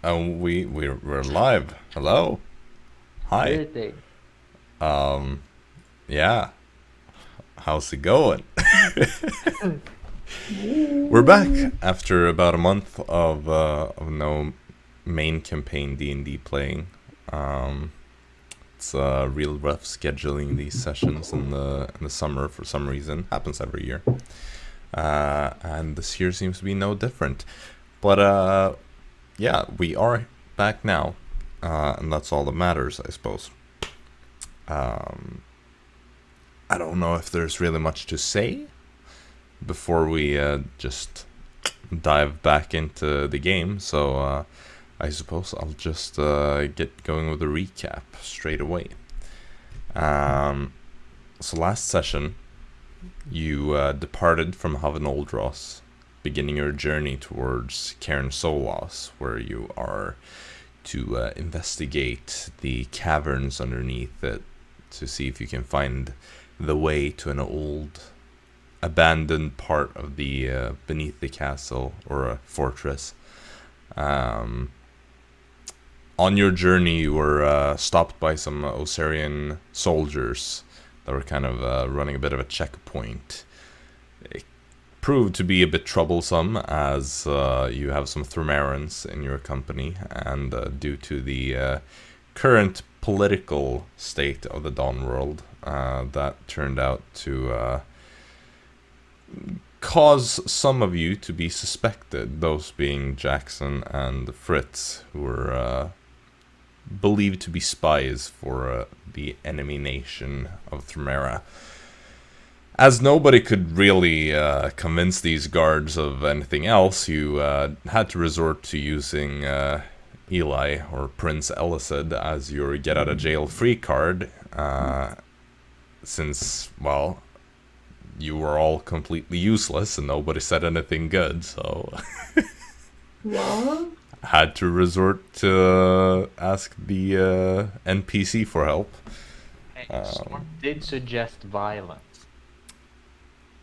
We're live. Hello. Hi. Birthday. Yeah. How's it going? We're back after about a month of no main campaign D&D playing. It's real rough scheduling these sessions in the summer for some reason. Happens every year. And this year seems to be no different. But yeah, we are back now, and that's all that matters, I suppose. I don't know if there's really much to say before we just dive back into the game, so I suppose I'll just get going with a recap straight away. So last session, you departed from Haven Oldross, beginning your journey towards Cairn Solas, where you are to investigate the caverns underneath it to see if you can find the way to an old abandoned part of the beneath the castle or a fortress. On your journey, you were stopped by some Osirian soldiers that were kind of running a bit of a checkpoint. It proved to be a bit troublesome, as you have some Thramarans in your company, and due to the current political state of the Dawn world, that turned out to cause some of you to be suspected, those being Jaxson and Fritz, who were believed to be spies for the enemy nation of Thramera. As nobody could really convince these guards of anything else, you had to resort to using Eli, or Prince Elised, as your get-out-of-jail-free card, since, well, you were all completely useless and nobody said anything good, so What? had to resort to ask the NPC for help. Hey, Storm did suggest violence.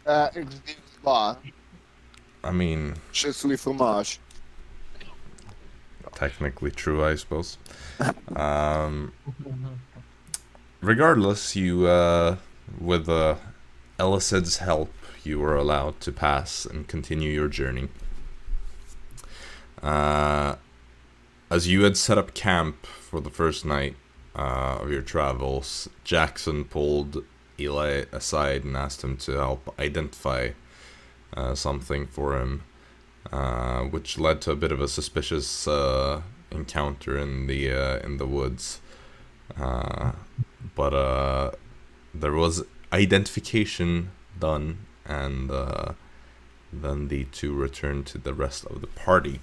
Excuse-moi, I mean, je suis fromage. technically true, I suppose. Regardless, you, with Elisid's help, you were allowed to pass and continue your journey. As you had set up camp for the first night of your travels, Jaxson pulled Eli aside and asked him to help identify something for him, which led to a bit of a suspicious encounter in the woods. But there was identification done, and then the two returned to the rest of the party.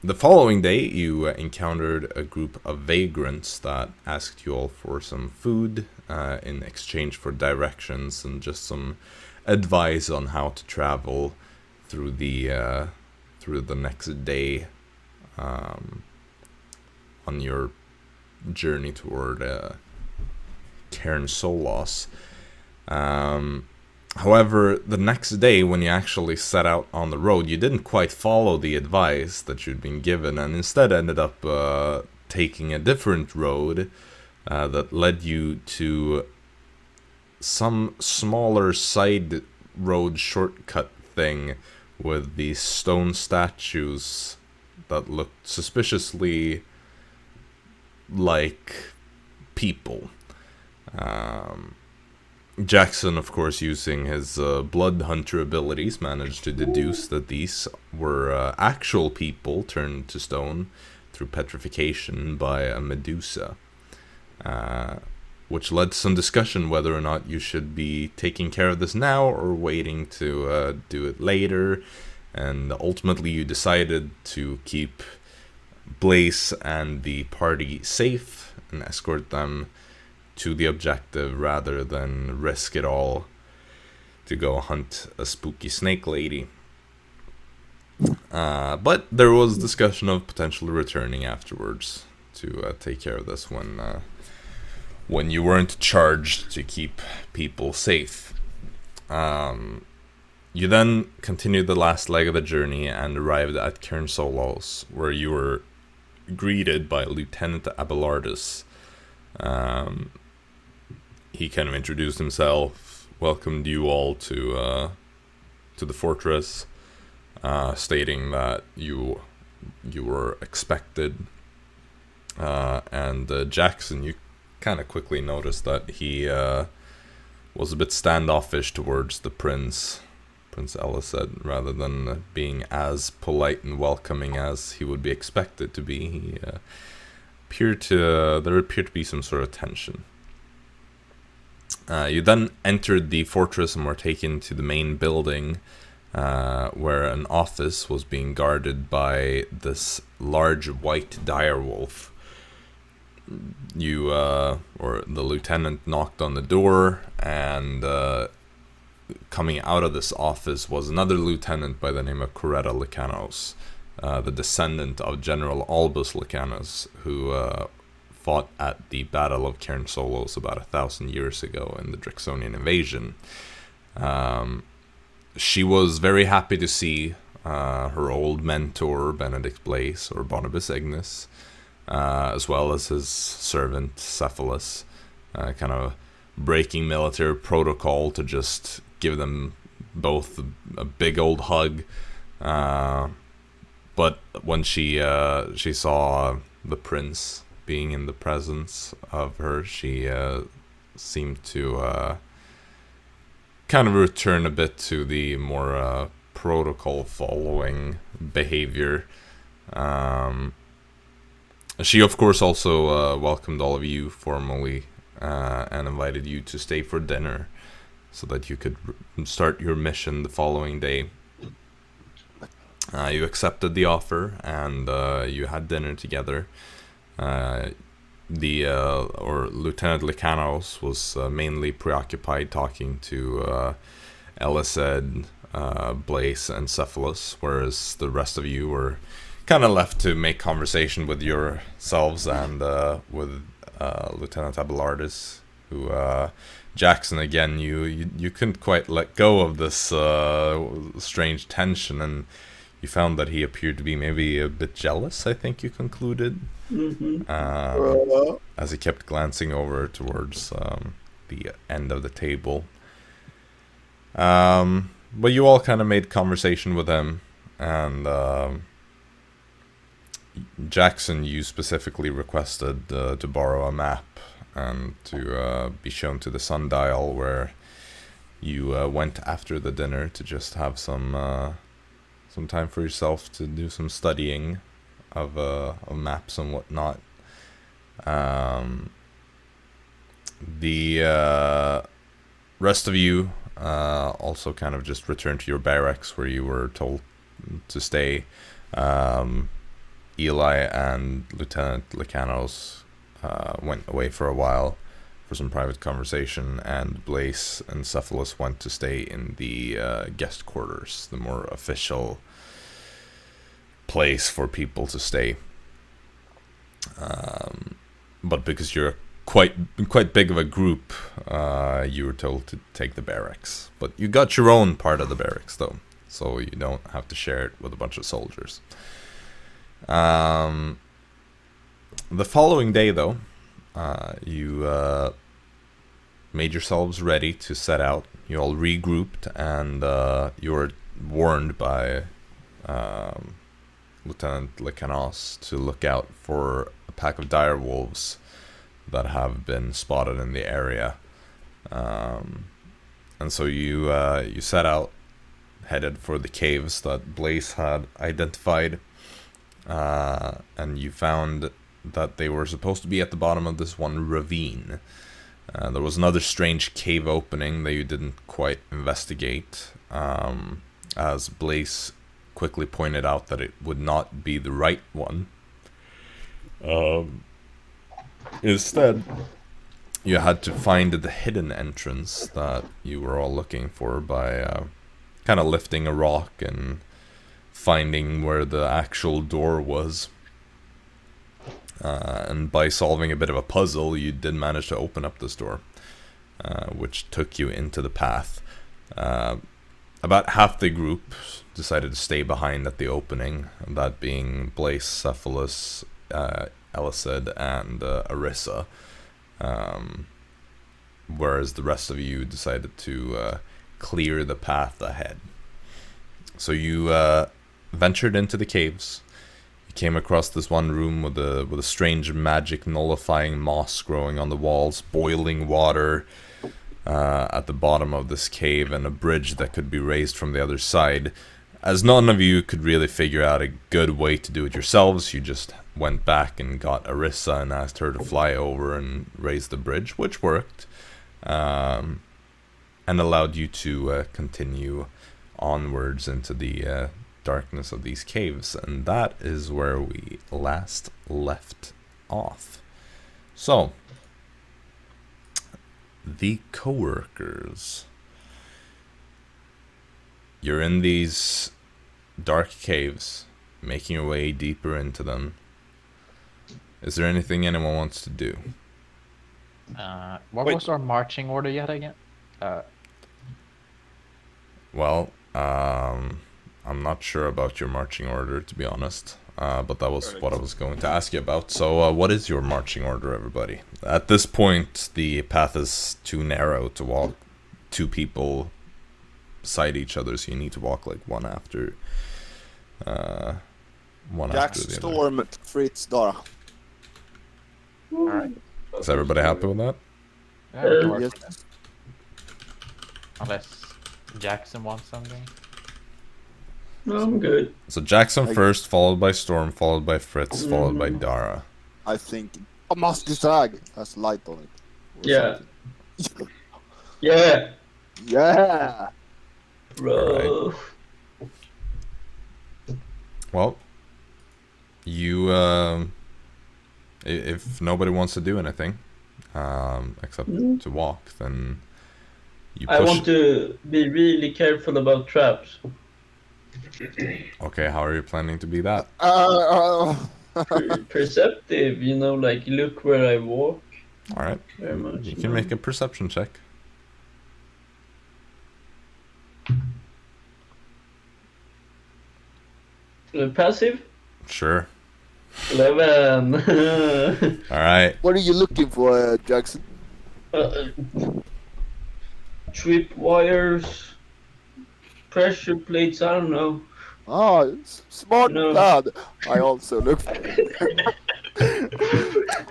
The following day, you encountered a group of vagrants that asked you all for some food in exchange for directions and just some advice on how to travel through the next day on your journey toward Cairn Solas. However, the next day, when you actually set out on the road, you didn't quite follow the advice that you'd been given, and instead ended up taking a different road that led you to some smaller side road shortcut thing with these stone statues that looked suspiciously like people. Jaxson, of course, using his blood hunter abilities, managed to deduce that these were actual people turned to stone through petrification by a Medusa, which led to some discussion whether or not you should be taking care of this now or waiting to do it later, and ultimately you decided to keep Blaze and the party safe and escort them to the objective rather than risk it all to go hunt a spooky snake lady. But there was discussion of potentially returning afterwards to take care of this when you weren't charged to keep people safe. You then continued the last leg of the journey and arrived at Cairn Solos, where you were greeted by Lieutenant Abelardus. He kind of introduced himself, welcomed you all to the fortress, stating that you were expected. And Jaxson, you kind of quickly noticed that he was a bit standoffish towards the Prince Elised, rather than being as polite and welcoming as he would be expected to be. There appeared to be some sort of tension. You then entered the fortress and were taken to the main building, where an office was being guarded by this large white direwolf. You, or the lieutenant, knocked on the door, and coming out of this office was another lieutenant by the name of Coretta Lycanos, the descendant of General Albus Lycanos, who fought at the Battle of Cairn Solos about 1,000 years ago in the Draxonian invasion. She was very happy to see her old mentor, Benedict Blaise, or Barnabas Ignis, as well as his servant, Cephalus, kind of breaking military protocol to just give them both a big old hug. But when she saw the prince being in the presence of her, she seemed to kind of return a bit to the more protocol-following behavior. She, of course, also welcomed all of you formally and invited you to stay for dinner so that you could start your mission the following day. You accepted the offer, and you had dinner together. Lieutenant Lycanos was mainly preoccupied talking to Elised, Blaise, and Cephalus, whereas the rest of you were kind of left to make conversation with yourselves and with Lieutenant Abelardus, who Jaxson, again, you couldn't quite let go of this strange tension, and you found that he appeared to be maybe a bit jealous, I think you concluded, as he kept glancing over towards the end of the table. But you all kind of made conversation with him, and Jaxson, you specifically requested to borrow a map and to be shown to the sundial, where you went after the dinner to just have some time for yourself to do some studying of maps and whatnot. The rest of you also kind of just returned to your barracks, where you were told to stay. Eli and Lieutenant Lycanos went away for a while for some private conversation, and Blaise and Cephalus went to stay in the guest quarters, the more official place for people to stay. But because you're quite big of a group, you were told to take the barracks. But you got your own part of the barracks, though, so you don't have to share it with a bunch of soldiers. The following day, though, you made yourselves ready to set out. You all regrouped, and you were warned by Lieutenant Lycanos to look out for a pack of dire wolves that have been spotted in the area. And so you set out, headed for the caves that Blaise had identified. And you found that they were supposed to be at the bottom of this one ravine. There was another strange cave opening that you didn't quite investigate, as Blaise quickly pointed out that it would not be the right one. Instead, you had to find the hidden entrance that you were all looking for by kind of lifting a rock and finding where the actual door was. And by solving a bit of a puzzle, you did manage to open up this door, which took you into the path. about half the group decided to stay behind at the opening, that being Blaze, Cephalus, Elised, and Arisa. Whereas the rest of you decided to clear the path ahead. So you ventured into the caves. You came across this one room with a strange magic nullifying moss growing on the walls, boiling water at the bottom of this cave, and a bridge that could be raised from the other side. As none of you could really figure out a good way to do it yourselves, you just went back and got Arisa and asked her to fly over and raise the bridge, which worked, and allowed you to continue onwards into the darkness of these caves. And that is where we last left off. So, the coworkers. You're in these dark caves, making your way deeper into them. Is there anything anyone wants to do? What was our marching order yet again? Well, I'm not sure about your marching order, to be honest. But that was what I was going to ask you about. So, what is your marching order, everybody? At this point, the path is too narrow to walk two people beside each other, so you need to walk like one after the Jaxson, other. Storm, Fritz, Dara. Alright. Is everybody happy with that? Yeah, we can work Yes. with that. Unless Jaxson wants something. No, I'm good. So Jaxson Like- first, followed by Storm, followed by Fritz, followed by Dara. I think a Mustang has light on it. Or Yeah. something. Yeah, Yeah. bro. Well, you if nobody wants to do anything except to walk, then you push. I want to be really careful about traps. Okay, how are you planning to be that? Perceptive, you know, like look where I walk. All right, Very much. you can make a perception check. Passive? Sure. 11. All right. What are you looking for, Jaxson? Trip wires, pressure plates, I don't know. Oh, smart No. lad. I also look for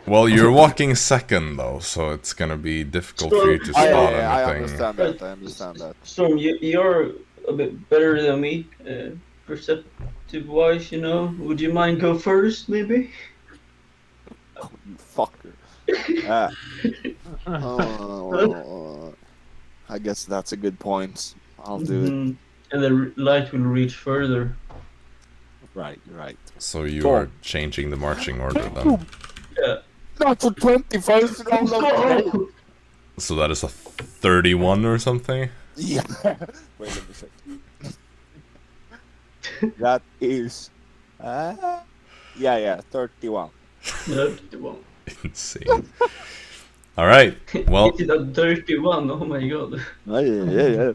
Well, you're walking second though, so it's gonna be difficult for you to spot I anything. understand that. I understand that. Storm, you're a bit better than me, perceptive wise, you know. Would you mind go first, maybe? Oh, you fucker. Yeah. Oh, I guess that's a good point. I'll do it. Mhm. And the light will reach further. Right, right. So you are changing the marching order then. Yeah. Not for 21st round of play. So that is a 31 or something? Yeah. Wait, let me check. That is. Yeah, 31. That's the one. Insane. All right. Well, Is it a dirty one? Oh my god. Yeah.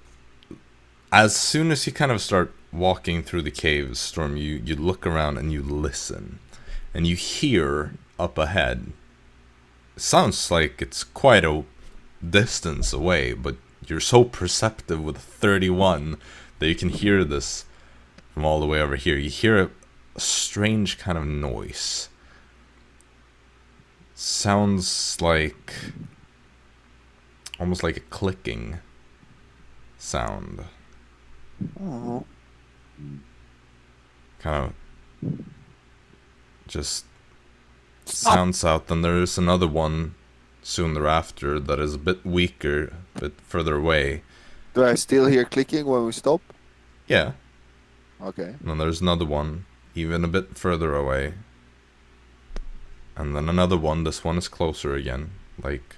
as soon as you kind of start walking through the caves, Storm, you look around and you listen, and you hear up ahead. It sounds like it's quite a distance away, but you're so perceptive with 31 that you can hear this from all the way over here. You hear a strange kind of noise. Sounds like almost like a clicking sound. Oh. Kind of just sounds out. Then there's another one soon thereafter that is a bit weaker, a bit further away. Do I still hear clicking when we stop? Yeah. Okay. And then there's another one even a bit further away. And then another one. This one is closer again, like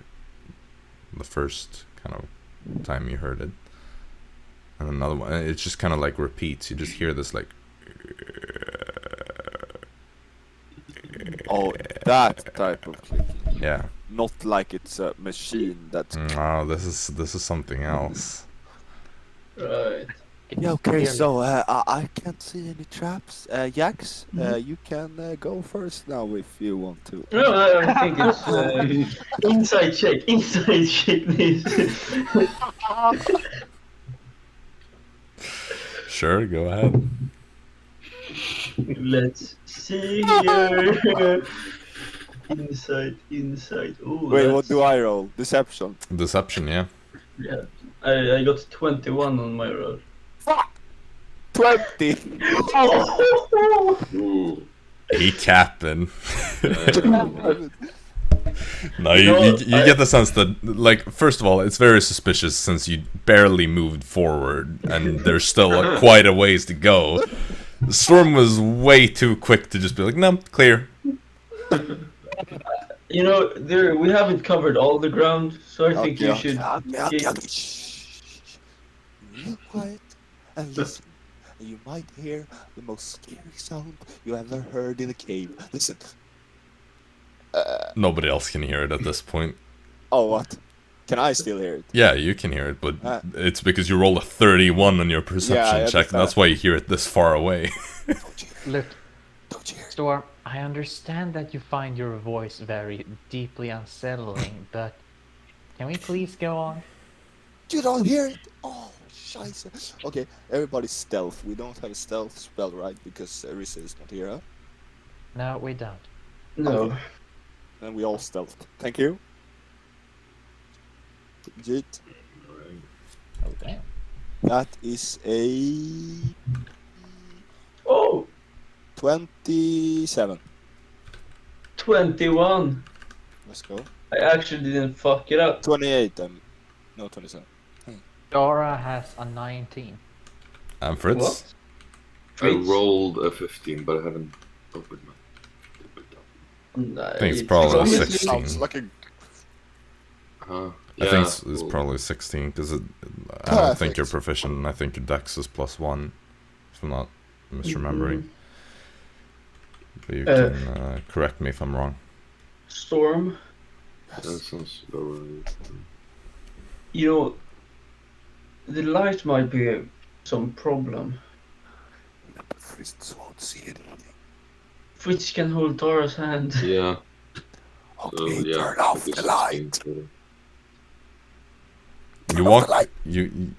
the first kind of time you heard it. And another one. It just kind of like repeats. You just hear this like. Oh, that type of clicking. Yeah. Not like it's a machine that's. No, this is something else. Right. Yeah, okay, clearly- so I can't see any traps. Jax, you can go first now if you want to. No, I think it's inside check. Inside check, please. Sure, go ahead. Let's see here. Inside. Oh, Wait, that's... what do I roll? Deception. Deception, yeah. Yeah, I got 21 on my roll. Fuck! 20! Oh! He capping. No, You you, know, you get the sense that, like, first of all, it's very suspicious since you barely moved forward and there's still quite a ways to go. The storm was way too quick to just be like, no, clear. You know, we haven't covered all the ground, so I think you should. Okay. Shh. Real quiet and listen. You might hear the most scary sound you ever heard in a cave. Listen. Nobody else can hear it at this point. Oh, what? Can I still hear it? Yeah, you can hear it, but it's because you rolled a 31 on your perception check, and that's why you hear it this far away. Look, Don't you hear it? Storm, I understand that you find your voice very deeply unsettling, but can we please go on? You don't hear it? Oh, scheiße. Okay, everybody stealth. We don't have a stealth spell, right? Because Arisa is not here, huh? No, we don't. No. Okay. Then we all stealth. Thank you. Legit. Oh, damn. That is a Oh, 27. 21. Let's go. I actually didn't fuck it up. 28. No, 27. Dara has a 19. And Fritz? What? I Fritz? rolled a 15, but I haven't opened my. I think it's probably obviously- 16. Sounds like a I think it's probably 16, because I don't think you're proficient, and I think your dex is +1, if I'm not misremembering. But you can correct me if I'm wrong. Storm. That sounds about right. You know, the light might be some problem. But Fritz won't see anything. Fritz can hold Dara's hand. Yeah. Okay, Yeah. turn off this the is light. being- You off walk. the light. You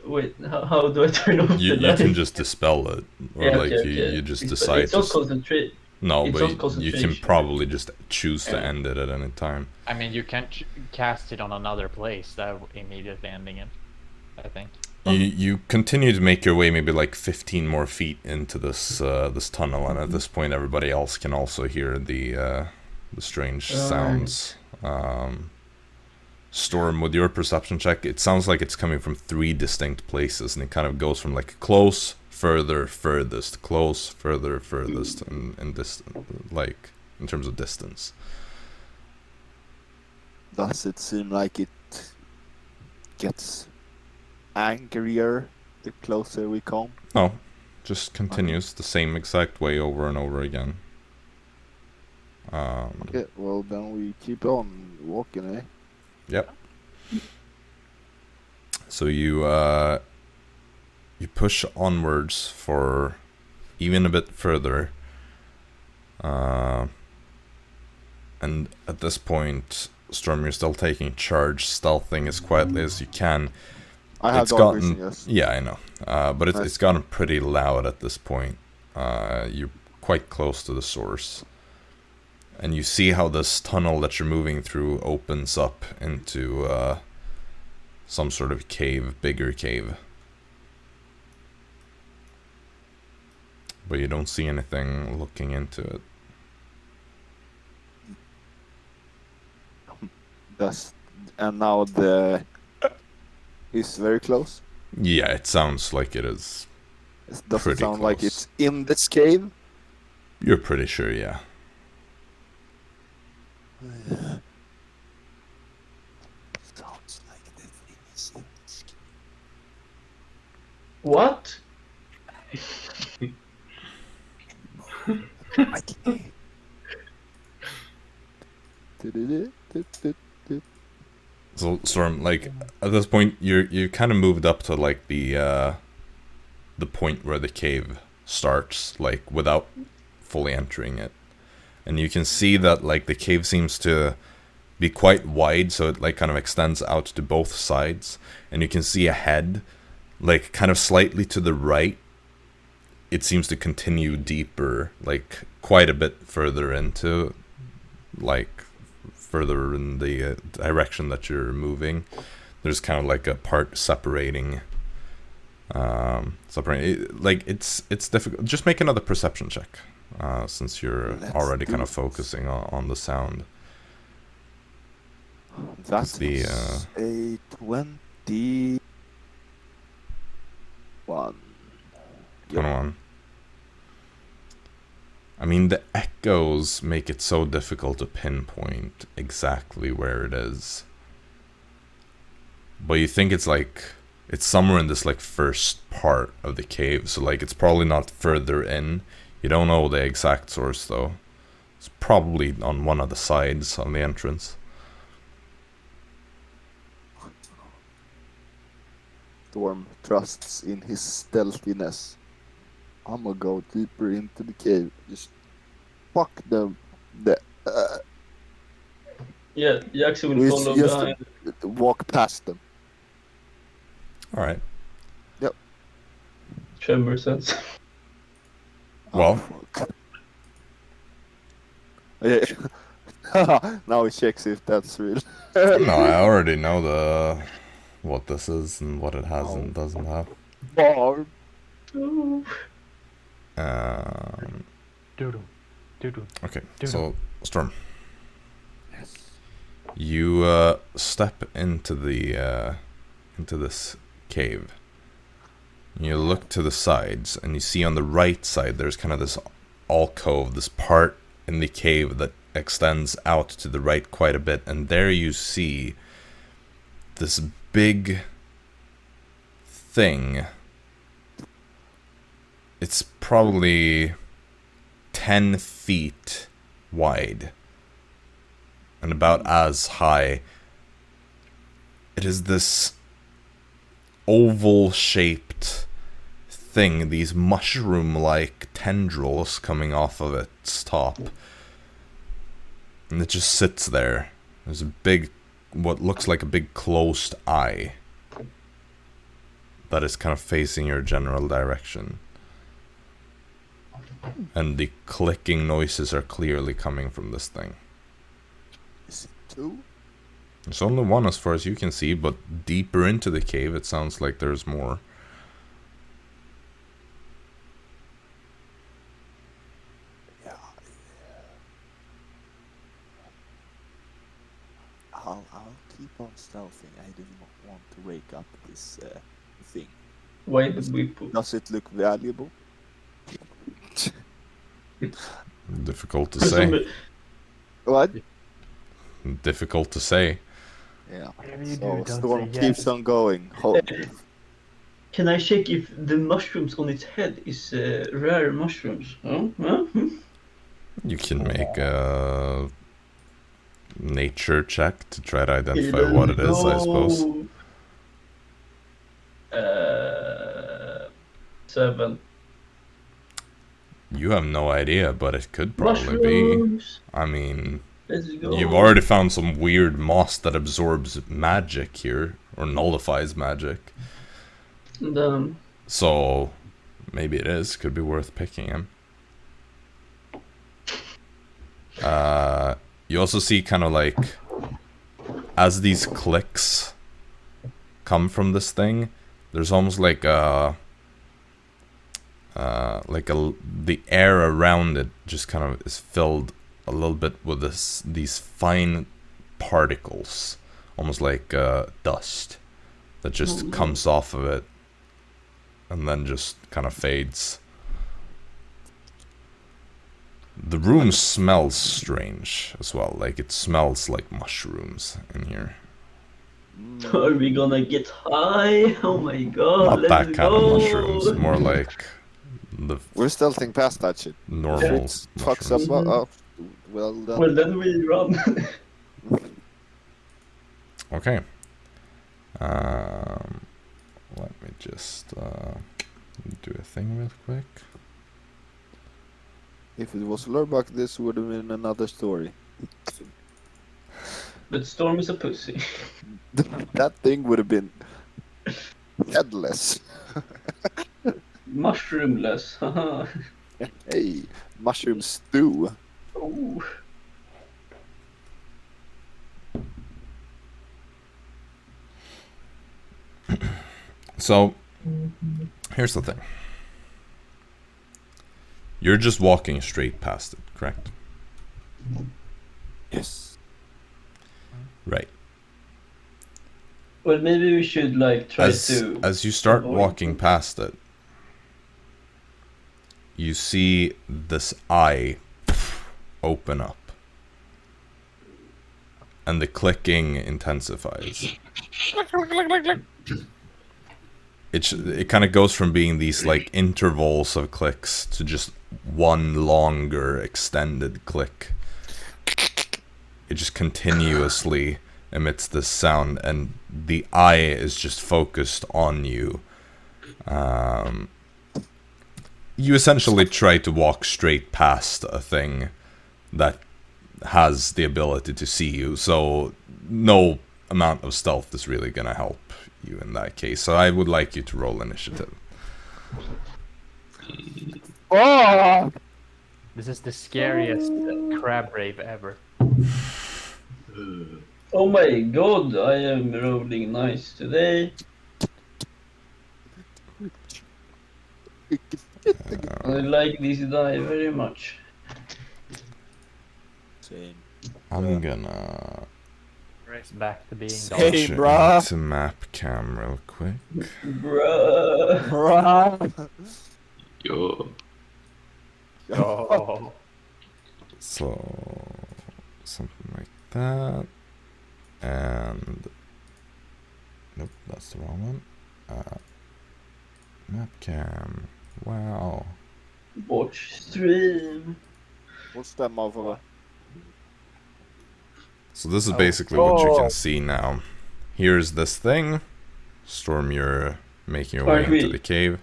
Wait. How do I turn off you the light? can just dispel it, or Yeah, like okay. you just It's decide. It's not To, concentrate. no, it's but not you can concentration. probably just choose to Yeah. end it at any time. I mean, you can cast it on another place that immediately ending it, I think. You continue to make your way maybe like 15 more feet into this this tunnel, and at this point everybody else can also hear the strange sounds. Storm, with your perception check, it sounds like it's coming from 3 distinct places, and it kind of goes from like close, further, furthest, close, further, furthest, and distant, like in terms of distance. Does it seem like it gets angrier the closer we come? No, just continues the same exact way over and over again. Okay, well then we keep on walking, eh? Yep. So you push onwards for even a bit further, and at this point, Storm, you're still taking charge, stealthing as quietly as you can. I have It's dog gotten, vision, yes. yeah, I know, but it's Nice. gotten pretty loud at this point. You're quite close to the source. And you see how this tunnel that you're moving through opens up into some sort of cave, bigger cave. But you don't see anything looking into it. And now the is very close. Yeah, it sounds like it is. It doesn't Pretty sound like close. it's in this cave. You're pretty sure, yeah. Sounds like the thing is in this cave. What? So Storm, like at this point, you kind of moved up to like the point where the cave starts, like without fully entering it, and you can see that like the cave seems to be quite wide, so it like kind of extends out to both sides, and you can see ahead, like kind of slightly to the right, it seems to continue deeper, like quite a bit further into, like further in the direction that you're moving. There's kind of like a part separating. Like it's difficult. Just make another perception check, since you're already kind of focusing on the sound. That's the a 21. 21. I mean, the echoes make it so difficult to pinpoint exactly where it is. But you think it's like, it's somewhere in this like first part of the cave, so like it's probably not further in. You don't know the exact source though. It's probably on one of the sides on the entrance. Storm trusts in his stealthiness. I'm gonna go deeper into the cave. Just fuck them. Yeah, Jaxson will We follow just behind. walk past them. Alright. Tremor sense. Well. Fuck. Now he checks if that's real. No, I already know what this is and what it has and doesn't have. Barb. Doodle. Doodle. Okay, Dude. so Storm, you step into this cave. You look to the sides, and you see on the right side there's kind of this alcove, this part in the cave that extends out to the right quite a bit, and there you see this big thing. It's probably 10 feet wide and about as high. It is this oval-shaped thing, these mushroom-like tendrils coming off of its top. And it just sits there. There's a big, what looks like a big closed eye that is kind of facing your general direction. And the clicking noises are clearly coming from this thing. Is it two? There's only one as far as you can see, but deeper into the cave it sounds like there's more. Yeah. I'll keep on stealthing. I do not want to wake up this thing. Why did we put? Does it look valuable? Difficult to say. What? Difficult to say. Yeah. Whatever you do, So don't Storm say keeps yes. on going. Can I check if the mushrooms on its head is rare mushrooms? Oh, huh? You can make a nature check to try to identify what it is, I suppose. 7. You have no idea, but it could probably be. Mushrooms. I mean, Let's go. you've already found some weird moss that absorbs magic here, or nullifies magic. And, So, maybe it is. Could be worth picking him. You also see kind of like, as these clicks come from this thing, there's almost like the air around it just kind of is filled a little bit with these fine particles, almost like dust that just comes off of it and then just kind of fades. The room smells strange as well, like it smells like mushrooms in here. are we gonna get high? Oh my god, Not that let's kind go. of mushrooms, more like the We're stealthing past that shit. normal Fritz fucks up. mushrooms. Oh, well done. Well, then we run. Okay. Let me just do a thing real quick. If it was Lurbuck, this would have been another story. But Storm is a pussy. That thing would have been headless. Mushroomless. Haha. Hey, mushroom stew. Ooh. So, here's the thing. You're just walking straight past it, correct? Yes. Right. Well, maybe we should like try to. As you start avoid walking it. past it, you see this eye open up. And the clicking intensifies. It kind of goes from being these like intervals of clicks to just one longer extended click. It just continuously emits this sound, and the eye is just focused on you. You essentially try to walk straight past a thing that has the ability to see you, so no amount of stealth is really gonna help you in that case. So I would like you to roll initiative. Oh! This is the scariest crab rave ever. Oh my god, I am rolling nice today. I like this die very much. Same. I'm gonna Race back to being Hey, switch it bruh. into map cam real quick. Bruh. Bruh. Yo. Oh. So something like that. And nope, that's the wrong one. Map cam. Wow. Watch stream. What's that motherfucker? So this is basically what you Oh. can see now. Here's this thing. Storm, you're making your way Aren't we- into the cave.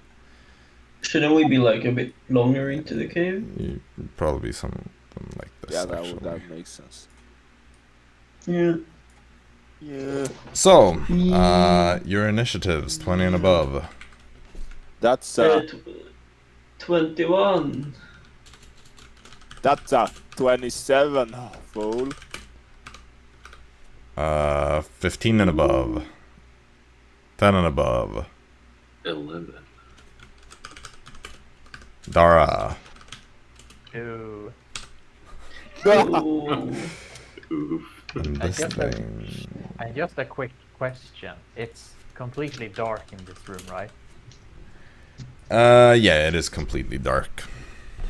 Shouldn't we be like a bit longer into the cave? You probably something like this. Yeah, actually. that makes sense. Yeah. Yeah. So, your initiatives 20 and above. That's 21. that's a 27, fool. 15 and above. 10 and above. 11. Dara. Ew. Oh. Oof. And I this guess that- thing. And just a quick question. It's completely dark in this room, right? Yeah, it is completely dark.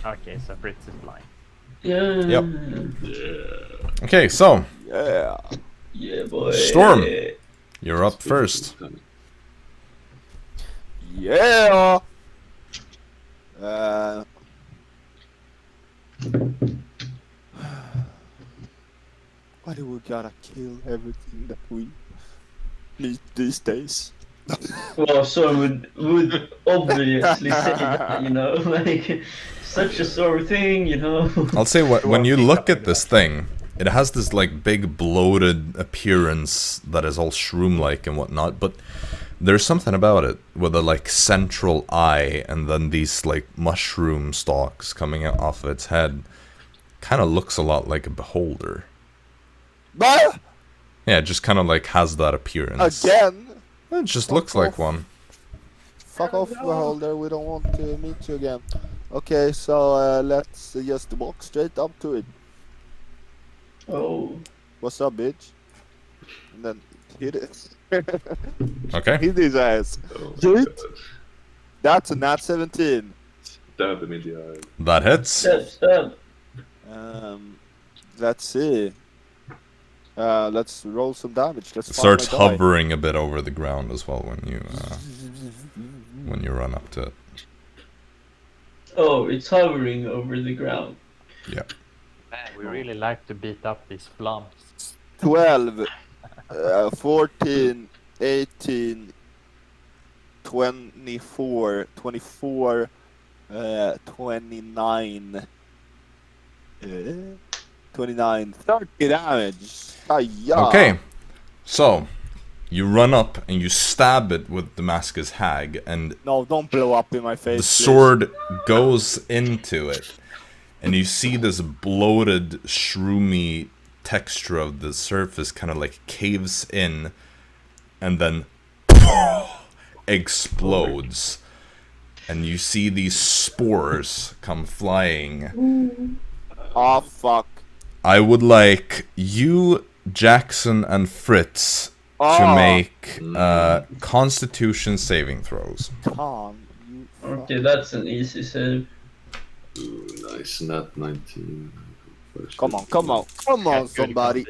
Okay, so Fritz is blind. Yeah. Yep. Yeah. Okay, so, Yeah. Yeah, boy. Storm. you're up first. Yeah. Why do we gotta kill everything that we meet these days? Well, Storm would obviously say that, you know, like such a sore thing, you know. I'll say what when you look at this thing, it has this like big bloated appearance that is all shroom-like and whatnot, but there's something about it with a like central eye and then these like mushroom stalks coming out off of its head. Kind of looks a lot like a beholder. Ah! Yeah, it just kind of like has that appearance. Again? It just Fuck looks like off. one. Fuck off, beholder. We don't want to meet you again. Okay, so let's just walk straight up to it. Oh. What's up, bitch? And then hit it. Okay. Hit his ass. Oh, Yeet. God. That's a nat 17. Stab him in the eye. That hits. Stab. Let's see. Let's roll some damage. Let's It find starts my die. hovering a bit over the ground as well when you run up to it. Oh, it's hovering over the ground. Yeah. Man, we really like to beat up these flumps. 12. 14, 18, 24, 24, 29, 29, 30 damage. Hi-ya. Okay, so you run up and you stab it with Damascus Hag, and No, don't blow up in my face, the please. sword goes into it, and you see this bloated, shroomy texture of the surface kind of like caves in, and then explodes. And you see these spores come flying. Oh, fuck. I would like you, Jaxson, and Fritz to Oh. make Constitution saving throws. Con, you fuck. Okay, that's an easy save. Ooh, nice. Nat 19. Come on, come on, come on, somebody.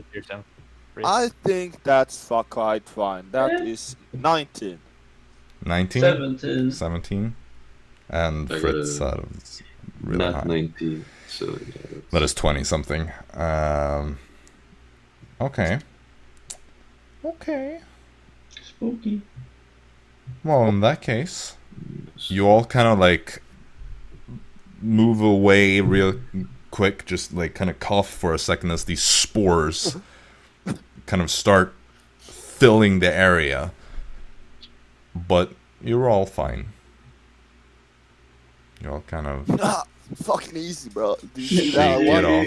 I think that's quite fine. That Yeah. is 19. 19? 17. 17? And I got Fritz a really Nat high. 19. So yeah, that's... That is 20 something. Okay. Okay. Spooky. Well, in that case, you all kind of like move away real quick, just like kind of cough for a second as these spores kind of start filling the area. But you're all fine. You're all kind of... Ah, fucking easy, bro. Did you see Shake it that off.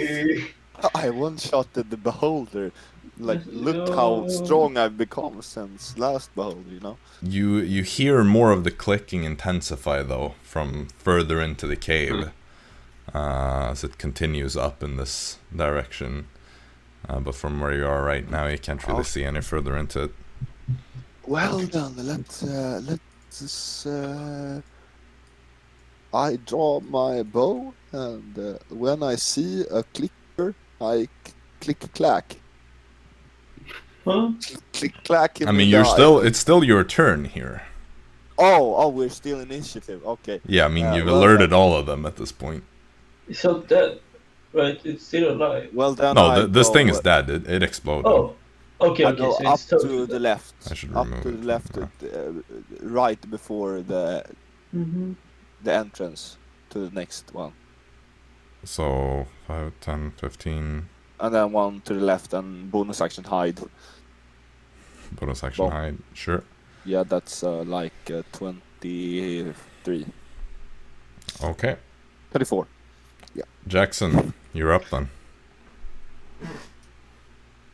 one? I one-shotted the beholder. Like, look how strong I've become since last beholder, you know? You hear more of the clicking intensify though from further into the cave as it continues up in this direction. But from where you are right now, you can't really see any further into it. Well then, let's I draw my bow, and when I see a clicker, I click clack. Huh? Click clack. I mean, it's still your turn here. Oh, we're still initiative. Okay. Yeah, I mean, you've well, alerted all of them at this point. It's not dead. Right, it's still alive. Well then, No, this thing is dead. It exploded. Oh. Okay, I okay, go so up it's totally to the dead. left. I should Up remove to it. the left, Yeah. right before the Mm-hmm. entrance to the next one, So 5, 10, 15. and then one to the left and bonus action hide. Bonus action Bomb. hide. Sure. Yeah, that's like 23, Okay. 24. Jaxson, you're up then.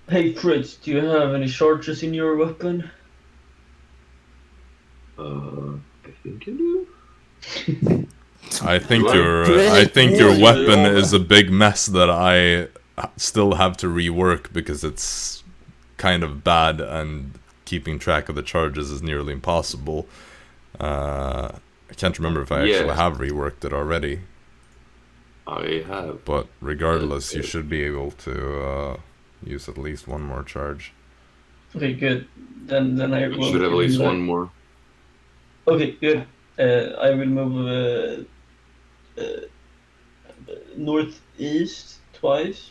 Hey Fritz, do you have any charges in your weapon? I think I do. I think Right. your weapon is a big mess that I still have to rework because it's kind of bad and keeping track of the charges is nearly impossible. I can't remember if I actually Yeah. have reworked it already, I have. but regardless, you should be able to use at least one more charge. Okay, good. Then I We will. should have at least do that. one more. Okay, good. I will move northeast twice.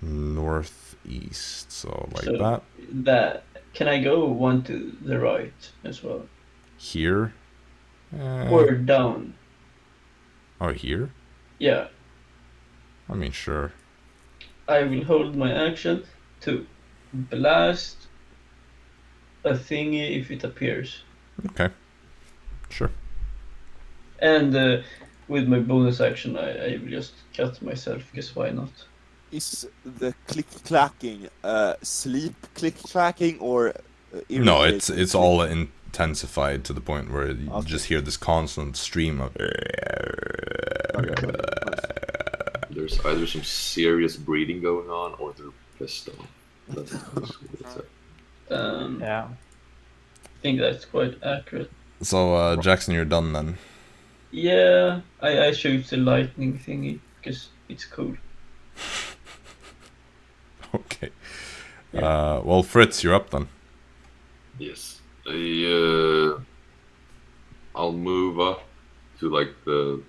Northeast, so like So that. That can I go one to the right as well, Here? or down? Oh, here? Yeah, I mean, sure. I will hold my action to blast a thingy if it appears, Okay. Sure. and with my bonus action, I will just cut myself because why not? Is the click clacking sleep click clacking or No, irritated it's sleep? all intensified to the point where you Okay. just hear this constant stream of. There's either some serious breeding going on or they're pissed off. That's basically what's up. Yeah. I think that's quite accurate. So, Jaxson, you're done then. Yeah, I shoot the lightning thingy because it's cool. Okay. Well, Fritz, you're up then. Yes. I'll move up to like the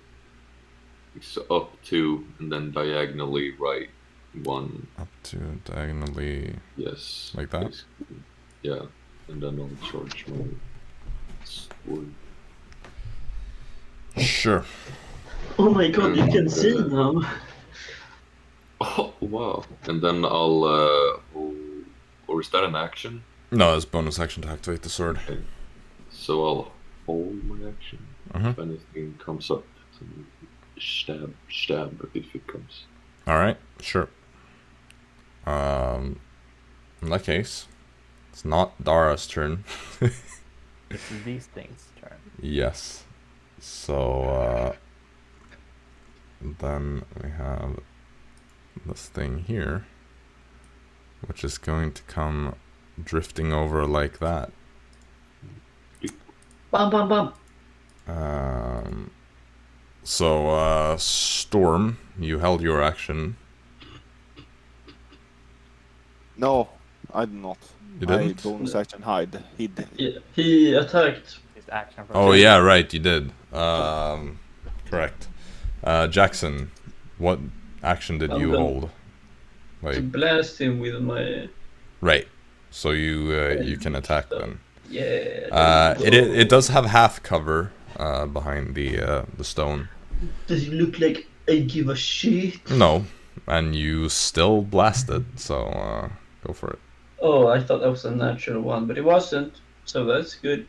so up to and then diagonally right 1. Up to diagonally. Yes. Like that? basically. Yeah. And then I'll charge my sword. Sure. Oh my god, you can see now. Oh, wow. And then I'll, or is that an action? No, it's bonus action to activate the sword. Okay. So I'll hold my action. Mhm. If anything comes up, so stab if it comes. Alright, sure. In that case, it's not Dara's turn. It's these things' turn. Yes. So, then we have this thing here, which is going to come drifting over like that. Bam, bam, bam. So, Storm, you held your action. No, I did not. You I didn't? bonus action hide. Hid. Yeah, he attacked. His action. Oh yeah, right, you did. Correct. Jaxson, what action did you Okay. hold? To Like, blast him with my... right. So you can attack then. Yeah. It does have half cover behind the stone. Does it look like I give a shit? No, and you still blast it. So go for it. Oh, I thought that was a natural one, but it wasn't. So that's good.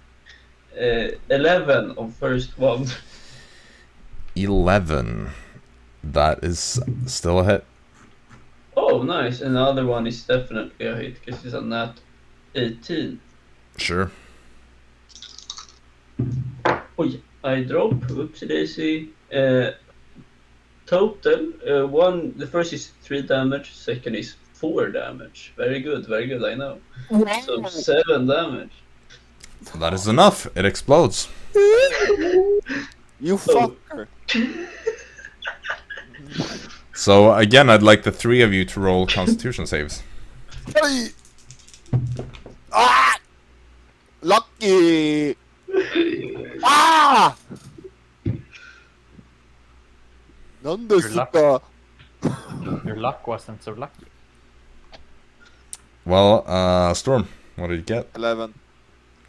11 on first one. 11. That is still a hit. Oh, nice. And the other one is definitely a hit because it's a nat 18. Sure. Oh, yeah. I drop. Oopsie daisy. Total. The first is 3 damage. Second is 4 damage. Very good. Very good. I know. So 7 damage. That is enough. It explodes. You fucker! So again, I'd like the 3 of you to roll Constitution saves. Hey! Ah! Lucky! Ah! Nandesuka! Your luck wasn't so lucky. Well, Storm, what did you get? 11.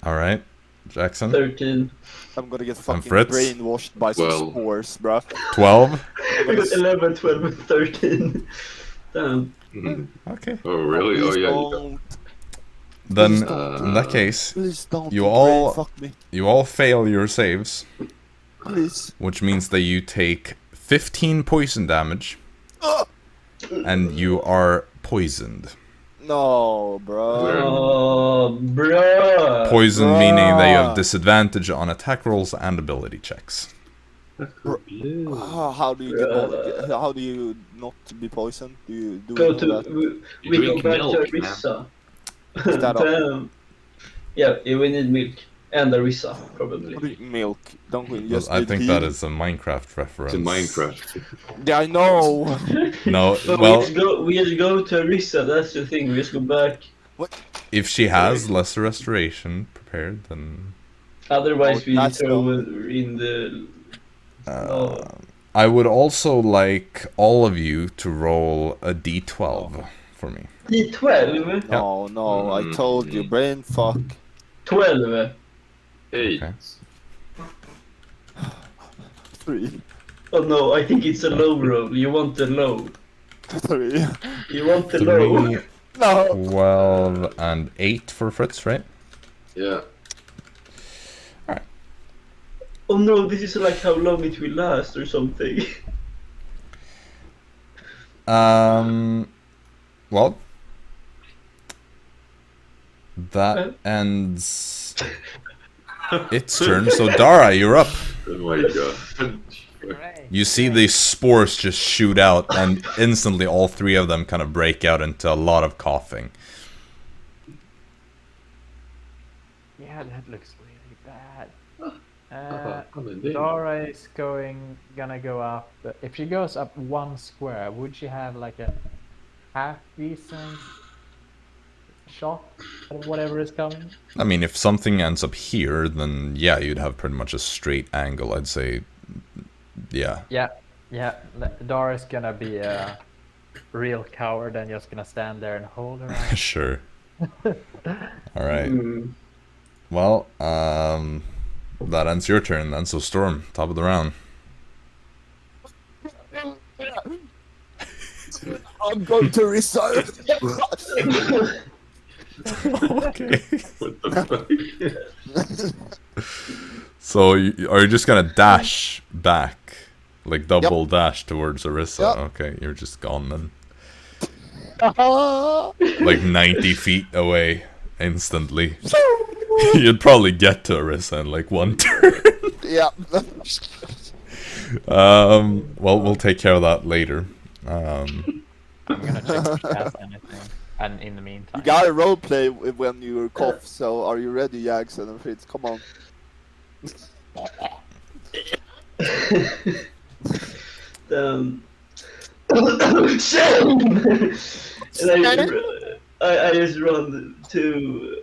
All right, Jaxson, 13. I'm gonna get fucking Fritz? brainwashed by some Well. spores, bruh. 12. I got 11, 12, and 13. Damn. Mhm. Okay. Oh, really? Oh, Please yeah. don't, Then, Please in that case, please don't You brain all- fuck me. you all fail your saves, Please. which means that you take 15 poison damage, Ah! and you are poisoned. No, bro. Oh, bruh. Poison meaning that you have Bruh. disadvantage on attack rolls and ability checks. How do you get? How do you not be poisoned? Do you do Go you to. know that? We go drink back milk, to man. Arisa. Is that up? Damn. Yeah, we need milk. And Arisa, What do probably. you- Milk. Don't we But just I need think feed? that is a Minecraft reference. It's in Minecraft. Yeah, I know. No, But well, we just go to Arisa, that's the thing. We just go back. if she has lesser restoration prepared, then Otherwise, Oh, we that's throw not- it in the. Oh. I would also like all of you to roll a d12 for me. D12? No, no. I told you, brain fuck. 12. 8. Okay. 3. Oh no, I think it's a low roll. You want the low. 3. You want the low. 3, No. 12, and 8 for Fritz, right? Yeah. Oh no, this is like how long it will last or something. Well, that ends its turn. So Dara, you're up. Oh my god. You see these spores just shoot out, and instantly all 3 of them kind of break out into a lot of coughing. Yeah, that looks really bad. Indeed. Dara is gonna go up. If she goes up 1 square, would she have like a half decent shot at whatever is coming? I mean, if something ends up here, then yeah, you'd have pretty much a straight angle, I'd say. Yeah. Yeah. Dara's gonna be real coward and just gonna stand there and hold her out. Sure. All right. Hmm. Well, that ends your turn then. So Storm, top of the round. I'm going to resign. Okay. What the fuck? So are you just gonna dash back, like double dash towards Arisa? Yep. Okay, you're just gone then. Like 90 feet away instantly. You'd probably get to Arisa in like one turn. Yeah. Well, we'll take care of that later. I'm gonna check if she has anything. And in the meantime, You gotta roleplay when you cough, so are you ready, Jaxson and Fritz? Come on. Shame! And I just run to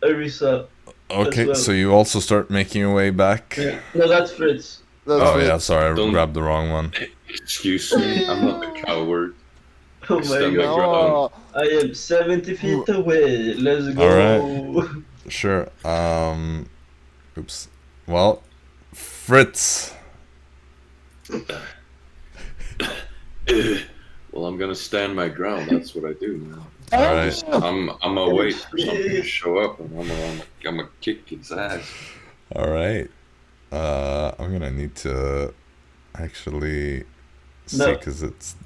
Arisa. Okay, well. so you also start making your way back. Yeah. No, that's Fritz. Oh yeah, sorry, I Don't- grabbed the wrong one. Excuse me, I'm not a coward. Oh my Stand my god. ground. I am 70 feet away. Let's go. Alright. Sure. Oops. Well, Fritz. Well, I'm gonna stand my ground. That's what I do, man. All right. I'm gonna wait for something to show up, and I'm gonna kick its ass. All right. I'm gonna need to actually see No. because it's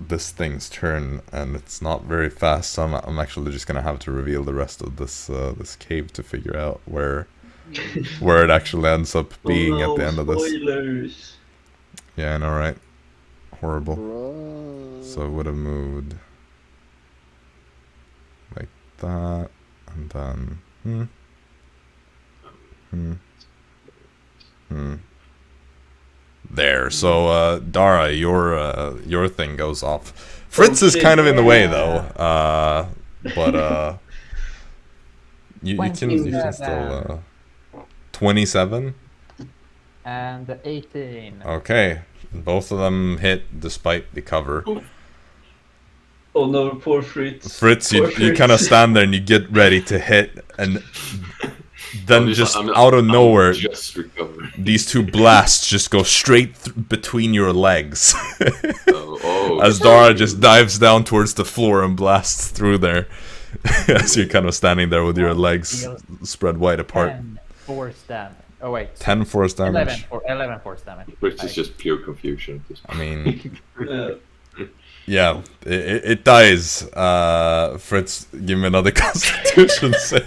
this thing's turn and it's not very fast. So I'm actually just gonna have to reveal the rest of this this cave to figure out where it actually ends up being at the end of this. Spoilers. Yeah, I know, right? Horrible. Bro. So I would have moved like that, and then there. So Dara, your thing goes off. Fritz is shit. kind of in the way though, but you can 27. still 27. and 18. Okay, both of them hit despite the cover. Oh no, poor Fritz. Fritz, Poor you kind of stand there and you get ready to hit, and then I'm out of nowhere, just recovered. these two blasts just go straight between your legs. Oh, As Dara just dives down towards the floor and blasts through there. As you're kind of standing there with your legs spread wide apart. 10 force damage. Oh wait. 10 force damage. 11 force damage. Which is just pure confusion at this point. I mean, Yeah. yeah, it dies. Fritz, give me another Constitution save.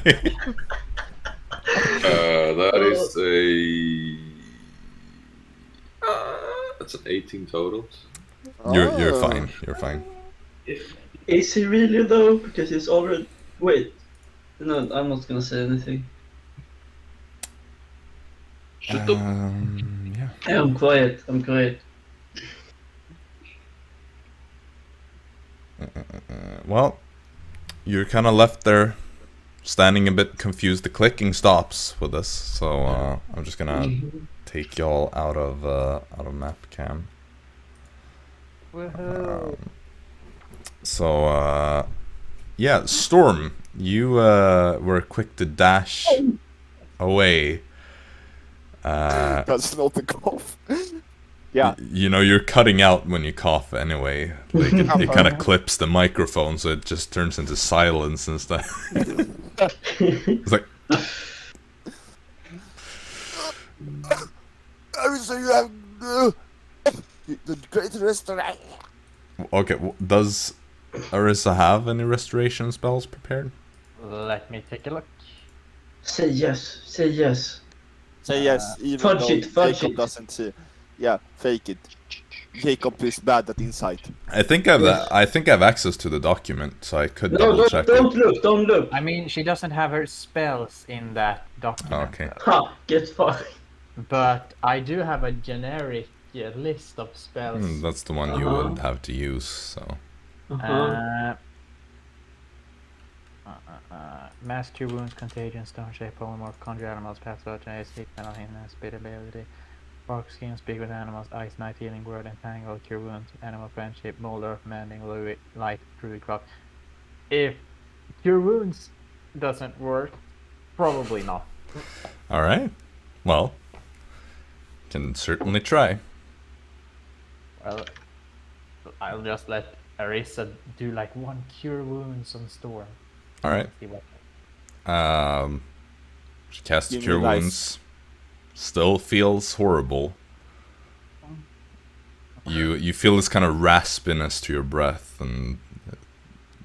That is that's an 18 total. You're Oh. fine. You're fine. Is he really though? Because he's already. Wait. No, I'm not gonna say anything. Shut up. Yeah. Yeah, I'm quiet. I'm quiet. Well, you're kind of left there, standing a bit confused. The clicking stops with this, so I'm just gonna take y'all out of map cam. Woohoo! So yeah, Storm, you were quick to dash away. That's not the cough. Yeah. You know, you're cutting out when you cough anyway. Like it kind of clips the microphone, so it just turns into silence instead. It's like, So you have the great restaurant. okay, does Arisa have any restoration spells prepared? Let me take a look. Say yes. Say yes. Say yes, even Fudge though it, fudge Jacob it. doesn't see. Yeah, fake it. Jacob is bad at insight. I think I've Yes. access to the document, so I could No, double check don't it. look. Don't look. I mean, she doesn't have her spells in that document. Okay. though. Ha! Get fucked. But I do have a generic list of spells. That's the one you would have to use. So Mass Cure Wounds, Contagion, Stone Shape, Polymorph, Conjure Animals, Pass Out, Heat, Penalty, Speed Ability. Bark skin, speak with animals, ice knight, healing word, entangle, cure wounds, animal friendship, molder, mending, light, druid craft. If cure wounds doesn't work, probably not. All right. Well, can certainly try. Well, I'll just let Arisa do like 1 cure wounds on Storm. All right. See what. She casts Give me Cure a nice- Wounds. Still feels horrible. You feel this kind of raspiness to your breath, and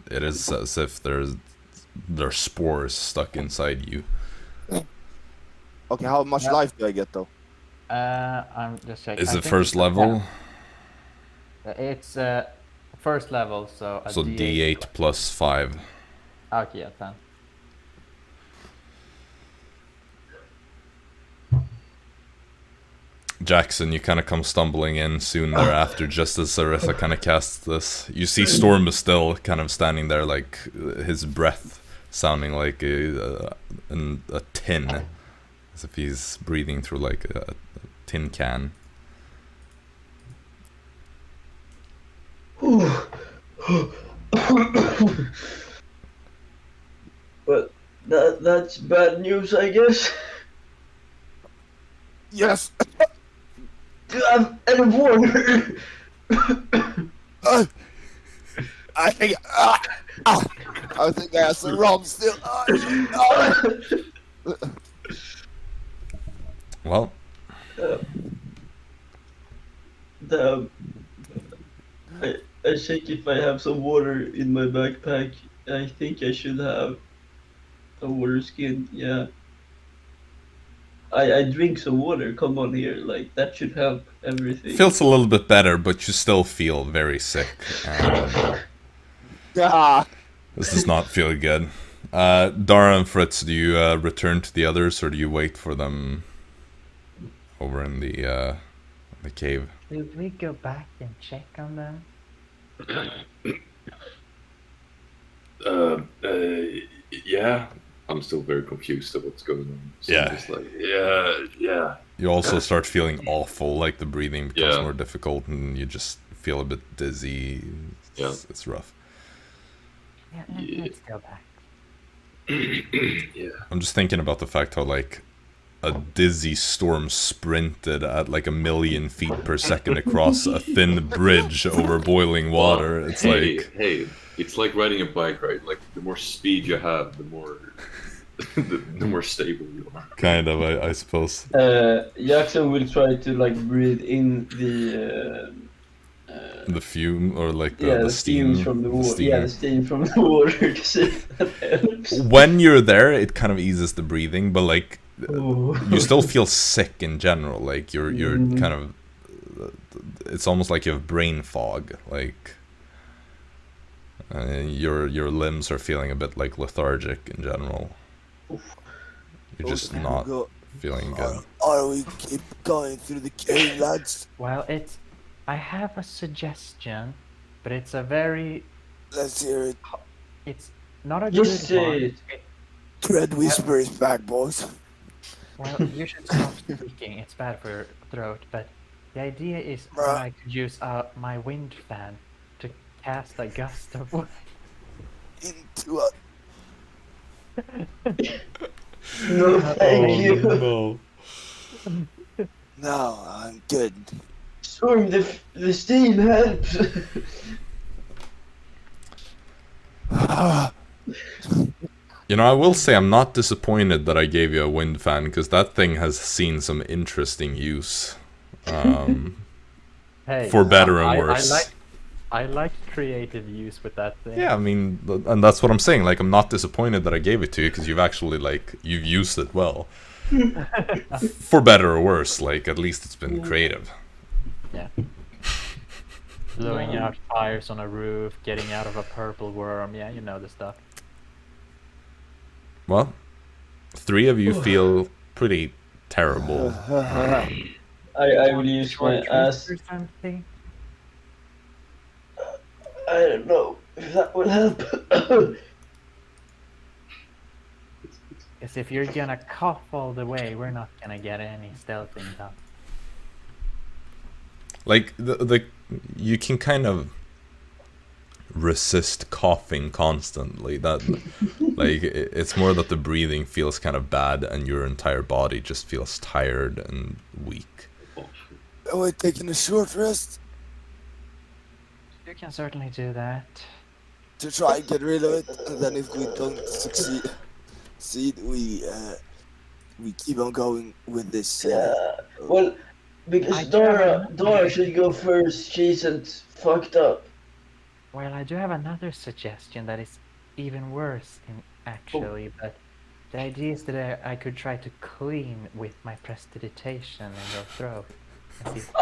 it is as if there's spores stuck inside you. Okay, how much Yeah. life do I get though? I'm just checking. Is I it think first it's a level? 10. It's first level, so a So D8 plus 5. Okay, yeah, 10. Jaxson, you kind of come stumbling in soon thereafter, just as Arisa kind of casts this. You see Storm is still kind of standing there, like his breath sounding like a tin, as if he's breathing through like a tin can. Well, that's bad news, I guess. Yes. Do you have any water? I think. I think I have some rum still. Well, I check if I have some water in my backpack. I think I should have a water skin. Yeah. I drink some water. Come on here, like that should help everything. feels a little bit better, but you still feel very sick. This does not feel good. Dara and Fritz, do you return to the others, or do you wait for them over in the cave? Should we go back and check on them? Yeah. I'm still very confused at what's going on. So Yeah. I'm just like, yeah. You also start feeling awful, like the breathing becomes Yeah. more difficult, and you just feel a bit dizzy. Yeah. It's rough. Yeah, Yeah. let's go back. Yeah. I'm just thinking about the fact how like a dizzy Storm sprinted at like 1,000,000 feet per second across a thin bridge over boiling water. It's like hey, it's like riding a bike, right? Like the more speed you have, the more the more stable you are. kind of, I suppose. Jaxson will try to like breathe in The fume or like the the steam steam from the the water. steam. Yeah, the steam from the water to see if that helps. When you're there, it kind of eases the breathing, but like Ooh. you still feel sick in general. Like you're Mhm. kind of, it's almost like you have brain fog. Like your limbs are feeling a bit like lethargic in general. You're just not feeling good. Are we keep going through the cave, lads? Well, I have a suggestion, but it's a very, Let's hear it. it's not a Just good one. say it. Dread Whisper is back, boys. Well, you should stop speaking. It's bad for your throat. But the idea is that Bruh. I could use my wind fan to cast a gust of wind. Into a. No, thank you. no. No, I'm good. Storm, the steam helps. You know, I will say I'm not disappointed that I gave you a wind fan, because that thing has seen some interesting use. Hey, For better and worse. I like creative use with that thing. Yeah, I mean, and that's what I'm saying. Like, I'm not disappointed that I gave it to you, because you've actually, like, you've used it well. For better or worse, like, at least it's been creative. Yeah. Blowing out fires on a roof, getting out of a purple worm. Yeah, you know the stuff. Well, 3 of you feel pretty terrible. I will use my ass. Or something. I don't know if that would help. Because if you're gonna cough all the way, we're not gonna get any stealthing done. Like the you can kind of resist coughing constantly. That like it's more that the breathing feels kind of bad and your entire body just feels tired and weak. Am I taking a short rest You can certainly do that. to try and get rid of it? And then if we don't succeed, we keep on going with this. Yeah. Well, because I do have Dara should go first. She isn't fucked up. Well, I do have another suggestion that is even worse, actually, but the idea is that I could try to clean with my prestidigitation in your throat. And see if-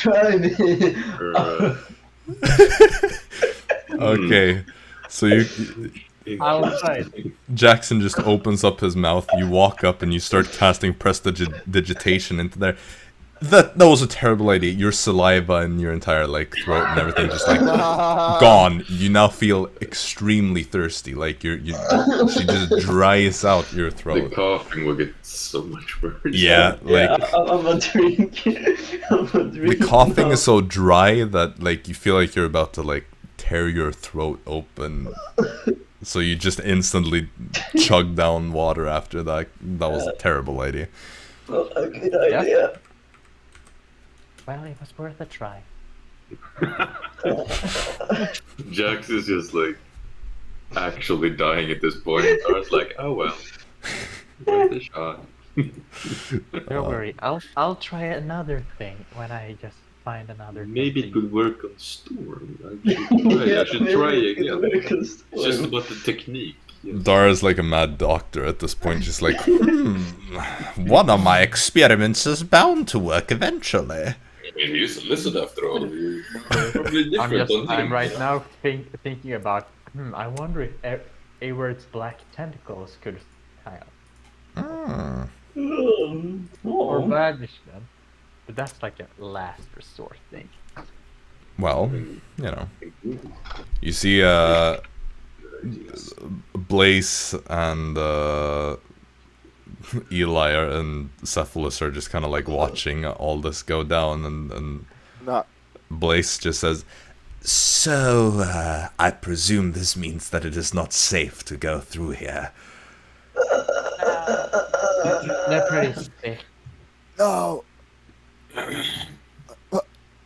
Try me. Okay, so you I'll try. Jaxson just opens up his mouth. You walk up and you start casting prestidigitation into there. That was a terrible idea. Your saliva and your entire like throat and everything just like gone. You now feel extremely thirsty. Like she just dries out your The throat. coughing will get so much worse. Yeah, like I'm a drink. the coughing is so dry that like you feel like you're about to like tear your throat open. So you just instantly chug down water after that. That was a terrible idea. Well, a good idea. Well, it was worth a try. Jax is just like actually dying at this point. I was like, oh well, worth a shot. Don't worry, I'll try another thing when I just find another. Maybe it thing. could work on Storm. I should try again. It's just about the technique. Yes. Dara's like a mad doctor at this point, just like, one of my experiments is bound to work eventually. I mean, he's a lizard after all. You're probably different on him. I'm right now thinking about. I wonder if Awert's black tentacles could hang out or banish them. But that's like a last resort thing. Well, you know, you see, Blaze and Eli and Cephalus are just kind of like watching all this go down, and Nah. Blaze just says, "So, I presume this means that it is not safe to go through here." They're pretty sick. No.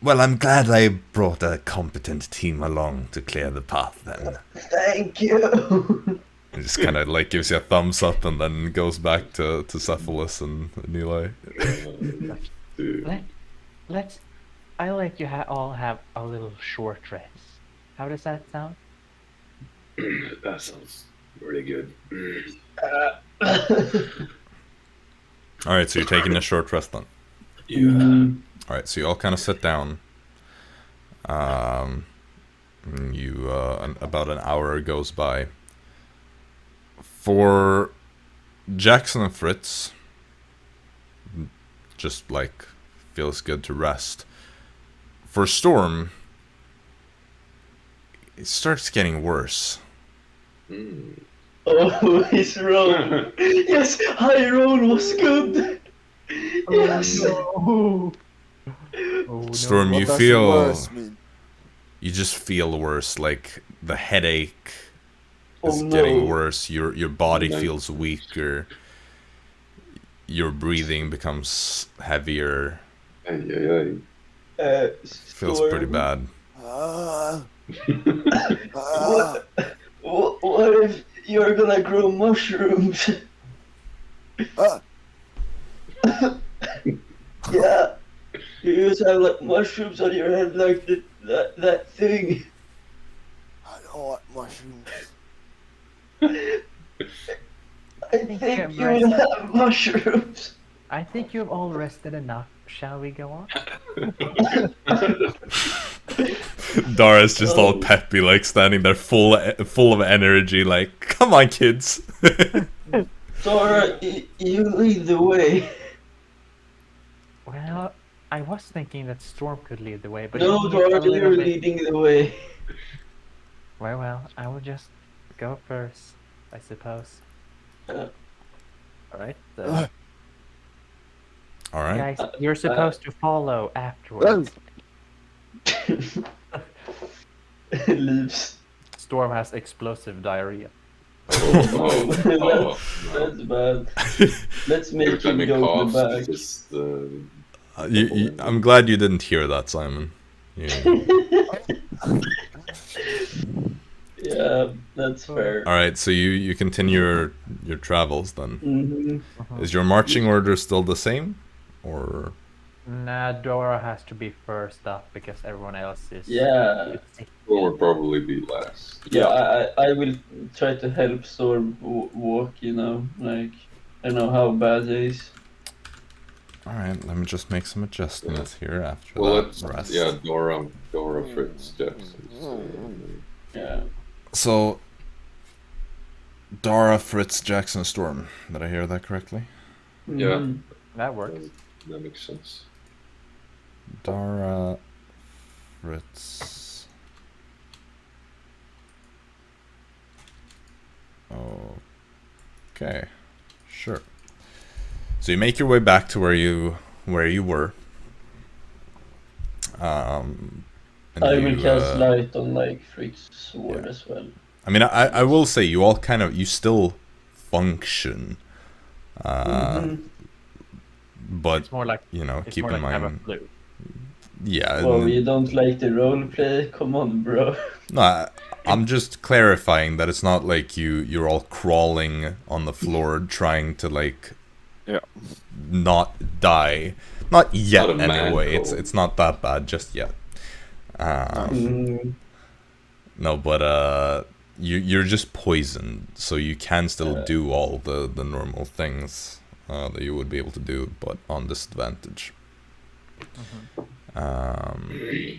Well, I'm glad I brought a competent team along to clear the path then. Thank you. It just kind of like gives you a thumbs up and then goes back to Cephalus and Eli. Let's. I let you all have a little short rest. How does that sound? That sounds really good. Alright, so you're taking a short rest then. Yeah. Alright, so you all kind of sit down. About an hour goes by. For Jaxson and Fritz, just like feels good to rest. For Storm, it starts getting worse. Oh, his roll. Yes, high roll was good. Yes. Oh, no. Storm, What you does feel worse mean? you just feel worse, like the headache Oh, is no. getting worse, your body Nice. feels weaker, your breathing becomes heavier, feels pretty bad. Ah. What if you're gonna grow mushrooms? Ah. Yeah. You used to have like mushrooms on your head like that thing. I don't want mushrooms. I think you will have mushrooms. I think you've all rested enough. Shall we go on? Dara's just all peppy, like standing there full of energy, like, come on kids. Dara, you lead the way. Well, I was thinking that Storm could lead the way, but No, you Dara, a little you're bit- leading the way. Well, I will just go first, I suppose. Uh. Alright. All right. Guys, you're supposed to follow afterwards. Leaves. Storm has explosive diarrhea. Oh, That's bad. Let's every make time him he go to coughs, the back. just I'm glad you didn't hear that, Simon. Yeah, that's fair. All right, so you continue your travels then. Mm-hmm. Is your marching order still the same, or? Nah, Dara has to be first up because everyone else is. Yeah. Storm would probably be last. Yeah, I will try to help Storm walk, you know, like, I know how bad it is. All right, let me just make some adjustments here after Well, that let's rest. yeah, Dara, Fritz, Jaxson. Yeah. So, Dara, Fritz, Jaxson, Storm. Did I hear that correctly? Yeah. Mhm. That works. That makes sense. Dara, Fritz. Okay, sure. So you make your way back to where you were. And I you, will cast light on, like, Fritz's sword as well. I mean, I will say you all you still function. But It's more like you know, it's keep more in like have a mind. flu. Yeah. Oh, you don't like the roleplay? Come on, bro. No, I'm just clarifying that it's not like you're all crawling on the floor trying to like not die. Not yet Not a man anyway. cold. It's not that bad just yet. No, but you're just poisoned, so you can still do all the normal things that you would be able to do, but on disadvantage. But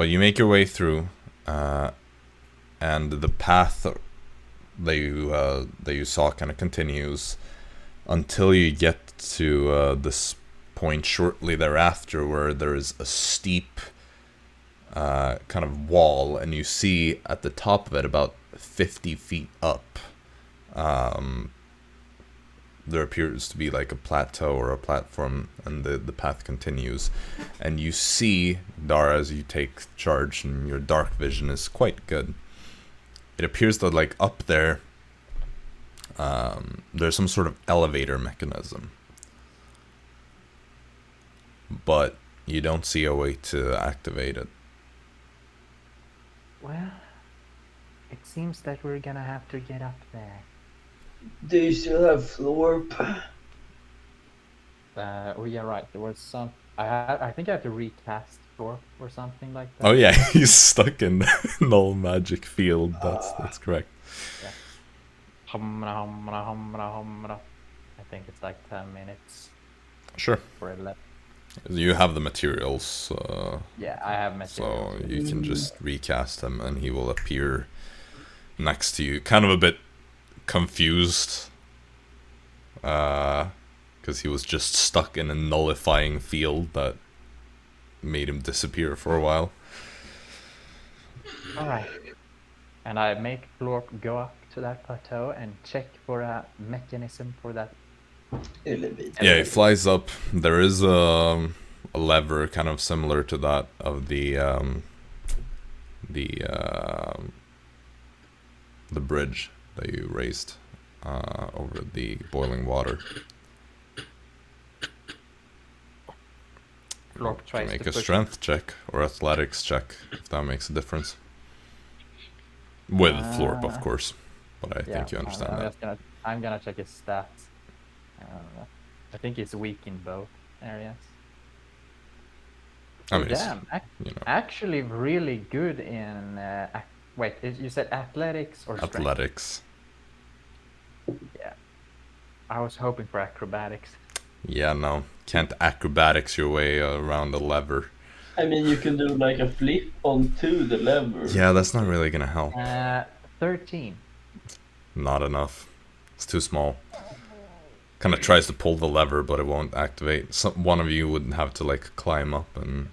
you make your way through, and the path that you saw kind of continues until you get to this point shortly thereafter, where there is a steep kind of wall, and you see at the top of it, about 50 feet up, there appears to be like a plateau or a platform, and the path continues, and you see, Dara, as you take charge, and your dark vision is quite good. It appears that like up there, there's some sort of elevator mechanism, but you don't see a way to activate it. Well, it seems that we're gonna have to get up there. Do you still have Florp? Oh yeah, right. There was some. I think I have to recast Thor or something like that. Oh yeah, he's stuck in null magic field. That's correct. Yeah. I think it's like 10 minutes Sure. for 11. You have the materials, Yeah, I have materials. so you can just recast him, and he will appear next to you, kind of a bit confused, because he was just stuck in a nullifying field that made him disappear for a while. Alright. And I make Florp go up to that plateau and check for a mechanism for that. Elevator. Yeah, he flies up. There is a lever kind of similar to that of the bridge that you raised over the boiling water. Florp tries Make to a push strength check or athletics check if that makes a difference. With Florp, of course, but I think you understand that. I'm gonna check his stats. I think he's weak in both areas. I mean, Damn, you know, actually really good in. Wait, you said athletics or strength? athletics. Yeah. I was hoping for acrobatics. Yeah, no, can't acrobatics your way around a lever. I mean, you can do like a flip onto the lever. Yeah, that's not really gonna help. 13. Not enough. It's too small. Kind of tries to pull the lever, but it won't activate. One of you would have to like climb up and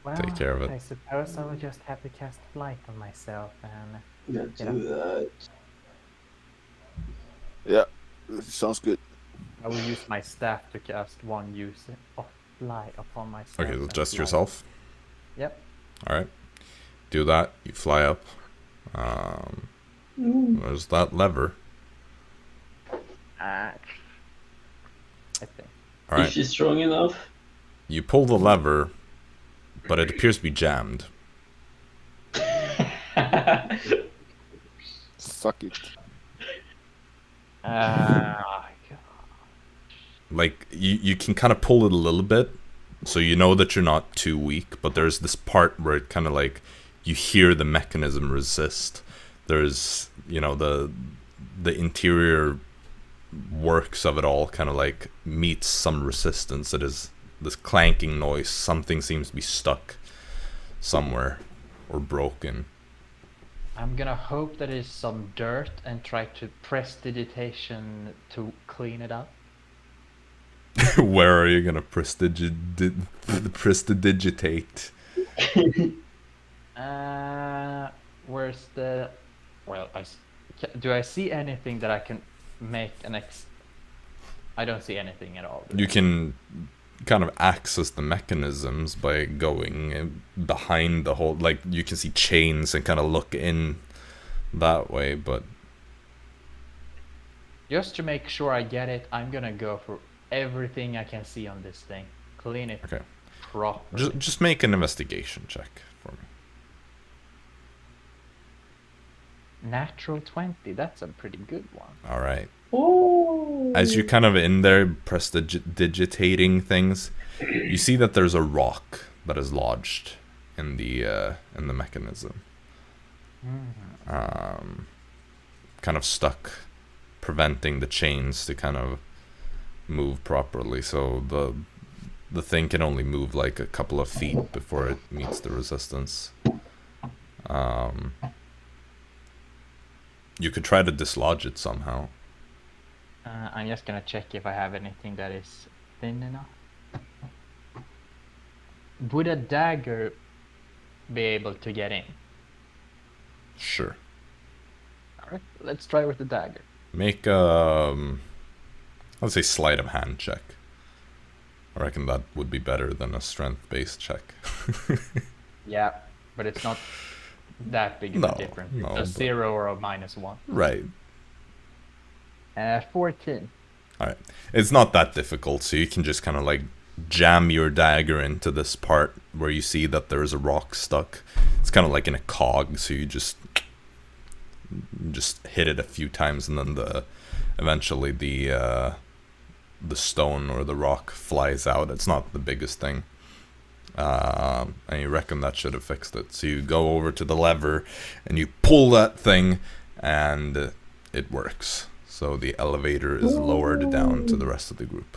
Well, take care of it. I suppose I will just have to cast flight on myself and. Let's do that. Yeah, sounds good. I will use my staff to cast one use of fly upon myself. Okay, and just fly. yourself. Yep. All right. Do that. You fly up. There's that lever. I think. All Is right. she strong enough? You pull the lever, but it appears to be jammed. Suck it. Like you can kind of pull it a little bit, so you know that you're not too weak. But there's this part where it kind of like you hear the mechanism resist. There's the interior works of it all kind of like meets some resistance. It is this clanking noise. Something seems to be stuck somewhere or broken. I'm gonna hope that is some dirt and try to prestidigitation to clean it up. Where are you gonna prestidigitate? Where's the? Well, do I see anything that I can make an I don't see anything at all. You can kind of access the mechanisms by going behind the whole. Like you can see chains and kind of look in that way, but just to make sure I get it, I'm gonna go for everything I can see on this thing. Clean it. Okay. Properly. Just make an investigation check for me. Natural 20. That's a pretty good one. All right. Oh. As you're kind of in there prestidigitating things, you see that there's a rock that is lodged in the mechanism. Kind of stuck, preventing the chains to kind of move properly. So the thing can only move like a couple of feet before it meets the resistance. You could try to dislodge it somehow. I'm just gonna check if I have anything that is thin enough. Would a dagger be able to get in? Sure. Alright, let's try with the dagger. Make let's say sleight of hand check. I reckon that would be better than a strength-based check. Yeah, but it's not that big of a difference. No, It's a 0 or a -1. Right. 14. Alright. It's not that difficult, so you can just kind of like jam your dagger into this part where you see that there's a rock stuck. It's kind of like in a cog, so you just hit it a few times, and then eventually the stone or the rock flies out. It's not the biggest thing. And you reckon that should have fixed it. So you go over to the lever and you pull that thing, and it works. So the elevator is lowered down to the rest of the group.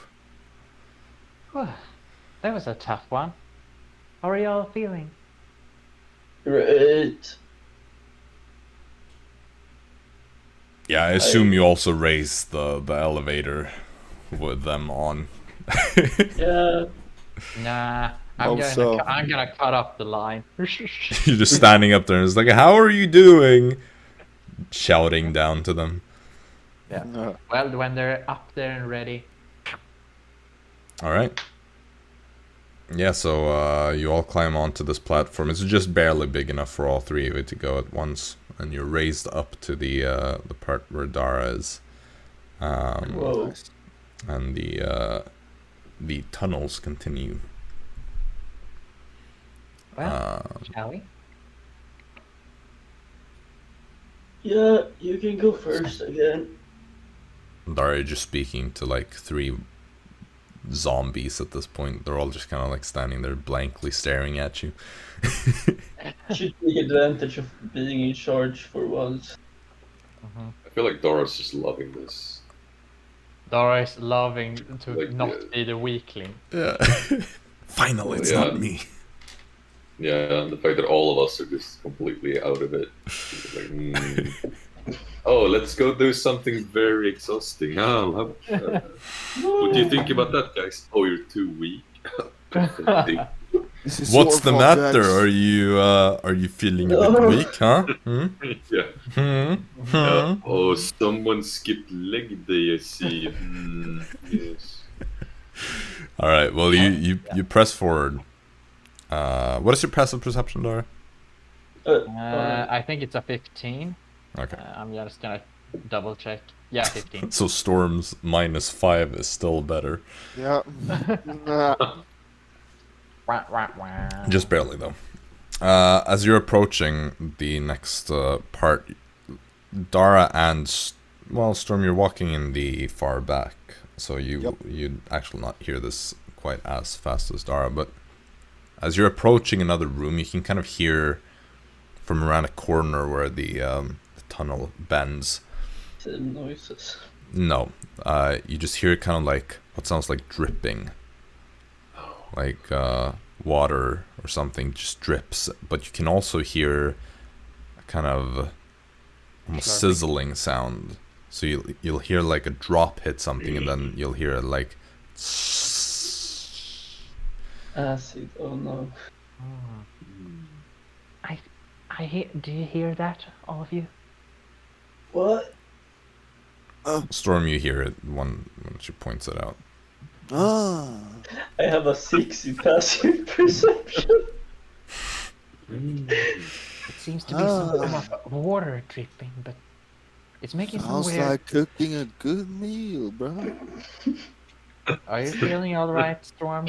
That was a tough one. How are y'all feeling? Right. Yeah, I assume you also raised the elevator with them on. Yeah. Nah, I'm gonna cut up the line. You're just standing up there and it's like, how are you doing? Shouting down to them. Yeah. Well, when they're up there and ready. Alright. Yeah, so you all climb onto this platform. It's just barely big enough for all three of you to go at once. And you're raised up to the part where Dara is. Whoa. And the tunnels continue. Well, shall we? Yeah, you can go first again. Dara, just speaking to like 3 zombies at this point. They're all just kind of like standing there blankly staring at you. Should take advantage of being in charge for once. I feel like Dara's just loving this. Dara is loving to Like, not be the weakling. Yeah. Finally, it's Yeah. not me. Yeah, and the fact that all of us are just completely out of it. Like, oh, let's go do something very exhausting. Oh, what do you think about that, guys? Oh, you're too weak. Pathetic. This is What's your the fault, matter? Jax. Are you feeling a bit No. weak, huh? Yeah. Oh, someone skipped leg day, I see. Yes. All right. Well, you press forward. What is your passive perception, Dara? I think it's a 15. Okay. I'm just gonna double check. Yeah, 15. So Storm's -5 is still better. Yeah. Nah. Wah, wah, wah. Just barely, though. As you're approaching the next part, Dara and Storm, you're walking in the far back, so you'd actually not hear this quite as fast as Dara. But as you're approaching another room, you can kind of hear from around a corner where the tunnel bends. Same noises. No, you just hear kind of like what sounds like dripping, like water or something just drips. But you can also hear a kind of almost Slurping. sizzling sound. So you'll hear like a drop hit something, and then you'll hear like. Acid. Oh no. I hear. Do you hear that, all of you? What? Storm, you hear it when she points it out. Ah. I have a 6 in passive perception. It seems to be some form of water dripping, but it's making some Sounds weird. like cooking a good meal, bro. Are you feeling all right, Storm?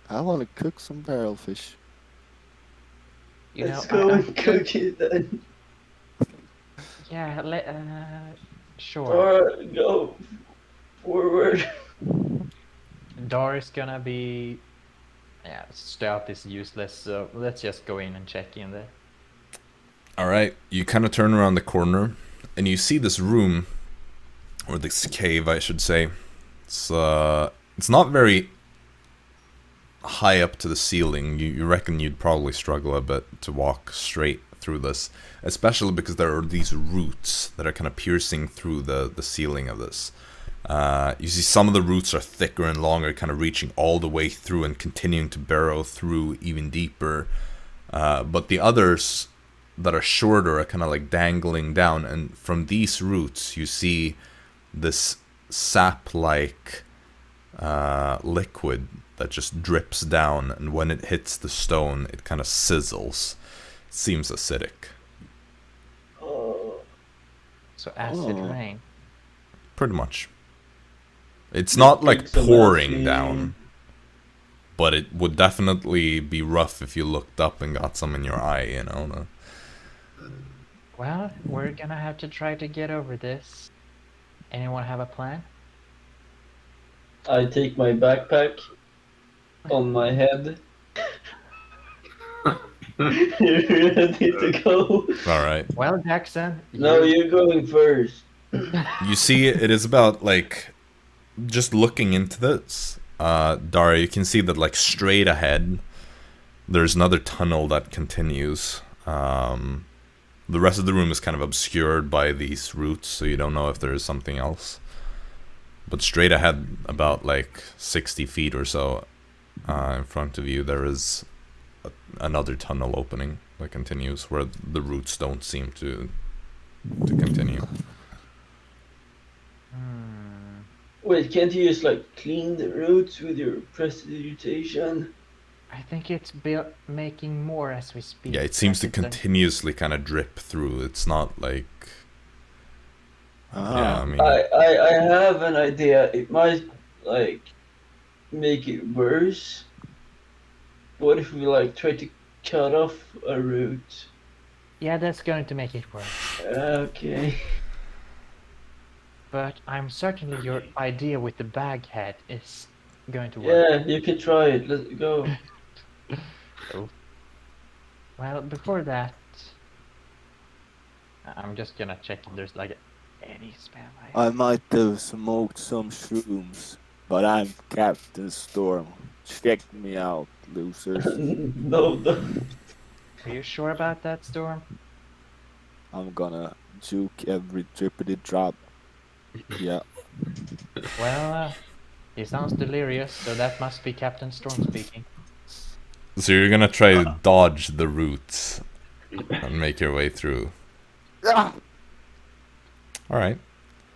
I want to cook some barrel fish. You Let's know, go I- and cook it then. Yeah. Sure. Or go forward. Dara's gonna be. Yeah, stealth is useless, so let's just go in and check in there. All right, you kind of turn around the corner, and you see this room, or this cave, I should say. It's not very high up to the ceiling. You reckon you'd probably struggle a bit to walk straight through this, especially because there are these roots that are kind of piercing through the ceiling of this. You see some of the roots are thicker and longer, kind of reaching all the way through and continuing to burrow through even deeper. But the others that are shorter are kind of like dangling down, and from these roots you see this sap-like liquid that just drips down, and when it hits the stone it kind of sizzles. It seems acidic. Oh. So acid Oh. rain. Pretty much. It's not like Take some pouring acid. down, but it would definitely be rough if you looked up and got some in your eye, you know? Well, we're gonna have to try to get over this. Anyone have a plan? I take my backpack on my head. You're ready to go. Alright. Well, Jaxson. No, you're going first. You see, it is about, like, just looking into this, Dara, you can see that, like, straight ahead, there's another tunnel that continues. The rest of the room is kind of obscured by these roots, so you don't know if there is something else. But straight ahead, about, like, 60 feet or so, in front of you, there is another tunnel opening that continues, where the roots don't seem to continue. Wait, can't you just like clean the roots with your prestidigitation? I think it's making more as we speak. Yeah, it seems to Like it's a- continuously kind of drip through. It's not like... Ah. Yeah, I mean... I have an idea. It might like make it worse. What if we like try to cut off a root? Yeah, that's going to make it worse. Okay. But I'm certainly your idea with the bag head is going to work. Yeah, you can try it. Let's go. Well, before that, I'm just gonna check if there's like any spell. I might have smoked some shrooms, but I'm Captain Storm. Check me out, losers. No. Are you sure about that, Storm? I'm gonna juke every drippity drop. Yeah. Well, he sounds delirious, so that must be Captain Storm speaking. So you're gonna try to dodge the roots and make your way through. Ah! Alright.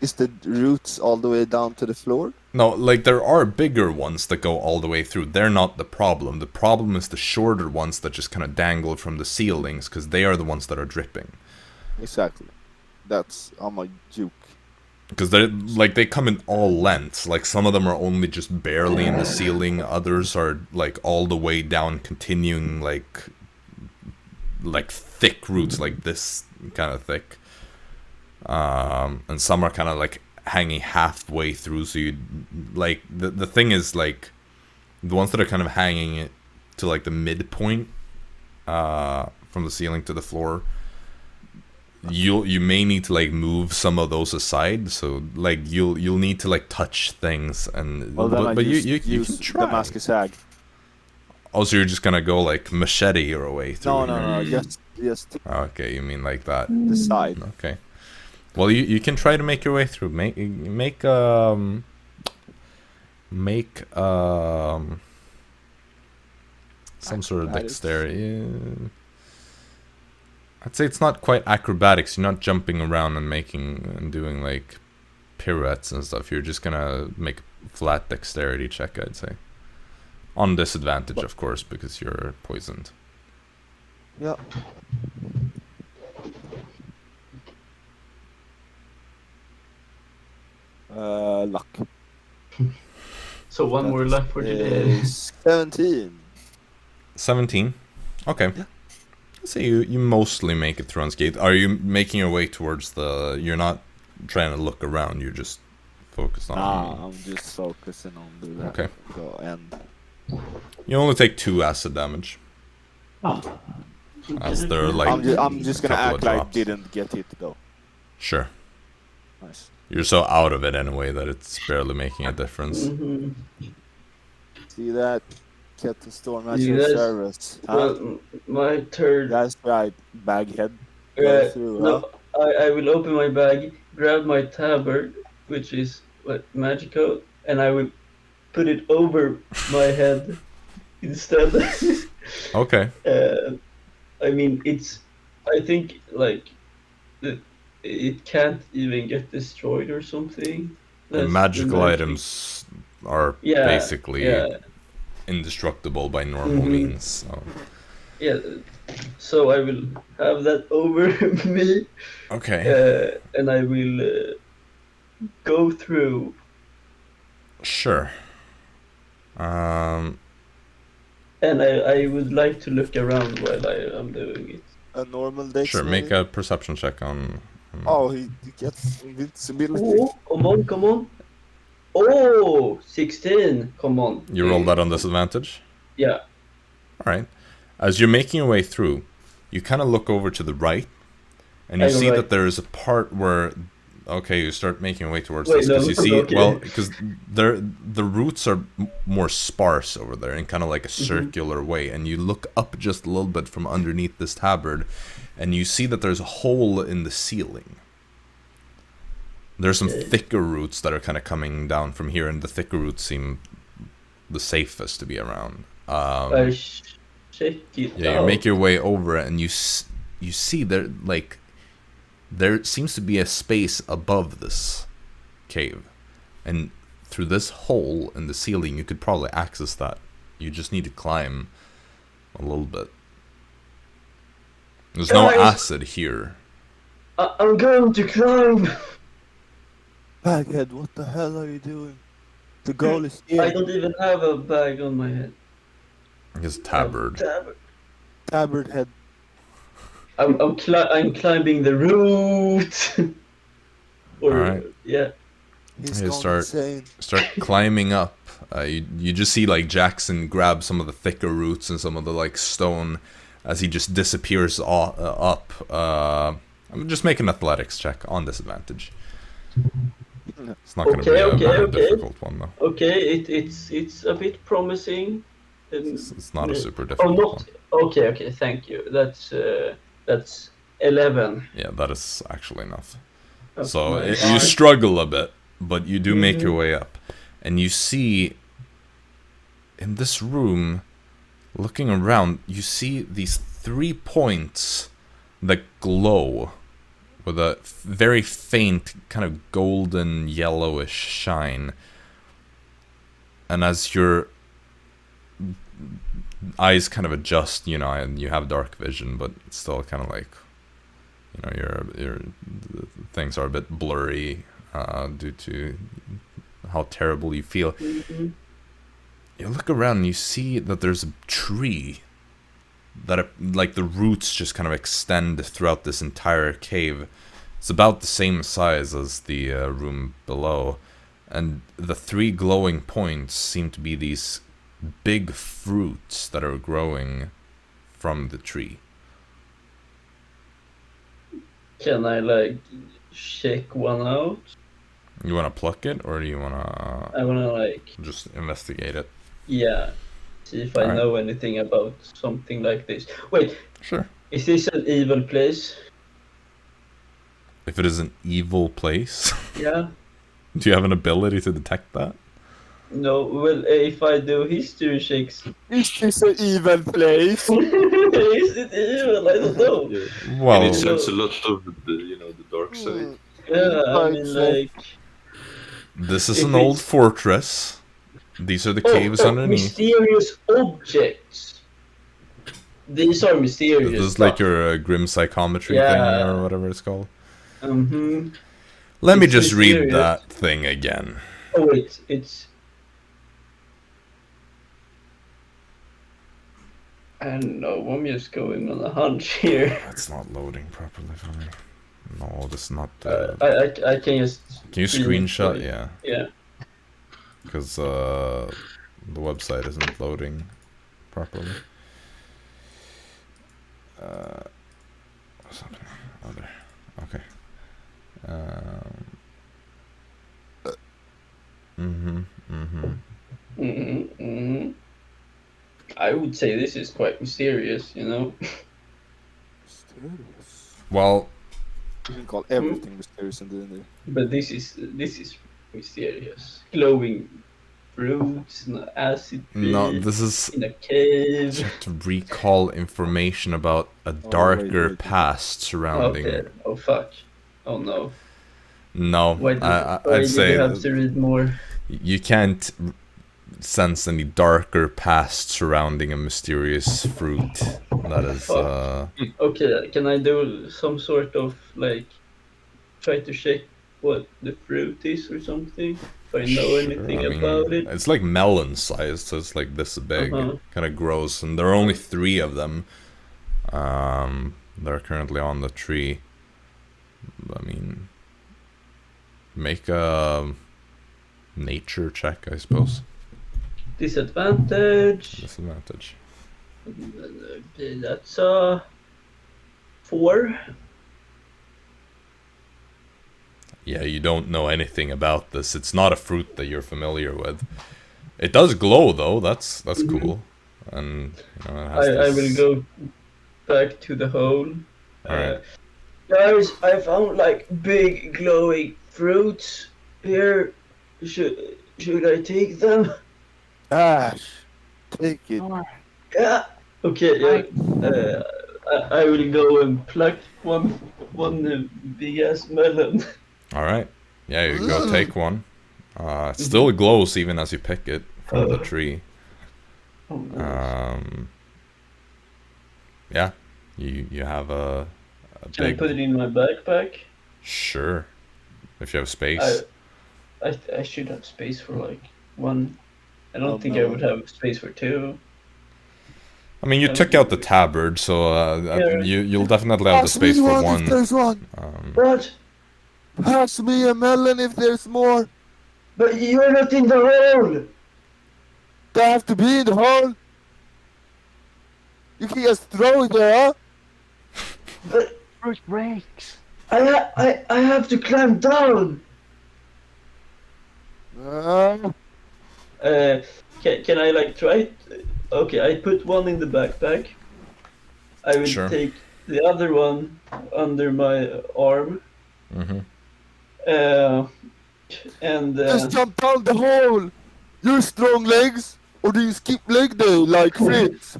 Is the roots all the way down to the floor? No, like there are bigger ones that go all the way through. They're not the problem. The problem is the shorter ones that just kind of dangle from the ceilings, because they are the ones that are dripping. Exactly. That's on my juke. Because they come in all lengths. Like some of them are only just barely in the ceiling. Others are like all the way down, continuing like thick roots, like this kind of thick. And some are kind of like hanging halfway through. So you like the thing is like the ones that are kind of hanging to like the midpoint from the ceiling to the floor. You may need to like move some of those aside, so like you'll need to like touch things and Well, then but I you use can try. Damascus Ag. Oh, so you're just gonna go like machete your way through? No, just Okay, you mean like that? the side. Okay. Well, you can try to make your way through. Make some sort of Acrobatics. dexterity. I'd say it's not quite acrobatics. You're not jumping around and doing like pirouettes and stuff. You're just gonna make a flat dexterity check, I'd say. On disadvantage, of course, because you're poisoned. Yeah. Luck. So one more luck for today. 17. 17. Okay. Yeah. Let's say you mostly make it through unscathed. Are you making your way towards the... You're not trying to look around, you're just focused on... I'm just focusing on the Okay. go and You only take 2 acid damage. As they're like... I'm just gonna couple act of like I drops. didn't get hit though. Sure. Nice. You're so out of it anyway that it's barely making a difference. Mhm. See that? Get the storm at You your guys- service. Huh? Well, my turn. That's right, baghead. Go through, huh? No, I will open my bag, grab my tabard, which is magical, and I will put it over my head instead. Okay. I mean, I think like it can't even get destroyed or something. The That's magical magic. items are Yeah, basically yeah. indestructible by normal Mhm. means. So. Yeah, so I will have that over me, Okay. and I will go through. Sure. And I would like to look around while I am doing it. A normal dex. Sure. maybe? Make a perception check on. Oh, he gets invincibility. Oh, come on. Oh, 16. Come on. You roll that on disadvantage. Yeah. All right. As you're making your way through, you kind of look over to the right, and you I go see right. that there is a part where. Okay, you start making your way towards Wait, this because no, you see okay. because the roots are more sparse over there in kind of like a circular way, and you look up just a little bit from underneath this tabard, and you see that there's a hole in the ceiling. There's some thicker roots that are kind of coming down from here, and the thicker roots seem the safest to be around. I check it Yeah, out. you make your way over it, and you see there seems to be a space above this cave, and through this hole in the ceiling you could probably access that. You just need to climb a little bit. There's no Guys! acid here. I'm going to climb. Baghead, what the hell are you doing? The goal is here. I don't even have a bag on my head. His tabard. Tabard. Tabard head. I'm climbing the root. Alright. Yeah. He's You going start- insane. Start climbing up. You just see like Jaxson grab some of the thicker roots and some of the like stone as he just disappears up. I'm just making an athletics check on disadvantage. It's not going to Okay, be a very okay. difficult one though. Okay, it's a bit promising. It's not a super Oh, difficult not. one. Okay, thank you. That's 11. Yeah, that is actually enough. That's So nice. you struggle a bit, but you do make your way up, and you see in this room Looking around, you see these 3 points that glow with a very faint kind of golden yellowish shine. And as your eyes kind of adjust, you know, and you have dark vision, but it's still kind of like, you know, your things are a bit blurry due to how terrible you feel. You look around and you see that there's a tree that, like, the roots just kind of extend throughout this entire cave. It's about the same size as the room below, and the 3 glowing points seem to be these big fruits that are growing from the tree. Can I like check one out? You want to pluck it, or do you want I wanna like, to just investigate it? yeah, see if I Alright. know anything about something like this. Wait, Sure. is this an evil place? If it is an evil place, Yeah. do you have an ability to detect that? No, well, if I do history checks, Is this an evil place? is it evil? I don't know. Yeah. Well, And it sense a lot of the dark side. Yeah, I mean, like, this is if an old it's- fortress. These are the caves underneath. mysterious objects. These are mysterious. This is like your grim psychometry thing, Yeah. or whatever it's called. Mm-hmm. Let me It's just read mysterious. that thing again. Oh wait, it's. I don't know. I'm just going on a hunch here. It's not loading properly for me. No, this is not. I can just. Can you screen screenshot? it. Yeah, Yeah. because the website isn't loading properly. What's happening? Oh, there. Okay. I would say this is quite mysterious, you know. Mysterious. Well, You can call everything mysterious in D&D. But this is mysterious. Glowing fruits and acid no, tree this is in a cave. to recall information about a darker past surrounding. Okay. Oh fuck. Oh no. No, Why do I'd say you have to read more? you can't sense any darker past surrounding a mysterious fruit. That is, Okay, can I do some sort of like try to check what the fruit is or something? If I know sure, anything I mean, about it. it's like melon sized, so it's like this big. Uh-huh. Kind of grows, and there are only 3 of them. They're currently on the tree. I mean, make a nature check, I suppose. Disadvantage. Disadvantage. Okay, that's 4. Yeah, you don't know anything about this. It's not a fruit that you're familiar with. It does glow though. That's cool. And you know, it has I will this- go back to the hole. Alright. Guys, I found like big glowing fruits here. Should I take them? Ash, take it. Yeah. Okay. Yeah. I will go and pluck one big ass melon. All right. Yeah, you go take one. It still glows even as you pick it from the tree. Oh, nice. Yeah, you have a Can I big. put it in my backpack? Sure, if you have space. I should have space for like one. I don't Oh, think no. I would have space for 2. I mean, you took out the tabard, so Yeah. you'll definitely have the Pass me space for one if one. there's one. What? Pass me a melon if there's more. But you're not in the hole. They have to be in the hole. You can just throw it there, huh? But Fruit breaks. I have to climb down. Can I like try it? Okay, I put one in the backpack. I will Sure. take the other one under my arm. Mhm. And Just jump down the hole. You strong legs. Or do you skip leg day like Fritz?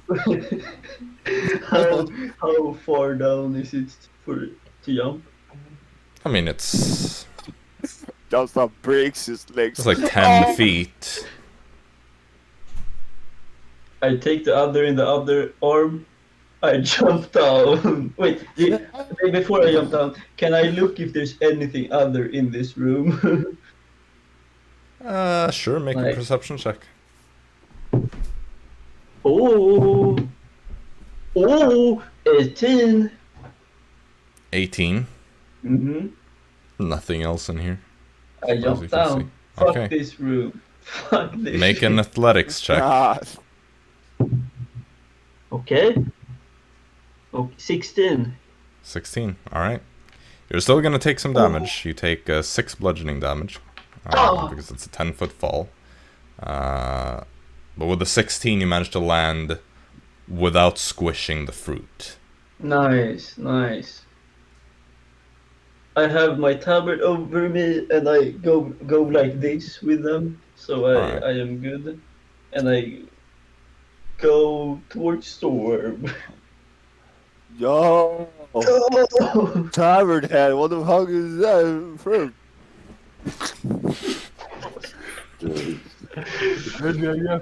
How far down is it to jump? I mean, it's Gillstar breaks his legs. like 10 feet. I take the other in the other arm. I jump down. Wait, before I jump down, can I look if there's anything other in this room? Sure, make a Like- perception check. Oh, 18. 18. Mm-hmm. Nothing else in here. I As you jump can down. see. Fuck Okay. this room. Fuck this. Make an athletics check. Ah, Okay. 16. 16. Alright. You're still gonna take some damage. You take 6 bludgeoning damage. Because it's a 10-foot fall. But with the 16, you managed to land without squishing the fruit. Nice, nice. I have my tabard over me and I go like this with them, so Alright. I am good. And I go towards Storm. yo, tavern head. What the fuck is that fruit?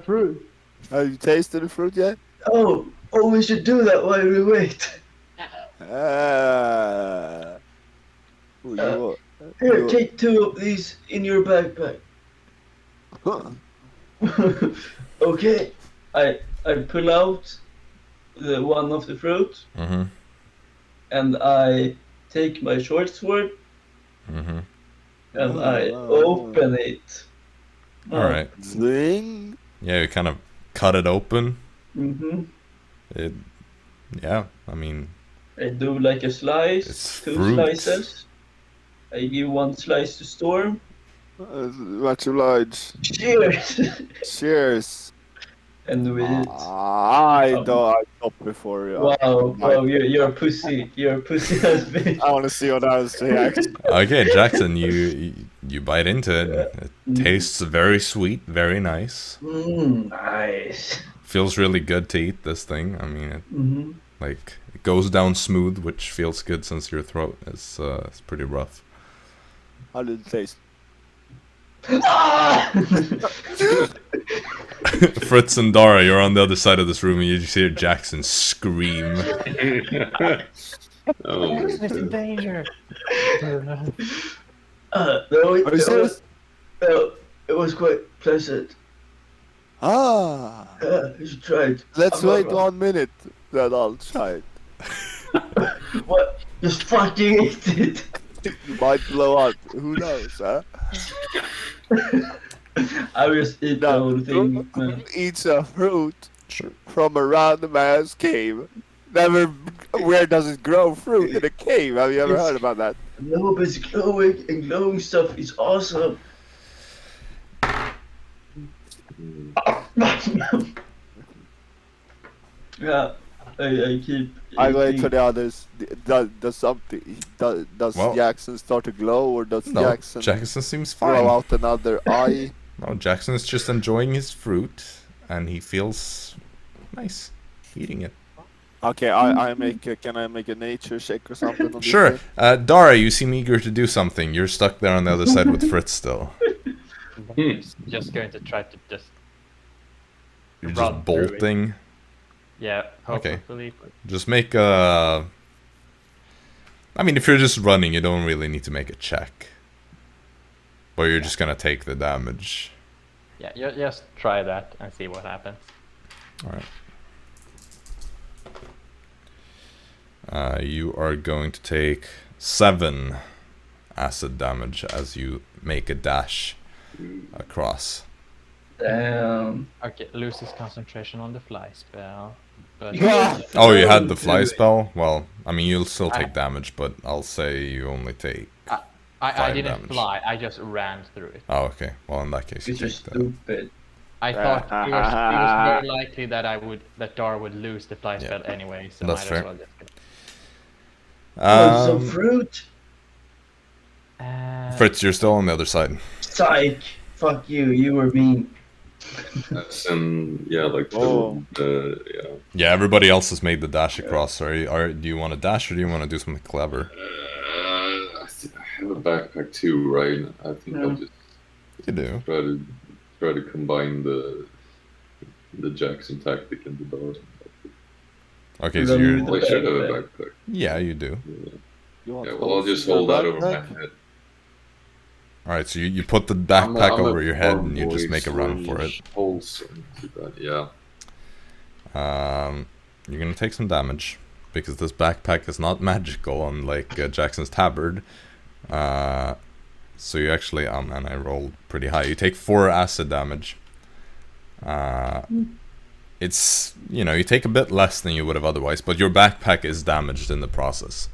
fruit. Have you tasted the fruit yet? Oh, we should do that while we wait. Who you Here, You- take 2 of these in your backpack. are? Okay, I pull out the one of the fruit Mm-hmm. and I take my short sword Mm-hmm. and Oh, I wow. open it. Alright. Sling. Yeah, you kind of cut it open. Mm-hmm. It, yeah, I mean, I do like a slice, It's 2 fruit. slices. I give 1 slice to Storm. Much obliged. Cheers! Cheers. And we eat. I stop before you. Wow, you're a pussy. Your pussy has been. I want to see what else reacts. okay, Jaxson, you bite into it. It tastes very sweet, very nice. Nice. Feels really good to eat this thing. I mean, it, Mm-hmm. like it goes down smooth, which feels good since your throat is it's pretty rough. How did it taste? Fritz and Dara, you're on the other side of this room, and you just hear Jaxson scream. Oh my It's in God. danger. No, Are you it serious? was quite pleasant. You should try it. Let's I'm not wait wrong. 1 minute. Then I'll try it. What? Just fucking eat it. You might blow up. Who knows, huh? I will just eat the whole Now, thing, man. who eats a fruit Sure. from a random ass cave? Never. Where does it grow fruit in a cave? Have you ever It's- heard about that? No, but it's glowing, and glowing stuff is awesome. Yeah, I keep. I wait eating. for the others. Does something? Does Well- Jaxson start to glow, or does No, Jaxson Jaxson seems grow fine. out another eye? No, Jackson's just enjoying his fruit, and he feels nice eating it. Okay, I make. Can I make a nature check or something? On this Sure. thing? Dara, you seem eager to do something. You're stuck there on the other side with Fritz still. Just going to try to just You're Run just through it. bolting. yeah. Okay. Hopefully. Just make a... I mean, if you're just running, you don't really need to make a check. But you're just gonna take the damage. Yeah. Just try that and see what happens. Alright. You are going to take 7 acid damage as you make a dash across. Damn. Okay. Loses concentration on the fly spell. But Oh, you had the fly spell? Well, I mean, you'll still take damage, but I'll say you only take... I 5 didn't damage. fly. I just ran through it. Oh, okay. Well, in that case, you You're take that. stupid. I thought it was very likely that Dara would lose the fly Yeah. spell anyway, so That's might fair. as well just go. Oh, some fruit. Uh, Fritz, you're still on the other side. Psych. Fuck you. You were mean. As in, yeah, like Oh. yeah. Yeah, everybody else has made the dash across. Do you want to dash or do you want to do something clever? I have a backpack too, right? I think I'll just You do. try to combine the Jaxson tactic and the Dara tactic. Okay, so you're... Oh, I should have a backpack. Yeah, you do. You want Yeah, well, I'll just holes in hold your that over my backpack? head. Alright, so you put the backpack I'm a over your head farm and you just boy, make a run for it. so wholesome to that, yeah. You're gonna take some damage because this backpack is not magical, unlike Jackson's tabard. So you actually, and I rolled pretty high. You take 4 acid damage. It's, you know, you take a bit less than you would have otherwise, but your backpack is damaged in the process.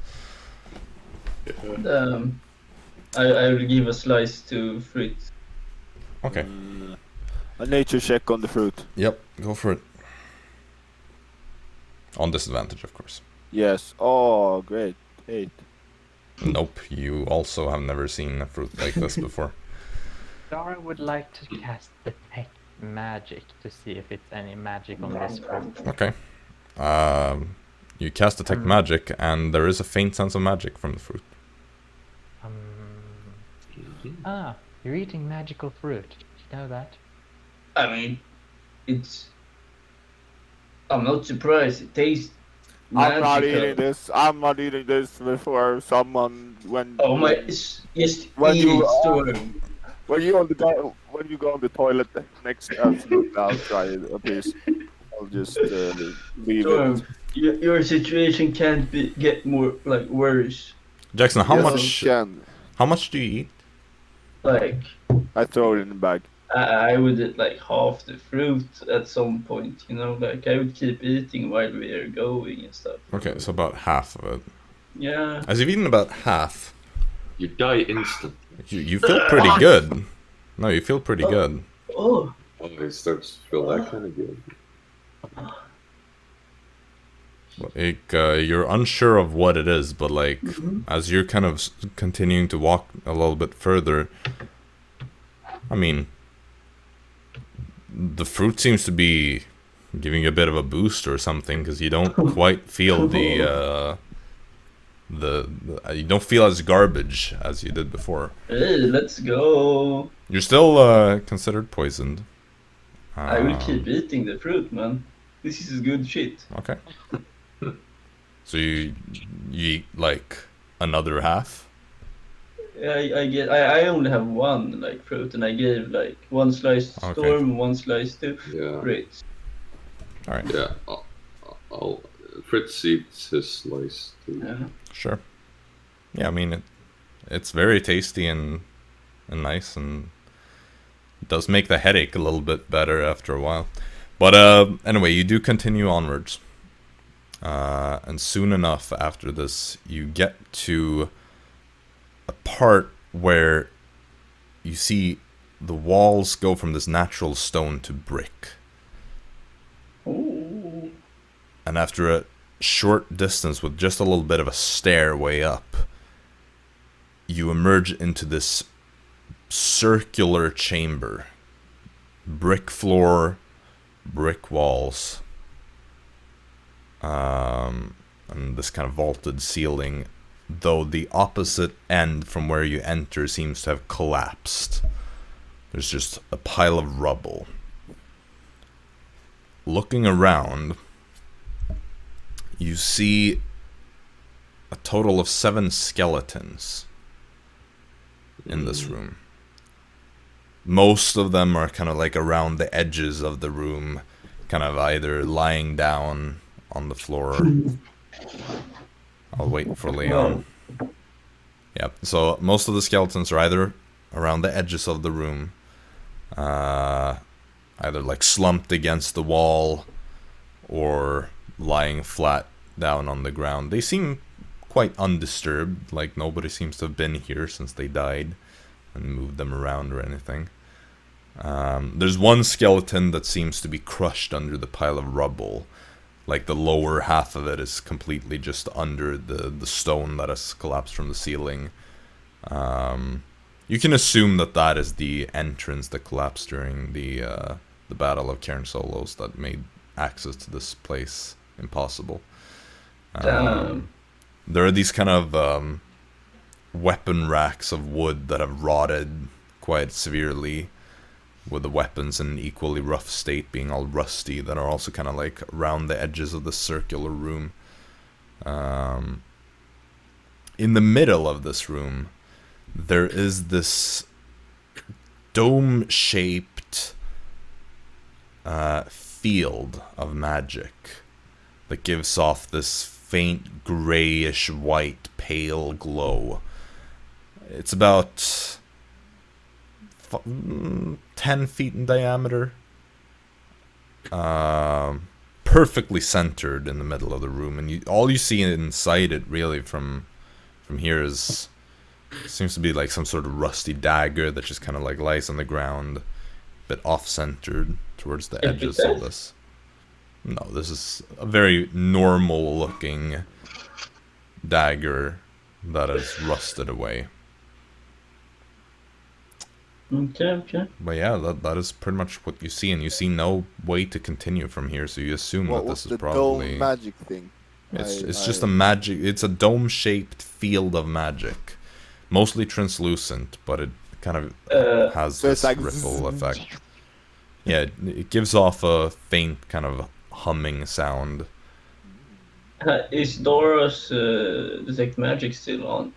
I will give a slice to Fritz. Okay. A nature check on the fruit. Yep, go for it. On disadvantage, of course. Yes. Oh, great. 8. Nope, you also have never seen a fruit like this before. Dara would like to cast detect magic to see if it's any magic on this fruit. Okay. You cast detect magic, and there is a faint sense of magic from the fruit. Ah, you're eating magical fruit. Did you know that? I mean, I'm not surprised. It tastes I'm not magical. eating this. I'm not eating this before someone when. Oh my! Just When eat you- it, Storm. When you go on the toilet next to us, I'll try it a piece. I'll just leave Storm, it. your situation can't get more like worse. Jackson, how Yes, how much do you eat? Like I throw it in the bag. I would eat like half the fruit at some point. You know, like I would keep eating while we are going and stuff. Okay, so about half of it. Yeah. As you've eaten about half, You die instantly. you feel pretty good. No, you feel pretty good. Oh. Oh, it starts to feel that kind of good. Like, you're unsure of what it is, but like, as you're kind of continuing to walk a little bit further, I mean, the fruit seems to be giving you a bit of a boost or something, because you don't quite feel the you don't feel as garbage as you did before. Hey, let's go. You're still considered poisoned. I will keep eating the fruit, man. This is good shit. Okay. So you eat like another half? I only have one like fruit, and I gave like one slice to Okay. Storm, one slice to Yeah. Fritz. All right. Yeah. Fritz eats his slice too. Yeah. Sure. Yeah, I mean it's very tasty and nice, and does make the headache a little bit better after a while. But anyway, you do continue onwards. And soon enough after this, you get to a part where you see the walls go from this natural stone to brick. Ooh. And after a short distance with just a little bit of a stairway up, you emerge into this circular chamber. Brick floor, brick walls, and this kind of vaulted ceiling, though the opposite end from where you enter seems to have collapsed. There's just a pile of rubble. Looking around, you see a total of 7 skeletons in this room. Most of them are kind of like around the edges of the room, kind of either lying down on the floor. I'll wait for Leon. Yeah, so most of the skeletons are either around the edges of the room, either like slumped against the wall or lying flat down on the ground. They seem quite undisturbed, like nobody seems to have been here since they died and moved them around or anything. There's one skeleton that seems to be crushed under the pile of rubble. Like the lower half of it is completely just under the stone that has collapsed from the ceiling. You can assume that that is the entrance that collapsed during the the Battle of Cairn Solos that made access to this place impossible. Damn. There are these kind of weapon racks of wood that have rotted quite severely, with the weapons in an equally rough state, being all rusty, that are also kind of like around the edges of the circular room. In the middle of this room, there is this dome-shaped field of magic that gives off this faint grayish white pale glow. It's about 10 feet in diameter, perfectly centered in the middle of the room, and all you see inside it really from here is seems to be like some sort of rusty dagger that just kind of like lies on the ground, but off-centered towards the edges of this. No, this is a very normal-looking dagger that is rusted away. Okay. But yeah, that is pretty much what you see, and you see no way to continue from here, so you assume that this is probably dome magic thing? It's just a magic. It's a dome-shaped field of magic, mostly translucent, but it kind of has So it's this like ripple effect. Yeah, it gives off a faint kind of humming sound. Is Dora's detect magic still on?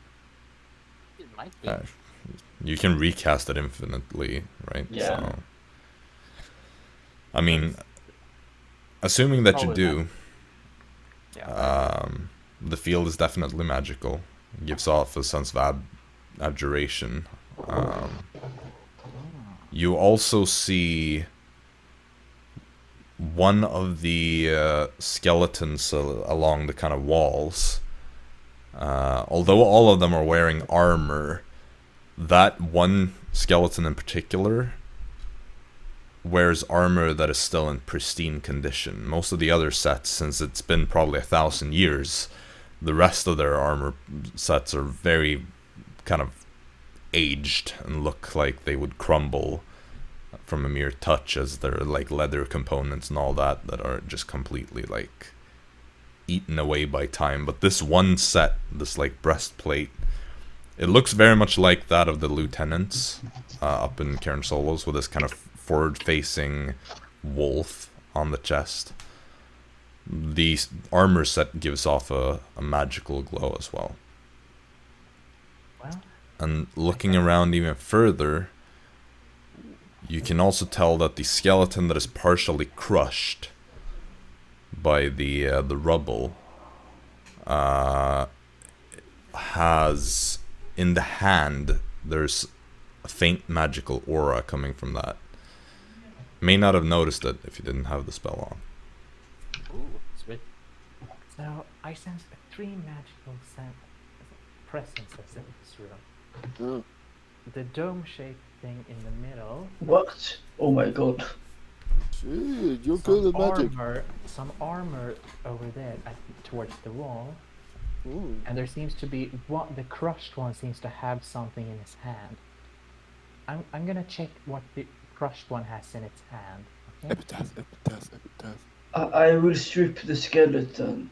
It might be. You can recast it infinitely, right? Yeah. So, I mean, assuming that you Probably do, Yeah. the field is definitely magical. It gives off a sense of abjuration. You also see one of the skeletons along the kind of walls. Although all of them are wearing armor, that one skeleton in particular wears armor that is still in pristine condition. Most of the other sets, since it's been probably 1,000 years, the rest of their armor sets are very kind of aged and look like they would crumble from a mere touch, as they're like leather components and all that are just completely like eaten away by time. But this one set, this like breastplate, it looks very much like that of the lieutenants up in Cairn Solos, with this kind of forward-facing wolf on the chest. The armor set gives off a magical glow as well. Well, And looking around even further, you can also tell that the skeleton that is partially crushed by the rubble has, in the hand, there's a faint magical aura coming from that. May not have noticed it if you didn't have the spell on. ooh, sweet. So I sense 3 magical presences in this room. The dome-shaped thing in the middle. What? Oh my god. Dude, you're good at magic. Some armor over there towards the wall. Ooh. And there seems to be the crushed one seems to have something in his hand. I'm gonna check what the crushed one has in its hand. Okay? Epitaph. I will strip the skeleton.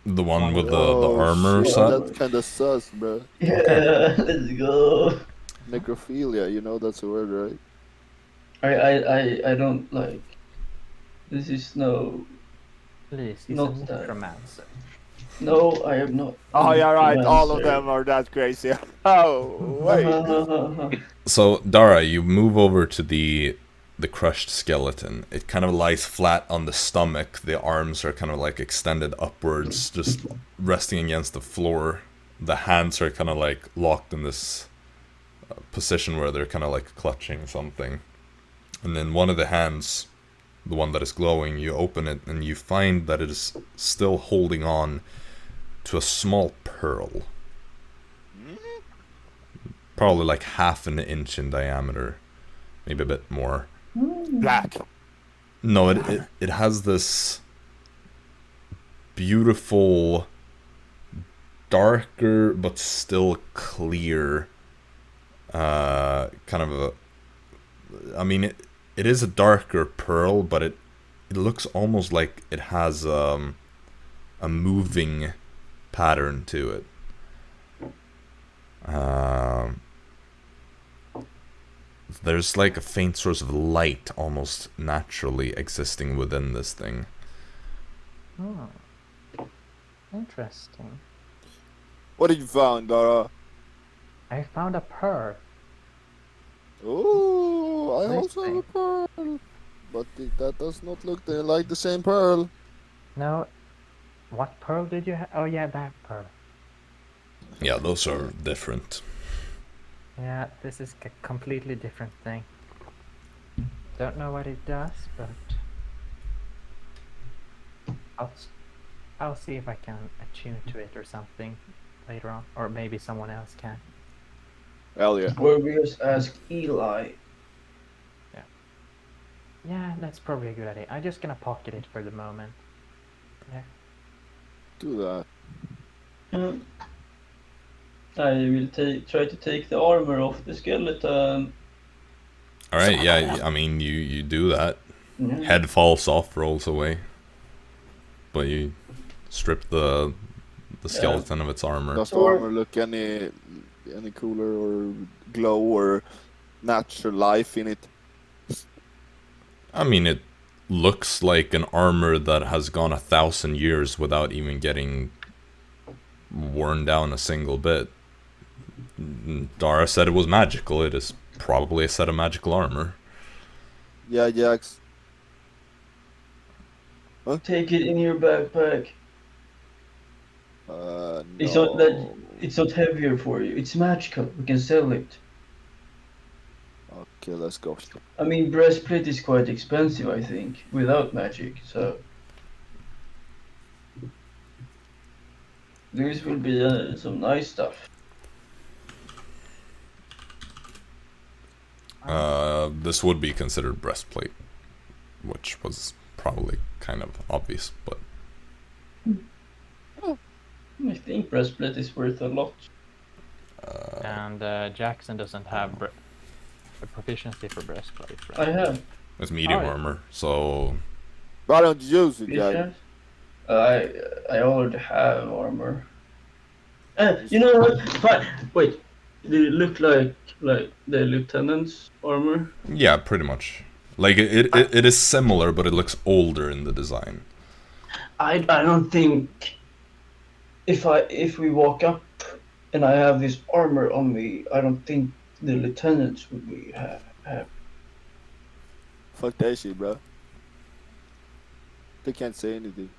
The one with the Oh, armor shit, set? That's kinda sus, bro. Yeah, let's go. Necrophilia, you know that's a word, right? I don't like. This is no. Please, he's Not a that. necromancer. No, I am not. Oh, yeah, right. All of Answer. them are that crazy. Oh, wait. So, Dara, you move over to the crushed skeleton. It kind of lies flat on the stomach. The arms are kind of like extended upwards, just resting against the floor. The hands are kind of like locked in this position where they're kind of like clutching something. And then one of the hands, the one that is glowing, you open it and you find that it is still holding on to a small pearl. Probably like 1/2 inch in diameter, maybe a bit more. Black. No, it has this beautiful, darker but still clear, kind of a. I mean, it is a darker pearl, but it looks almost like it has a moving pattern to it. There's like a faint source of light almost naturally existing within this thing. Oh. Interesting. What did you find, Dara? I found a pearl. Oh, I Nice also have thing. a pearl. But that does not look like the same pearl. No. What pearl did you have? Oh yeah, that pearl. Yeah, those are different. Yeah, this is a completely different thing. Don't know what it does, but I'll see if I can attune to it or something later on, or maybe someone else can. Hell yeah. Or we just ask Eli. Yeah, that's probably a good idea. I'm just gonna pocket it for the moment. Do that. I will try to take the armor off the skeleton. Alright, yeah, I mean, you do that. Yeah. Head falls off, rolls away. But you strip the skeleton of its armor. Does the armor look any cooler or glow or natural life in it? I mean, it looks like an armor that has gone 1,000 years without even getting worn down a single bit. Dara said it was magical. It is probably a set of magical armor. Yeah, Jax. Take it in your backpack. No. It's not heavier for you. It's magical. We can sell it. Okay, let's go. I mean, breastplate is quite expensive, I think, without magic. So this will be some nice stuff. This would be considered breastplate, which was probably kind of obvious, but I think breastplate is worth a lot. And Jaxson doesn't have a proficiency for breastplate, right? I have. it's medium Oh, yeah. armor, so Why don't you use it, Jax? Yes. I already have armor. You know what? Fine. Wait. They look like the lieutenant's armor. yeah, pretty much. Like it is similar, but it looks older in the design. I don't think if we walk up and I have this armor on me, I don't think the lieutenants would be have. Fuck that shit, bro. They can't say anything.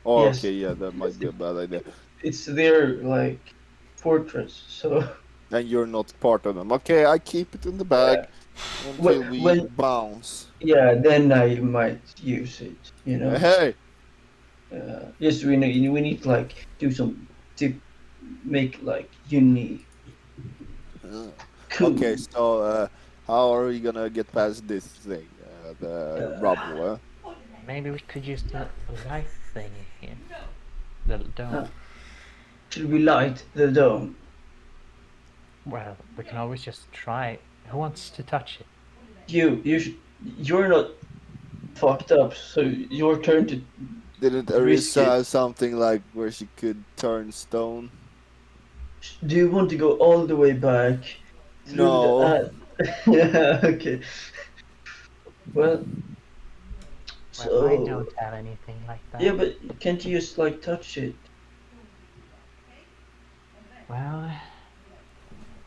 Oh, Yes. okay, yeah, that might be a bad idea. It's their like fortress, so And you're not part of them. Okay, I keep it in the bag until we When- bounce. yeah. Then I might use it. You know. Hey, Yes, we need to like do some to make like unique. Cool. okay, so how are we gonna get past this thing? The rubble, Maybe we could use the light thing here. The dome. Should we light the dome? Well, we can always just try. Who wants to touch it? You're not fucked up, so your turn to. Didn't Risk Arisa it. have something like where she could turn stone? Do you want to go all the way back? through No. yeah. Okay. Well. Well, I So. don't have anything like that. Yeah, but can't you just like touch it? Well,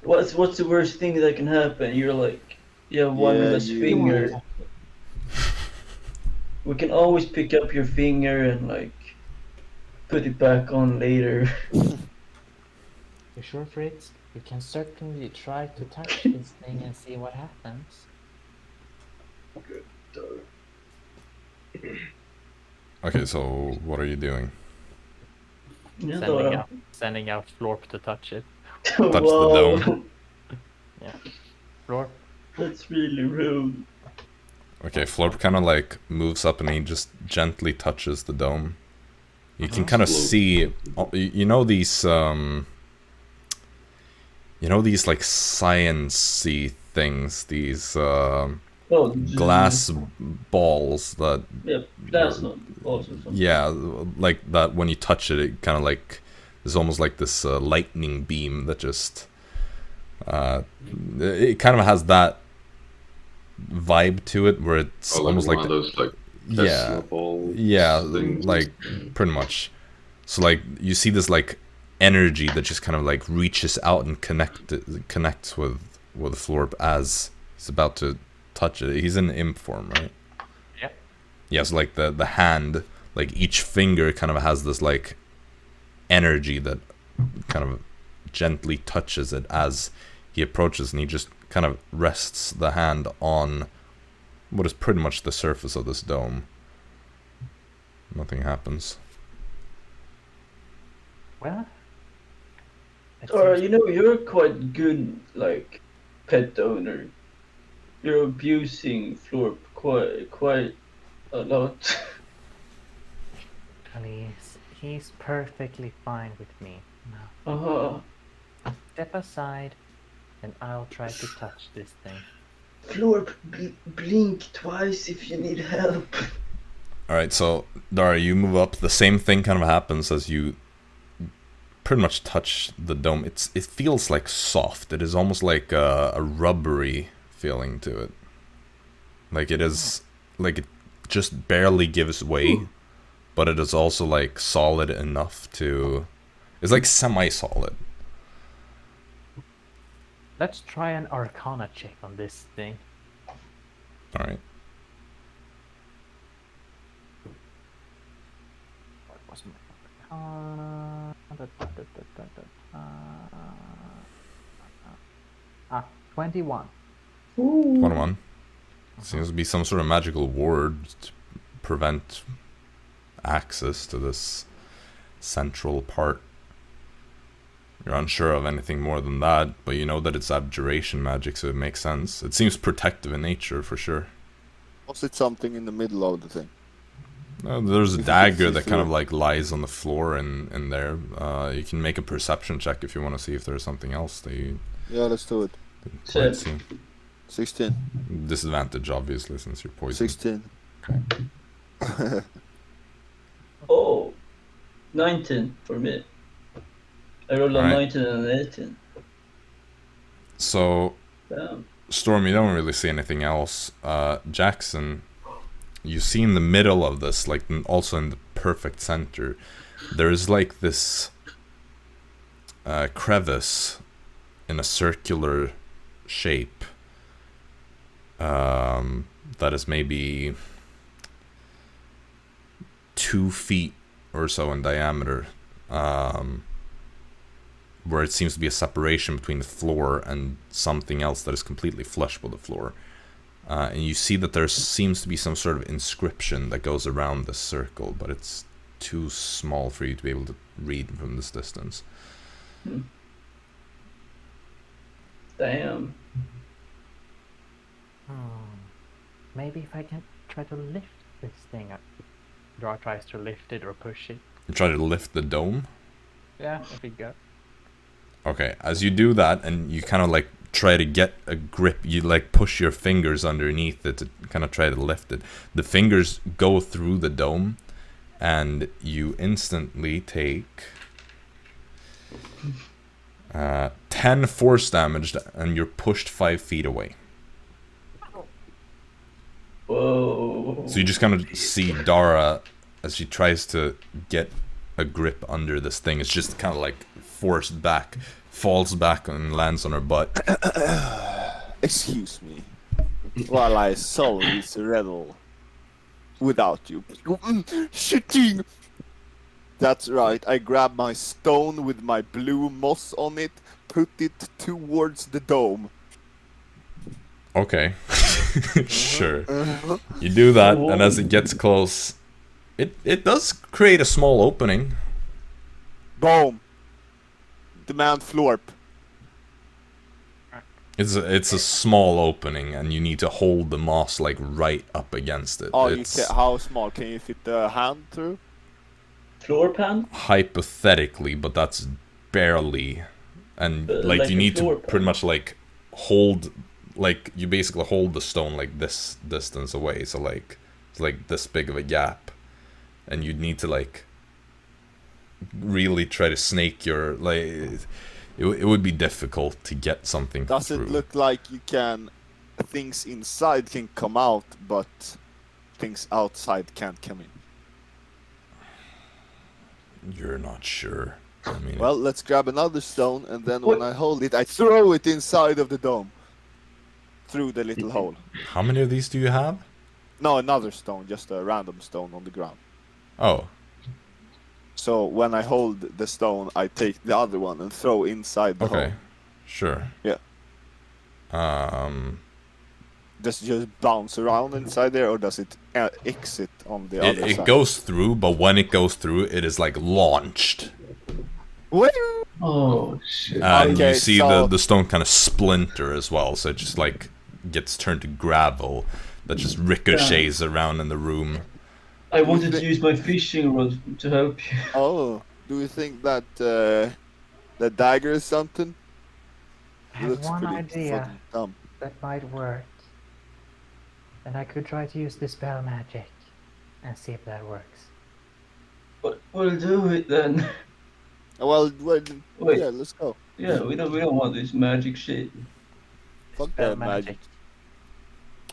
What's the worst thing that can happen? You're like, you have one Yeah, less you- finger. We can always pick up your finger and like put it back on later. you sure, Fritz? We can certainly try to touch this thing and see what happens. Okay, so what are you doing? Yeah, Sending out Florp to touch it. the dome. Florp, That's really rude. Okay, Florp kind of like moves up and he just gently touches the dome. You can kind of see, you know these like science-y things, these Oh, glass balls that Yeah, glass balls or something. yeah, like that when you touch it, it kind of like there's almost like this lightning beam that just it kind of has that vibe to it where it's Oh, like almost one like of those like yeah, Tesla ball things. like pretty much. So like you see this like energy that just kind of like reaches out and connects with Florp as he's about to touch it. He's in imp form, right? Yep. Yeah, so like the hand, like each finger kind of has this like energy that kind of gently touches it as he approaches, and he just kind of rests the hand on what is pretty much the surface of this dome. Nothing happens. Well, it Or seems- you know, you're quite good, like pet owner. You're abusing Florp quite a lot. please, he's perfectly fine with me. Now, Uh-huh. step aside, and I'll try to touch this thing. Florp, blink twice if you need help. Alright, so Dara, you move up. The same thing kind of happens as you pretty much touch the dome. It feels like soft. It is almost like a rubbery feeling to it. Like it is, like it just barely gives way, but it is also like solid enough to. It's like semi-solid. Let's try an Arcana check on this thing. All right. What was my Arcana? 21. 1-1. Seems to be some sort of magical ward to prevent access to this central part. You're unsure of anything more than that, but you know that it's abjuration magic, so it makes sense. It seems protective in nature, for sure. Was it something in the middle of the thing? There's a If you can dagger see that kind of through. like lies on the floor in there. You can make a perception check if you want to see if there's something else that you Yeah, let's do it. didn't Sure. quite see. 16. Disadvantage, obviously, since you're poisoned. 16. Oh, 19 for me. I rolled a Alright. 19 and an 18. So, Damn. Storm, you don't really see anything else. Jaxson, you see in the middle of this, like also in the perfect center, there's like this crevice in a circular shape that is maybe 2 feet or so in diameter, where it seems to be a separation between the floor and something else that is completely flush with the floor. And you see that there seems to be some sort of inscription that goes around this circle, but it's too small for you to be able to read from this distance. Damn. Maybe if I can try to lift this thing up. Dra tries to lift it or push it. You try to lift the dome. Yeah, if we go. Okay, as you do that, and you kind of like try to get a grip, you like push your fingers underneath it to kind of try to lift it. The fingers go through the dome, and you instantly take 10 force damage, and you're pushed 5 feet away. Whoa. So you just kind of see Dara as she tries to get a grip under this thing. It's just kind of like forced back, falls back and lands on her butt. Excuse me, while I solve this riddle without you. Shitting! That's right, I grab my stone with my blue moss on it, put it towards the dome. Okay. Sure. You do that, and as it gets close, it does create a small opening. Boom! Demand Florp. It's a small opening, and you need to hold the moss like right up against it. Oh, you It's can, how small? Can you fit the hand through? Floor pan? hypothetically, but that's barely. And Like like you a need to floor pretty much like hold like you basically hold the stone like this distance away, so like it's like this big of a gap, and you'd need to like really try to snake your like. It would be difficult to get something Does through. it look like things inside can come out, but things outside can't come in? You're not sure. I mean, Well, let's grab another stone, and then when I hold it, I throw it inside of the dome. Through the little hole. how many of these do you have? No, another stone, just a random stone on the ground. Oh, So when I hold the stone, I take the other one and throw inside the okay, hole. sure. Yeah. Does it just bounce around inside there, or does it exit on the other It side? goes through, but when it goes through, it is like launched. Wait! Oh shit. And Okay, you see so- the stone kind of splinter as well, so it just like gets turned to gravel that just ricochets around in the room. I wanted to use my fishing rod to help you. Oh, do you think that the dagger is something? I have one idea fucking dumb. that might work. And I could try to use dispel magic and see if that works. But we'll do it then. Well, Wait. yeah, let's go. Yeah, we don't want this magic shit. Fuck Dispel that magic.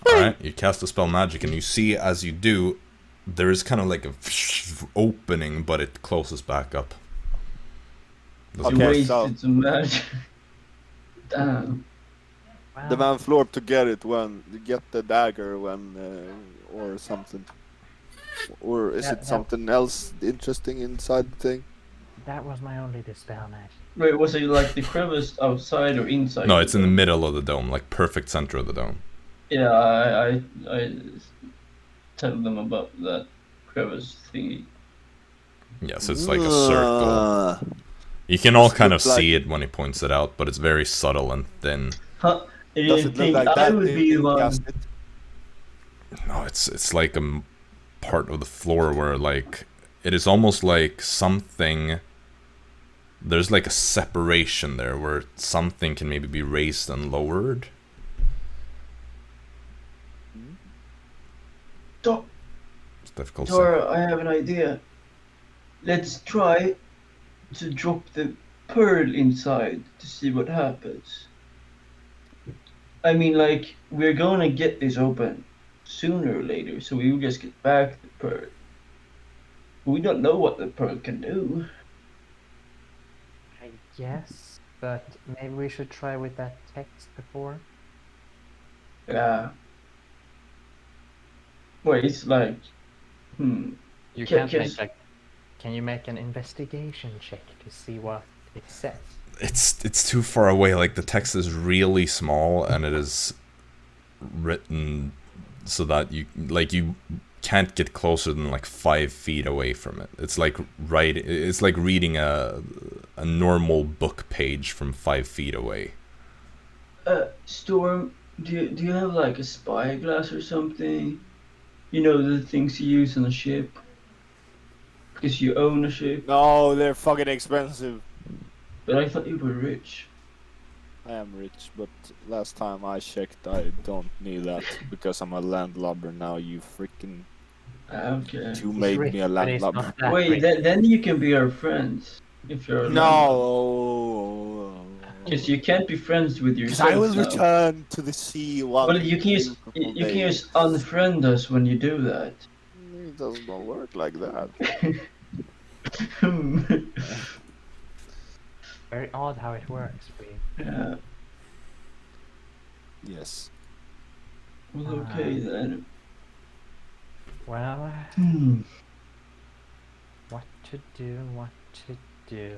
Alright, you cast a spell magic, and you see as you do, there is kind of like a opening, but it closes back up. Doesn't You Okay, wasted so- some magic. Damn. Well, The man Florp to get the dagger or something. Or is it something else interesting inside the thing? that was my only dispel magic. Wait, was it like the crevice outside or inside? No, it's in the middle of the dome, like perfect center of the dome. Yeah, I tell them about that crevice thingy. Yes, it's like a circle. You can all kind of see it when he points it out, but it's very subtle and thin. Huh? You Does didn't it look think like I that? would Do you be the think one? cast it? No, it's like a part of the floor where like it is almost like something. There's like a separation there where something can maybe be raised and lowered. It's difficult to say. Dara, I have an idea. Let's try to drop the pearl inside to see what happens. I mean, like, we're gonna get this open sooner or later, so we will just get back the pearl. We don't know what the pearl can do. I guess, but maybe we should try with that text before. Yeah. Wait, it's like, You Can- can't can- make like. Can you make an investigation check to see what it says? It's too far away. Like the text is really small, and it is written so that you can't get closer than like 5 feet away from it. It's like It's like reading a normal book page from 5 feet away. Storm, do you have like a spyglass or something? You know, the things you use on a ship? Because you own a ship. No, they're fucking expensive. But I thought you were rich. I am rich, but last time I checked, I don't need that because I'm a landlubber now. You freaking Okay. you made rich, me a but he's not landlubber. that Wait, rich. then you can be our friends. If you're a No, Because you can't be friends with because yourself I will now. return to the sea one. Well, you can just unfriend us when you do that. It doesn't work like that. Very odd how it works. Yeah. Yes. Well, okay then. Well, Hmm. what to do? What to do?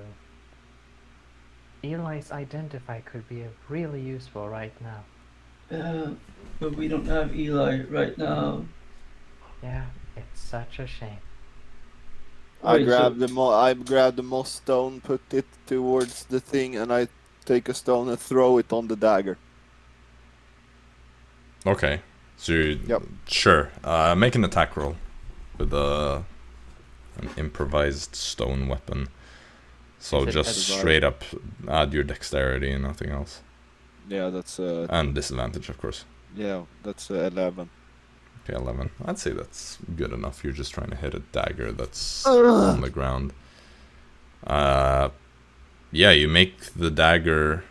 Eli's identify could be really useful right now. But we don't have Eli right now. Yeah, it's such a shame. I Wait, grab the moss stone, put it towards the thing, and I take a stone and throw it on the dagger. Okay, so Yep. sure. Make an attack roll with an improvised stone weapon. So Is it just edible? straight up add your dexterity and nothing else. Yeah, that's And disadvantage, of course. yeah, that's 11. Okay, 11. I'd say that's good enough. You're just trying to hit a dagger that's on the ground. Yeah, you make the dagger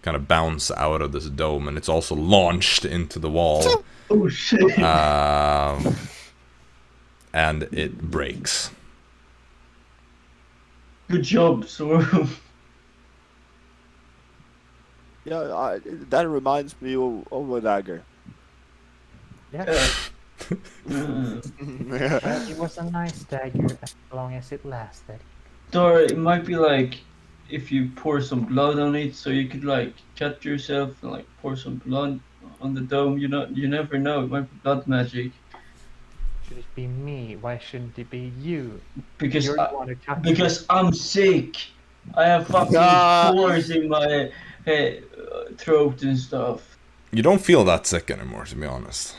kind of bounce out of this dome, and it's also launched into the wall. Oh shit! And it breaks. Good job, Sorum. Yeah, that reminds me of a dagger. Yeah. Yeah. It was a nice dagger as long as it lasted. Dara, it might be like if you pour some blood on it, so you could like cut yourself and like pour some blood on the dome. You never know. It might be blood magic. Should it be me? Why shouldn't it be you? Because You're the one who touched because I'm sick. I have fucking spores in my throat and stuff. You don't feel that sick anymore, to be honest.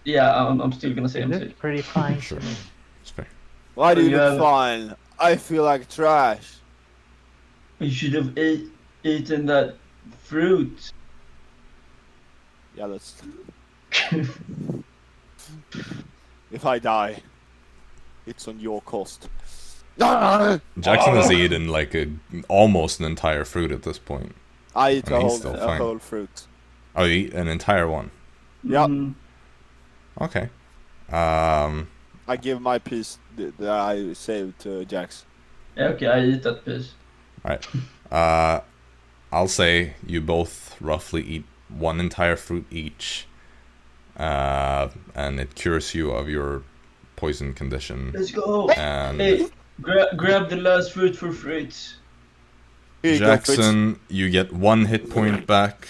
Yeah, I'm still gonna say it. I'm You sick. look pretty fine. Sure. It's fair. Why do So you you look have- fine? I feel like trash. You should have eaten that fruit. Yeah, that's. If I die, it's on your cost. Jaxson has eaten like almost an entire fruit at this point. I eat I mean, a he's still whole, fine. a whole fruit. Oh, you eat an entire one. Yeah. Mhm. Okay. I give my piece that I saved to Jax. Yeah, okay, I eat that piece. I'll say you both roughly eat one entire fruit each, and it cures you of your poison condition. Let's go. And Hey, grab the last fruit for Fritz. Here you go, Fritz. Jaxson, you get 1 hit point back,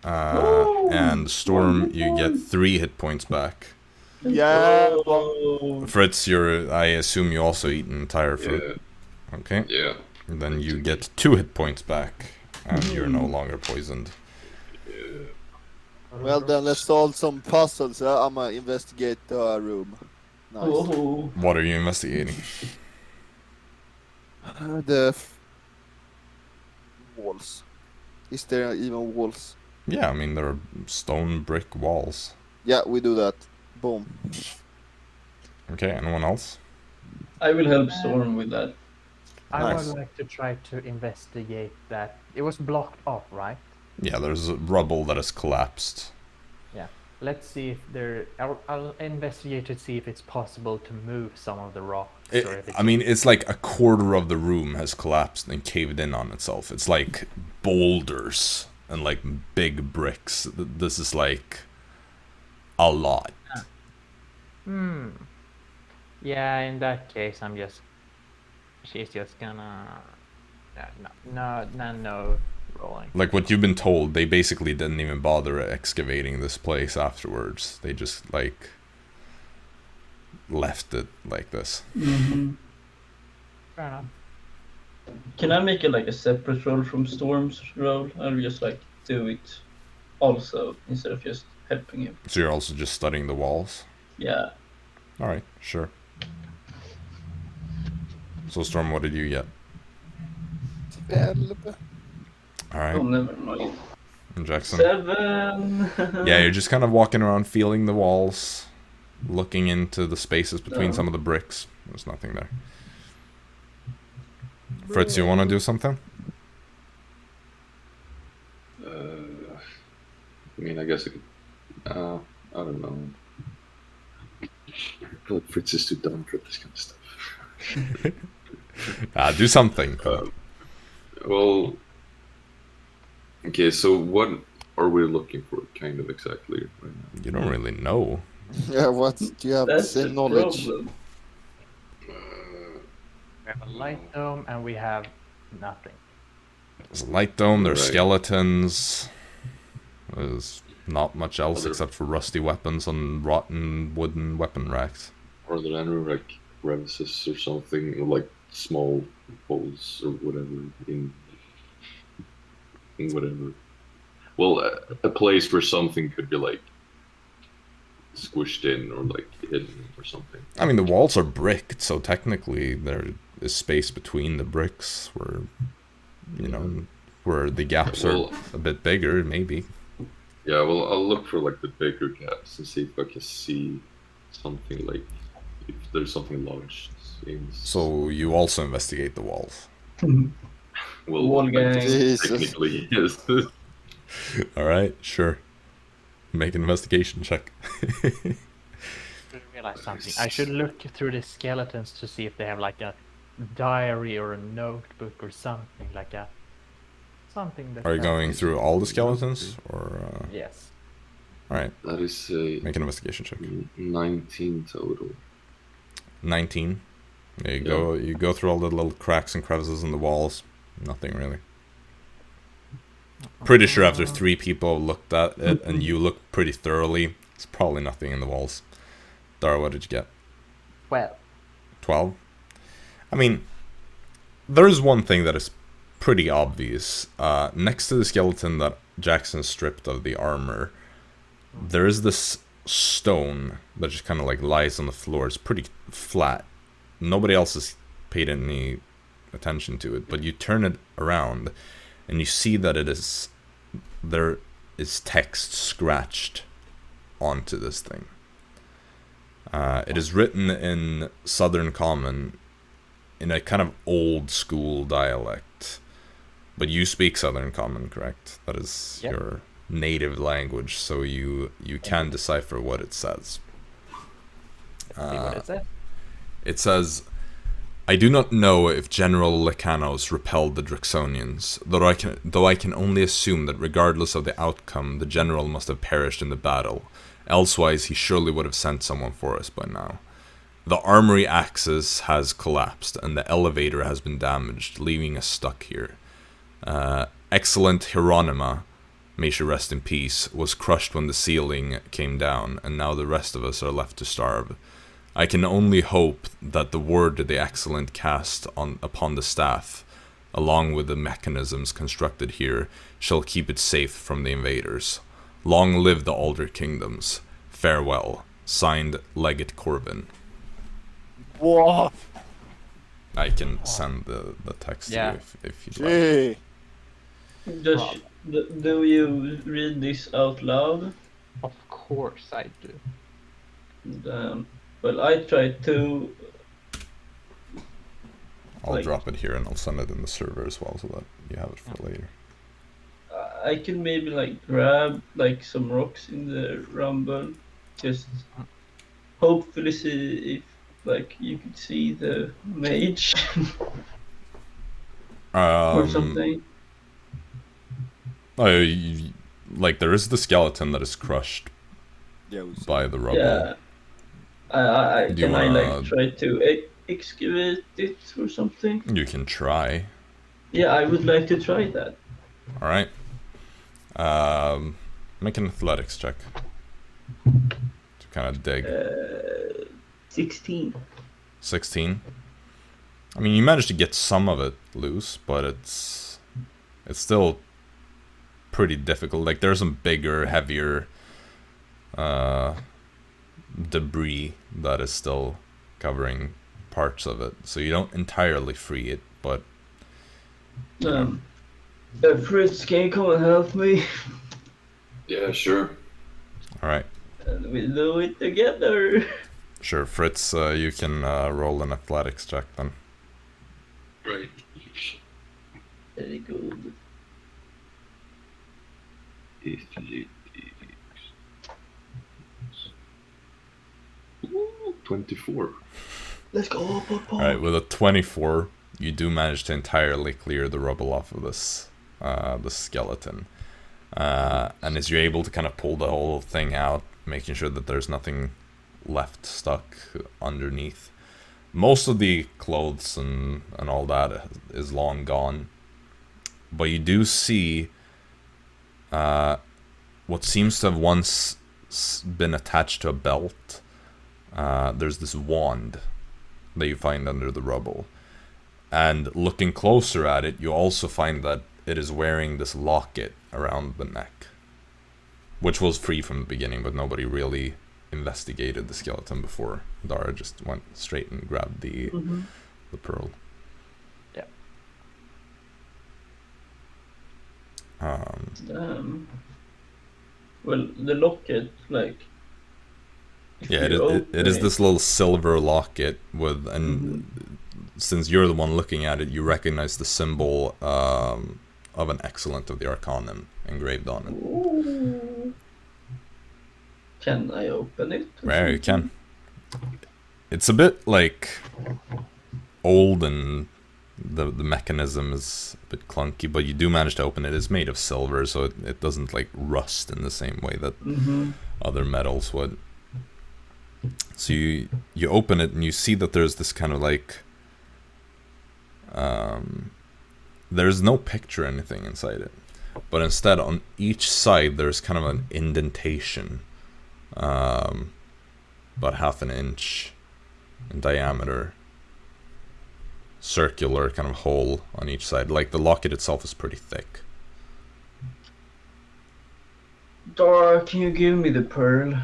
and Storm, you get 3 hit points back. Yeah, Oh. Fritz, I assume you also eat an entire fruit. Okay. Yeah. And then you get 2 hit points back, and you're no longer poisoned. Well then, let's solve some puzzles. I'm gonna investigate the room. Nice. Oh. What are you investigating? The walls. Is there even walls? Yeah, I mean, there are stone brick walls. Yeah, we do that. Boom. Okay, anyone else? I will help Storm with that. I Nice. would like to try to investigate that. It was blocked off, right? Yeah, there's rubble that has collapsed. Let's see if I'll investigate to see if it's possible to move some of the rocks. or if it's I mean, it's like a quarter of the room has collapsed and caved in on itself. It's like boulders and like big bricks. This is like a lot. Yeah, in that case, she's just gonna. No rolling. Like what you've been told, they basically didn't even bother excavating this place afterwards. They just like left it like this. Mm-hmm. Fair enough. Can I make it like a separate roll from Storm's roll? I'll just like do it also instead of just helping him. So you're also just studying the walls? Yeah. Alright, sure. So Storm, what did you get? Oh, Alright, never mind. and Jaxson? 7. Yeah, you're just kind of walking around feeling the walls, looking into the spaces between some of the bricks. There's nothing there. Fritz, you want to do something? I mean, I guess I could. I don't know. I feel like Fritz is too dumb for this kind of stuff. Do something. Well, okay, so what are we looking for, kind of exactly, right now? You don't really know. Yeah, what? Do you have the That's the same knowledge? problem. We have a light dome and we have nothing. There's a light dome, there's Right. skeletons. There's not much else Other- except for rusty weapons on rotten wooden weapon racks. Are there any, like, crevices or something, or, like, small holes or whatever in whatever? Well, a place where something could be, like, squished in or, like, hidden or something. I mean, the walls are bricked, so technically there is space between the bricks where you know, where the gaps Well- are a bit bigger, maybe. Yeah, well, I'll look for like the bigger gaps and see if I can see something like if there's something large. So you also investigate the walls. well, Wall like, gang. Jesus. technically, yes. All right, sure. Make an investigation check. I realized something. I should look through the skeletons to see if they have like a diary or a notebook or something like a something that. Are you going through all the skeletons, or? Yes. All right, That is a make an investigation check. 19 total. 19. There you go. You go through all the little cracks and crevices in the walls. Nothing really. Pretty sure after 3 people looked at it and you looked pretty thoroughly, it's probably nothing in the walls. Dara, what did you get? Well, 12? I mean, there's one thing that is pretty obvious. Next to the skeleton that Jaxson stripped of the armor, there is this stone that just kind of like lies on the floor. It's pretty flat. Nobody else has paid any attention to it, but you turn it around and you see that there is text scratched onto this thing. It is written in Southern Common in a kind of old school dialect. But you speak Southern Common, correct? That is Yep. your native language, so you can decipher what it says. let's see what it says. It says, I do not know if General Lecanos repelled the Draxonians, though I can only assume that regardless of the outcome, the general must have perished in the battle. Elsewise, he surely would have sent someone for us by now. The armory axis has collapsed, and the elevator has been damaged, leaving us stuck here. Excellent Hieronyma, may she rest in peace, was crushed when the ceiling came down, and now the rest of us are left to starve. I can only hope that the word the excellent cast upon the staff, along with the mechanisms constructed here, shall keep it safe from the invaders. Long live the Alder Kingdoms. Farewell. Signed, Legate Corvin. Whoa! I can send the text Yeah. to you if you'd like. Gee. Does, do you read this out loud? Of course I do. Well, I tried to. I'll like- drop it here and I'll send it in the server as well so that you have it for later. I can maybe like grab like some rocks in the rumble, just hopefully see if like you could see the mage or something. Oh, like there is the skeleton that is crushed Yeah, we see. by the rubble. Yeah. I Do you can I wanna- like try to excavate it or something? You can try. Yeah, I would like to try that. All right. Make an athletics check to kind of dig. 16. 16. I mean, you managed to get some of it loose, but it's still pretty difficult. Like there's some bigger, heavier debris that is still covering parts of it, so you don't entirely free it, but Fritz, can you come and help me? Yeah, sure. all right. And we'll do it together. Sure, Fritz, you can roll an athletics check then. Right. Very good. Ooh, 24. Let's go, Papa. All right, with a 24, you do manage to entirely clear the rubble off of this the skeleton. And as you're able to kind of pull the whole thing out, making sure that there's nothing left stuck underneath, most of the clothes and all that is long gone. But you do see what seems to have once been attached to a belt. There's this wand that you find under the rubble. And looking closer at it, you also find that it is wearing this locket around the neck, which was free from the beginning, but nobody really investigated the skeleton before. Dara just went straight and grabbed the pearl. Yeah. Well, the locket, like. if Yeah, you it is open this little silver locket with, and since you're the one looking at it, you recognize the symbol of an excellent of the Arcanum engraved on it. Ooh. Can I open it? or Rare, you something? can. It's a bit like old and the mechanism is a bit clunky, but you do manage to open it. It's made of silver, so it doesn't like rust in the same way that other metals would. So you open it and you see that there's this kind of like there's no picture or anything inside it, but instead on each side there's kind of an indentation, about half an inch in diameter, circular kind of hole on each side. Like the locket itself is pretty thick. Dara, can you give me the pearl?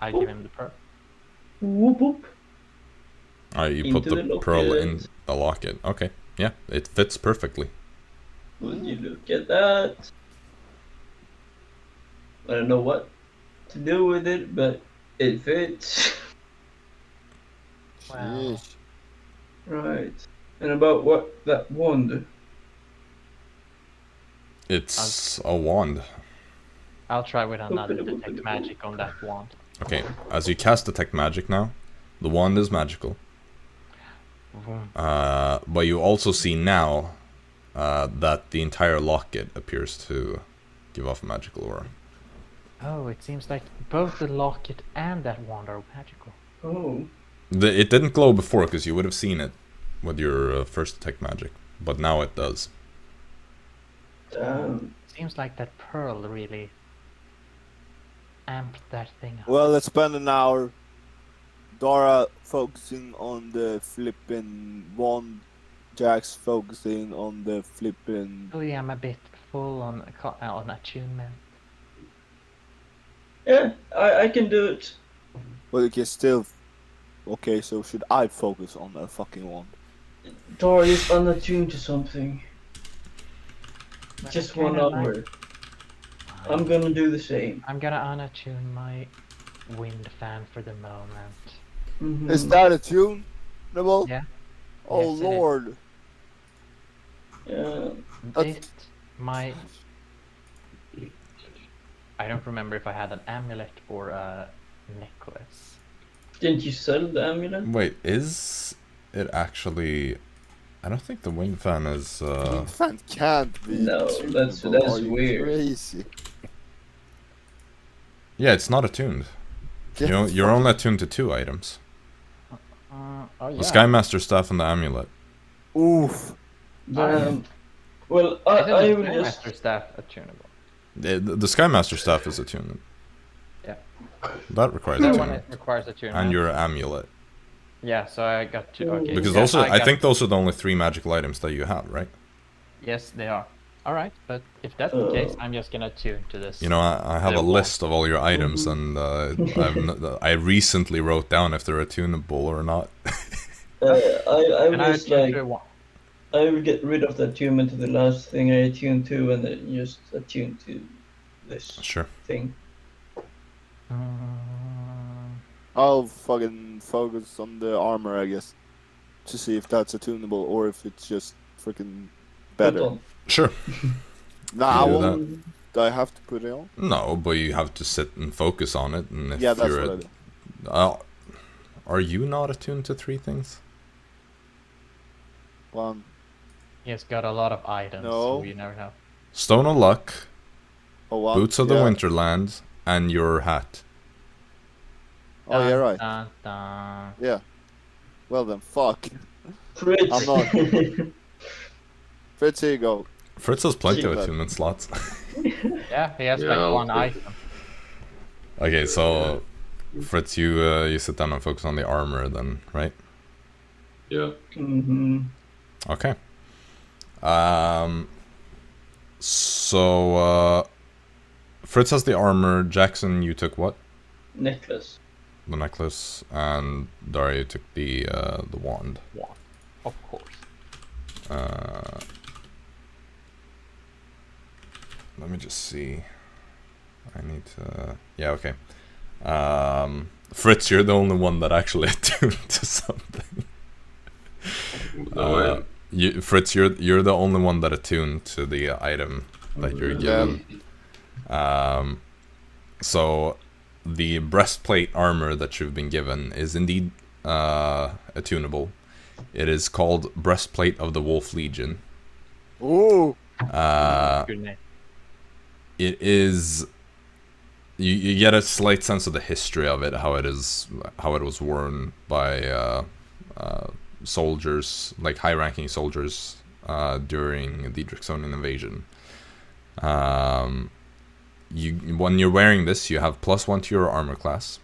I give him the pearl. Whoop whoop. Alright, you put Into the the pearl in locket. the locket. Okay, yeah, it fits perfectly. Would you look at that? I don't know what to do with it, but it fits. Wow. Sheesh. Right. And about what that wand? It's a wand. I'll try with another detect magic on that wand. Okay, as you cast detect magic now, the wand is magical. Vroom. But you also see now that the entire locket appears to give off a magical aura. Oh, it seems like both the locket and that wand are magical. Oh. It didn't glow before because you would have seen it with your first detect magic, but now it does. Damn. Seems like that pearl really amped that thing up. Well, let's spend an hour. Dara focusing on the flippin' wand. Jax focusing on the flippin'. Really, I'm a bit full on attunement. Yeah, I can do it. Well, you can still. Okay, so should I focus on the fucking wand? Dara is unattuned to something. But Just I 1 kinda hour. like- I'm gonna do the same. I'm gonna unattune my wind fan for the moment. Is that a tune? Nibble? Yeah. Oh Yes, it is. lord. Yeah. It my I don't remember if I had an amulet or a necklace. Didn't you sell the amulet? Wait, is it actually... I don't think the wind fan is... Fan can't be. No, that's tunable. that's Are you weird. Crazy. Yeah, it's not attuned. You're only attuned to 2 items. Oh yeah. The Skymaster Staff and the amulet. Oof. Well, Isn't I the will Grandmaster just. staff attunable? The Skymaster Staff is attuned. Yeah. That requires That one attunement. requires attunement. And your amulet. Yeah, so I got to okay. Because yeah, those are, I got- think those are the only 3 magical items that you have, right? Yes, they are. All right, but if that's the case, I'm just gonna tune to this. You know, I have a They're list of all your items, and I recently wrote down if they're attunable or not. I will and I just attune like. to one. I will get rid of the attunement to the last thing I attuned to, and then just attune to this Sure. thing. I'll fucking focus on the armor, I guess, to see if that's attunable or if it's just freaking Put better. on. Sure. Nah, I Do won't. Do I have to put it on? No, but you have to sit and focus on it, and if Yeah, that's you're... what I do. Are you not attuned to 3 things? One. He's got a lot of items, No. so you never know. Stone of Luck, Oh, one. Boots of the Yeah. Winterland, and your hat. Oh, yeah, right. Dun, dun. Yeah. Well then, fuck. Fritz. I'm not. Fritz, here you go. Fritz has plenty of Keep that. attunement slots. Yeah, he has Yeah, like I'll one take item. Okay, so Fritz, you sit down and focus on the armor then, right? Yeah. Okay. So Fritz has the armor. Jaxson, you took what? Necklace. The necklace, and Dara, you took the wand. One, of course. let me just see. I need to. Yeah, okay. Fritz, you're the only one that actually attuned to something. Fritz, you're the only one that attuned to the item that you're given. So the breastplate armor that you've been given is indeed attunable. It is called Breastplate of the Wolf Legion. Ooh. Good name. It is. You get a slight sense of the history of it, how it was worn by soldiers, like high-ranking soldiers, during the Jaxsonian invasion. When you're wearing this, you have +1 to your armor class,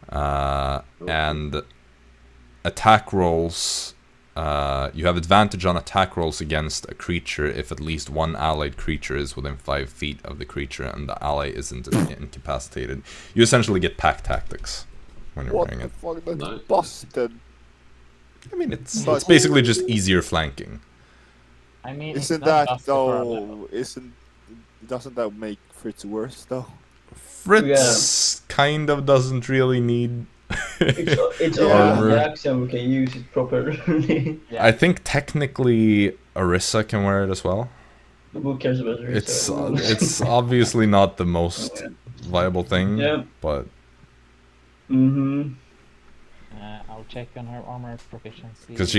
and attack rolls. You have advantage on attack rolls against a creature if at least one allied creature is within 5 feet of the creature and the ally isn't incapacitated. You essentially get pack tactics when you're wearing it. What the fuck? That's Nice. busted. I mean, it's basically just easier flanking. I mean, Isn't it's not that just for a level. though? Doesn't that make Fritz worse though? Fritz kind of doesn't really need. It's Yeah. all Jaxson we can use it properly. Yeah. I think technically Arisa can wear it as well. Who cares about it? It's obviously not the most viable thing, Yeah. but Mm-hmm. I'll check on her armor proficiency. because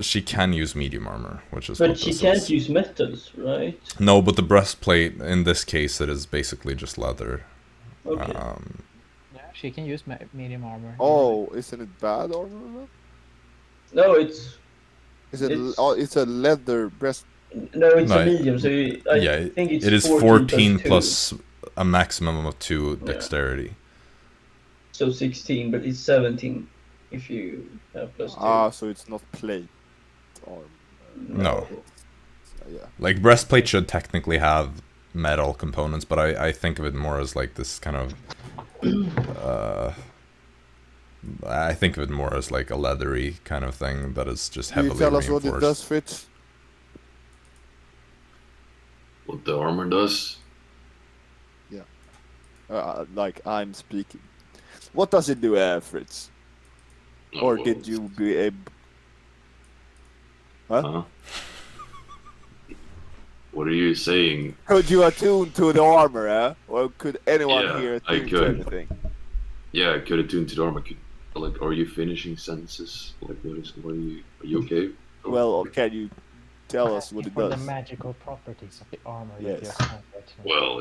she can use medium armor, which is But what she this can't is. use metals, right? No, but the breastplate in this case it is basically just leather. Okay. Yeah, she can use medium armor. Oh, isn't it bad armor? No, it's Is it? It's- It's a leather breast. no, it's No, a medium. So I think it's it is 14 plus a maximum of 2 Yeah. dexterity. So 16, but it's 17 if you have +2. So it's not plate armor. No. Yeah. Like breastplate should technically have metal components, but I think of it more as like this kind of I think of it more as like a leathery kind of thing that is just Can heavily you tell us reinforced. what it does, Fritz? What the armor does? Like I'm speaking. What does it do, Fritz? Or Oh, did you be able? Huh? What are you saying? Could you attune to the armor, or could anyone Yeah, here I attune to could. anything? Yeah, I could attune to the armor. Like, are you finishing sentences? Like, are you okay? Well, can you tell us what it For does? the magical properties of the armor Yes. that you're confident in. Well,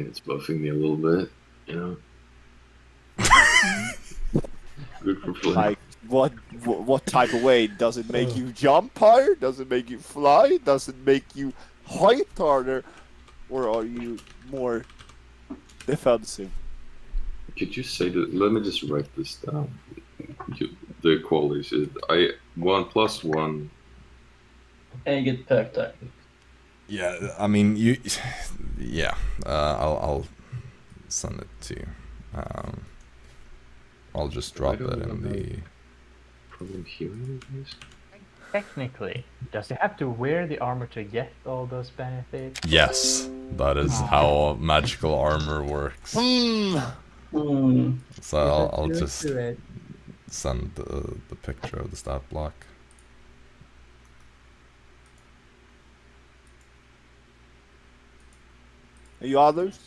it's buffing me a little bit, you know. Good for play. Like what type of way? Does it make you jump higher? Does it make you fly? Does it make you height harder? Or are you more defensive? Could you say that? Let me just write this down. The qualities is 1+1. And you get pack tactics. Yeah, I mean you. Yeah, I'll send it to you. I'll just drop it in the. Problem here is Technically, does he have to wear the armor to get all those benefits? Yes, that is how magical armor works. Hmm. So I'll just send the picture of the stat block. Are you others?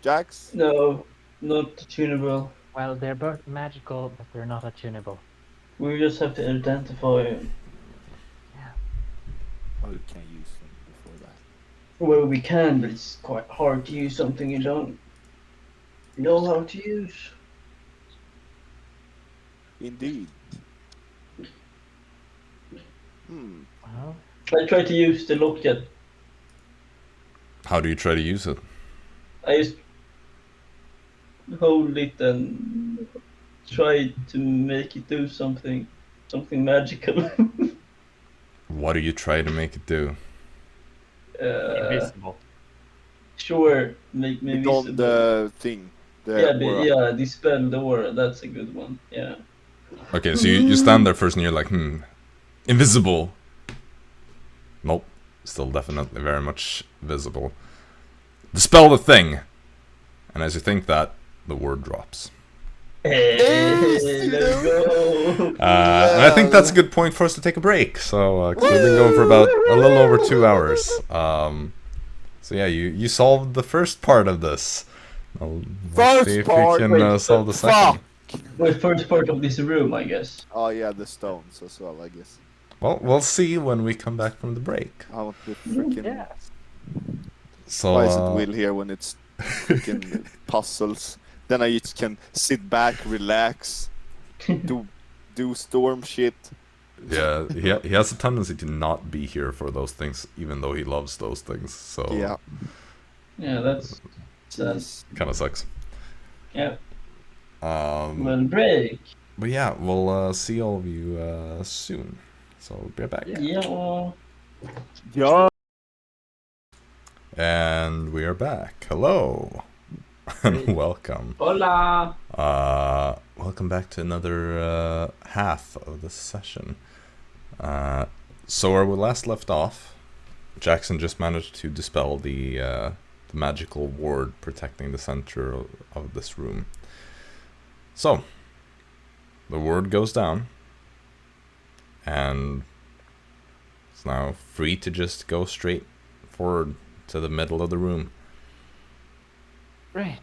Jax? No, not tunable. Well, they're both magical, but they're not attunable. We just have to identify them. Oh, you can't use them before that. Well, we can, but it's quite hard to use something you don't know how to use. Indeed. Hmm. Well, I tried to use the locket. How do you try to use it? I just hold it and try to make it do something magical. What do you try to make it do? invisible. Sure, make me It's on visible. the thing. Yeah, dispel the aura. That's a good one. Yeah. Okay, so you stand there first and you're like, invisible. Nope, still definitely very much visible. Dispel the thing! And as you think that, the word drops. Hey, let's go. And I think that's a good point for us to take a break. So, 'cause we've been going for about a little over 2 hours. So yeah, you solved the first part of this. Let's see if part? we can Wait, solve the second. The first part of this room, I guess. Oh yeah, the stones as well, I guess. Well, we'll see when we come back from the break. I want the freaking. Yeah. So, Why is it Will here when it's freaking puzzles? Then I just can sit back, relax, do storm shit. yeah, he has a tendency to not be here for those things, even though he loves those things. So Yeah. Yeah, that's kind of sucks. yeah. Um, Well, break. but yeah, we'll see all of you soon. So we'll be back. Yeah. Yeah. And we are back. Hello. And welcome. Hola. Welcome back to another half of this session. So where we last left off, Jaxson just managed to dispel the magical ward protecting the center of this room. So, the ward goes down, and it's now free to just go straight forward to the middle of the room. Great.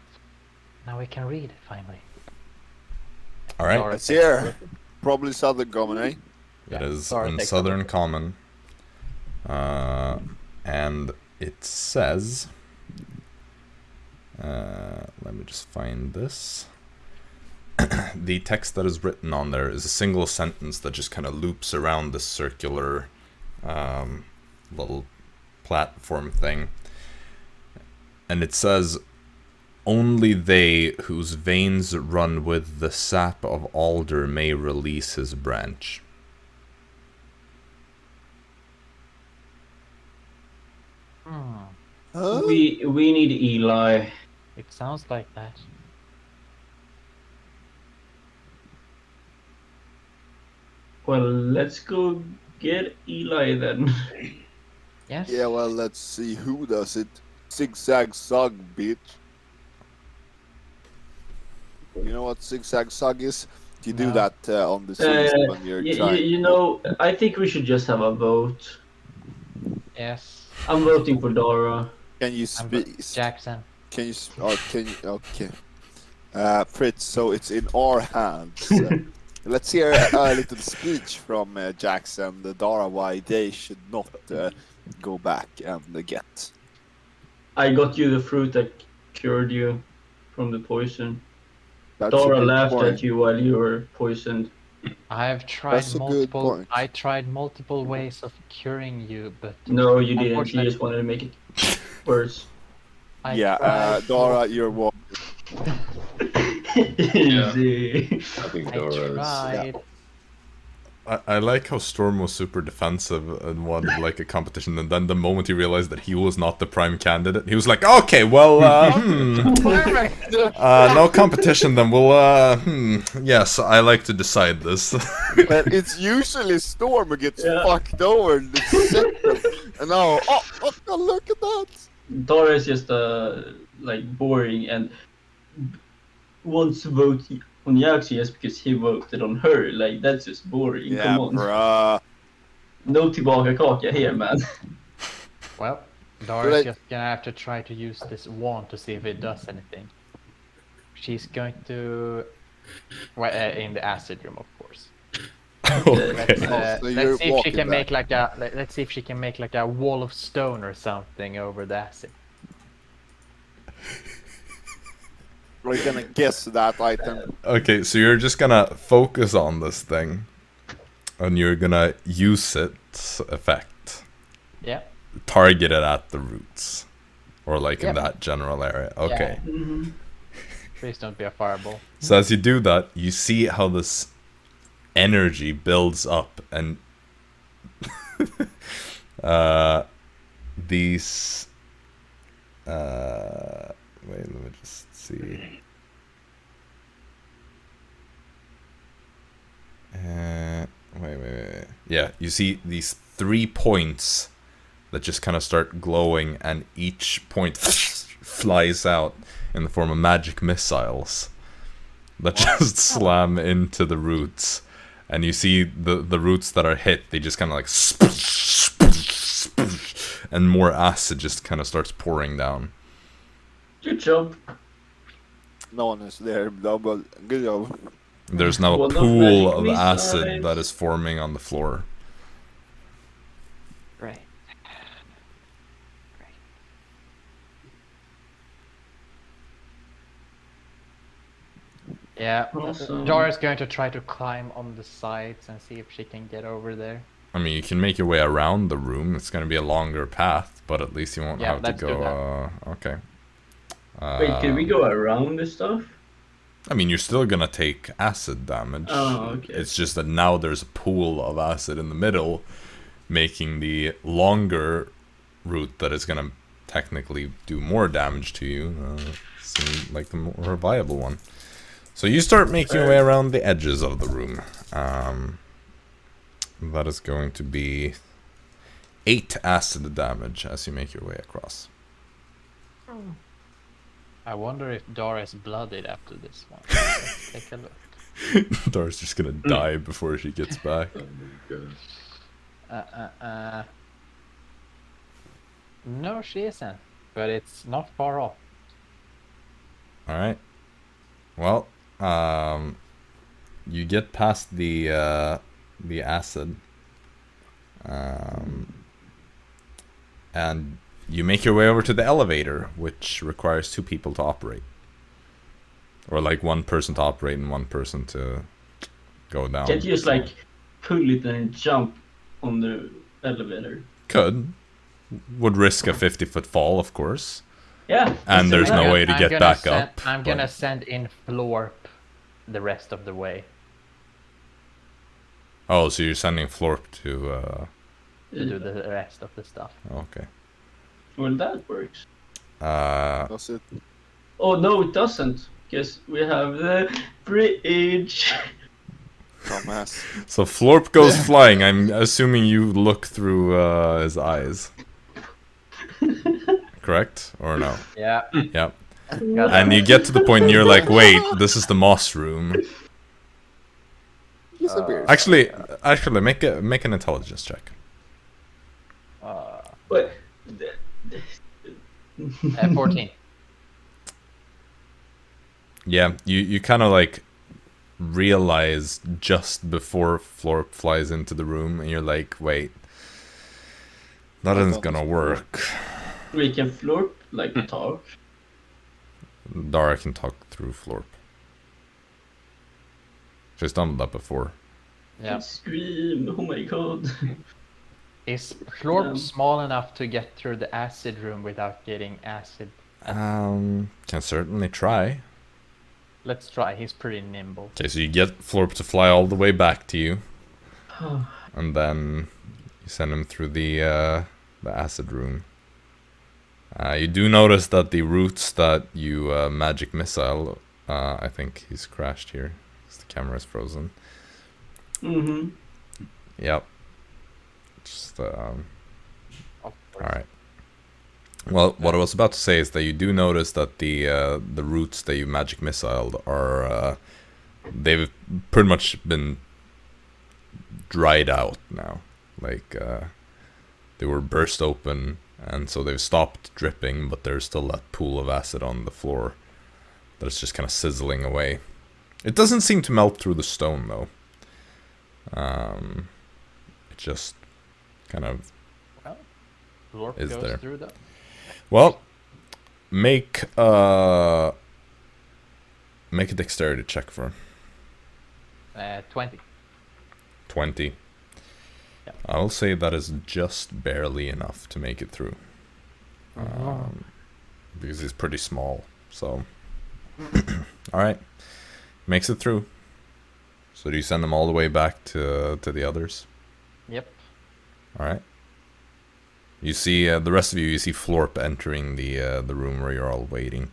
Now we can read finally. Alright, Dara It's takes here. over. Probably Southern Common, eh? it is Dara in takes Southern over. Common. And it says... let me just find this. The text that is written on there is a single sentence that just kind of loops around this circular little platform thing. And it says, "Only they whose veins run with the sap of alder may release his branch." Hmm. Huh? We need Eli. It sounds like that. Well, let's go get Eli then. Yes. Yeah, well, let's see who does it. Zigzag Sug, bitch. You know what Zigzag Sug is? You do No. that on the seas when you're trying. You know, I think we should just have a vote. Yes. I'm voting for Dara. Can you I'm speak? Jaxson. Can you? Can you? Okay. Fritz, so it's in our hands. Let's hear a little speech from Jaxson, the Dara, why they should not go back and get. I got you the fruit that cured you from the poison. That's a Dara good laughed point. at you while you were poisoned. I have tried That's a good multiple. point. I tried multiple ways of curing you, but No, you didn't. You Unfortunately- just wanted to make it worse. I Yeah, tried Dara, you're what? Easy. I think I Dara is. tried. I like how Storm was super defensive and wanted like a competition, and then the moment he realized that he was not the prime candidate, he was like, "Okay, well, no competition then. We'll, yes, I like to decide this." But it's usually Storm who gets Yeah. fucked over in the second. And now, oh, look at that! Dara is just like boring and wants to vote on Jaxson just because he voted on her. Like that's just boring. Yeah, Come on. bruh. No tillbaka kaka here, man. Well, Dara's Right. just gonna have to try to use this wand to see if it does anything. She's going to, well, in the acid room, of course. Okay. So you're Let's see if she walking can back. make like a. Let's see if she can make like a wall of stone or something over the acid. We're gonna guess that item. Okay, so you're just gonna focus on this thing, and you're gonna use its effect, Yeah. target it at the roots, or like in Yep. that general area. Okay. Mhm. Please don't be a fireball. So as you do that, you see how this energy builds up, and these. Wait, let me just see. Wait. Yeah, you see these 3 points that just kind of start glowing, and each point flies out in the form of magic missiles that just slam into the roots. And you see the roots that are hit, they just kind of like and more acid just kind of starts pouring down. Good job. No one is there. Double. Good job. There's now a One of pool of magic acid missiles. that is forming on the floor. Great. Yeah, Awesome. Dara's going to try to climb on the sides and see if she can get over there. I mean, you can make your way around the room. It's going to be a longer path, but at least you won't Yeah, have to let's do go. Okay. Wait, can we go around the stuff? I mean, you're still gonna take acid damage. Oh, okay. It's just that now there's a pool of acid in the middle, making the longer route that is gonna technically do more damage to you seem like the more viable one. So you start making your way around the edges of the room. That is going to be 8 acid damage as you make your way across. I wonder if Dara is blooded after this one. Let's take a look. Dara's just gonna die before she gets back. Oh my god. No, she isn't, but it's not far off. Alright. Well, you get past the acid. And you make your way over to the elevator, which requires 2 people to operate. Or like 1 person to operate and 1 person to go down. Can't you just like pull it and jump on the elevator? Could. Would risk a 50-foot fall, of course. Yeah. And there's no that. way to I'm get gonna back send- up. I'm but- gonna send in Florp the rest of the way. Oh, so you're sending Florp to... To do the rest of the stuff. Okay. Well, that works. Does it? Oh no, it doesn't, because we have the bridge. Dumbass. So Florp goes flying. I'm assuming you look through his eyes. Correct? Or no? Yeah. Yep. Got And you get to the point and you're like, wait, this is the moss room. Disappears. Actually, make an intelligence check. But 14. Yeah, you kind of like realize just before Florp flies into the room, and you're like, wait, that isn't gonna work. we can florp like talk. Dara can talk through Florp. She's done that before. Yeah. Scream! Oh my god. Is Florp Yeah. small enough to get through the acid room without getting acid? Can certainly try. Let's try. He's pretty nimble. Okay, so you get Florp to fly all the way back to you, and then you send him through the acid room. You do notice that the roots that you magic missile, I think he's crashed here. 'Cause the camera is frozen. Mm-hmm. Yep. Just Of course. alright. Well, what I was about to say is that you do notice that the roots that you magic missiled are they've pretty much been dried out now. Like they were burst open, and so they've stopped dripping, but there's still that pool of acid on the floor that's just kind of sizzling away. It doesn't seem to melt through the stone though. It just kind of Florp is goes there. through the... well. Make a dexterity check for 20. 20. Yeah. I'll say that is just barely enough to make it through. Because he's pretty small. So, alright. Makes it through. So do you send them all the way back to the others? Yep. Alright. You see, the rest of you see Florp entering the room where you're all waiting.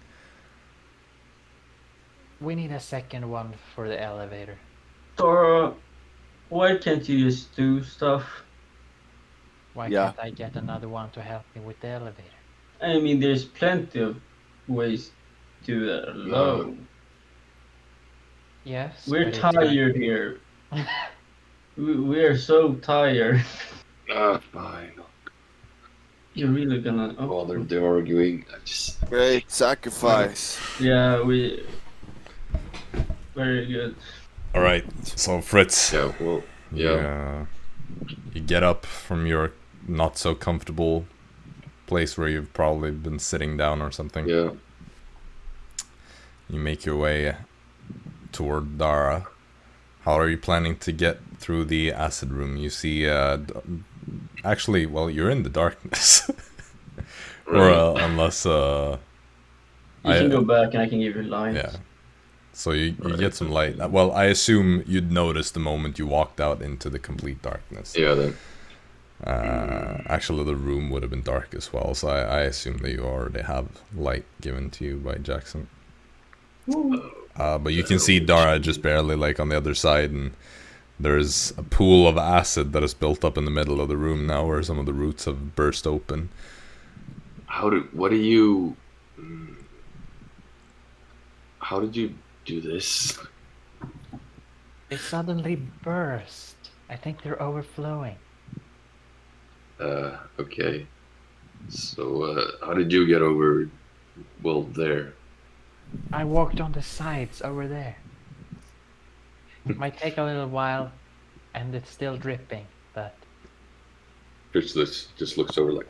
We need a second one for the elevator. Dara, why can't you just do stuff? Why Yeah. can't I get another one to help me with the elevator? I mean, there's plenty of always do that alone. Yes. We're but it's tired here. We're so tired. Fine. You're really gonna. Oh, Rather than arguing, I just. Great sacrifice. yeah, we. Very good. All right. So Fritz, Yeah, well, yeah. you get up from your not so comfortable place where you've probably been sitting down or something. Yeah. You make your way toward Dara. How are you planning to get through the acid room? You see, actually, well, you're in the darkness. Or unless You can go back and I can give you lines. yeah. So you get some light. Well, I assume you'd notice the moment you walked out into the complete darkness. Yeah, then. Actually, the room would have been dark as well, so I assume that you already have light given to you by Jaxson. But you can see Dara just barely like on the other side, and there's a pool of acid that is built up in the middle of the room now, where some of the roots have burst open. How did you do this? They suddenly burst. I think they're overflowing. Okay. So, how did you get over, well, there? I walked on the sides over there. Might take a little while, and it's still dripping, but Fritz just looks over like,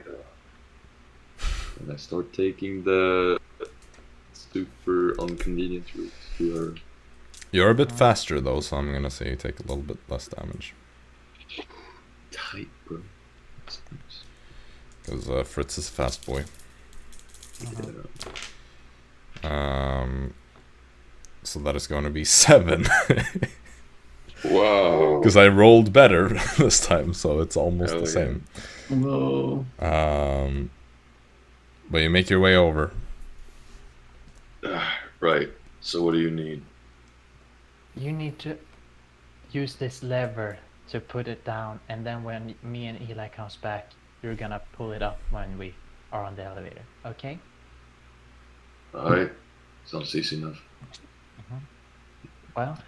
and I start taking the super inconvenient route to her. You're a bit faster though, so I'm gonna say you take a little bit less damage. Tight, bro. Because Fritz is a fast boy. Yeah. So that is going to be 7. Wow. Because I rolled better this time, so it's almost the same. Whoa. But you make your way over. Right. So what do you need? you need to use this lever to put it down, and then when me and Eli comes back, you're gonna pull it up when we are on the elevator, okay? Alright. Sounds easy enough. Well,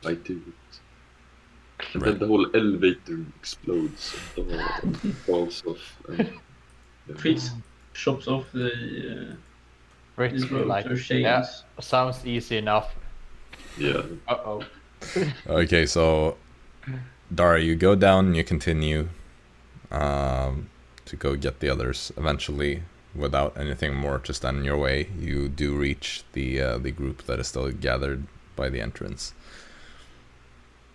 I do it. And Right. then the whole elevator explodes and falls off. And, Fritz chops off the Fritz his ropes like, or chains. yeah, sounds easy enough. yeah. Uh-oh. Okay, so Dara, you go down and you continue to go get the others. Eventually, without anything more to stand in your way, you do reach the group that is still gathered by the entrance.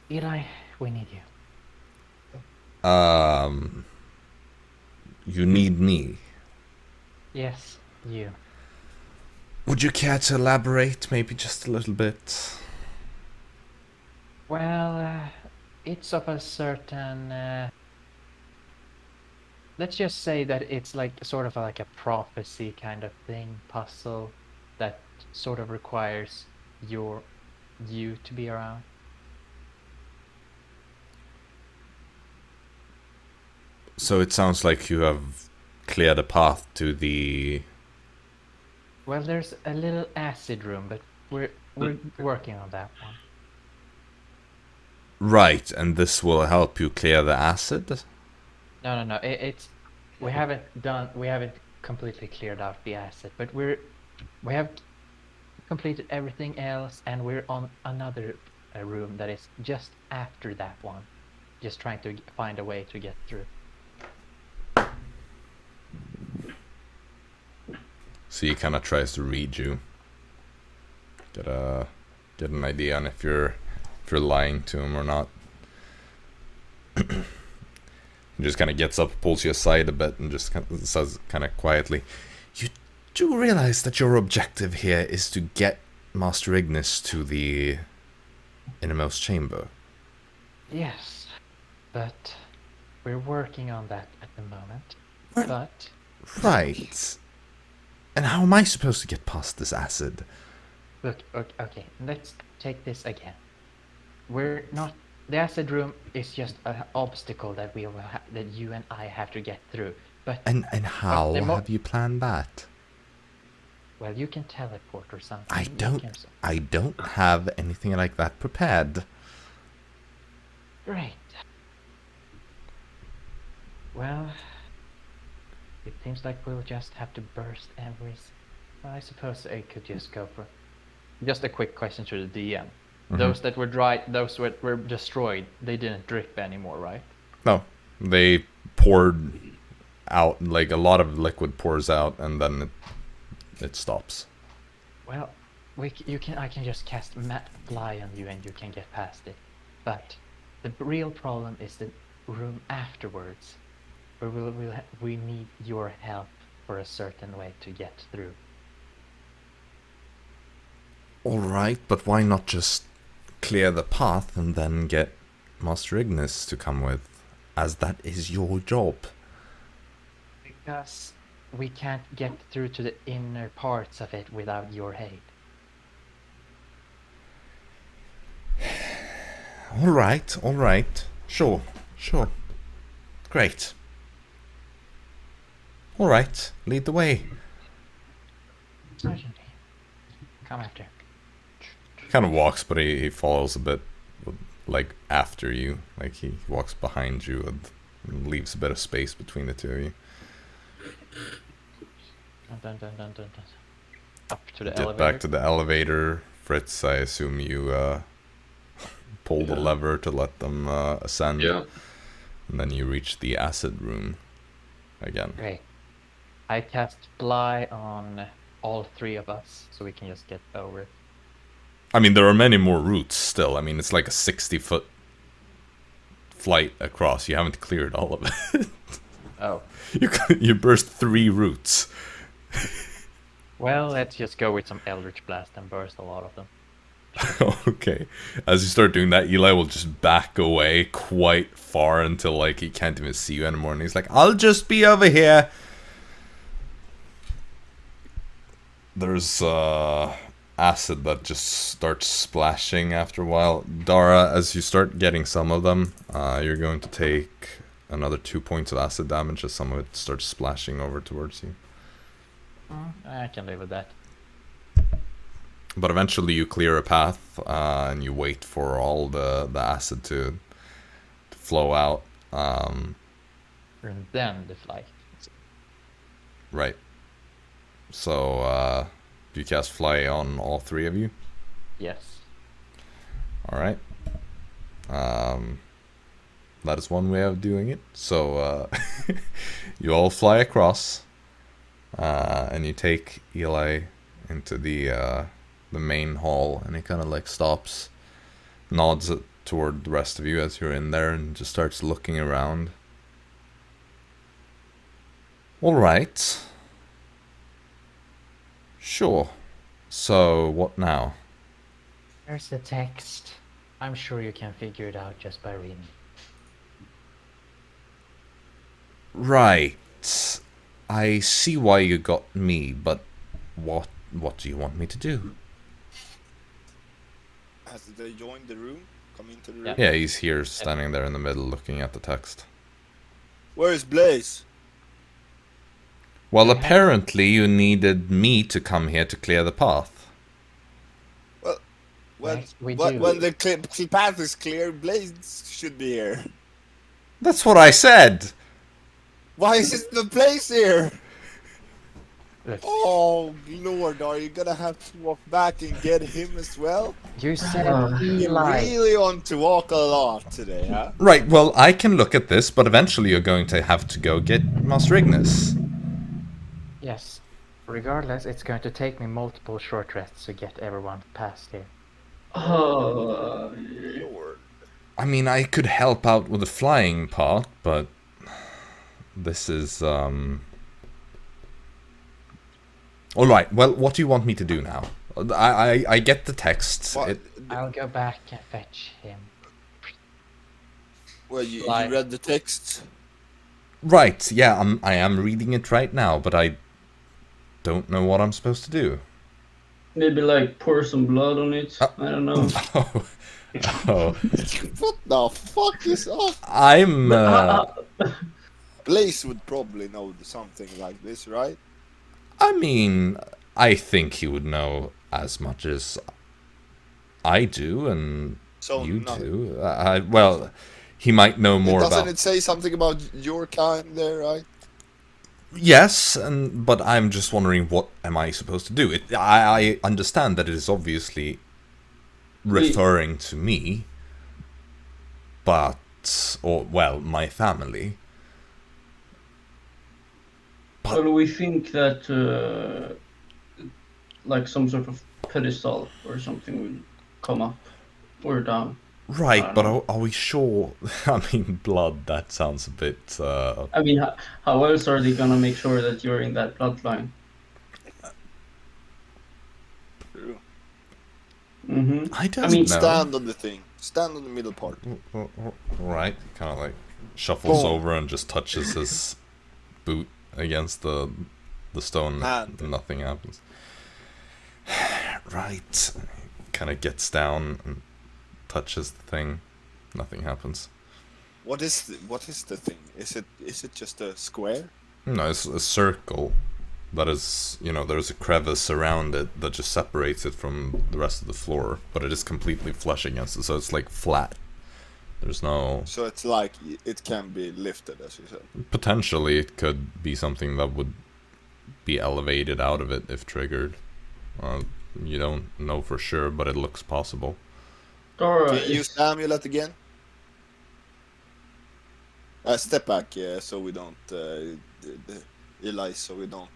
Eli, we need you. You need me. Yes, you. Would you care to elaborate, maybe just a little bit? Well, it's of a certain... let's just say that it's like sort of like a prophecy kind of thing, puzzle, that sort of requires you to be around. So it sounds like you have cleared a path to the... Well, there's a little acid room, but we're working on that one. Right, and this will help you clear the acid? No. It's we haven't completely cleared out the acid, but we have completed everything else, and we're on another room that is just after that one, just trying to find a way to get through. So he kind of tries to read you. Get an idea on if you're lying to him or not. He just kind of gets up, pulls you aside a bit, and just says kind of quietly, "You do realize that your objective here is to get Master Ignis to the innermost chamber?" Yes, but we're working on that at the moment. Right. But Right. And how am I supposed to get past this acid? look, okay, let's take this again. We're not. The acid room is just an obstacle that that you and I have to get through. But And how the mo- have you planned that? Well, you can teleport or something. I don't have anything like that prepared. Great. Well, it seems like we'll just have to burst every... Well, I suppose I could just go for... Just a quick question to the DM. Those that were dry, those that were destroyed, they didn't drip anymore, right? No, they poured out, like a lot of liquid pours out, and then it stops. Well, I can just cast fly on you and you can get past it. But the real problem is the room afterwards, where we need your help for a certain way to get through. Alright, but why not just clear the path and then get Master Ignis to come with, as that is your job? Because we can't get through to the inner parts of it without your aid. Alright. Sure. Great. Alright, lead the way. Sergeant, come after. Kind of walks, but he follows a bit, like, after you. Like, he walks behind you and leaves a bit of space between the two of you. Dun. Up to the Get elevator. back to the elevator. Fritz, I assume you pull the lever to let them ascend. Yeah. And then you reach the acid room again. Great. I cast fly on all three of us, so we can just get over it. I mean, there are many more routes still. I mean, it's like a 60-foot flight across. You haven't cleared all of it. Oh. You burst 3 routes. Well, let's just go with some Eldritch Blast and burst a lot of them. Okay. As you start doing that, Eli will just back away quite far until, like, he can't even see you anymore. And he's like, I'll just be over here. There's acid that just starts splashing after a while. Dara, as you start getting some of them, you're going to take another 2 points of acid damage as some of it starts splashing over towards you. I can live with that. But eventually you clear a path, and you wait for all the acid to flow out. And then the flight. Right. So, you cast fly on all 3 of you? Yes. Alright. That is one way of doing it. So, you all fly across, and you take Eli into the main hall, and he kind of like stops, nods toward the rest of you as you're in there, and just starts looking around. Alright. Sure. So, what now? There's the text. I'm sure you can figure it out just by reading. Right. I see why you got me, but what do you want me to do? Has they joined the room? Come into the room? Yeah, he's here, standing there in the middle, looking at the text. Where is Blaze? Well, apparently you needed me to come here to clear the path. When, Yes, we when, do. when the path is clear, Blaze should be here. That's what I said! Why is it the Blaze here? Look, Oh, Lord, are you gonna have to walk back and get him as well? you said You Eli. really want to walk a lot today, huh? Right, well, I can look at this, but eventually you're going to have to go get Master Ignis. Yes. Regardless, it's going to take me multiple short rests to get everyone past here. Oh, Lord. I mean, I could help out with the flying part, but this is, Alright, well, what do you want me to do now? I get the text. What? I'll go back and fetch him. Well, you Like- read the text? Right, yeah, I am reading it right now, but I don't know what I'm supposed to do. maybe like pour some blood on it. I don't know. Oh, What the fuck is up? I'm, Blaze would probably know something like this, right? I mean, I think he would know as much as I do, and So you no. do. Well, he might know more Doesn't about. it say something about your kind there, right? Yes, but I'm just wondering, what am I supposed to do? I understand that it is obviously referring to me, well, my family. But Well, we think that like some sort of pedestal or something will come up or down. right, but are we sure? I mean, blood. That sounds a bit. I mean, how else are they gonna make sure that you're in that bloodline? True. Mm-hmm. I don't I mean, know. Stand on the thing. Stand on the middle part. Right, kind of like shuffles Boom. over and just touches his boot against the stone. Hand. And nothing happens. Right, kind of gets down and touches the thing. Nothing happens. What is the thing? Is it just a square? No, it's a circle. That is, there's a crevice around it that just separates it from the rest of the floor, but it is completely flush against it, so it's like flat. There's no... So it's like it can be lifted, as you said. Potentially, it could be something that would be elevated out of it if triggered. You don't know for sure, but it looks possible. Dara, Can you use the amulet again? Step back, yeah, so we don't Eli, so we don't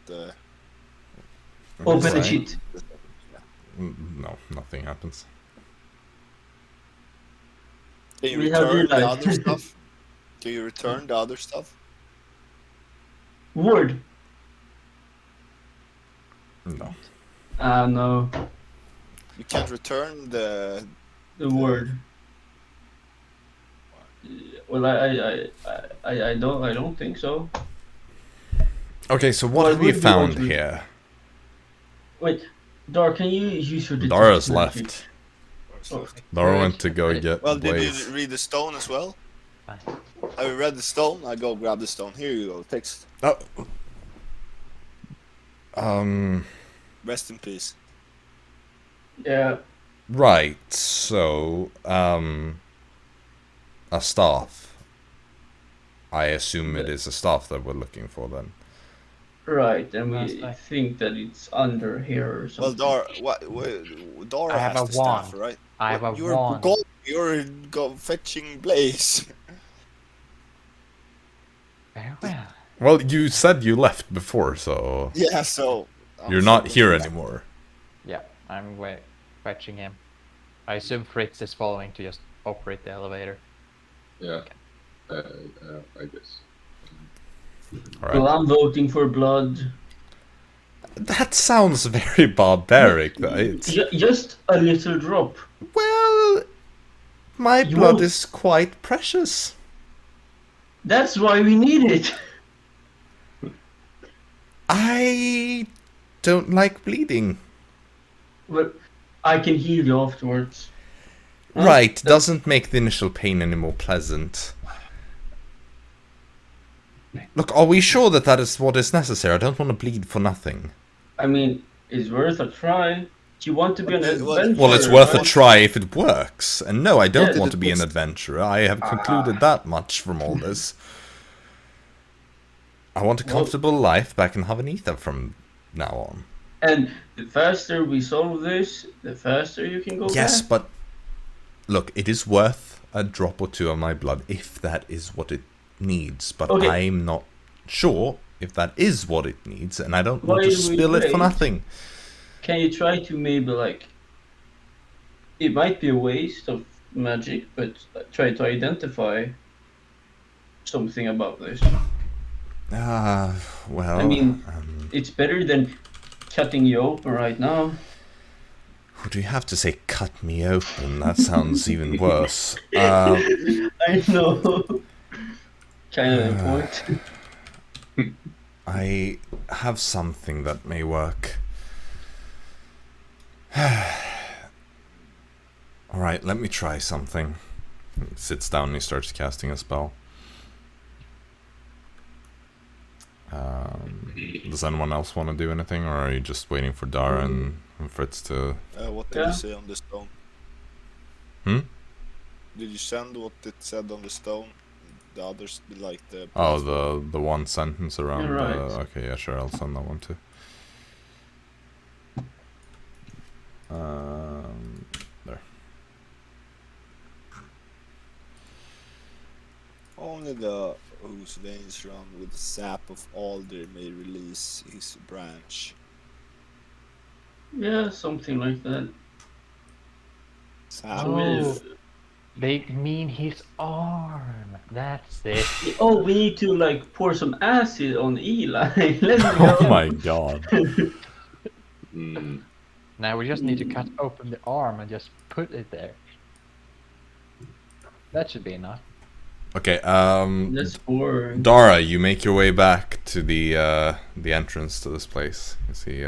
open the Right. sheet. No, nothing happens. Can you We have return the Eli. other stuff? Can you return the other stuff? Word. No. No, You can't return the the word. Well, I don't think so. Okay, so what Well, have it you would be found ultimate. here? Wait, Dara, can you use your Dara's detect magic? left. Oh, Dara Serge, went to go get Well, did Blaze. you read the stone as well? Fine. Have you read the stone? I go grab the stone. Here you go. Text. Oh. Rest in peace. yeah. Right, so, a staff. I assume it is a staff that we're looking for then. Right, and Last we night. think that it's under here or Well, something. Dara I have has a the staff, wand. right? I have a You're wand. You're fetching Blaze. Very well. Well, you said you left before, so Yeah, so you're not here anymore. Yeah, I'm fetching him. I assume Fritz is following to just operate the elevator. Yeah, I guess. Alright. Well, I'm voting for blood. That sounds very barbaric. Just a little drop. Well, my You blood won't- is quite precious. That's why we need it. I don't like bleeding. Well, I can heal you afterwards. Huh? Right, doesn't make the initial pain any more pleasant. Look, are we sure that that is what is necessary? I don't want to bleed for nothing. I mean, it's worth a try. Do you want to be an Well, adventurer? Well, it's worth a right? try if it works. And no, I don't Yeah, want to be an it's- adventurer. I have concluded that much from all this. I want a Well- comfortable life back in Havanitha from now on. And the faster we solve this, the faster you can go Yes, back. but look, it is worth a drop or two of my blood if that is what it needs. But Okay. I'm not sure if that is what it needs, and I don't want Why to do we spill it for wait? nothing. Can you try to maybe like... It might be a waste of magic, but try to identify something about this. Well, I mean, it's better than cutting you open right now. do you have to say cut me open? That sounds even worse. I know. Kind of the point. I have something that may work. Alright, let me try something. He sits down and he starts casting a spell. Does anyone else want to do anything, or are you just waiting for Dara and Fritz to... What did Yeah. you say on the stone? Hmm? Did you send what it said on the stone? The others, like the... Oh, the one sentence around... You're right. Okay, yeah, sure, I'll send that one too. There. Only the whose veins run with the sap of alder may release his branch. Yeah, something like that. Sap. So we- Oh, they mean his arm. That's it. Oh, we need to like pour some acid on Eli. Let's go. Oh my god. Mm. Now we just need to cut open the arm and just put it there. That should be enough. Okay, Let's pour. Dara, you make your way back to the entrance to this place. You see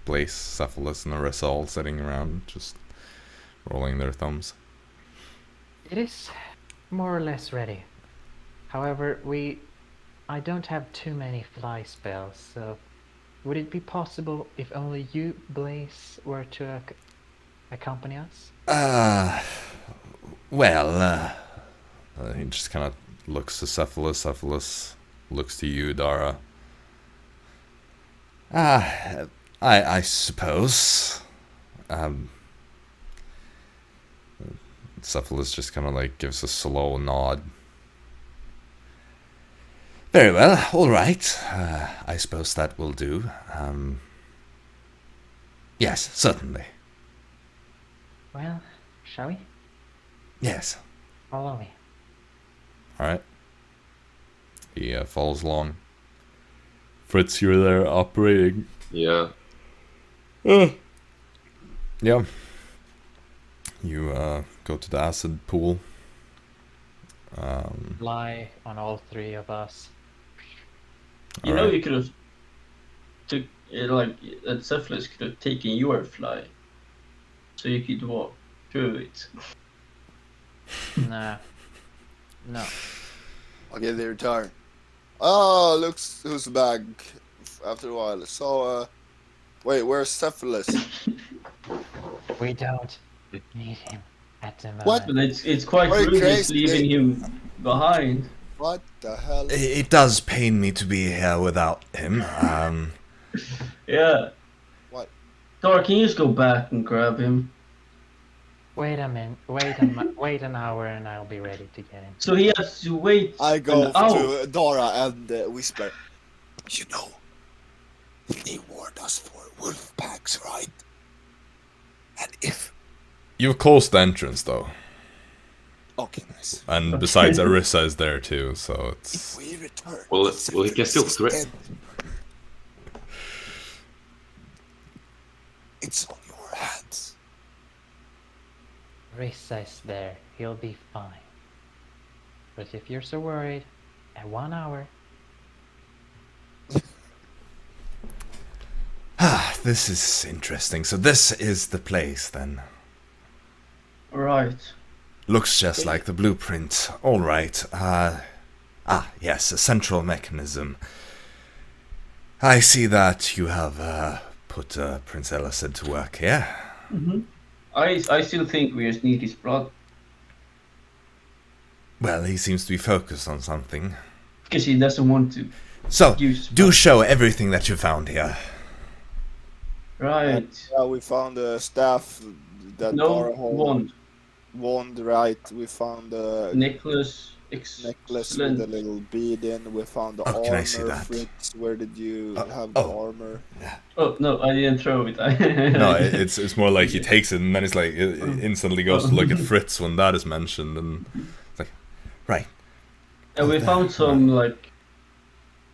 Blaze, Cephalus, and Arisa all sitting around, just rolling their thumbs. It is more or less ready. However, I don't have too many fly spells, so would it be possible if only you, Blaze, were to accompany us? He just kind of looks to Cephalus. Cephalus looks to you, Dara. I suppose. Cephalus just kind of like gives a slow nod. Very well, all right. I suppose that will do. Yes, certainly. Well, shall we? Yes. Follow me. All right. He follows along. Fritz, you're there operating. Yeah. Yeah. You go to the acid pool. Lie on all three of us. You All know, right. you could have took like that Cephalus could have taken your fly, so you could walk through it. Nah. No. Okay, they retire. Oh, looks who's back after a while. So, wait, where's Cephalus? We don't need him at the moment. What? But it's quite Are you rude just crazy? leaving him behind. What the hell? It does pain me to be here without him. Yeah. What? Dara, can you just go back and grab him? Wait a minute. Wait an hour and I'll be ready to get him. So he has to wait. I go an hour. to Dara and whisper. You know, they warned us for wolf packs, right? And if... You've closed the entrance though, Okay, nice. and besides Arisa is there too, so it's. If we return... Well, he can still Cephalus is threaten. dead. It's on your hands. Risa is there. He'll be fine. But if you're so worried, at 1 hour, This is interesting. So this is the place then. Right. Looks just like the blueprint. All right. Yes, a central mechanism. I see that you have put Prince Elised to work here. Mm-hmm. I still think we just need his blood Well, he seems to be focused on something. because he doesn't want to So, use. do show everything that you found here. Right. Yeah, we found a staff that No Dara wand. Wand, right? We found a Necklace. necklace Excellent. with a little bead in. We found the Oh, armor. can I see that? Fritz, where did you Oh, have the oh. armor? Oh no, I didn't throw it. No, it's more like he takes it and then it's like it instantly goes to look at Fritz when that is mentioned, and it's like, right. And we found some like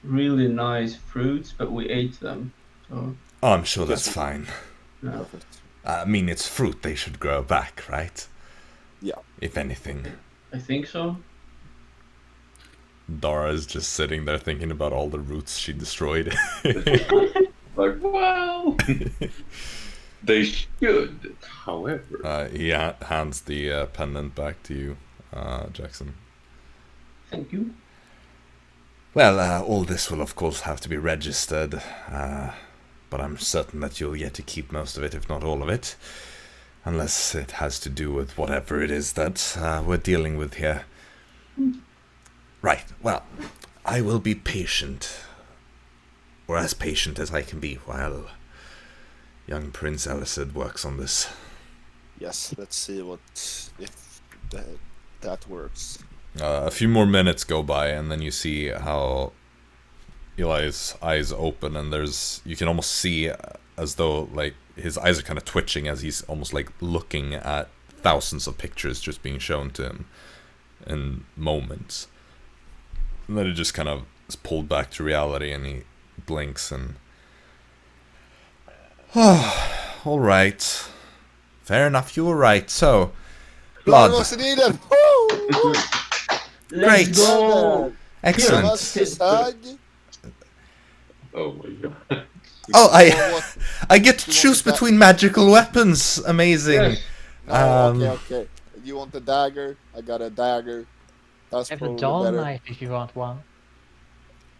really nice fruits, but we ate them. So Oh, I'm sure that's fine. yeah. Perfect. I mean, it's fruit; they should grow back, right? Yeah. If anything. I think so. Dara is just sitting there thinking about all the roots she destroyed. Like, well, they should. However, He hands the pendant back to you, Jaxson. Thank you. Well, all this will of course have to be registered, but I'm certain that you'll get to keep most of it, if not all of it. Unless it has to do with whatever it is that we're dealing with here. Right, well, I will be patient. Or as patient as I can be while young Prince Elised works on this. Yes, let's see if that works. A few more minutes go by, and then you see how Eli's eyes open, and you can almost see as though like his eyes are kind of twitching as he's almost like looking at thousands of pictures just being shown to him in moments. And then it just kind of is pulled back to reality, and he blinks and... all right. Fair enough, you were right. So, blood. Was needed. Woo! Great. Let's go. Excellent. Oh my god. Oh, I get to choose between magical weapons. Amazing. Yes. Okay. You want the dagger? I got a dagger. That's I have a probably dull better. knife if you want one.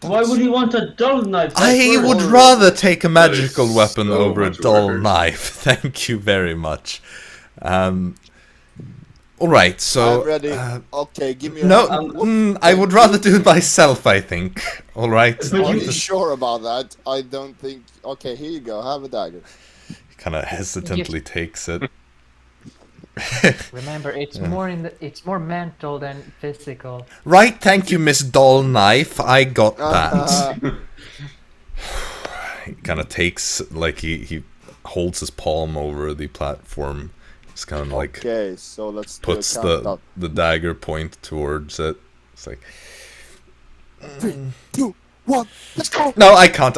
Why would he want a dull knife? I That's would worse. rather take a magical is weapon so over a much dull worse. knife. Thank you very much. Alright, so... I'm ready. Okay, give me a no, I would rather do it myself, I think. Alright? But Are you- you sure about that? I don't think... Okay, here you go. Have a dagger. Kind of hesitantly takes it. Remember, it's Yeah. it's more mental than physical. Right, thank you, Miss Doll Knife. I got that. He kind of takes, like, he holds his palm over the platform. Just kind of like Okay, so let's do a puts countdown. the dagger point towards it. It's like, 3, 2, 1, let's go! no, I can't.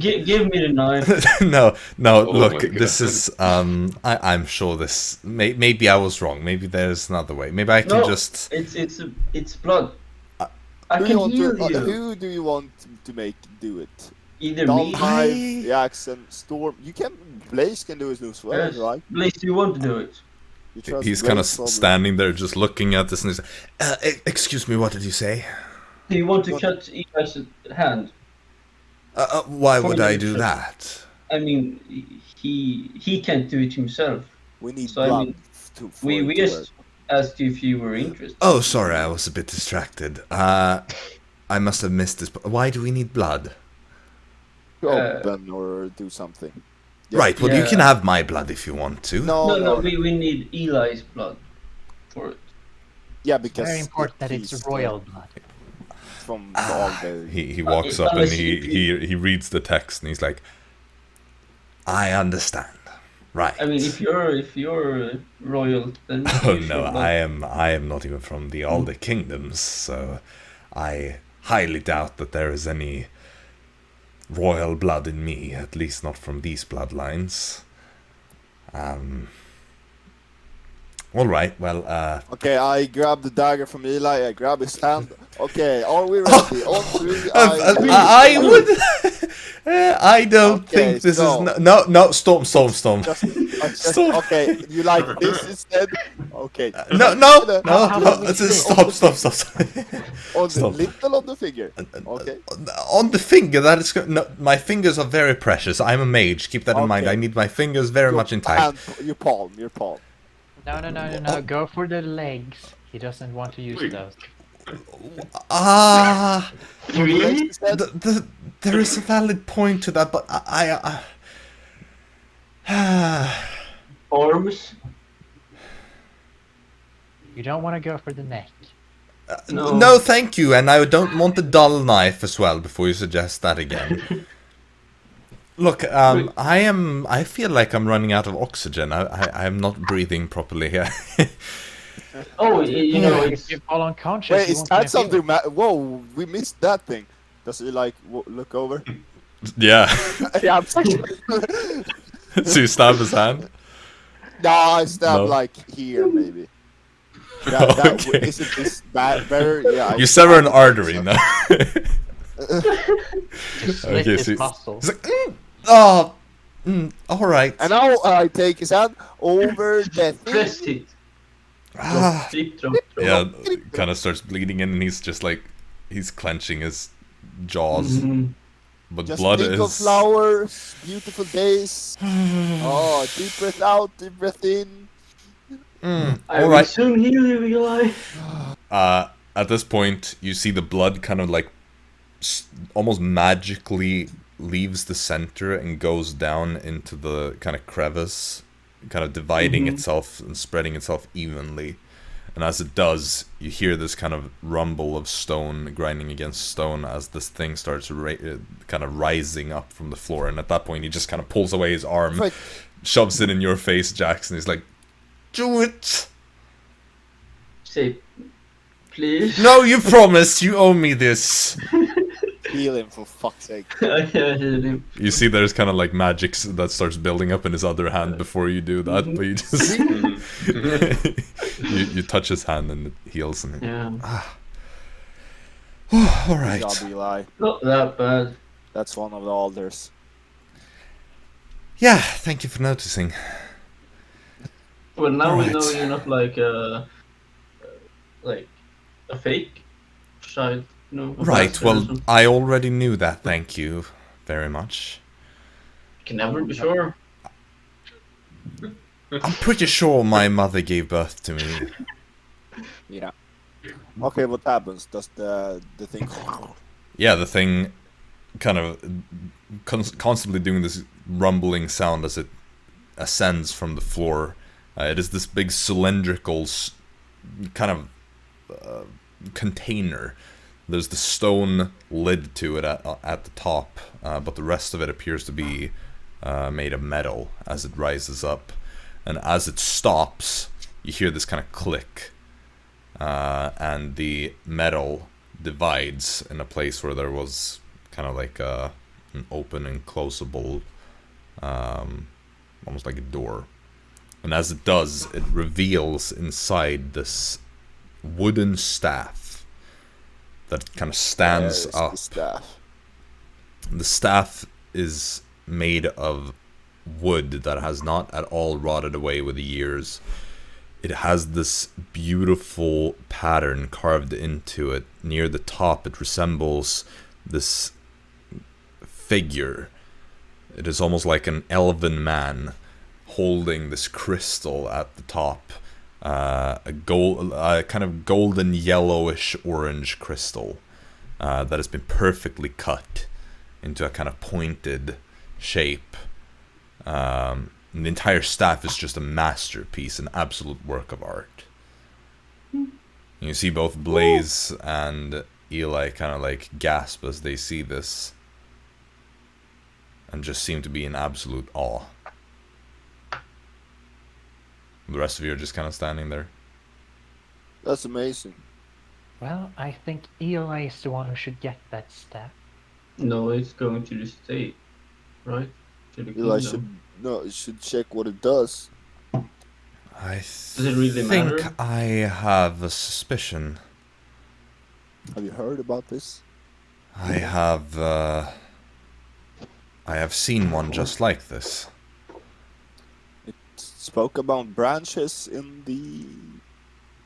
Give me the knife. No, Oh look, my God. this is, I'm sure this, maybe I was wrong. Maybe there's another way. Maybe I can No. just, It's blood. I Who, can want heal to, you. who do you want to make do it? Either Dull me. Knife, I- Jaxson, Storm. You can... Blaze can do it as well, Yes. right? Blaze, do you want to do it? You trust he's kind of Blaze, probably. standing there just looking at this and he's excuse me, what did you say? Do you want to cut Eli's hand? Why would I Probably do should. that? I mean, he can't do it himself. We need So, I blood mean, to... for We it to just work. asked you if you were interested. Oh, sorry, I was a bit distracted. I must have missed this. Why do we need blood? Open or do something. Yeah. Right, well, you Yeah. can have my blood if you want to. No, we need Eli's blood for it. Yeah, It's because very important that he's it's the- royal blood. from all the... He walks Uh, up and unless he reads the text and he's like, I understand. Right. I mean, if you're royal, then Oh you no, should, I am not even from the Alder Kingdoms, so I highly doubt that there is any royal blood in me, at least not from these bloodlines. Alright, well, Okay, I grab the dagger from Eli, I grab his hand. Okay, are we ready? On 3, I would... I don't Okay, think this so- is... No, Storm. Just, Stop. okay, you like this instead? Okay. No, How about we stop. On the Stop. little of the figure. Okay. On the finger, that is... No, my fingers are very precious. I'm a mage, keep that in mind. Okay. I need my fingers very much intact. Hand, your palm. No. Go for the legs. He doesn't want to use Wait. those. Ah... Really? There is a valid point to that, but Arms? You don't want to go for the neck. No, thank you, and I don't want the dull knife as well. Before you suggest that again. Look, I feel like I'm running out of oxygen. I'm not breathing properly here. Oh, you know, If it's you fall unconscious, Wait, you is won't that be feeling. something? Whoa, we missed that thing. Does he like look over? Yeah. Yeah, I'm sorry. So you stab his hand? No, I stab No. like here maybe. That Okay. isn't this bad better? Yeah. You sever an artery, no? Just split Okay, his so- muscle. It's like, alright. And now I take his hand over the press thing. it. Ah. Flip, drop. Yeah, kind of starts bleeding in, and he's just like he's clenching his jaws. Mhm. But Just blood think of is... flowers, beautiful days. Oh, deep breath out, deep breath in. I will Alright. soon heal you, Eli. At this point, you see the blood kind of like almost magically leaves the center and goes down into the kind of crevice, kind of dividing itself and spreading itself evenly. And as it does, you hear this kind of rumble of stone grinding against stone as this thing starts kind of rising up from the floor. And at that point, he just kind of pulls away his arm, Right. shoves it in your face, Jaxson. He's like, "Do it! Say, please. No, you promised. You owe me this." Heal him for fuck's sake. I heal him. You see there's kind of like magic that starts building up in his other hand before you do that, but you just... you touch his hand and it heals him. Yeah. Alright. Good job, Eli. Not that bad. That's one of the alders. Yeah, thank you for noticing. Well, now we know Alright. you're not like a fake child. No. a Right, bastard or well, something. I already knew that, thank you very much. Can never be sure. I'm pretty sure my mother gave birth to me. Yeah. Okay, what happens? Does the thing... Yeah, the thing kind of constantly doing this rumbling sound as it ascends from the floor. It is this big cylindrical kind of container. There's the stone lid to it at the top, but the rest of it appears to be made of metal as it rises up. And as it stops, you hear this kind of click. And the metal divides in a place where there was kind of like an open and closable, almost like a door. And as it does, it reveals inside this wooden staff that kind of stands There's up. the staff. The staff is made of wood that has not at all rotted away with the years. It has this beautiful pattern carved into it. Near the top, it resembles this figure. It is almost like an elven man holding this crystal at the top. A kind of golden yellowish orange crystal that has been perfectly cut into a kind of pointed shape. And the entire staff is just a masterpiece, an absolute work of art. You see both Blaze and Eli kind of like gasp as they see this and just seem to be in absolute awe. The rest of you are just kind of standing there. That's amazing. Well, I think Eli is the one who should get that staff. No, it's going to the state, right? To the Eli kingdom. should check what it does. I Does it really think matter? I have a suspicion. Have you heard about this? I have seen one just like this. It spoke about branches in the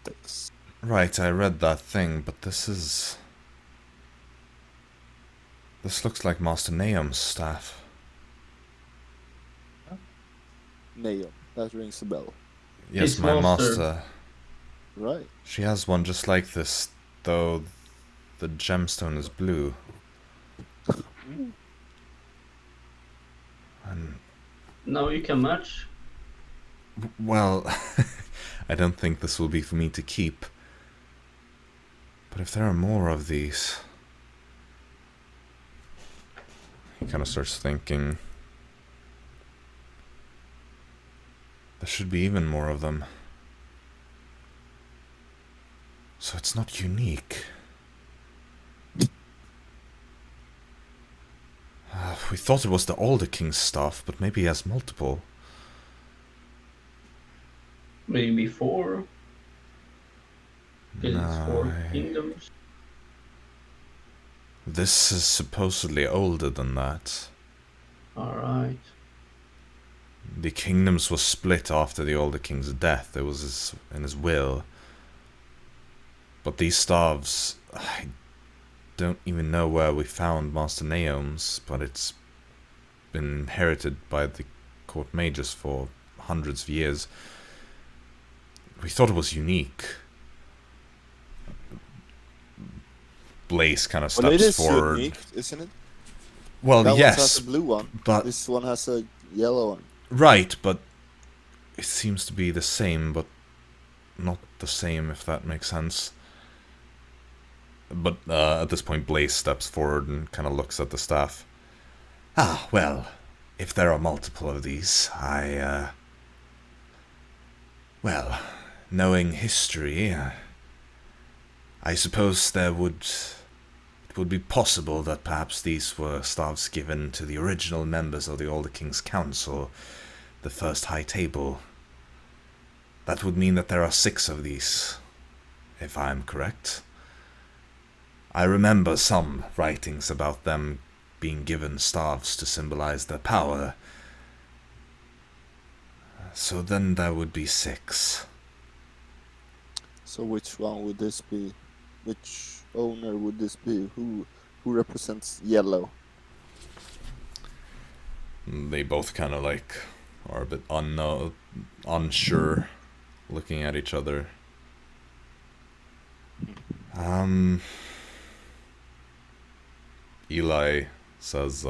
text. Right, I read that thing, but this looks like Master Naom's staff. Naom, that rings a bell. Yes, His my master. master. Right. She has one just like this, though the gemstone is blue. And, Now you can match. well, I don't think this will be for me to keep. But if there are more of these... He kind of starts thinking... There should be even more of them. So it's not unique. We thought it was the older king's staff, but maybe he has multiple. Maybe 4. Because it's 4 No, kingdoms. this is supposedly older than that. Alright. The kingdoms were split after the older king's death. It was in his will. But these staves, I don't even know where we found Master Naom's, but it's been inherited by the court mages for hundreds of years. We thought it was unique. Blaze kind of Well, it steps is forward. unique, isn't it? Well, That one yes, has a blue one. but This one has a yellow one. right, but it seems to be the same, but not the same, if that makes sense. But at this point, Blaze steps forward and kind of looks at the staff. Ah, well, if there are multiple of these, well, knowing history, I suppose it would be possible that perhaps these were staffs given to the original members of the Older King's Council, the first High Table. That would mean that there are 6 of these, if I am correct. I remember some writings about them being given staffs to symbolize their power. So then there would be 6. So which one would this be? Which owner would this be? Who represents yellow? They both kind of like are a bit unsure, looking at each other. Eli says,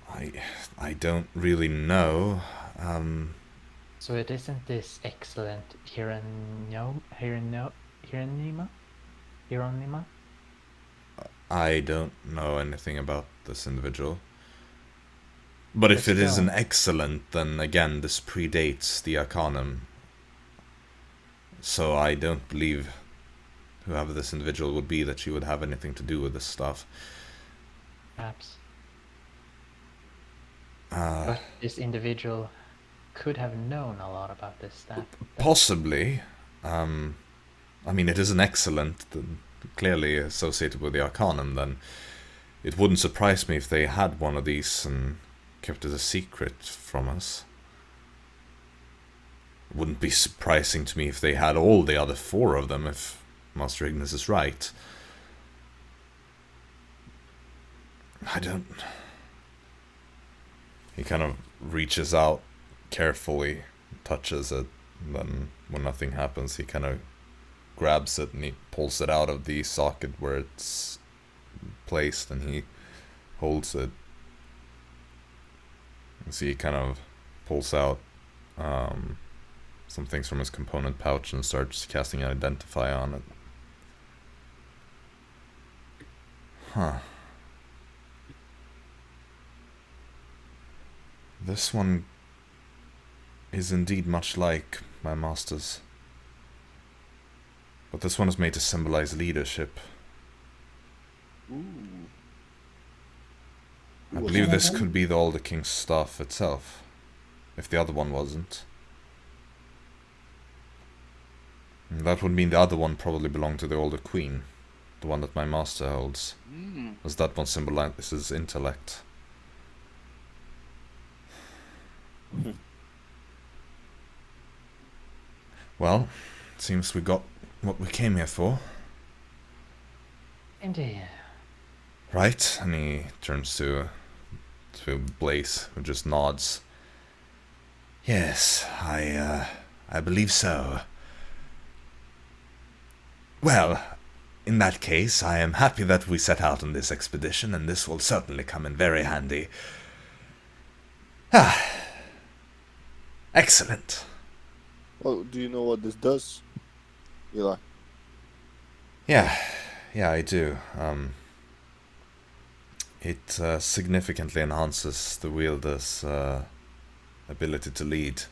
I don't really know. So it isn't this excellent Hieronima? I don't know anything about this individual. But if But it is an still. excellent, then again, this predates the Arcanum. So I don't believe whoever this individual would be that she would have anything to do with this stuff. Perhaps. Uh, But this individual could have known a lot about this stuff. Possibly. I mean, it is an excellent, clearly associated with the Arcanum, then it wouldn't surprise me if they had one of these and kept it a secret from us. It wouldn't be surprising to me if they had all the other 4 of them, if Master Ignis is right. I don't... He kind of reaches out carefully, touches it, and then when nothing happens, he kind of grabs it and he pulls it out of the socket where it's placed, and he holds it. You see, he kind of pulls out some things from his component pouch and starts casting an Identify on it. Huh. This one is indeed much like my master's. But this one is made to symbolize leadership. Ooh. I believe this could be the Older King's staff itself, if the other one wasn't. And that would mean the other one probably belonged to the Older Queen, the one that my master holds, as that one symbolizes intellect. Well, it seems we got what we came here for. Indeed. Right? And he turns to Blaze, who just nods. Yes, I believe so. Well, in that case, I am happy that we set out on this expedition, and this will certainly come in very handy. Ah, excellent. Well, do you know what this does, Eli? Yeah, I do. It significantly enhances the wielder's ability to lead.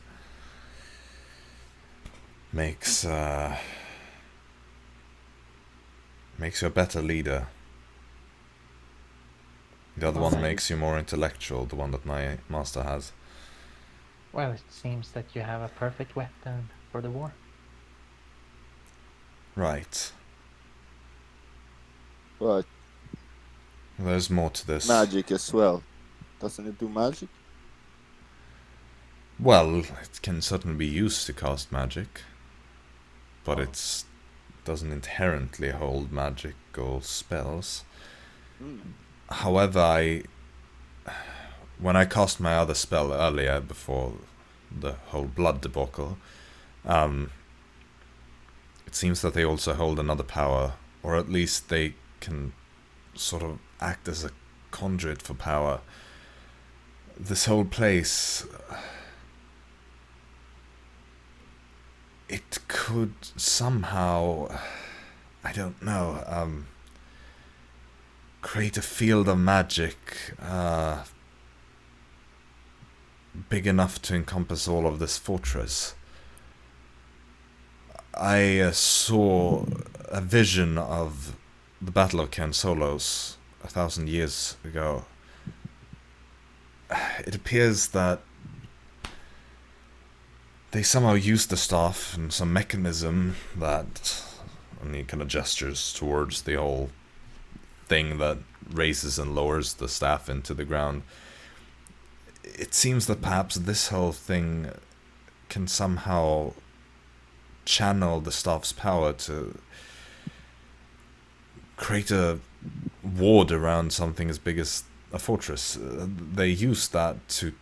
Makes you a better leader. The other one makes you more intellectual, the one that my master has. Well, it seems that you have a perfect weapon for the war. Right. But There's more to this. magic as well. Doesn't it do magic? Well, it can certainly be used to cast magic, but it's doesn't inherently hold magical spells. Hmm. However, when I cast my other spell earlier before the whole blood debacle, it seems that they also hold another power, or at least they can sort of act as a conduit for power. This whole place, it could somehow, I don't know, create a field of magic big enough to encompass all of this fortress. I saw a vision of the Battle of Cairn Solos 1,000 years ago. It appears that they somehow used the staff in some mechanism that only kind of gestures towards the whole thing that raises and lowers the staff into the ground. It seems that perhaps this whole thing can somehow channel the staff's power to create a ward around something as big as a fortress. They use that to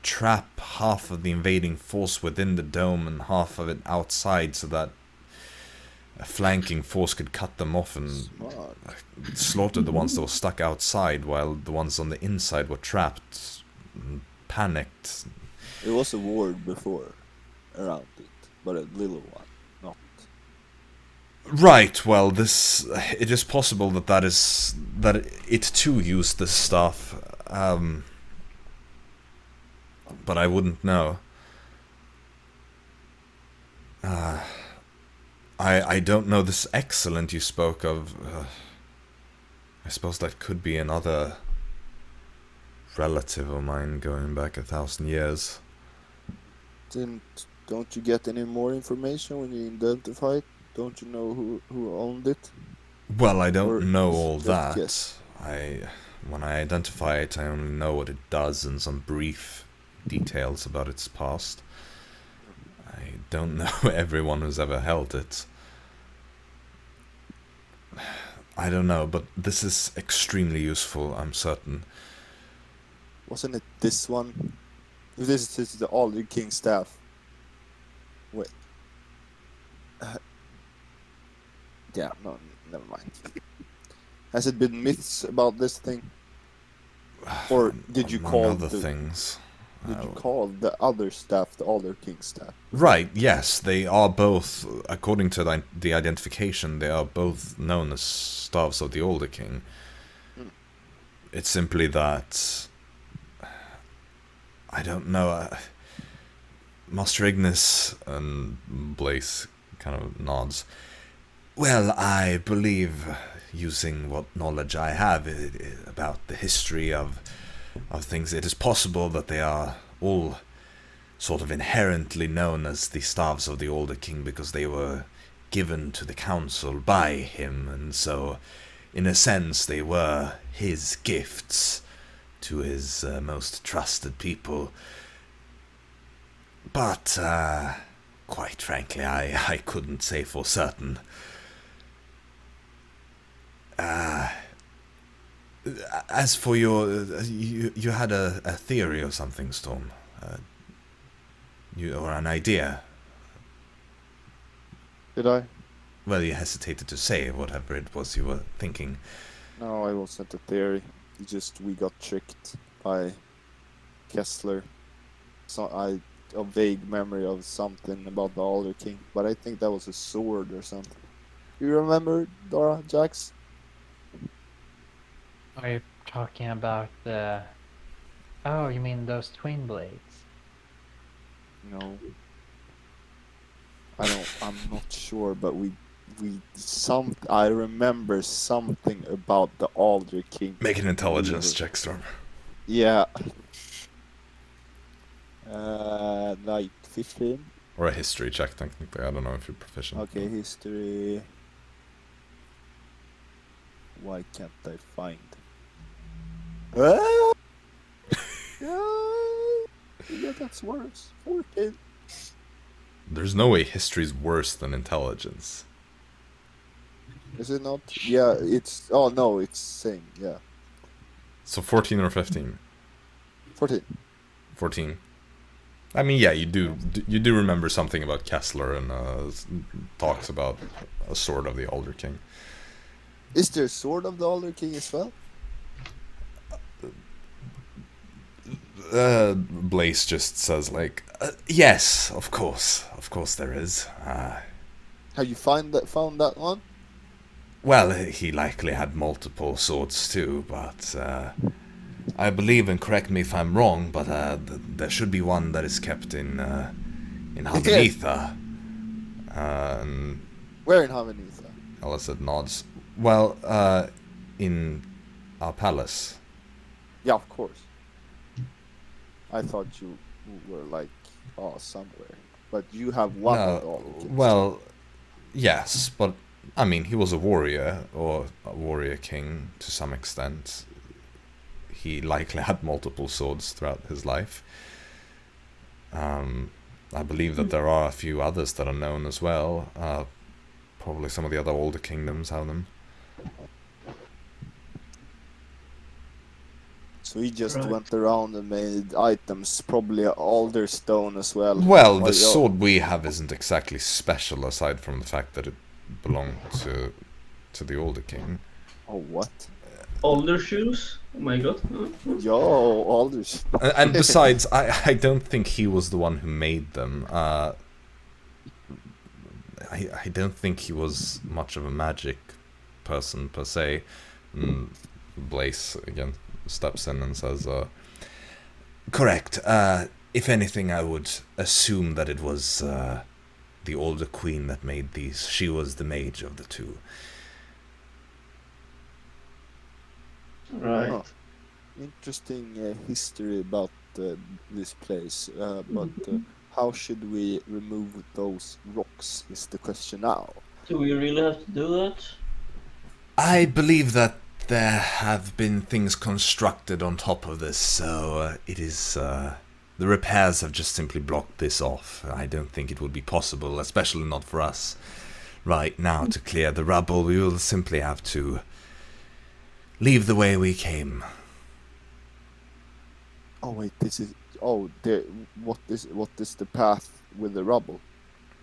trap half of the invading force within the dome and half of it outside, so that a flanking force could cut them off and Smart. slaughter the ones that were stuck outside, while the ones on the inside were trapped and panicked. It was a ward before around it, but a little one, not. Right, well, it is possible that it too used this stuff, but I wouldn't know. I don't know this excellent you spoke of. I suppose that could be another relative of mine going back 1,000 years. Don't you get any more information when you identify it? Don't you know who owned it? Well, I don't Or know is it all just that. guess? When I identify it, I only know what it does and some brief details about its past. I don't know everyone who's ever held it. I don't know, but this is extremely useful, I'm certain. Wasn't it this one? If this is the Alder King staff. Wait. Yeah, no, never mind. Has it been myths about this thing? Or did you Among call other things? Did you call the other staff the Alder King staff? Right, yes, they are both, according to the identification, they are both known as staffs of the Older King. It's simply that, I don't know, Master Ignis and Blaze kind of nods. Well, I believe, using what knowledge I have about the history of things, it is possible that they are all sort of inherently known as the staffs of the Older King because they were given to the council by him, and so, in a sense, they were his gifts to his most trusted people. But, quite frankly, I couldn't say for certain. As for you had a theory or something, Storm, or an idea. Did I? Well, you hesitated to say whatever it was you were thinking. No, I wasn't a theory. It's just we got tricked by Kessler. So a vague memory of something about the Alder King, but I think that was a sword or something. You remember, Dara, Jax? Are you talking about the... Oh, you mean those twin blades? No. I'm not sure, but I remember something about the Alder King. Make an intelligence check, Storm. Yeah. Like 15. Or a history check, technically. I don't know if you're proficient. Okay, history. Why can't I find? Ah! Yeah, that's worse. 14. There's no way history's worse than intelligence. Is it not? Yeah, it's... Oh, no, it's same, yeah. So 14 or 15? 14. 14. I mean, yeah, you do remember something about Kessler and talks about a sword of the Elder King. Is there a sword of the Elder King as well? Blaze just says like, yes, of course there is. Have you found that one? Well, he likely had multiple swords too, but I believe, and correct me if I'm wrong, but there should be one that is kept in Havanitha. Where in Havanitha? Elisad nods. Well, in our palace. Yeah, of course. I thought you were like, somewhere. But you have one of the Elder Kings. Well, yes, but I mean, he was a warrior, or a warrior king to some extent. He likely had multiple swords throughout his life. I believe that there are a few others that are known as well. Probably some of the other older kingdoms have them. So he just Right. went around and made items, probably alder stone as well. Well, Oh, the yeah. sword we have isn't exactly special, aside from the fact that it belonged to the older king. Oh, what? Older shoes? Oh my god. Yo, alders. And besides, I don't think he was the one who made them. I don't think he was much of a magic person per se. Blaze again steps in and says, correct. If anything, I would assume that it was the older queen that made these. She was the mage of the two. Right. Huh. Interesting history about this place. But how should we remove those rocks is the question now. Do we really have to do that? I believe that there have been things constructed on top of this, so it is... the repairs have just simply blocked this off. I don't think it would be possible, especially not for us right now, to clear the rubble. We will simply have to leave the way we came. Oh wait, this is. Oh, there. What is the path with the rubble?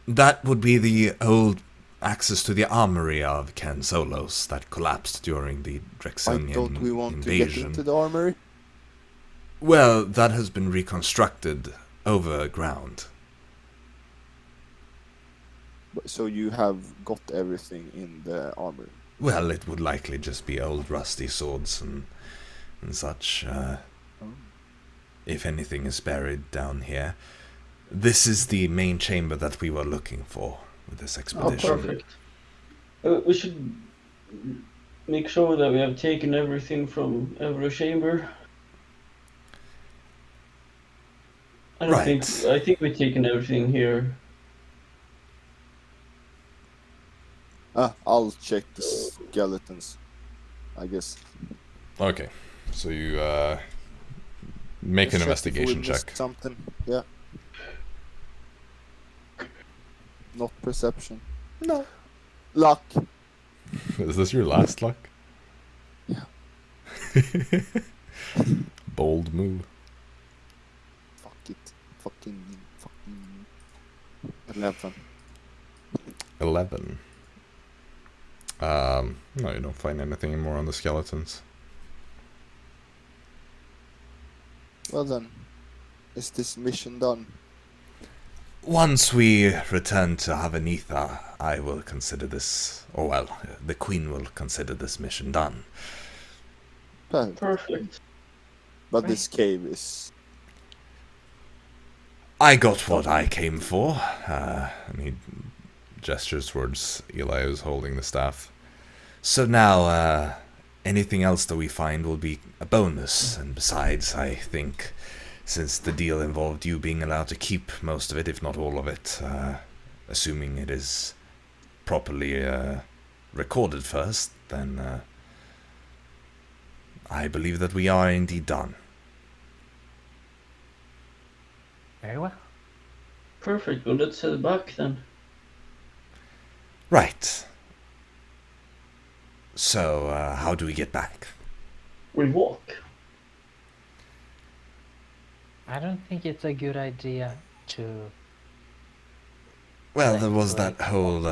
That would be the old access to the armory of Ken Solos that collapsed during the Why Drexonian don't we want to get invasion. into the armory? Well, that has been reconstructed over ground. So you have got everything in the armory. Well, it would likely just be old rusty swords and such. If anything is buried down here. This is the main chamber that we were looking for with this Oh, expedition. perfect. We should make sure that we have taken everything from every chamber. Right. I think we've taken everything here. I'll check the skeletons, I guess. Okay, so you make an Just check if we investigation missed check. Something, yeah. Not perception. No. Luck. Is this your last luck? Yeah. Bold move. Fuck it. Fucking 11. 11. No, you don't find anything more on the skeletons. Well then, is this mission done? Once we return to Havanitha, I will consider this, or well, the Queen will consider this mission done. Perfect. But this cave is... I got what I came for, and he gestures towards Eli, who's holding the staff. So now, anything else that we find will be a bonus, and besides, I think, since the deal involved you being allowed to keep most of it, if not all of it, assuming it is properly recorded first, then I believe that we are indeed done. Very well. Perfect. Well, let's head back then. Right. So, how do we get back? We walk. I don't think it's a good idea to. Well, Let's there was wait. that whole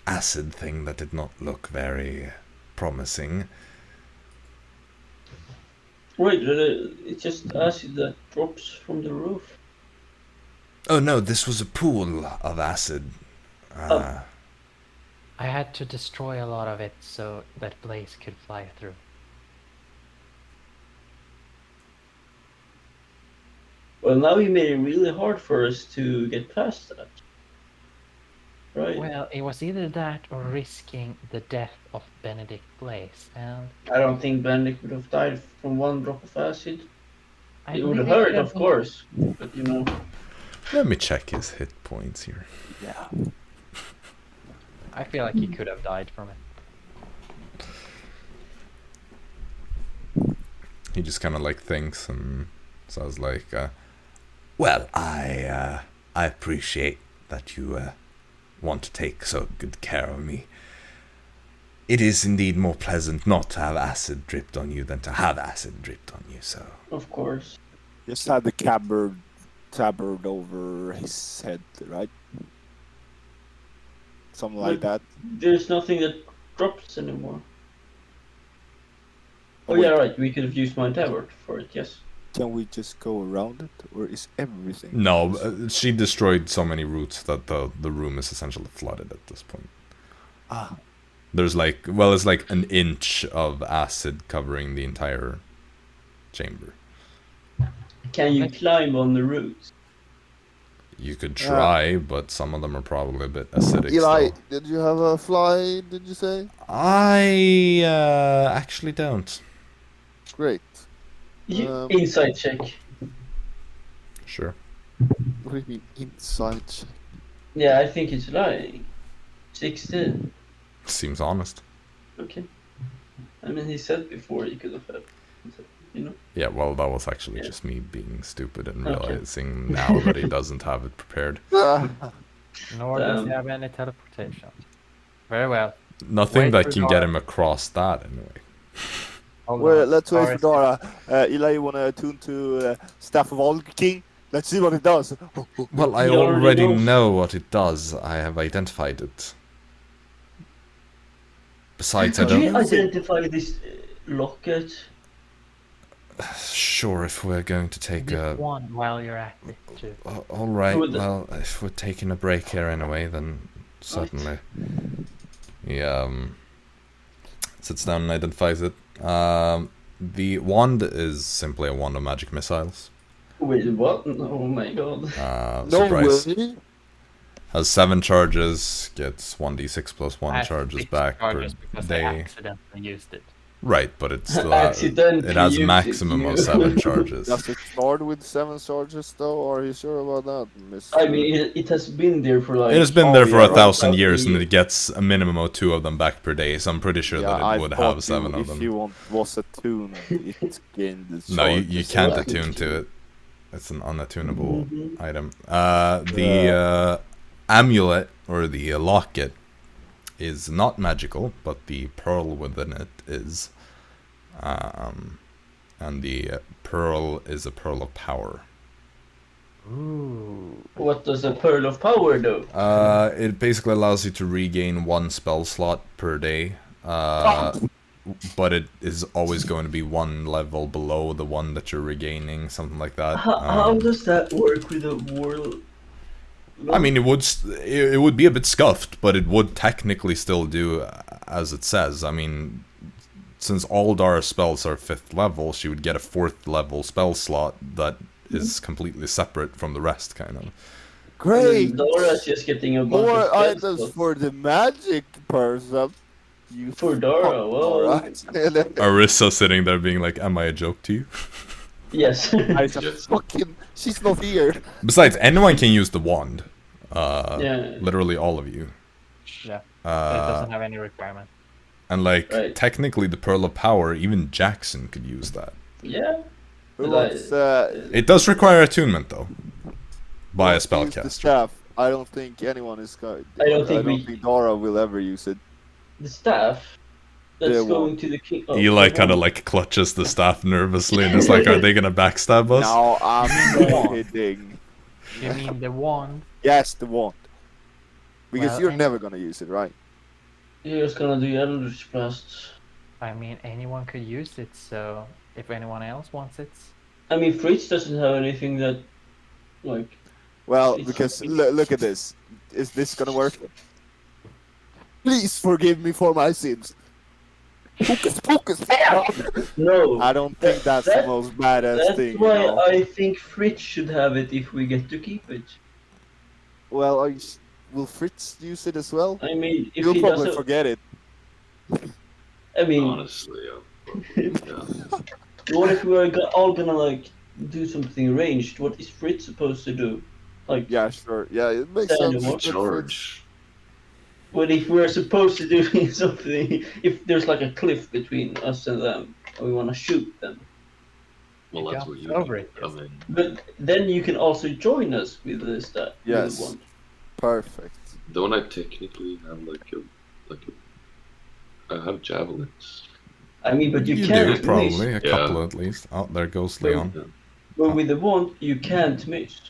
acid thing that did not look very promising. Wait, it's just acid that drops from the roof. Oh no, this was a pool of acid. I had to destroy a lot of it so that Blaze could fly through. Well, now you made it really hard for us to get past that. Right? Well, it was either that or risking the death of Benedict Blaze, and I don't think Benedict would have died from one drop of acid. I It would have believe hurt, could of been- course. But you know, Let me check his hit points here. Yeah. I feel like he could have died from it. He just kind of like thinks and says like, "Well, I appreciate that you want to take so good care of me. It is indeed more pleasant not to have acid dripped on you than to have acid dripped on you. So, of course. Just had the tabard over his head, right? Something like that. There's nothing that drops anymore. Oh Wait. yeah, right. We could have used my tabard for it. Yes. Can we just go around it, or is everything? no, she destroyed so many roots that the room is essentially flooded at this point. Ah, There's like, well, it's like an inch of acid covering the entire chamber. Can you Okay. climb on the roots? You could try, but some of them are probably a bit acidic. Eli, still. did you have a fly? Did you say? I actually don't. Great. Inside check. Sure. What do you mean inside check? Yeah, I think it's lying. 16. Seems honest. Okay. I mean, he said before he could have had. You know. Yeah, well, that was actually Yeah. just me being stupid and Okay. realizing now that he doesn't have it prepared. Nor does he have any teleportation. Very well. Nothing Wait that for can get Dara. him across that anyway. Hold Well, on. let's wait for Dara Dara. Eli, you wanna attune to Staff of All King? Let's see what it does. Well, I He already already knows. know what it does. I have identified it. Besides, I Could you don't... identify this locket? Sure, if we're going to take Just a... one while you're at it, too. Alright, Would- well, if we're taking a break here anyway, then certainly. He sits down and identifies it. The wand is simply a wand of magic missiles. Wait, what? Oh my god. No Surprise. way. Has 7 charges, gets 1d6 plus 1 I have charges 6 back per charges because I day. accidentally used it. Right, but it's still Accidentally it has used it, maximum you. of 7 charges. Does it start with 7 charges though? Are you sure about that, Miss? I mean, it has been there for like. It has been there for yeah, 1,000 right, years, and the- it gets a minimum of 2 of them back per day. So I'm pretty sure yeah, that I it would thought have 7 of if them. you was attuned, it gained the No, you charges. can't right. attune to it. It's an unattunable Mhm. item. The amulet or the locket is not magical, but the pearl within it is. And the pearl is a pearl of power. Ooh. What does a pearl of power do? It basically allows you to regain 1 spell slot per day. But it is always going to be 1 level below the one that you're regaining, something like that. How does that work with a world? I mean, it would be a bit scuffed, but it would technically still do as it says. I mean, since all Dara's spells are 5th level, she would get a 4th level spell slot that is completely separate from the rest, kind of. Great. Dora's just getting a bunch More of spells, items but for the magic person. You For Dara, fuck, well- Dara. Arisa sitting there being like, am I a joke to you? yes. I said, fucking, she's not here. Besides, anyone can use the wand. Yeah. Literally all of you. Yeah. It doesn't have any requirement. And like, Right. technically the Pearl of Power, even Jaxson could use that. Yeah. But But what's, It does require attunement though. By a what's used the spellcaster. staff? I don't think anyone is going. I don't think we- Dara will ever use it. The staff. That's The going one. to the king. Eli kind of like clutches the staff nervously and is like, "Are they gonna backstab us?" No, I'm kidding. You mean the wand? Yes, the wand. Because Well, you're any- never gonna use it, right? You're just gonna do Eldritch Blasts. I mean, anyone could use it, so if anyone else wants it. I mean, Fritz doesn't have anything that, like, Well, It's- because look at this. Is this gonna work? Please forgive me for my sins. Focus, focus. no. I don't think that's the That- most badass That's thing. why You know? I think Fritz should have it if we get to keep it. Well, will Fritz use it as well? I mean, if You'll he probably doesn't, forget it. I mean, Honestly, yeah. what if we're all gonna like do something ranged? What is Fritz supposed to do? Like, Yeah, sure. Yeah, it makes Yeah, sense. you but Fritz- Charge. what if we're supposed to do something? If there's like a cliff between us and them, and we want to shoot them, Well, that's Yeah, where you over it. come in. but then you can also join us with this that Yes. one. Perfect. Don't I technically have I have javelins. I mean, but you You can't do probably miss. a Yeah. couple at least. Oh, there goes Well, Leon. Yeah. But with the wand, you can't miss.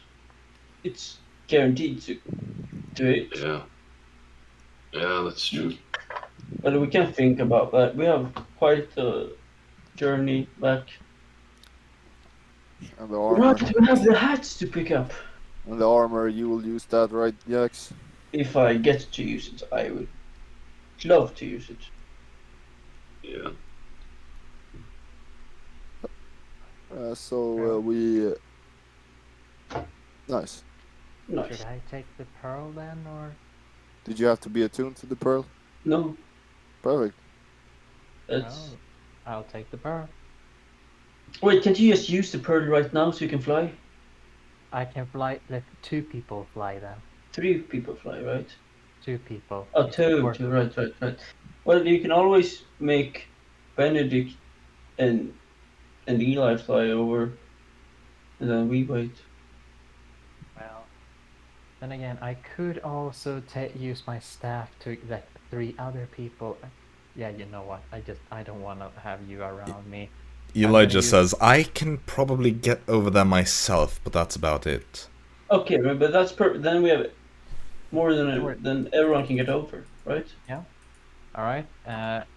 It's guaranteed to hit. Yeah. Yeah, that's true. But we can think about that. We have quite a journey back. And the armor. Right, we have the hats to pick up. And the armor, you will use that, right, Jax? If I get to use it, I would love to use it. Yeah. We. Nice. Nice. Should I take the pearl then, or? Did you have to be attuned to the pearl? No, Perfect. that's. No, I'll take the pearl. Wait, can't you just use the pearl right now so you can fly? I can fly. Let 2 people fly then. 3 people fly, right? 2 people. Oh, It's 2, worth- 2, right. Well, you can always make Benedict and Eli fly over, and then we wait. Well, then again, I could also use my staff to let 3 other people. Yeah, you know what? I don't want to have you around me. Eli gonna just use- says, "I can probably get over them myself, but that's about it." Okay, but that's then we have more than everyone can get over, right? All right.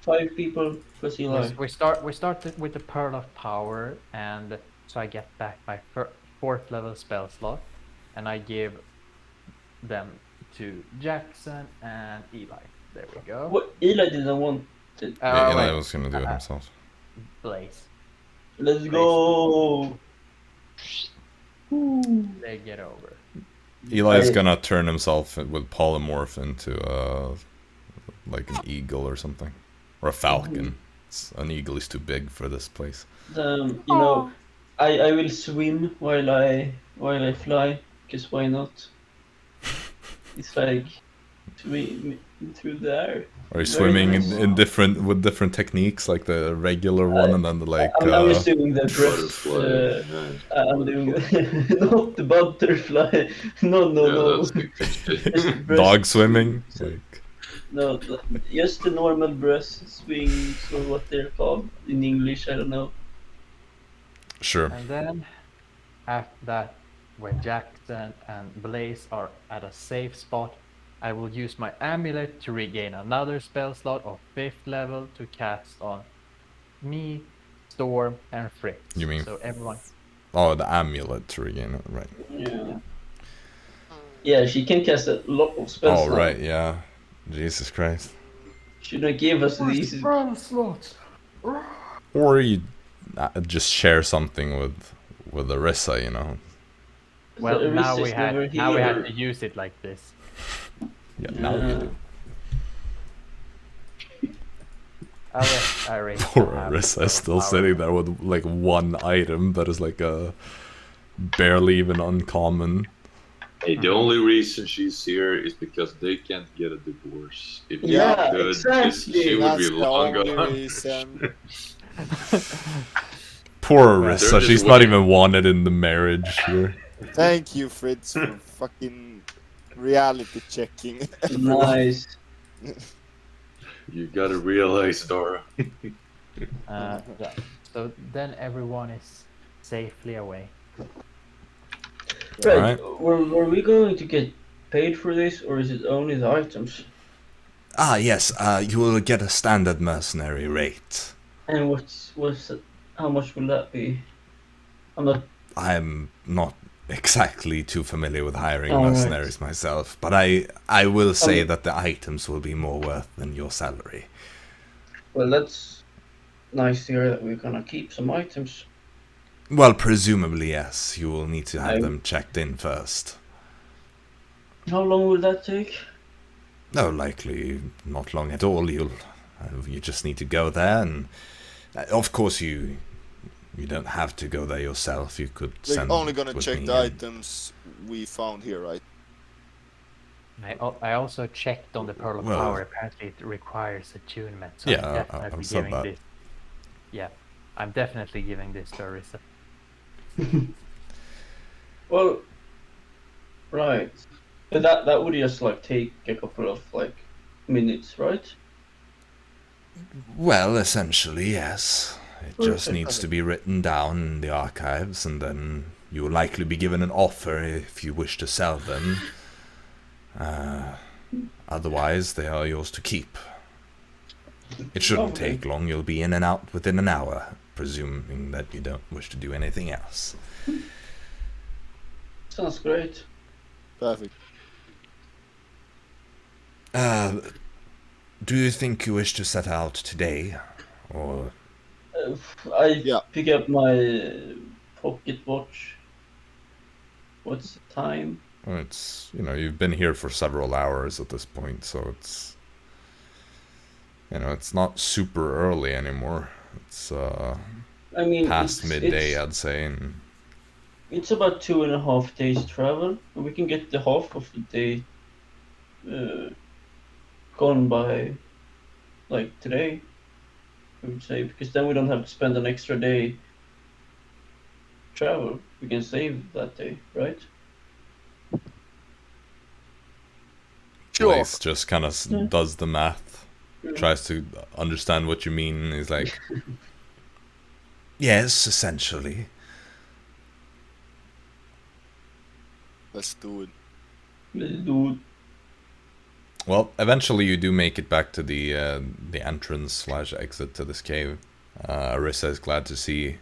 5 people plus Eli. We started with the Pearl of Power, and so I get back my 4th level spell slot, and I give them to Jaxson and Eli. There we go. What Eli didn't want it. Eli Wait, was gonna do it himself. Blaze. Let's go. They get over. Eli's I- gonna turn himself with polymorph into like an eagle or something, or a falcon. An eagle is too big for this place. You know, I will swim while I fly, because why not? It's like swim through the air. Are you Very swimming nice. in different techniques, like the regular one, and then I'm just doing the breath. Butterfly. Yeah. I'm doing not the butterfly. No. Yeah, Just the breast dog swimming? swing. Like, No, just the normal breast swings or what they're called in English. I don't know. sure. And then after that, when Jaxson and Blaze are at a safe spot, I will use my amulet to regain another spell slot of 5th level to cast on me, Storm, and Fritz. You mean- so everyone? Oh, the amulet to regain it, right? Yeah. Yeah, she can cast a lot of spells. Oh, now. right, yeah. Jesus Christ. Should I give us these? spell slots. Or you just share something with Arisa, you know. Well, The now Arisa we is never had here. to use it like this. Yeah, now you do. Poor Arisa is still sitting there with like one item that is like a barely even uncommon. Hey, the only reason she's here is because they can't get a divorce. If they Yeah, could, exactly. she would That's be the long only gone. reason. Poor They're Arisa, just she's not waiting. even wanted in the marriage here. Thank you, Fritz, for fucking reality checking. Nice. You gotta realize, Dara. Yeah. So then everyone is safely away. Right. Alright. Were we going to get paid for this, or is it only the items? Ah, yes, you will get a standard mercenary rate. And what's how much will that be? I'm not. I'm not exactly too familiar with hiring All right. mercenaries myself, but I will say Um, that the items will be more worth than your salary. Well, that's nice to hear that we're gonna keep some items. Well, presumably, yes. You will need to have I- them checked in first. How long will that take? No, likely not long at all. You just need to go there, and of course you don't have to go there yourself. You could We're send only gonna with check me the and- items we found here, right? I also checked on the Pearl of Well- Power. Apparently, it requires attunement. So Yeah, I'm I definitely said giving that. this. Yeah, I'm definitely giving this to Arisa. Well, right. But that would just like take a couple of like minutes, right? Well, essentially, yes. It just Perfect. needs to be written down in the archives, and then you will likely be given an offer if you wish to sell them. Otherwise, they are yours to keep. It shouldn't Lovely. take long. You'll be in and out within an hour, presuming that you don't wish to do anything else. Sounds great. Perfect. Do you think you wish to set out today? Or I Yeah. pick up my pocket watch. What's the time? well, it's, you've been here for several hours at this point, so it's, it's not super early anymore. It's I mean, past it's- midday, It's, I'd say. And it's about 2.5 days travel. And we can get the half of the day gone by like today, I would say, because then we don't have to spend an extra day travel. We can save that day, right? Sure. Blaze just kind of Yeah. does the math, Yeah. tries to understand what you mean. He's like, yes, essentially. Let's do it. Dude, Well, eventually you do make it back to the entrance/exit to this cave. Arisa is glad to see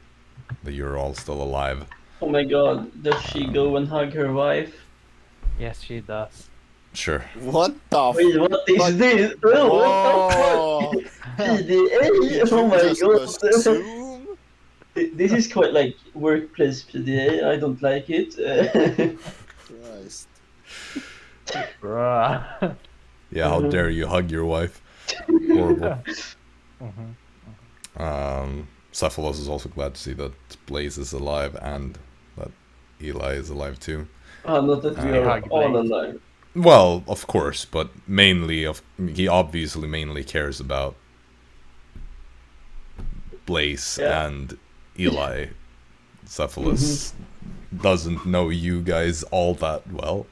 that you're all still alive. oh my god, does she go and hug her wife? Yes, she does. Sure. What the Wait, what is this? Oh, what the fuck? PDA? Oh my Just god. assume? This is quite like workplace PDA. I don't like it. Christ. Bruh. Yeah, how dare you hug your wife? Horrible. Mhm. Cephalus is also glad to see that Blaze is alive and that Eli is alive too. Not that we are Hug all Blade. alive. Well, of course, but he obviously mainly cares about Blaze Yeah. and Eli. Cephalus doesn't know you guys all that well.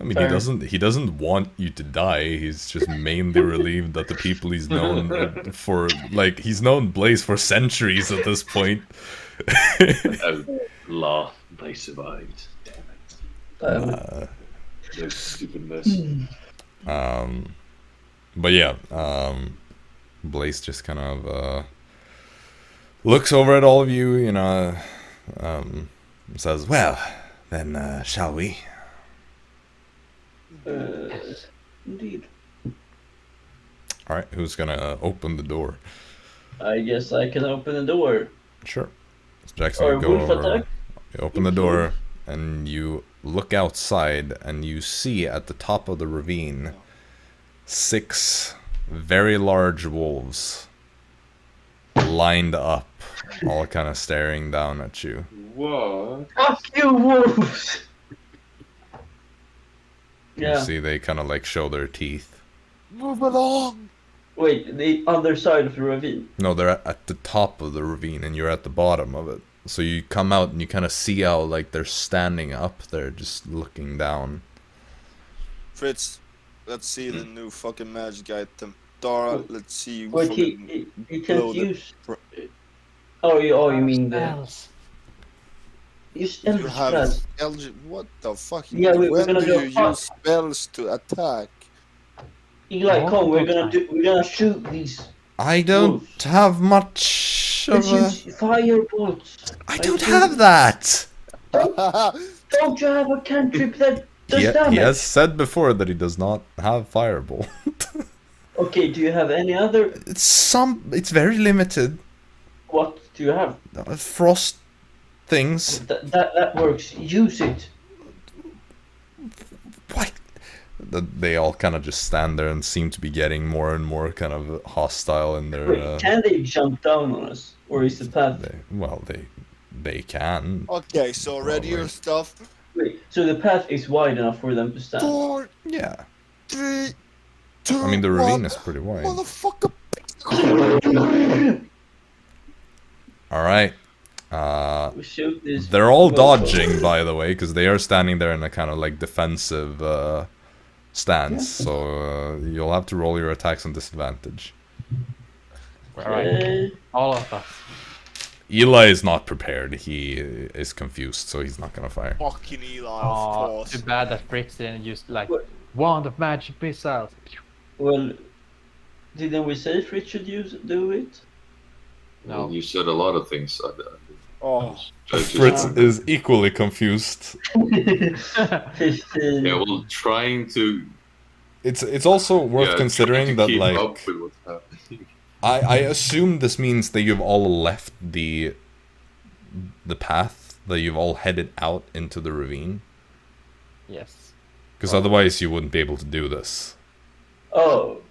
I mean, Fair. he doesn't want you to die. He's just mainly relieved that the people he's known for, like, he's known Blaze for centuries at this point. Laugh. They survived. Damn it. Those stupid mess. But yeah, Blaze just kind of looks over at all of you, says, "Well, then, shall we?" Indeed. All right, who's gonna open the door? I guess I can open the door. Sure. So Jaxson, Or you go wolf over. attack. You open the door, and you look outside, and you see at the top of the ravine 6 very large wolves lined up, all kind of staring down at you. What? Fuck you, wolves! You Yeah. see they kind of like show their teeth. Move along! Wait, the other side of the ravine. No, they're at the top of the ravine, and you're at the bottom of it. So you come out, and you kind of see how like they're standing up there, just looking down. Fritz, Let's see the new fucking magic item. Dara, let's see you But fucking he blow can't the use. You mean the Spells. use You Eldritch have Blast? what the fuck? Yeah, we're when gonna do go you fast. use spells to attack? Eli, Multiple come, we're gonna times. shoot these. I don't Wolves. have much of Let's a. use firebolts. I don't have that. Don't you have a cantrip that does He damage? has said before that he does not have fireball. Okay, do you have any other? It's very limited. What do you have? Frost things. That works. Use it. What? They all kind of just stand there and seem to be getting more and more kind of hostile in their. Wait, can they jump down on us, or is the path? They can. Okay, so ready your wait. stuff. Wait, so the path is wide enough for them to stand. 4, Yeah. 3, 2, I mean, the ravine 1. is pretty wide. Motherfucker. All right. We shoot this. They're all motherfucker. dodging, by the way, because they are standing there in a kind of like defensive stance. So you'll have to roll your attacks on disadvantage. Alright. All of us. Eli is not prepared. He is confused, so he's not gonna fire. Fucking Eli, of Oh, course. too bad that Fritz didn't use like What? wand of magic missiles. Well, didn't we say Fritz should do it? No. Well, you said a lot of things. Oh, I just- Fritz is equally confused. 15. Yeah, well, trying to It's also worth yeah, considering trying to that keep like up with what's happening. I assume this means that you've all left the path, that you've all headed out into the ravine, Yes. because otherwise you wouldn't be able to do this. Oh.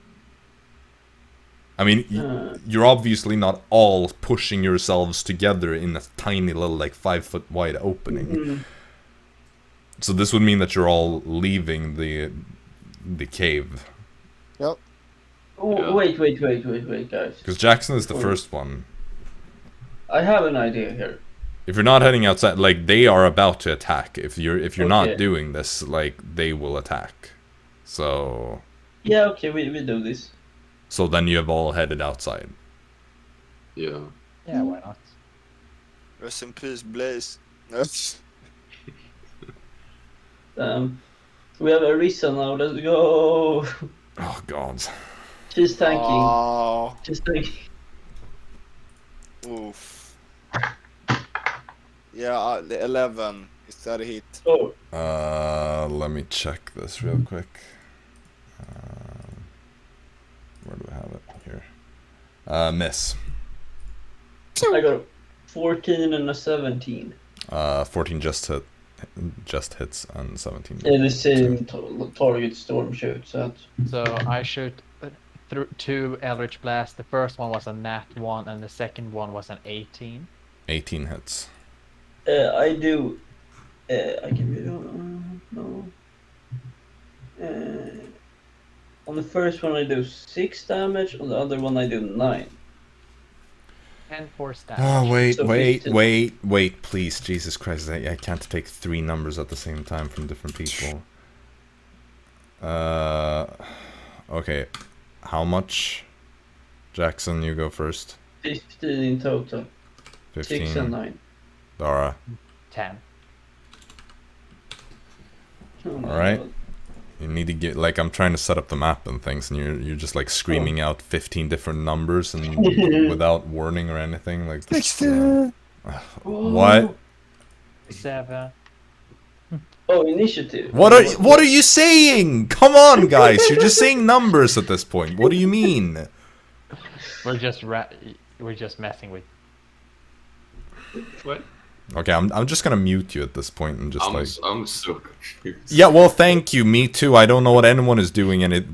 I mean, Uh. you're obviously not all pushing yourselves together in a tiny little, like, 5-foot wide opening. Mm. So this would mean that you're all leaving the cave. yep. Oh, Yeah. wait, guys. Because Jaxson is the Oh. first one. I have an idea here. If you're not heading outside, like, they are about to attack. If you're not Okay. doing this, like, they will attack. So Yeah, okay, we do this. then you have all headed outside. Yeah. Yeah, why not? Rest in peace, Blaze. We have Arisa now, let's go. Oh god. She's tanking. Oh, She's tanking. oof. Yeah, the 11. Is that a hit? Oh, Let me check this real quick. Where do I have it? Here. Miss. I got 14 and a 17. 14 just hits, and 17. Yeah, the same target storm shoots at. So I shoot through 2 Eldritch Blasts. The first one was a nat 1 and the second one was an 18. 18 hits. I do. I can read no. On the first one I do 6 damage. On the other one I do 9. And 4 stats. Oh, So 15. wait, please. Jesus Christ, I can't take 3 numbers at the same time from different people. Okay. How much? Jaxson, you go first. 15 in total. 6 and 15. 9. Dara. 10. Oh my Alright. God. You need to get, like, I'm trying to set up the map and things, and you're just like screaming out 15 different numbers and without warning or anything. Like, this, what? 7. Oh, initiative. What are you saying? Come on, guys! You're just saying numbers at this point. What do you mean? We're just messing with. What? Okay, I'm just gonna mute you at this point and just I'm so confused. Yeah, well, thank you. Me too. I don't know what anyone is doing in it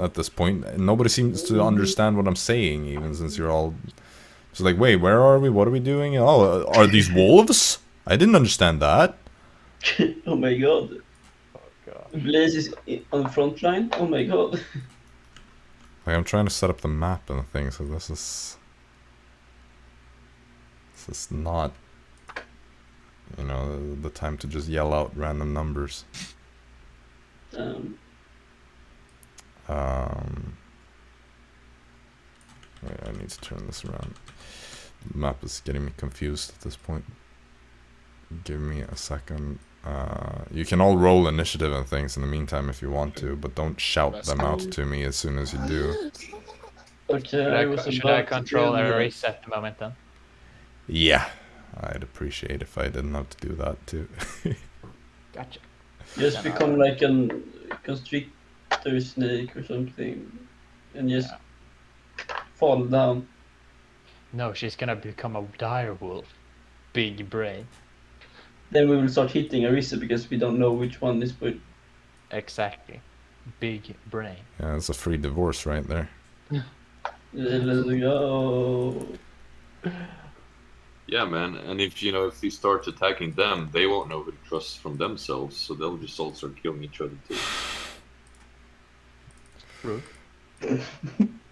at this point. Nobody seems to understand what I'm saying, even since you're all just like, wait, where are we? What are we doing? Oh, are these wolves? I didn't understand that. Oh my God. Oh god. Blaze is on the front line. Oh my God. Like, I'm trying to set up the map and things, so this is not, you know, the time to just yell out random numbers. Wait, I need to turn this around. The map is getting me confused at this point. Give me a second. You can all roll initiative and things in the meantime if you want to, but don't shout them out to me as soon as you do. Okay, Should I about to control tell you. Arisa at the moment then? Yeah, I'd appreciate if I didn't have to do that too. Gotcha. Just become like a constrictor snake or something, and just fall down. No, she's gonna become a dire wolf. Big brain. Then we will start hitting Arisa because we don't know which one is which. Exactly. Big brain. Yeah, it's a free divorce right there. Let's go. Yeah, man. And if he starts attacking them, they won't know who to trust from themselves, so they'll just all start killing each other too. True.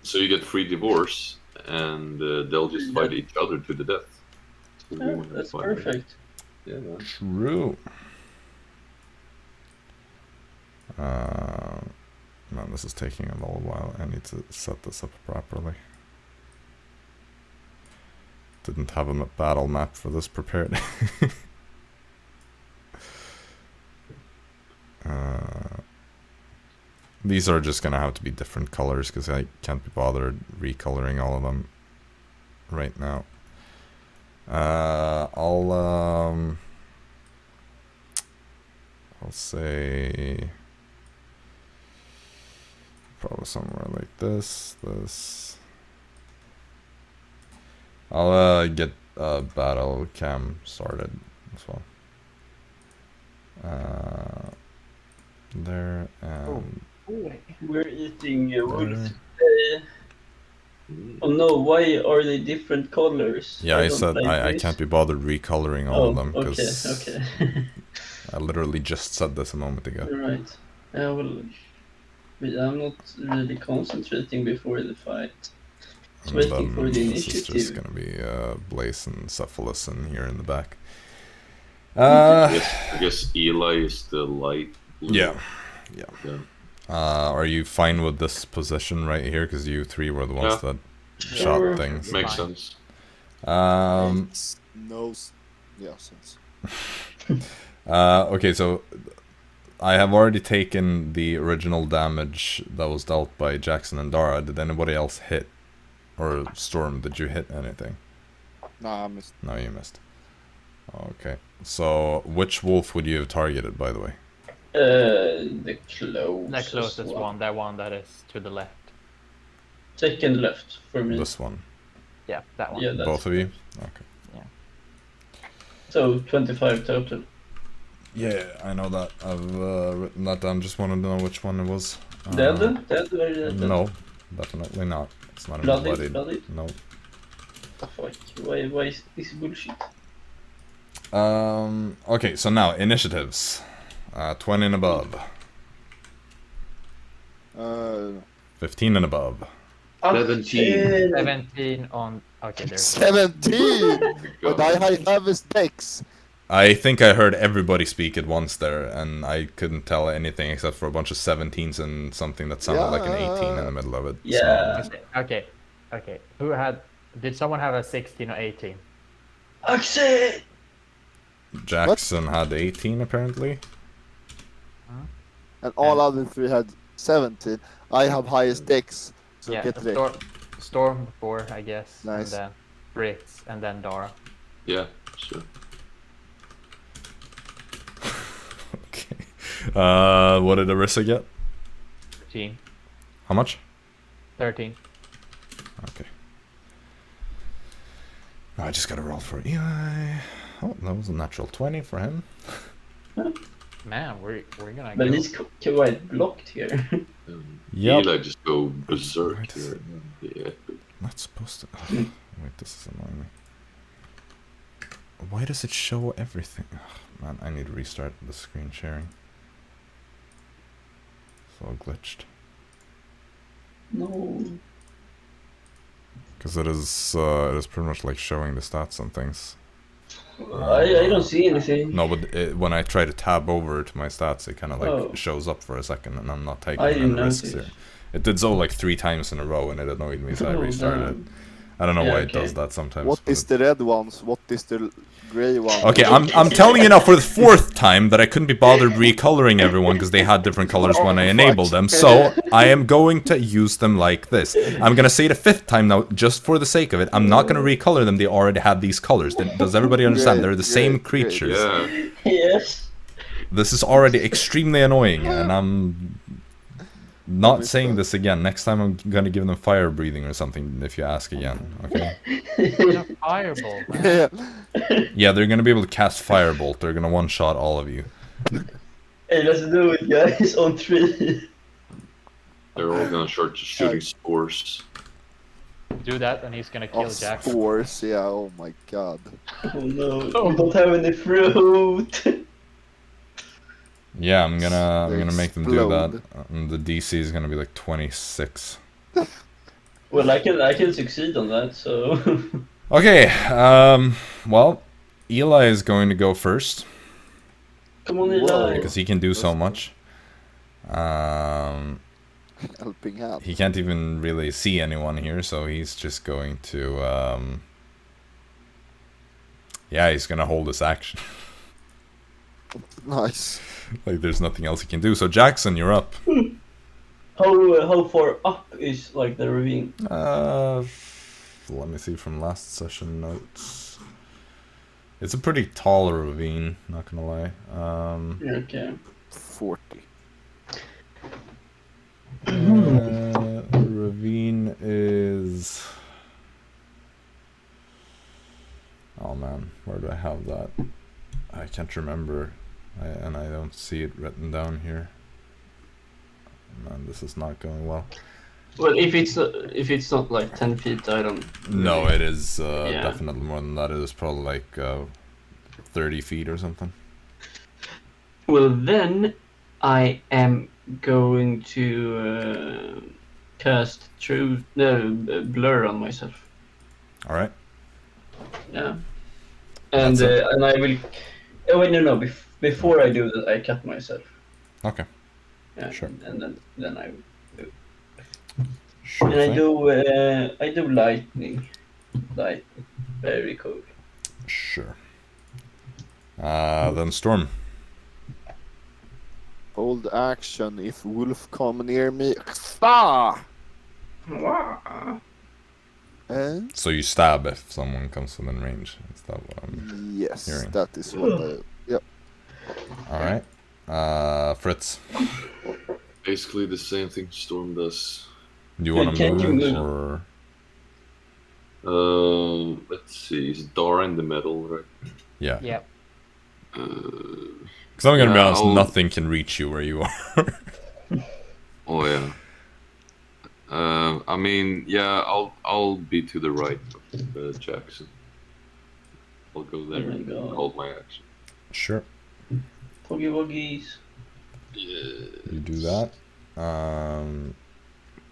So you get free divorce, and they'll just fight each other to the death. So we Yeah, won't have that's fun. perfect. Yeah, man. True. Man, this is taking a little while. I need to set this up properly. Didn't have a battle map for this prepared. These are just gonna have to be different colors because I can't be bothered recoloring all of them right now. I'll say probably somewhere like this. I'll get battle cam started as well. There and We're eating wolf there. today. Oh no, why are they different colors? Yeah, I don't said like I this. can't be bothered recoloring all of them because Okay. I literally just said this a moment ago. Right. Well, I'm not really concentrating before the fight. And Waiting for the this is just initiative. gonna be Blaze and Cephalus in here in the back. I guess Eli is the light blue. Yeah. Yeah. Are you fine with this position right here? Because you three were the ones that shot Sure. things. Makes Fine. sense. Sense. Okay, so I have already taken the original damage that was dealt by Jaxson and Dara. Did anybody else hit? Or Storm, did you hit anything? Nah, I missed. No, you missed. Okay. So, which wolf would you have targeted, by the way? The closest, The closest one, that one that is to the left. Second left for me. This one. Yeah, that one. Yeah, that's Both of you? Okay. So 25 total. Yeah, I know that. I've written that down. Just wanted to know which one it was. Dead? Very dead. No, definitely not. It's not Bloody? bloodied. Bloody? No. The fuck? Why is this bullshit? Okay, so now initiatives. 20 and above. 15 and above. 17. 17 on... Okay, there's... 17! But I have his dex. I think I heard everybody speak at once there, and I couldn't tell anything except for a bunch of 17s and something that sounded like an 18 in the middle of it. Yeah. Okay. Who had... Did someone have a 16 or 18? Axel! So Jaxson had 18 apparently. And all other three had 17. I have highest dex. So Yeah, get ready. Storm before, I guess. Nice. And then Fritz, and then Dara. Yeah, sure. Okay. What did Arisa get? 13. How much? 13. Okay. I just gotta roll for Eli. Oh, that was a natural 20 for him. Man, we're gonna But go... it's quite blocked here. Yep. Eli just go berserk here. Yeah. Not supposed to. Oh, wait, this is annoying me. Why does it show everything? Oh, man, I need to restart the screen sharing. It's all glitched. No. Because it is pretty much like showing the stats and things I don't see anything. No, but when I try to tab over to my stats, it kind of like Oh. shows up for a second, and I'm not taking I any didn't risks notice. here. It did so like 3 times in a row, and it annoyed me, so I Oh, restarted it. damn. I don't know Yeah, why it okay. does that sometimes. What but is the red ones? What is the grey ones? Okay, I'm telling you now for the 4th time that I couldn't be bothered recoloring everyone because they had different colors when I enabled them. So I am going to use them like this. I'm gonna say the 5th time now, just for the sake of it. I'm not gonna recolor them. They already had these colors. Does everybody understand? They're the same Great, great. creatures. Yeah. Yes. This is already extremely annoying, and I'm not saying this again. Next time I'm gonna give them fire breathing or something if you ask again, okay? It's a fireball, man. Yeah. Yeah, they're gonna be able to cast Firebolt. They're gonna one-shot all of you. Hey, let's do it, guys. On 3. They're all gonna start shooting spores. Do that, and he's gonna kill Of Jaxson. Spores, yeah, oh my god. Oh no, we don't have any fruit. Yeah, I'm gonna make them do that. Explode. And the DC is gonna be like 26. Well, I can succeed on that, so. Okay, well, Eli is going to go first Come on, Whoa. Eli. because he can do so That's much. Helping hand. He can't even really see anyone here, so he's just going to yeah, he's gonna hold his action. Nice. Like there's nothing else he can do. So Jaxson, you're up. How far up is like the ravine? Let me see from last session notes. It's a pretty tall ravine, not gonna lie. Okay. 40. Ravine is. Oh man, where do I have that? I can't remember, and I don't see it written down here. Man, this is not going well. Well, if it's not like 10 feet, I don't. No, it is Yeah. definitely more than that. It is probably like 30 feet or something. Well, then I am going to cast blur on myself. All right. Yeah. And That's it. and I will. Oh wait, no. Before I do that, I cut myself. Okay. Yeah. Sure. And then I. Sure And I thing. do lightning. Like, very cool. Sure. Then Storm. Hold action if wolf come near me. Ah! So you stab if someone comes within range. Is that what I'm... Yes, Hearing. that is what I... Yep. Alright. Fritz. Basically the same thing Storm does. Do you want to Can't you move move? or... Let's see. Is Dara in the middle, right? Yeah. Yep. Because I'm going to be Yeah, honest, I'll- nothing can reach you where you are. Oh yeah. I mean, yeah. I'll be to the right of Jaxson. I'll go there Oh my and God. hold my action. Sure. Poggy woggies. Yeah. You do that.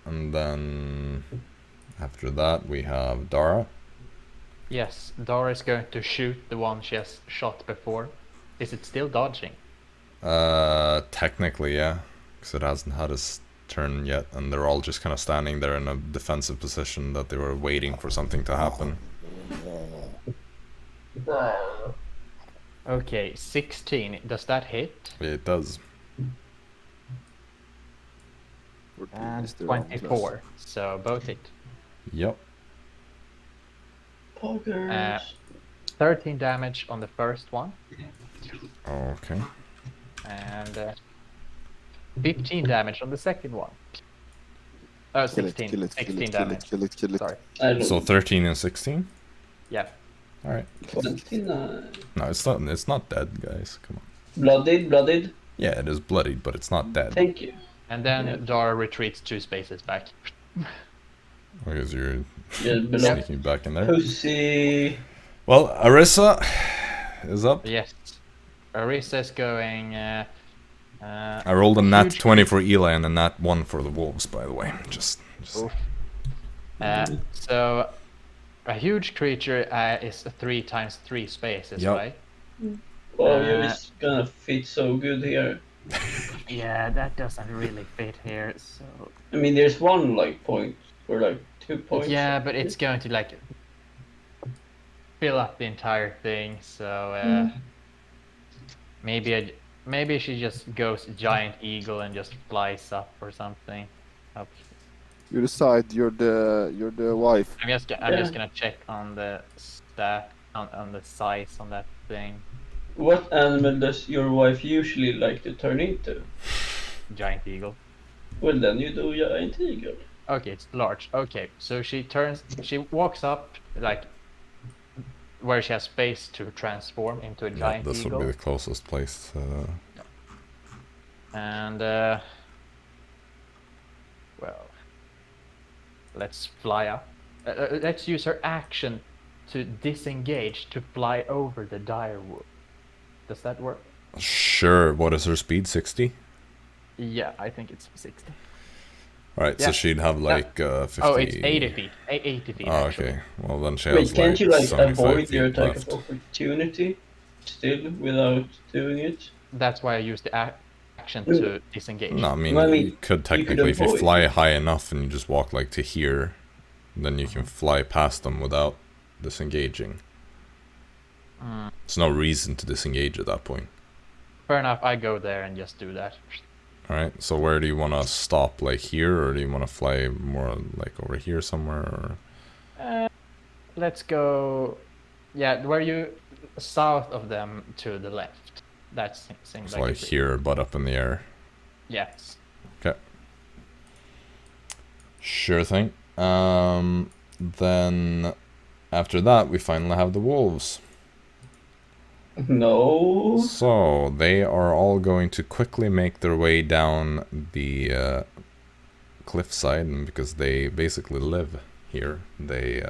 And then... After that, we have Dara. Yes, Dara is going to shoot the one she has shot before. Is it still dodging? Technically, yeah. Because it hasn't had its turn yet, and they're all just kind of standing there in a defensive position that they were waiting for something to happen. Okay, 16. Does that hit? It does. And Is the wrong 24. So both hit. Yep. Poggers. 13 damage on the first one. Okay. And 15 damage on the second one. Oh, Kill it, 16. kill it, 16 kill it, damage. kill it, kill it. Sorry. I don't So 13 and 16? Yeah. Alright. 29. No, it's not dead, guys. Come on. Blooded. Yeah, it is bloodied, but it's not dead. Thank you. And then Yeah. Dara retreats 2 spaces back. Because you're Yeah, but sneaking back in there. pussy. Well, Arisa is up. Yes. Arisa is going. I rolled a nat Huge 20 for Eli and a nat 1 for the wolves, by the way. Just Oof. So A huge creature is 3 times 3 spaces, Yep. right? Oh, you're just gonna fit so good here. Yeah, that doesn't really fit here. So I mean, there's one like point or like 2 points. yeah, but it's going to like fill up the entire thing. So maybe she just goes giant eagle and just flies up or something. Up. You decide. You're the wife. I'm just gonna check on the stat on the size on that thing. What animal does your wife usually like to turn into? Giant eagle. Well, then you do giant eagle. Okay, it's large. Okay, so she walks up like where she has space to transform into a Yeah, giant this eagle. would be the closest place. And well, let's fly up. Let's use her action to disengage to fly over the dire wood. Does that work? Sure. What is her speed? 60? Yeah, I think it's 60. Alright, Yeah. so she'd have like 50... Oh, it's 80 feet. 80 feet. Oh, actually. okay. Well, then she Wait, has can't like you like 75 avoid your feet attack left. of opportunity still without doing it? That's why I used the action to disengage. No, I mean, Well, I mean, you could technically, if you avoid. fly high enough and you just walk like to here, then you can fly past them without disengaging. There's no reason to disengage at that point. Fair enough. I go there and just do that. Alright, so where do you want to stop? Like here, or do you want to fly more like over here somewhere? Or... Let's go. Yeah, where you south of them to the left. That seems So like like here, but up in the air. Yes. Okay. Sure thing. Then after that, we finally have the wolves. No. So they are all going to quickly make their way down the cliffside, and because they basically live here, they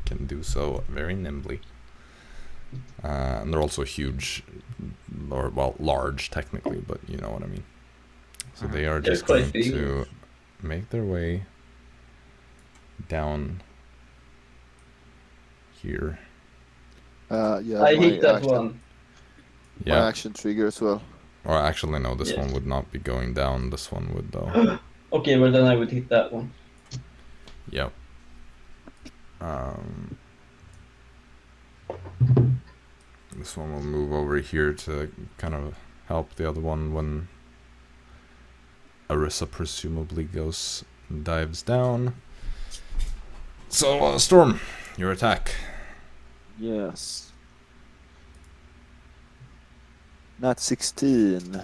can do so very nimbly. And they're also huge, or well, large technically, but you know what I mean. So they are They're just quite going big. to make their way down here. Yeah. I my hit that action, one. My Yeah. action trigger as well. Or actually, no, this Yes. one would not be going down. This one would, though. Okay, well then I would hit that one. Yep. This one will move over here to kind of help the other one when Arisa presumably dives down. So, Storm, your attack. Yes. Not 16.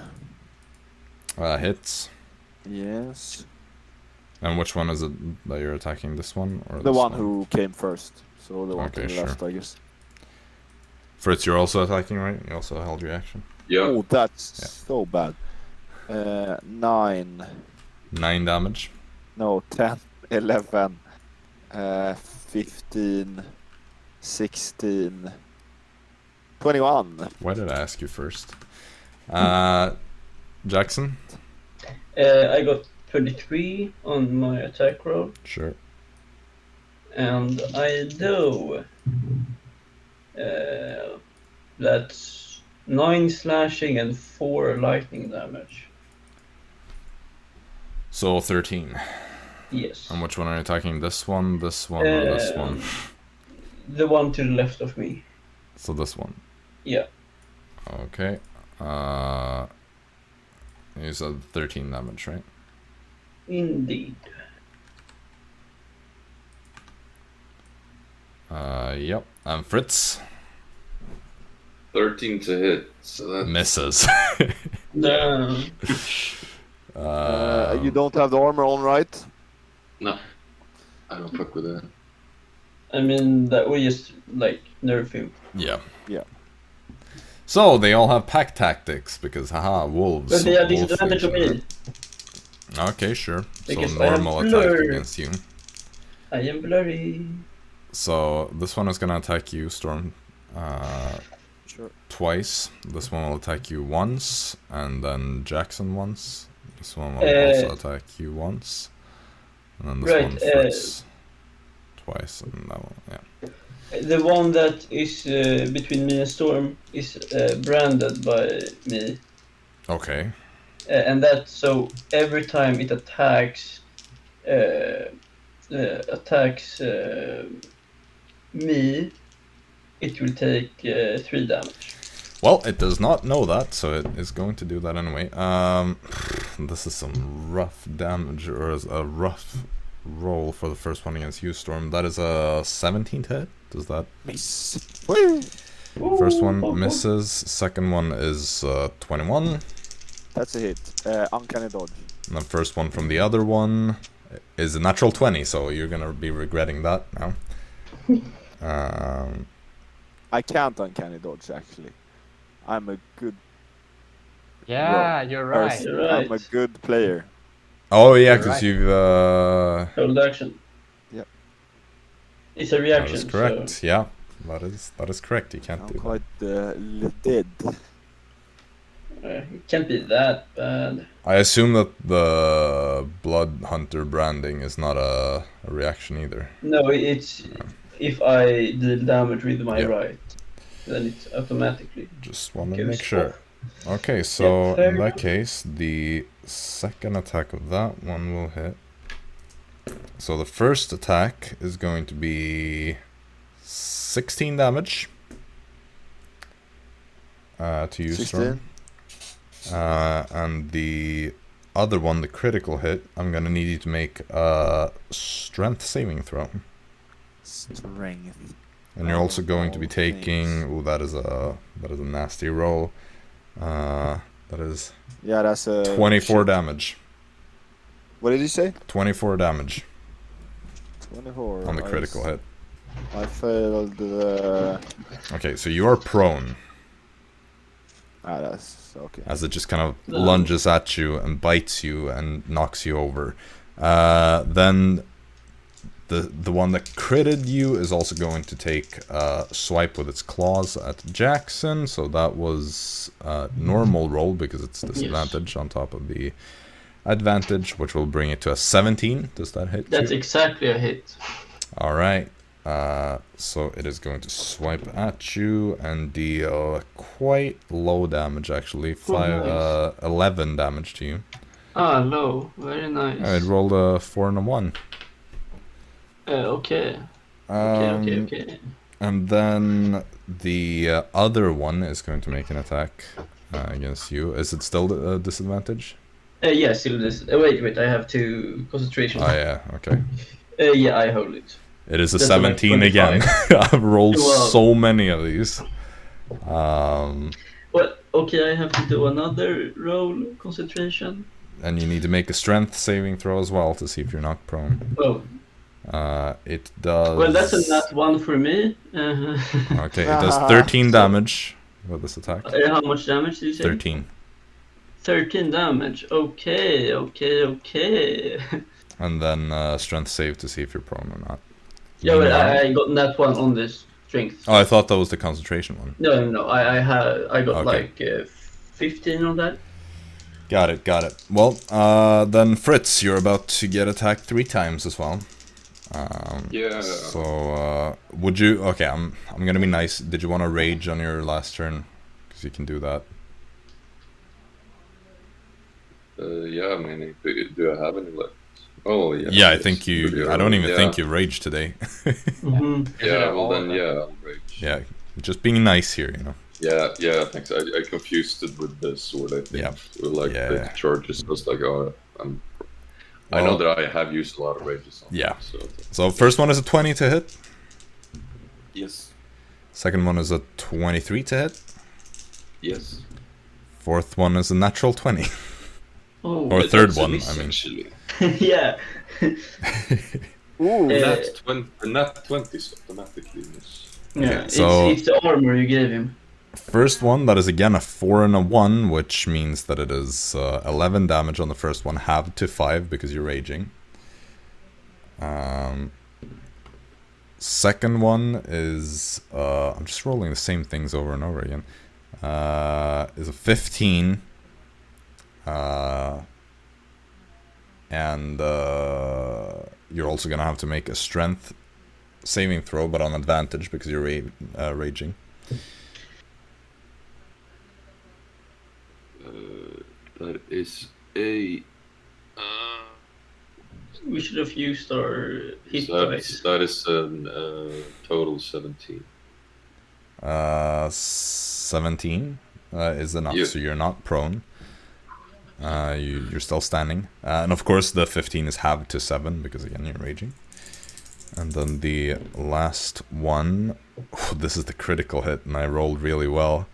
Hits. Yes. And which one is it that you're attacking? This one or The this one who came first. So the one Okay, to the sure. left, I guess. Fritz, you're also attacking, right? You also held your action. Yeah. Oh, that's Yeah. so bad. 9. 9 damage. No, 10, 11, 15, 16, 21. Why did I ask you first? Jaxson? I got 23 on my attack roll, Sure. and I do. That's 9 slashing and 4 lightning damage. So 13. Yes. And which one are you attacking? This one, or this one? The one to the left of me. So this one. Yeah. Okay. You said 13 damage, right? Indeed. Yep. And Fritz 13 to hit, so that misses. No. You don't have the armor on, right? no, I don't fuck with that. I mean, that we just like nerf him. Yeah. Yeah. So they all have pack tactics because haha, wolves. But they have wolf disadvantage on legion, me. right? Okay, sure. Because So I have normal attack blur. against you. I am blurry. So this one is gonna attack you, Storm, Sure. twice. This one will attack you once, and then Jaxson once. This one will also attack you once, and then this Right, one Fritz twice, and that one, yeah. The one that is between me and Storm is branded by me. Okay. And that, so every time it attacks me, it will take 3 damage. Well, it does not know that, so it is going to do that anyway. This is some rough damage, or a rough roll for the first one against you, Storm. That is a 17 to hit. Does that Miss. Woo! first one misses? Second one is 21. That's a hit. Uncanny dodge. And the first one from the other one is a natural 20, so you're gonna be regretting that now. I can't uncanny dodge actually. I'm a good Yeah, you're right. person. You're right. I'm a good player. Oh yeah, You're because right. you've Hold action. Yep. It's a that reaction. is correct. So Yeah, that is correct. You can't I'm do that. quite dead. it can't be that bad. I assume that the Blood Hunter branding is not a reaction either. No, it's if I deal damage with my Yeah. right, then it's automatically Just want to goes make sure. off. Okay, so Yeah, fair in that enough. case, the second attack of that one will hit. So the first attack is going to be 16 damage to you, Storm. 16. And the other one, the critical hit, I'm gonna need you to make a strength saving throw. Strength. And you're also going to be Oh, taking. thanks. Oh, that is a nasty roll. That is Yeah, that's a 24 shit. damage. What did you say? 24 damage 24. on the critical hit. I failed. Okay, so you are prone That's okay. as it just kind of lunges at you and bites you and knocks you over. Then the one that critted you is also going to take a swipe with its claws at Jaxson. So that was a normal roll because it's disadvantage on top of the advantage, which will bring it to a 17. Does that hit That's you? exactly a hit. All right. So it is going to swipe at you and deal quite low damage, actually. nice. 11 damage to you. Ah, low. Very nice. It rolled a 4 and a 1. Okay. Um, Okay. And then the other one is going to make an attack against you. Is it still a disadvantage? Yeah, still this. Wait, I have 2 concentration. Oh yeah, okay. Yeah, I hold it. It is a That's 17 like again. 25. I've rolled Wow. so many of these. Well, okay, I have to do another roll concentration. And you need to make a strength saving throw as well to see if you're not prone. Oh, It does. well, that's a nat 1 for me. Okay, it does 13 damage with this attack. How much damage did you say? 13. 13 damage. Okay. And then strength save to see if you're prone or not. Yeah, but No. I got nat 1 on this strength. Oh, I thought that was the concentration one. No, I got Okay. like 15 on that. Got it. Well, then Fritz, you're about to get attacked 3 times as well. Yeah. So, would you? Okay, I'm gonna be nice. Did you want to rage on your last turn? Because you can do that. Yeah, I mean, do I have any left? Oh, yeah. Yeah, I yes. think you. Pretty I don't early, even yeah. think you raged today. Mm-hmm. Yeah, well then, yeah, I'll rage. Yeah, just being nice here, you know. Yeah, thanks. I confused it with the sword, I think. Yeah. So, like, Yeah. the charges, I was like, oh, I know Well, that I have used a lot of rages on Yeah. them, so... So first one is a 20 to hit. Yes. Second one is a 23 to hit. Yes. Fourth one is a natural 20. Oh, Or But third that's a one, miss, I mean. Actually. yeah. Ooh. Nat 20 is automatically miss. Yeah, so- it's the armor you gave him. First one, that is again a 4 and a 1, which means that it is 11 damage on the first one, halved to 5 because you're raging. Second one is, I'm just rolling the same things over and over again, is a 15. And you're also going to have to make a strength saving throw, but on advantage because you're raging. That is a. We should have used our hit dice. That is a total 17. 17 is enough, Yeah. so you're not prone. You're still standing. And of course the 15 is halved to 7, because again you're raging. And then the last one, this is the critical hit, and I rolled really well.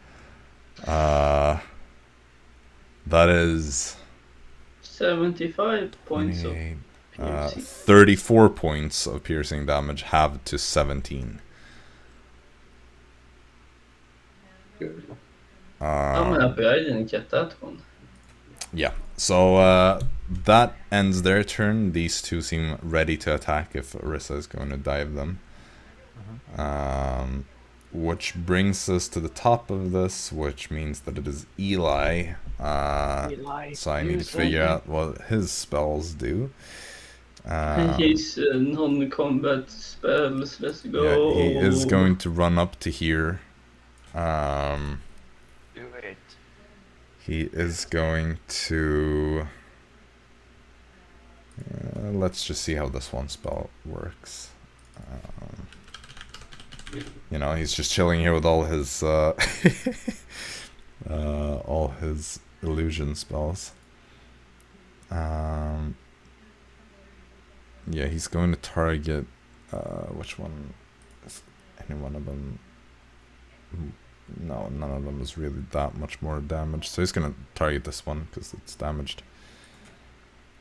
That is 75 points of 28, piercing. 34 points of piercing damage, halved to 17. Good. I'm happy I didn't get that one. Yeah, so that ends their turn. These two seem ready to attack if Arisa is going to dive them. Which brings us to the top of this, which means that it is Eli. So I need to figure out what his spells do. His non-combat spells, let's go. Yeah, he is going to run up to here. Do it. He is going to... let's just see how this one spell works. You know, he's just chilling here with all his illusion spells. Yeah, he's going to target which one? Is any one of them? No, none of them is really that much more damage. So he's gonna target this one because it's damaged.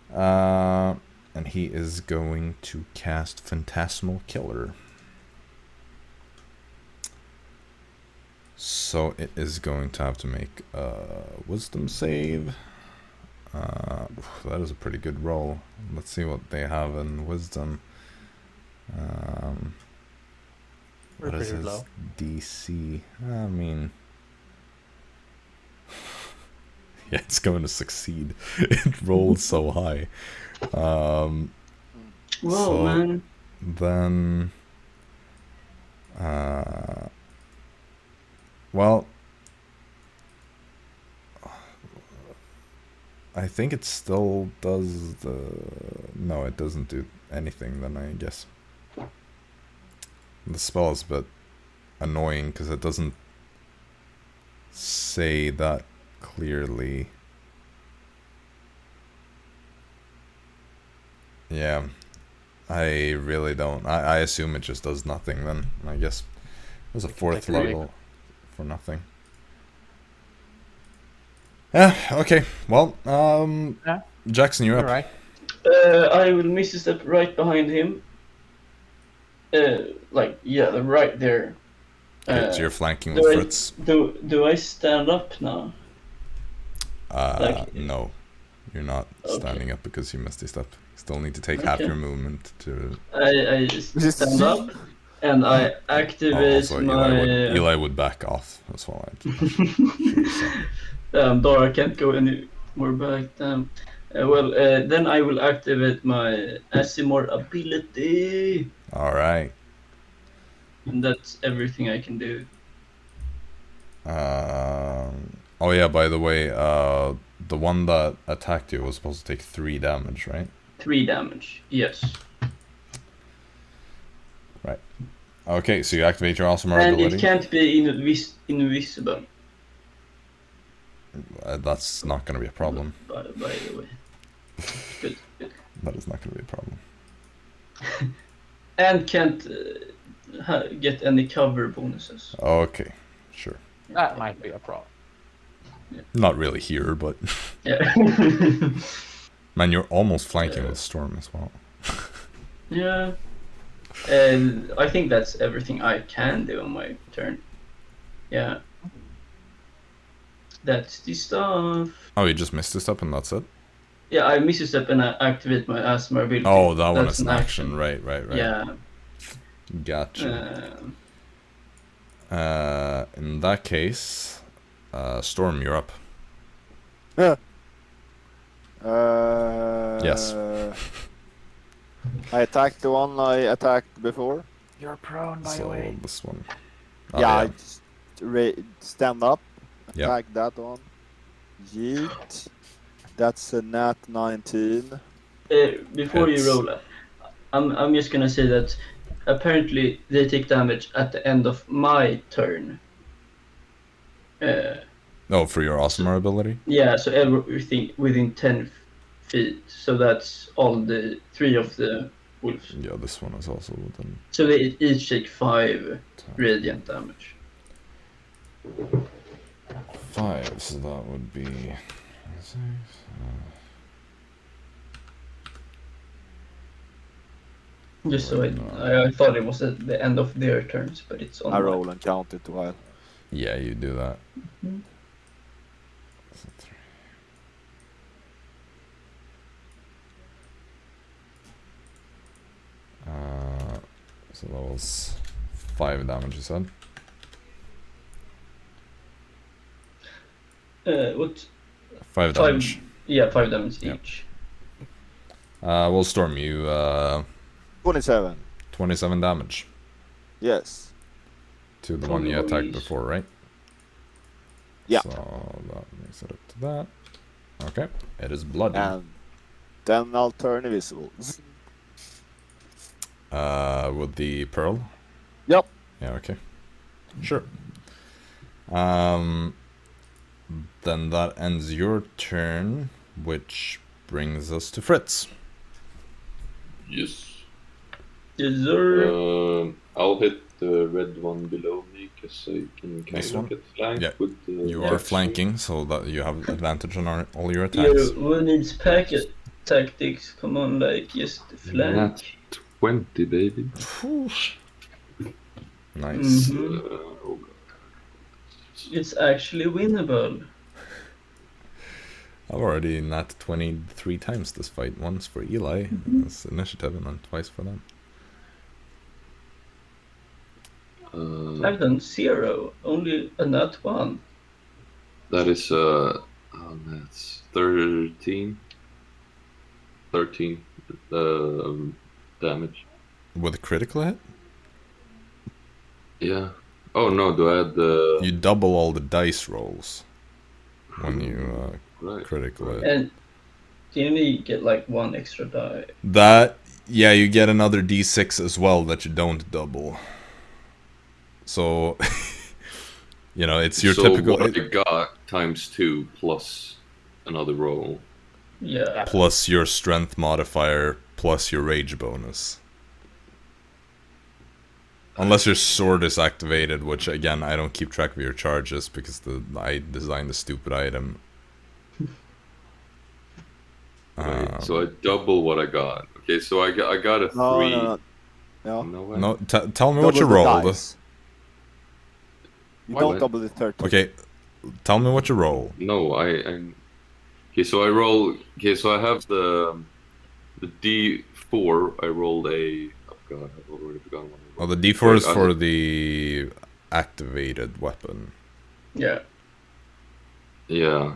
And he is going to cast Phantasmal Killer. So it is going to have to make a Wisdom save. That is a pretty good roll. Let's see what they have in Wisdom. We're What is pretty his low. DC? I mean... yeah, it's going to succeed. It rolled so high. Whoa, so man. Then... well... I think it still does the... No, it doesn't do anything then, I guess. The spell is a bit annoying because it doesn't say that clearly. Yeah, I really don't. I assume it just does nothing then, I guess. It was a 4th Like level for nothing. Yeah, okay. Well, Yeah. Jaxson, you're up. Alright. I will miss a step right behind him. Right there. Okay, so you're flanking do with I- Fritz. Do I stand up now? like- No, you're not Okay. standing up because you missed a step. Still need to take half Okay. your movement to... I stand up and I activate also, my. Eli would back off as well. Dara can't go any more back. Then I will activate my Aasimar ability. Alright. And that's everything I can do. Oh yeah, by the way, the one that attacked you was supposed to take 3 damage, right? 3 damage, yes. Okay, so you activate your Aasimar And ability. it can't be invisible, That's not going to be a problem. by the way. Good. That is not going to be a problem. And can't get any cover bonuses. Okay, sure. That might be a problem. Not really here, but... Yeah. Man, you're almost flanking with Storm as well. Yeah. And I think that's everything I can do on my turn. Yeah. That's the stuff. Oh, you just missed a step and that's it? Yeah, I miss a step and I activate my Aasimar ability. Oh, that one That's is an action. Right. Yeah. Gotcha. In that case, Storm, you're up. Yes. I attacked the one I attacked before. You're prone, by the So way. this one. Yeah, I just stand up, Yeah. attack that one. Yeet. That's a nat 19. Before you Hits. roll, I'm just gonna say that apparently they take damage at the end of my turn. Oh, for your Aasimar ability? Yeah, so everything within 10 feet. So that's all the 3 of the wolves. Yeah, this one is also within. So they each take 5 radiant damage. 5, so that would be. Just so I thought it was at the end of their turns, but it's on I mine. roll and count it while. Yeah, you do that. Mhm. So 3. So that was 5 damage, you said? What? 5 damage. Yeah, 5 damage Yeah. each. Well, Storm, you 27. 27 damage Yes. to the Tell one me you what attacked it is. before, right? Yeah. So that makes it up to that. Okay, it is bloody. And then I'll turn invisible. With the pearl? Yep. Yeah, okay. Sure. Then that ends your turn, which brings us to Fritz. Yes. Yes, sir. I'll hit the red one below me because I can This kind one? of get flanked Yeah. with the. You are flanking, so that you have advantage on all your Yeah, attacks. who needs packet tactics? Come on, like, just flank. Nat 20, baby. Nice. Mhm. Oh god. It's actually winnable. I've already nat 23 times this fight. Once for Eli, as initiative, and then twice for them. I've done 0, only a nat 1. That is that's 13. 13 damage. With a critical hit? Yeah. Oh no, do I add the You double all the dice rolls when you right. critical hit. And you only get like 1 extra die. That, yeah, you get another d6 as well that you don't double. So, you know, it's your so typical. what I got times 2 plus another roll. Yeah. Plus your strength modifier, plus your rage bonus. Unless your sword is activated, which again, I don't keep track of your charges because I designed the stupid item. Right. So I double what I got. Okay, so I got a 3. No. No way. No, tell me what Double you the rolled. dice. You What? don't double the 30. Okay, tell me what you roll. No, okay, so I roll. Okay, so I have the D4. I rolled a. Oh god, I've already forgotten what I Oh, rolled. the d4 is I for had- the activated weapon. Yeah. Yeah.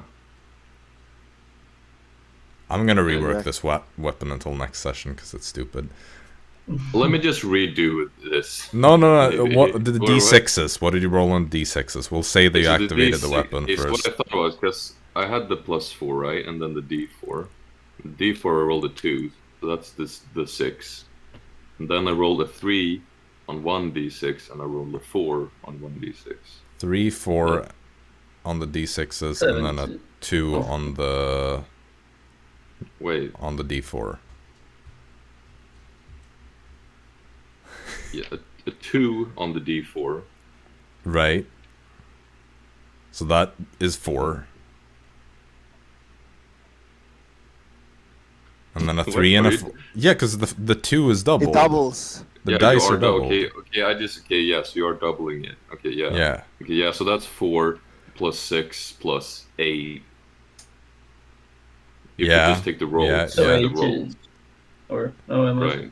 I'm gonna rework Yeah. this weapon until next session because it's stupid. Let me just redo this. No. Maybe. What the What- d6s? What did you roll on d6s? We'll say that you So activated the D6 weapon is first. what I thought it was, because I had the +4, right, and then the D4. The D4 I rolled a 2, so that's the 6. And then I rolled a 3 on 1d6, and I rolled a 4 on 1d6. 3, 4 on the d6s, and then a 17. 2 on the Wait, d4. yeah, a 2 on the D4. Right. So that is 4. And then a 3 and a Wait, 4. Yeah, because the 2 is doubled. It doubles. The Yeah, dice you are doubled. Okay, yes, you are doubling it. Okay, yeah. Yeah. Okay, yeah, so that's 4 plus 6 plus 8. If Yeah, you just take the rolls. yeah, So the 18. rolls. Or, no, I'm Right.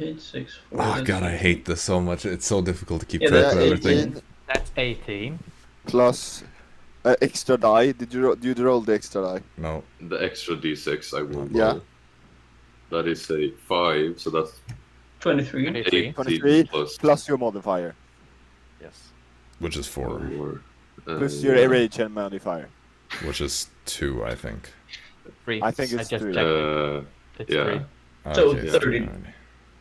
8, 6, 4. Oh that's god, I 18. hate this so much. It's so difficult to keep Yeah, track that's of everything. 18 That's 18. plus extra die. Did you roll the extra die? No. The extra d6 I will roll. Yeah. That is a 5, so that's 12. 23. 23. 23 plus plus your modifier. Yes. Which is 4. four. Plus your Yeah. rage and modifier. Which is 2, I think. 3. I think it's just 3. checked it. It's yeah. 3. So Okay, 30. alright.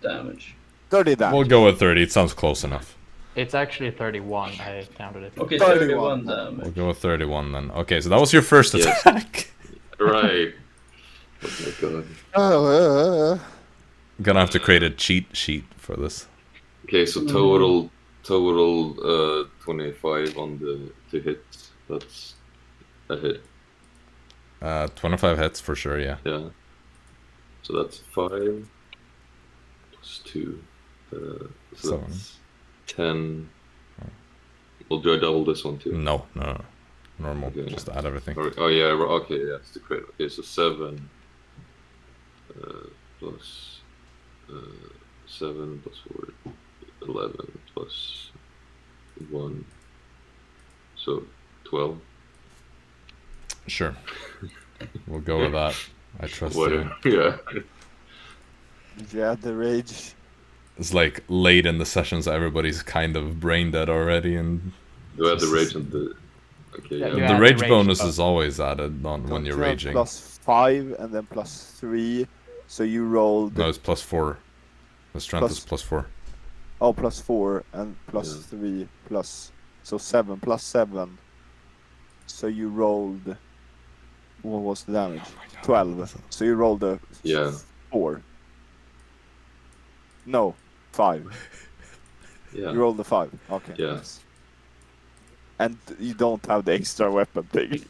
Damage. 30 damage. We'll go with 30. It sounds close enough. It's actually 31. I counted it. Okay, 31 31 We'll damage. go with 31 then. Okay, so that was your first Yes. attack. Right. Oh my god. Gonna have to create a cheat sheet for this. Okay, so total 25 on the 2 hits. That's a hit. 25 hits for sure, yeah. Yeah. So that's 5 plus 2. So 7. that's 10. Well, do I double this one too? No. Normal. Okay. Just add everything. Oh yeah, okay, yeah, it's the crit. Okay, so 7 plus 7 plus 4, 11 plus 1, so 12. Sure. We'll go with that. I trust you. Whatever. Yeah. Did you add the rage? It's like late in the session, so everybody's kind of brain dead already, and Do I have the rage and the? Okay, Yeah, yeah. you the add rage the rage bonus buff. is always added on when you're 12 raging. Plus 5 and then plus 3. So you rolled. No, it's plus 4. The strength Plus- is plus 4. Oh, plus 4 and plus Yeah. 3 plus. So 7 plus 7. So you rolled. What was the damage? 12. So you rolled a Yeah. 4. No, 5. Yeah. You rolled a 5. Okay. Yeah. Nice. And you don't have the extra weapon thing.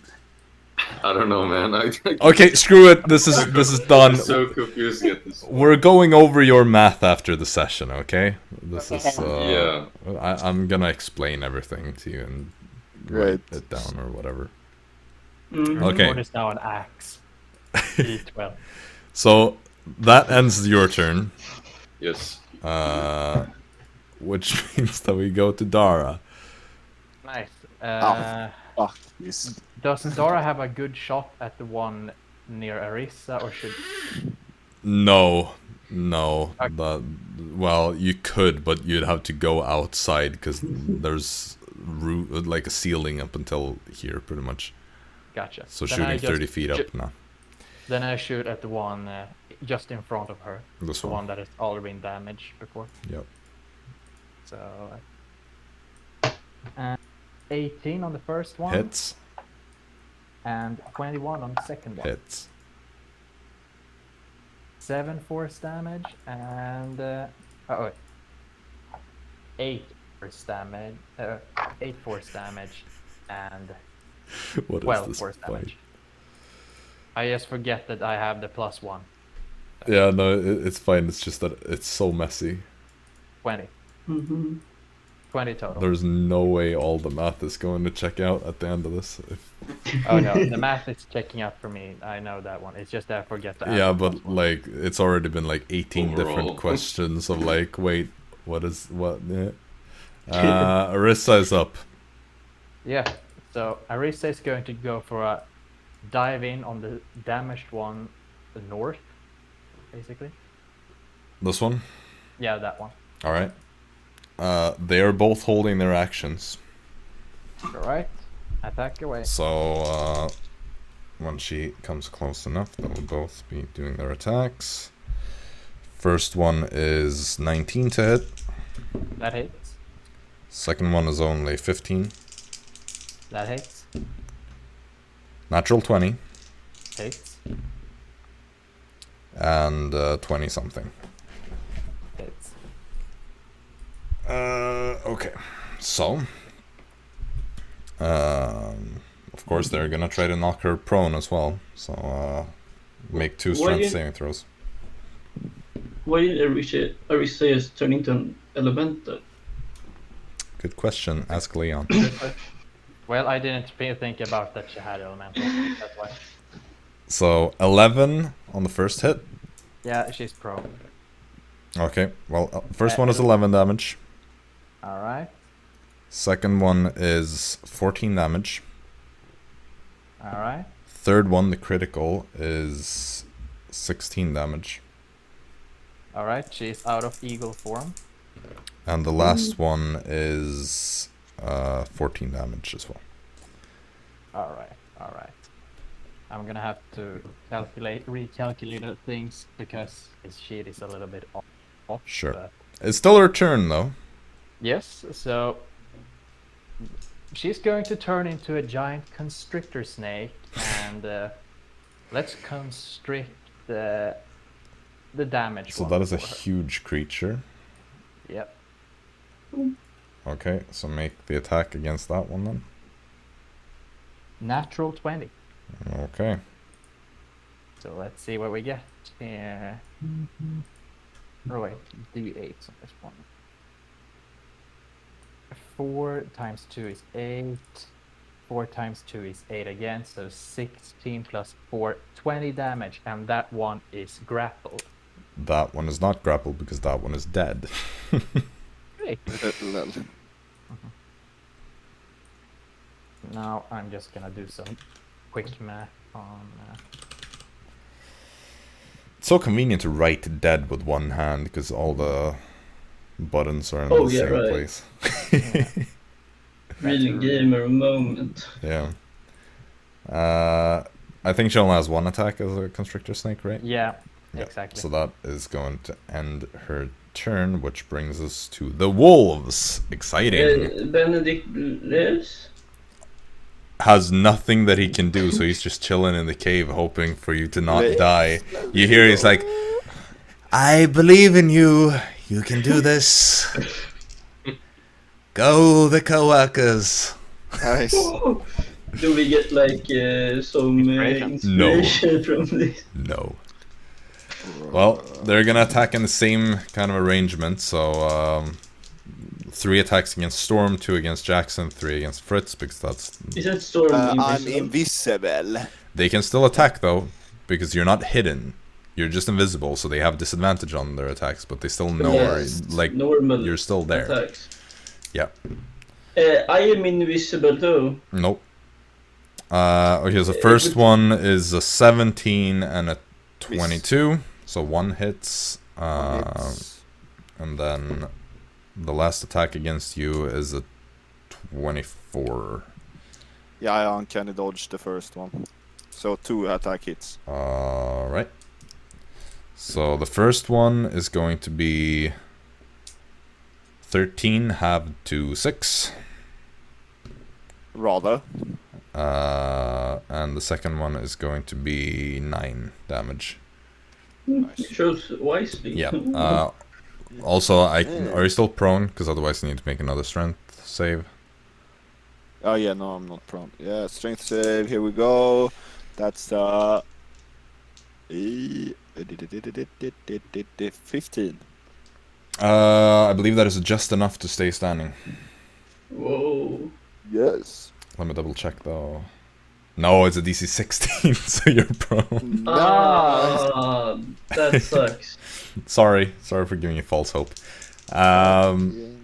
I don't know, man. Okay, screw it. This is done. It's so confusing at this point. We're going over your math after the session, okay? This is Yeah. I'm gonna explain everything to you and Great. write it down or whatever. Mhm. Okay. What is now an axe? D12. So that ends your turn, Yes. which means that we go to Dara. Nice. Fuck this. Does Dara have a good shot at the one near Arisa, or should... No. Okay. Well, you could, but you'd have to go outside because there's like a ceiling up until here, pretty much. Gotcha. So Then I shooting 30 just feet up now. Then I shoot at the one just in front of her. This The one. one that has already been damaged before. Yep. So... 18 on the first one. Hits. And 21 on the second one. Hits. 7 force damage and... 8 force damage. 8 force damage and What is 12 this force fight? damage. I just forget that I have the +1. Yeah, no, it's fine. It's just that it's so messy. 20. Mhm. 20 total. There's no way all the math is going to check out at the end of this. Oh no, the math is checking out for me. I know that one. It's just that I forget to add Yeah, the but +1. like it's already been like 18 Overall. different questions of like, wait, what? Yeah. Arisa is up. Yeah, so Arisa is going to go for a dive in on the damaged one north, basically. This one. Yeah, that one. All right. They are both holding their actions. Alright, attack away. So when she comes close enough, they will both be doing their attacks. First one is 19 to hit. That hits. Second one is only 15. That hits. Natural 20 Hits. and 20 something. Hits. Okay. So, of course, they're gonna try to knock her prone as well. So, make 2 Why strength did- saving throws. Why did Arisa just turn into an elemental? Good question. Ask Leon. Well, I didn't think about that she had elemental. That's why. So, 11 on the first hit. Yeah, she's pro. Okay. Well, first one is 11 damage. Alright. Second one is 14 damage. Alright. Third one, the critical, is 16 damage. Alright, she's out of eagle form. And the last one is 14 damage as well. Alright. I'm gonna have to recalculate things because his sheet is a little bit off. Sure. But It's still her turn, though. yes, so she's going to turn into a giant constrictor snake and let's constrict the damage. So one that is a for her. huge creature. Yep. Okay, so make the attack against that one then. Natural 20. Okay. So let's see what we get here. Oh wait, D8 on this one. 4 times 2 is 8. 4 times 2 is 8 again, so 16 plus 4, 20 damage, and that one is grappled. That one is not grappled because that one is dead. Great. Lol. Now I'm just gonna do some quick math on. It's so convenient to write dead with one hand because all the buttons are in Oh, the yeah, same right. place. Yeah. Really gamer moment. Yeah. I think she only has one attack as a constrictor snake, right? Yeah, Yeah, exactly. So that is going to end her turn, which brings us to the wolves. Exciting. Benedict lives? Has nothing that he can do, so he's just chilling in the cave hoping for you to not Let's die. You hear he's like, I believe in you. You can do this. Go the co-workers. Nice. Do we get like some inspiration from this? No. Well, they're gonna attack in the same kind of arrangement, so 3 attacks against Storm, 2 against Jaxson, 3 against Fritz, because that's... Is that Storm I'm invisible? invisible. They can still attack, though, because you're not hidden. You're just invisible, so they have disadvantage on their attacks, but they still know Yes, like, normal you're still there. attacks. Yeah. I am invisible too. Nope. Okay, so the first one is a 17 and a 22, so 1 hits. It's- And then the last attack against you is a 24. Yeah, I uncanny dodged the first one. So 2 attack hits. Alright. So the first one is going to be 13 halved to 6. Rather. And the second one is going to be 9 damage. Nice. Chose wisely. Yeah. Also, are you still prone? Because otherwise you need to make another strength save. Oh yeah, no, I'm not prone. Yeah, strength save, here we go. That's 15. I believe that is just enough to stay standing. Whoa. Yes. Let me double check though. No, it's a DC 16, so you're prone. Nice. Ah, that sucks. Sorry for giving you false hope. I'm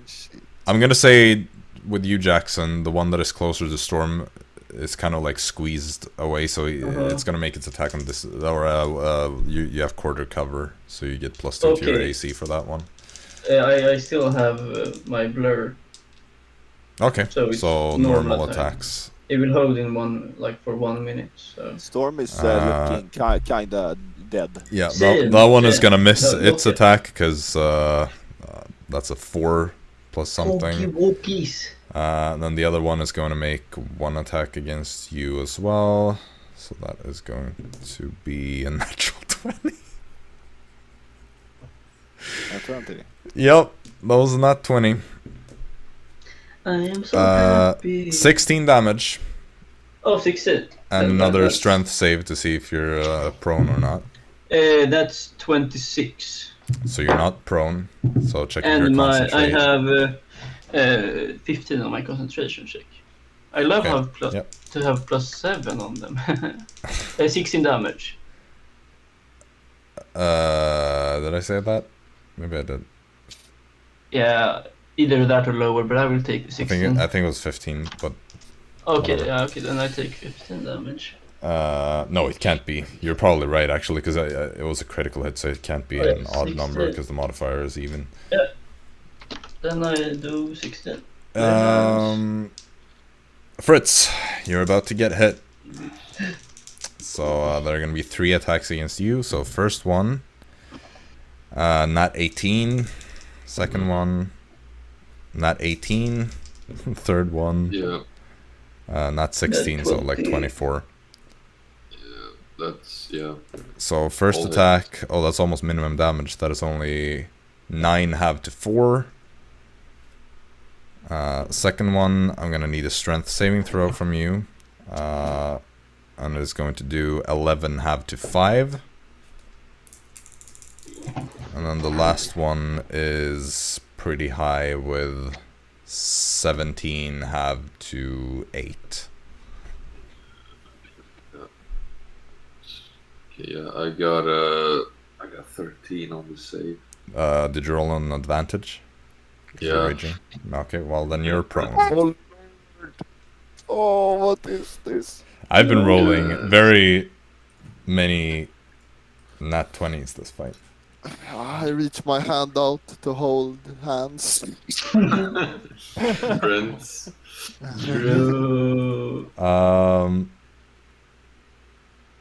gonna say with you, Jaxson, the one that is closer to Storm is kind of like squeezed away, so it's gonna make its attack on this. Or you have quarter cover, so you get +2 to your Okay. AC for that one. I still have my blur. Okay, So it's so normal normal attack. attacks. It will hold in for 1 minute. So Storm is looking kinda dead. Yeah, Same, that one is yeah. gonna miss No, its okay. attack because that's a 4 plus something. Walkies. Then the other one is going to make 1 attack against you as well. So that is going to be a natural 20. 20. Yep, that was not 20. I am so happy. 16 damage. Oh, 16. And That- another that's- strength save to see if you're prone or not. That's 26. So you're not prone. So check if you're And I concentrated. have 15 on my concentration check. I love Okay, yep. to have +7 on them. 16 damage. Did I say that? Maybe I did. Yeah, either that or lower, but I will take the 16. I think it was 15, but Okay, whatever. okay, then I take 15 damage. No, it can't be. You're probably right, actually, because it was a critical hit, so it can't be an odd number because the modifier is even. Yeah. Then I do 16. Fritz, you're about to get hit. So there are going to be 3 attacks against you. So first one, not 18. Second one, not 18. Third one, not 16, so like 24. Yeah. So first All attack, that's almost minimum damage. That is only 9 halved to 4. Second one, I'm gonna need a strength saving throw from you. And it's going to do 11 halved to 5. And then the last one is pretty high with 17 halved to 8. Yeah, I got 13 on the save. Did you roll an advantage? 'Cause you're Yeah. raging? Okay, well then you're prone. Oh, Lord. Oh, what is this? I've been rolling very many nat 20s this fight. I reach my hand out to hold hands. Friends. True.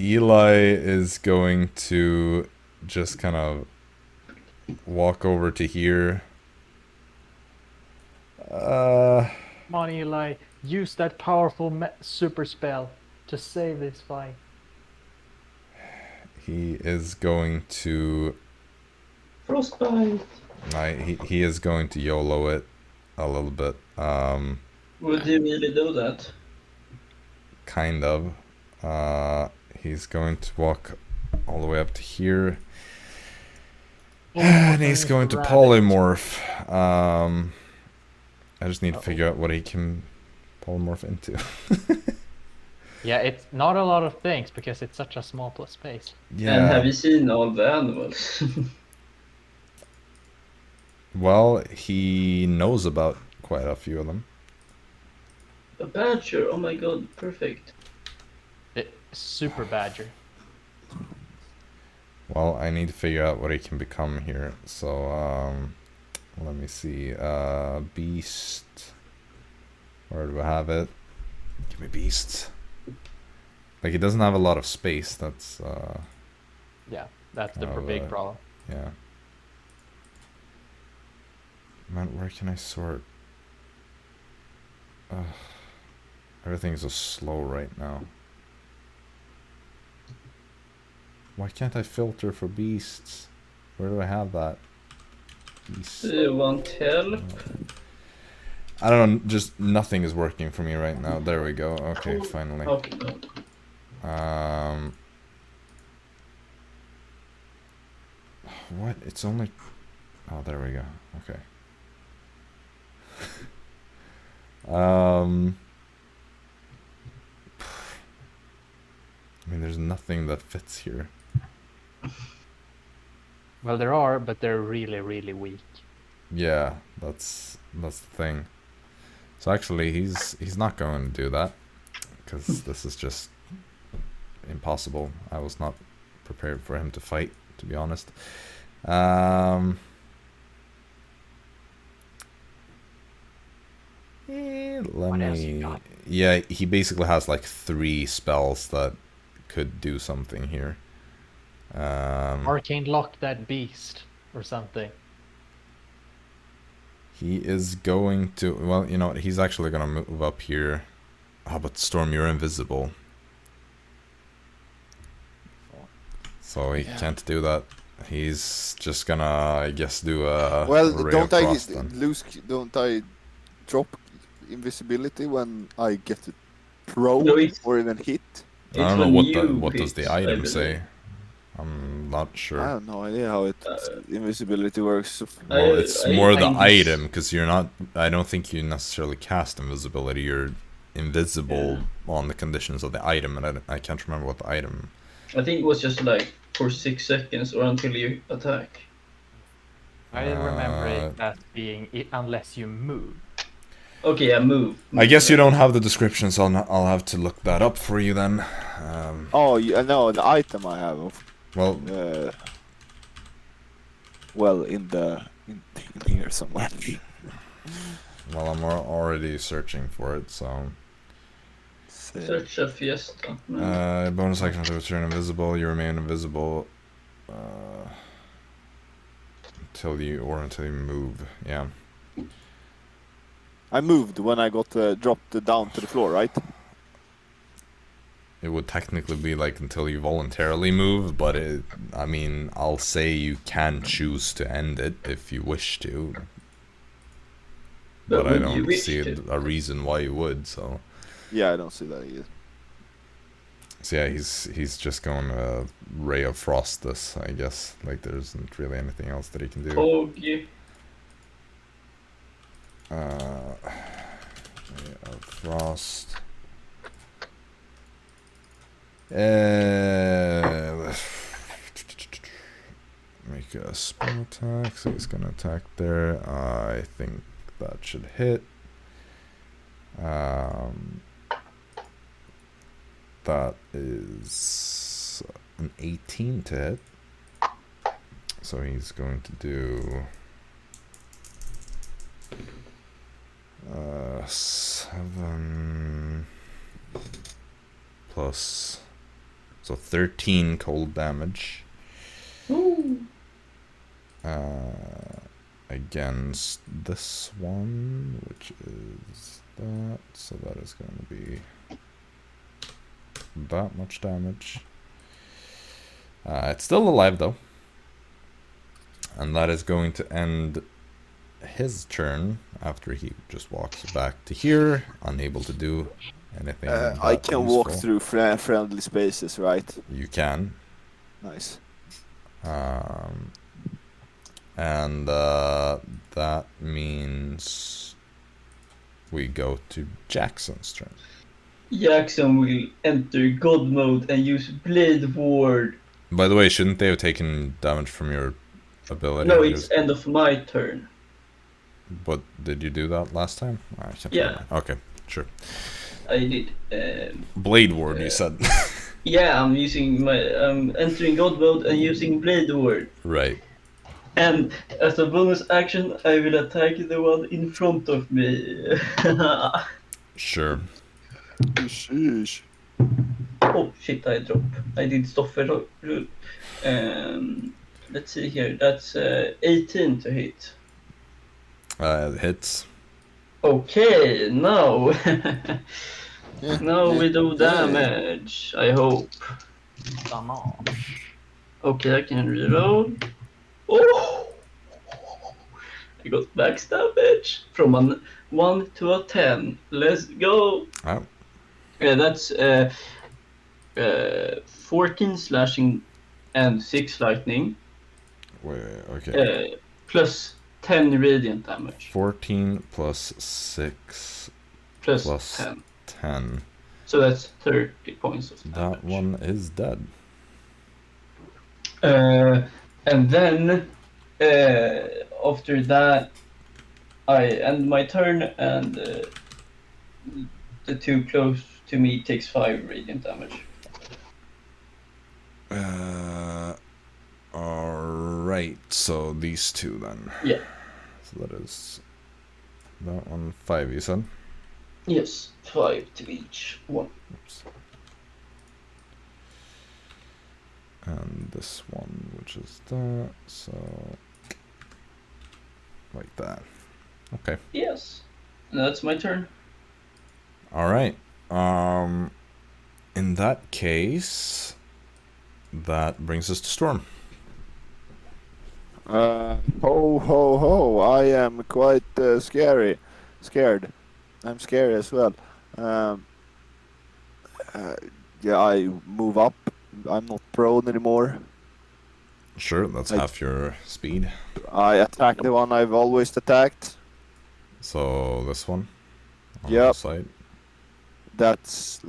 Eli is going to just kind of walk over to here. Come on, Eli. Use that powerful super spell to save this fight. He is going to... Frostbite. he is going to YOLO it a little bit. Would you really do that? Kind of. He's going to walk all the way up to here. And he's going to polymorph. I just need to figure out what he can polymorph into. Yeah, it's not a lot of things because it's such a small space. Yeah. And have you seen all the animals? Well, he knows about quite a few of them. A badger, oh my god, perfect. Super badger. Well, I need to figure out what he can become here. So, let me see. Beast. Where do I have it? Give me beast. Like, he doesn't have a lot of space. That's, Yeah, that's the Oh, big problem. yeah. Man, where can I sort? Everything's so slow right now. Why can't I filter for beasts? Where do I have that? Beasts. Do you want help? I don't know, just nothing is working for me right now. There we go. Okay, finally. Okay. What? It's only... Oh, there we go. Okay. I mean, there's nothing that fits here. Well, there are, but they're really, really weak. Yeah, that's the thing. So actually, he's not going to do that, because this is just impossible. I was not prepared for him to fight, to be honest. Let What else you me... got? Yeah, he basically has like 3 spells that could do something here. Arcane lock that beast or something. He is going to... Well, you know what? He's actually going to move up here. Oh, but Storm, you're invisible. So he can't do that. He's just gonna, I guess, do a ray of frost then. Don't I drop invisibility when I get it prone No, it's- or even hit? I don't It's know when what you does the hit, I item believe. say. I'm not I sure. have no idea how invisibility works. Well, it's I- more the I- item, because you're not... I don't think you necessarily cast invisibility. You're invisible on the conditions of the item, and I can't remember what the item... I think it was just like for 6 seconds or until you attack. I remember Uh, it as being unless you move. Okay, yeah, move. I guess you don't have the description, so I'll have to look that up for you then. Oh, yeah, no, the item I have. Well, Well, in here somewhere. well, I'm already searching for it, so... Search a fiesta. Bonus action to turn invisible. You remain invisible until you move. Yeah. I moved when I got dropped down to the floor, right? It would technically be like until you voluntarily move, but I mean, I'll say you can choose to end it if you wish to. But I don't see a reason why you would, so... Yeah, I don't see that either. So yeah, he's just going to Ray of Frost this, I guess. Like, there isn't really anything else that he can do. Ray of Frost. Make a spell attack, so he's gonna attack there. I think that should hit. That is an 18 to hit. So he's going to do 7 plus, so 13 cold damage. Ooh. Against this one, which is that, so that is going to be that much damage. It's still alive though, and that is going to end his turn after he just walks back to here, unable to do anything. I can walk through friendly spaces, right? You can. Nice. And that means we go to Jackson's turn. Jaxson will enter God mode and use Blade Ward. By the way, shouldn't they have taken damage from your ability? No, it's end of my turn. But did you do that last time? I can't Yeah. remember. Okay, sure. I did. Blade Ward, you said. Yeah, I'm entering God mode and using Blade Ward. Right. And as a bonus action, I will attack the one in front of me. Sure. Sheesh. Oh shit, I dropped. I did Stoffer rule. Let's see here. That's 18 to hit. Hits. Okay, now. Now we do damage, I hope. Okay, I can reload. Oh! I got max damage from a 1 to a 10. Let's go! Oh. Yeah, that's 14 slashing and 6 lightning. Wait, okay. Plus 10 radiant damage. 14 plus 6 plus 10. 10. So that's 30 points of damage. That one is dead. And then after that, I end my turn, and the two close to me takes 5 radiant damage. Alright, so these two then. Yeah. So that is that one 5, you said? Yes, 5 to each one. Oops. And this one, which is that, so like that. Okay. Yes. And that's my turn. Alright. In that case, that brings us to Storm. Ho ho ho! I am quite scared. I'm scary as well. Yeah, I move up. I'm not prone anymore. Sure, that's half your speed. I attack the one I've always attacked. So this one on Yep. the side That's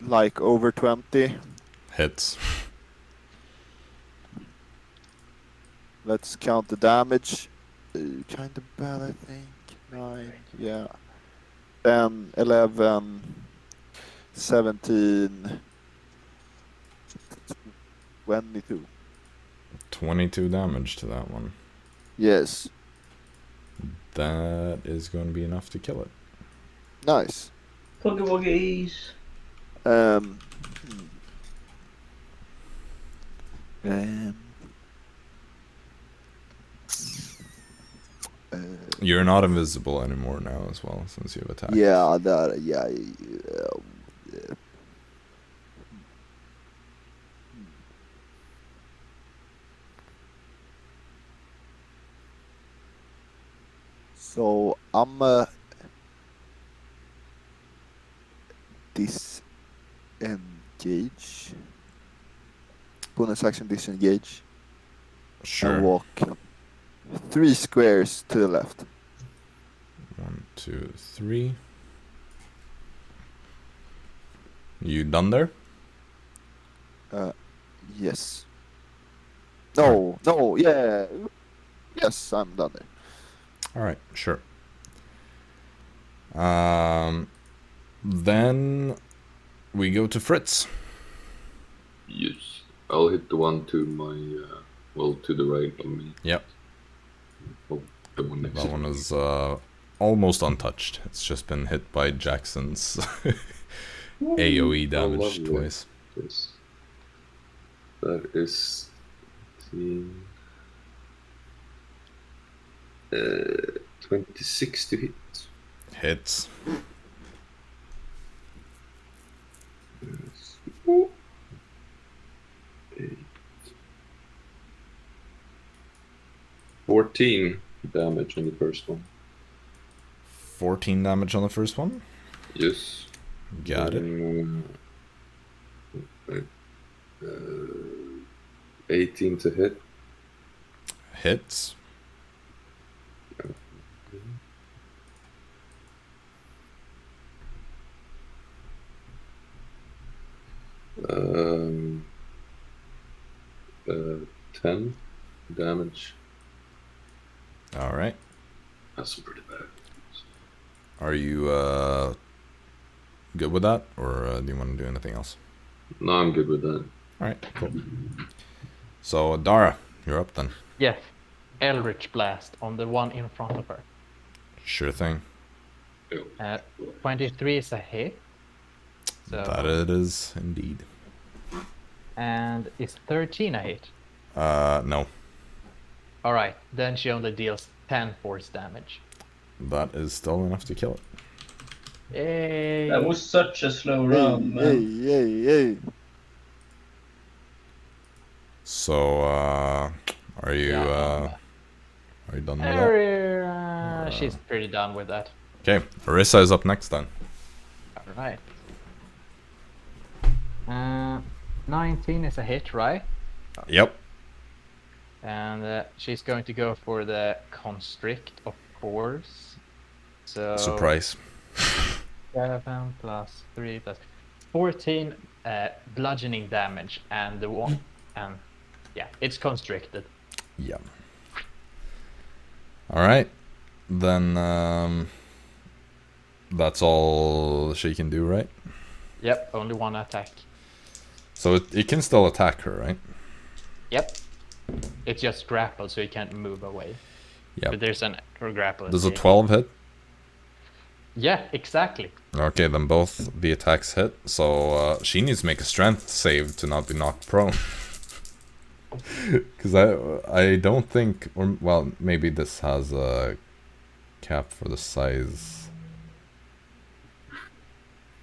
like over 20. hits. Let's count the damage. Kind of bad, I think. 9, yeah. 10, 11, 17, 22. 22 damage to that one. Yes. That is going to be enough to kill it. Nice. Puggy wuggies. Um, um, You're not invisible anymore now as well, since you've attacked. yeah, yeah. So I'm disengage. Bonus action disengage. And Sure. walk 3 squares to the left. 1, 2, 3. You done there? Yes. No, yeah. Yes, I'm done there. Alright, sure. Then we go to Fritz. Yes. I'll hit the one to my, to the right of me. Yep. Oh, the one next That to one me. is almost untouched. It's just been hit by Jackson's AoE damage lovely. twice. Yes. That is 16, 26 to hit. Hits. Yes. 8. 14 damage on the first one. 14 damage on the first one. Yes. Got it. 18 to hit. Hits. Um, 10 damage. Alright. That's pretty bad. Are you good with that? Or do you want to do anything else? No, I'm good with that. Alright, cool. So, Dara, you're up then. Yes. Eldritch Blast on the one in front of her. Sure thing. 23 is a hit. So, That it is indeed. and is 13 a hit? No. Alright, then she only deals 10 force damage. That is still enough to kill it. Yay! That was such a slow round, man. Hey. So, are you Yeah. are you done with that? She's pretty done with that. Okay, Arisa is up next then. Alright. 19 is a hit, right? Yep. And she's going to go for the constrict, of course. So Surprise. 7 plus 3 plus 14 bludgeoning damage, and the one, and yeah, it's constricted. Yeah. Alright. Then that's all she can do, right? Yep, only one attack. So it can still attack her, right? Yep. It's just grappled, so it can't move away. Yep. But there's an grapple. Does a 12 hit? Yeah, exactly. Okay, then both the attacks hit. So she needs to make a strength save to not be knocked prone. Because I don't think, or well, maybe this has a cap for the size.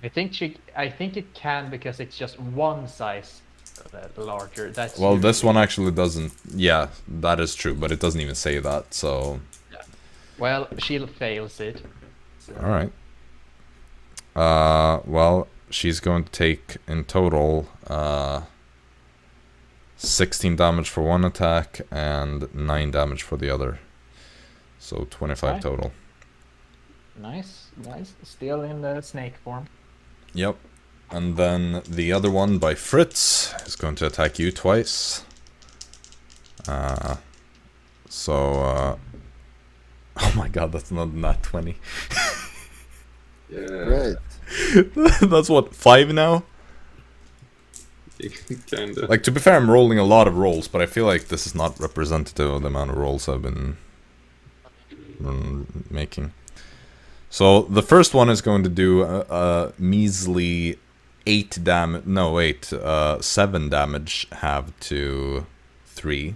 I think it can, because it's just one size larger. That's Well, this usually- one actually doesn't. Yeah, that is true, but it doesn't even say that. So, Well, she fails it. So. all right. Well, she's going to take in total 16 damage for one attack and 9 damage for the other. So 25 Okay. total. Nice. Still in the snake form. Yep. And then the other one by Fritz is going to attack you twice. Oh my god, that's not nat 20. Yeah. Great. That's what, 5 now? Kinda. Like, to be fair, I'm rolling a lot of rolls, but I feel like this is not representative of the amount of rolls I've been making. So, the first one is going to do a measly 8 damage. No, wait. 7 damage, halved to 3.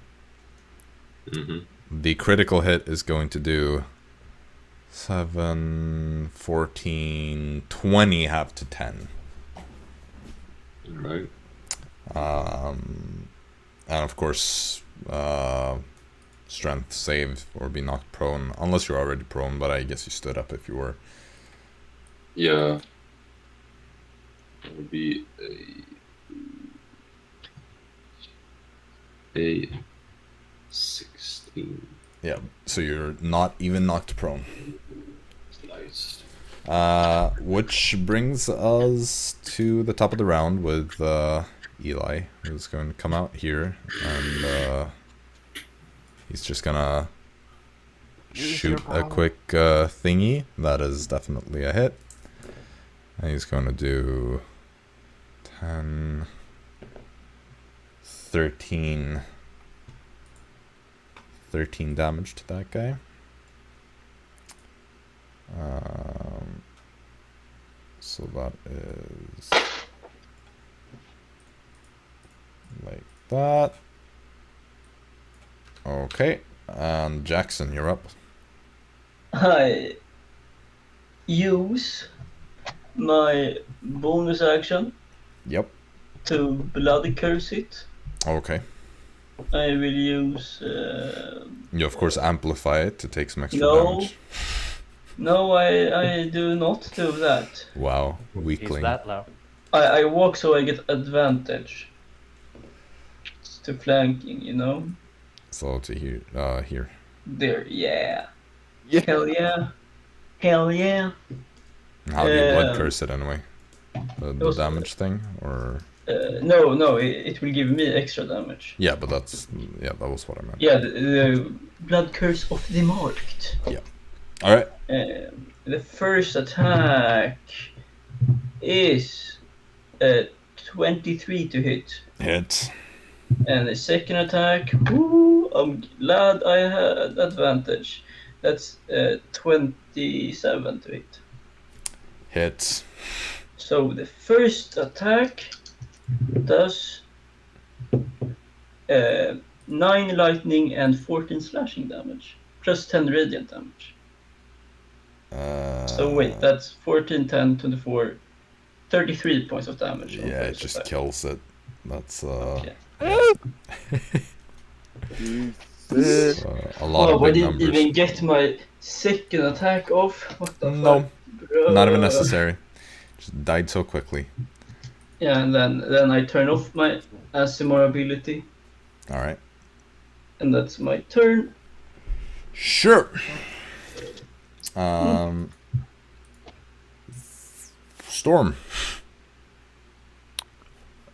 Mm-hmm. The critical hit is going to do 7, 14, 20, halved to 10. Alright. And of course, strength save or be knocked prone, unless you're already prone, but I guess you stood up if you were. Yeah. That would be a 16. Yeah, so you're not even knocked prone. Nice. Which brings us to the top of the round with Eli, who's going to come out here, and he's just gonna shoot a quick thingy. That is definitely a hit. And he's going to do 10, 13 damage to that guy. So that is like that. Okay, and Jaxson, you're up. I use my bonus action Yep. to bloody curse it. Okay. I will use. You of course amplify it to take some extra No. damage. No, I do not do that. Wow, He's weakling. that low. I walk so I get advantage. It's to flanking, you know? So to here, here. There, yeah. Yeah. Hell yeah. Hell yeah. How do you blood Um, curse it anyway? The was- damage thing, or No, it will give me extra damage. yeah, but that's that was what I meant. Yeah, the blood curse of the marked. All right. The first attack is 23 to hit. Hit. And the second attack, woo, I'm glad I had advantage. That's 27 to hit. Hit. So the first attack does 9 lightning and 14 slashing damage, plus 10 radiant damage. So wait, that's 14, 10, 24, 33 points of damage. on Yeah, it first just attack. kills it. That's Okay. Jesus. a lot of I big didn't numbers. even get my second attack off. What the No, fuck? Bro. not even necessary. Just died so quickly. Yeah, and then I turn off my Aasimar ability, All right. and that's my turn. Sure. Storm.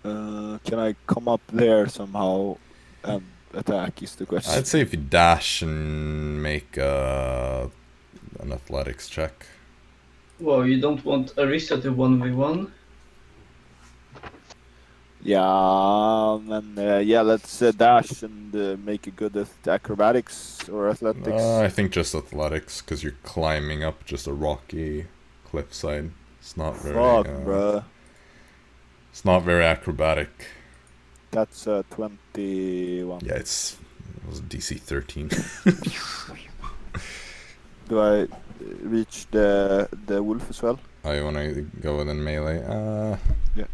Can I come up there somehow and attack is the question. I'd say if you dash and make an athletics check. Well, you don't want Arisa to 1v1. Yeah, and yeah, let's dash and make a good acrobatics or athletics. I think just athletics, because you're climbing up just a rocky cliffside. It's not very. Fuck, bruh. It's not very acrobatic. That's 21. Yeah, it was DC 13. Do I reach the wolf as well? Oh, you want to go within melee? Yeah.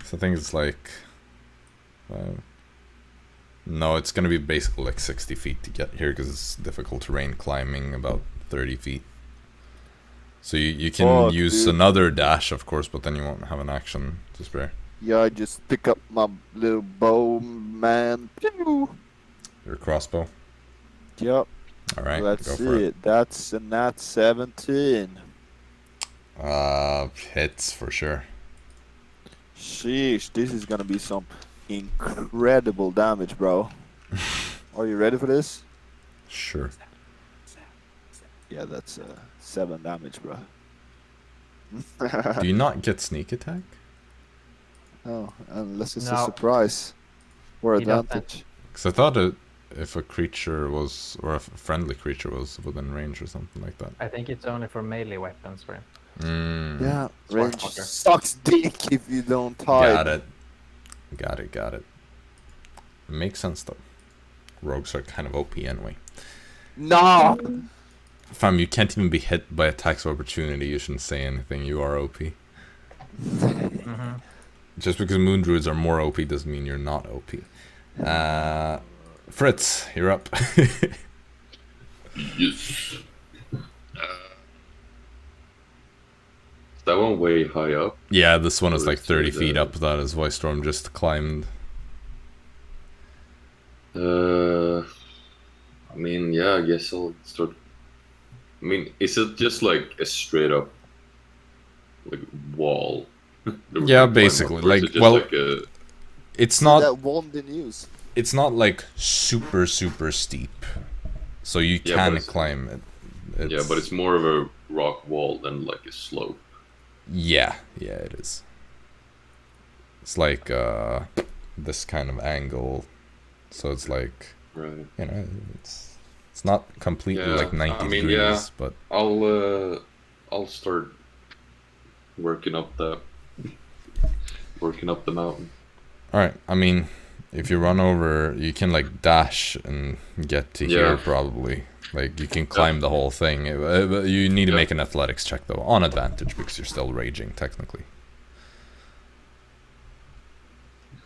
So I think it's like. No, it's gonna be basically like 60 feet to get here because it's difficult terrain climbing about 30 feet. So you can Fuck, use dude. another dash, of course, but then you won't have an action to spare. Yeah, I just pick up my little bow, man. Pew! Your crossbow. Yep, All right, let's go see for it. That's a nat 17. Hits for sure. Sheesh, this is gonna be some incredible damage, bro. Are you ready for this? Sure. Yeah, that's 7 damage, bro. Do you not get sneak attack? No, unless it's a No. surprise or He doesn't. advantage. Because I thought if a creature was, or a friendly creature was within range or something like that. I think it's only for melee weapons for him. Yeah, Smart range fucker. sucks dick if you don't hide. Got it. Makes sense though. Rogues are kind of OP anyway. No! Fam, you can't even be hit by attacks of opportunity. You shouldn't say anything. You are OP. Mm-hmm. Just because moon druids are more OP doesn't mean you're not OP. Fritz, you're up. Yes. Is that one way high up? Yeah, this one is Or like is 30 it, feet up. That is why Storm just climbed. I mean, yeah, I guess I'll start. I mean, is it just like a straight up like wall? that we Yeah, can climb up, basically, or is like, it just well, like a, It's See not. that wand in use. It's not like super steep, so you Yeah, can but it's- climb it. yeah, but it's more of a rock wall than like a slope. Yeah, it is. It's like this kind of angle, so it's like, Right. you know, it's not completely Yeah, like 90 I mean, degrees, yeah. but I'll start working up the mountain. all right. I mean, if you run over, you can like dash and get to here Yeah. probably. Like you can climb the whole thing. But you need to Yeah. make an athletics check though, on advantage because you're still raging technically.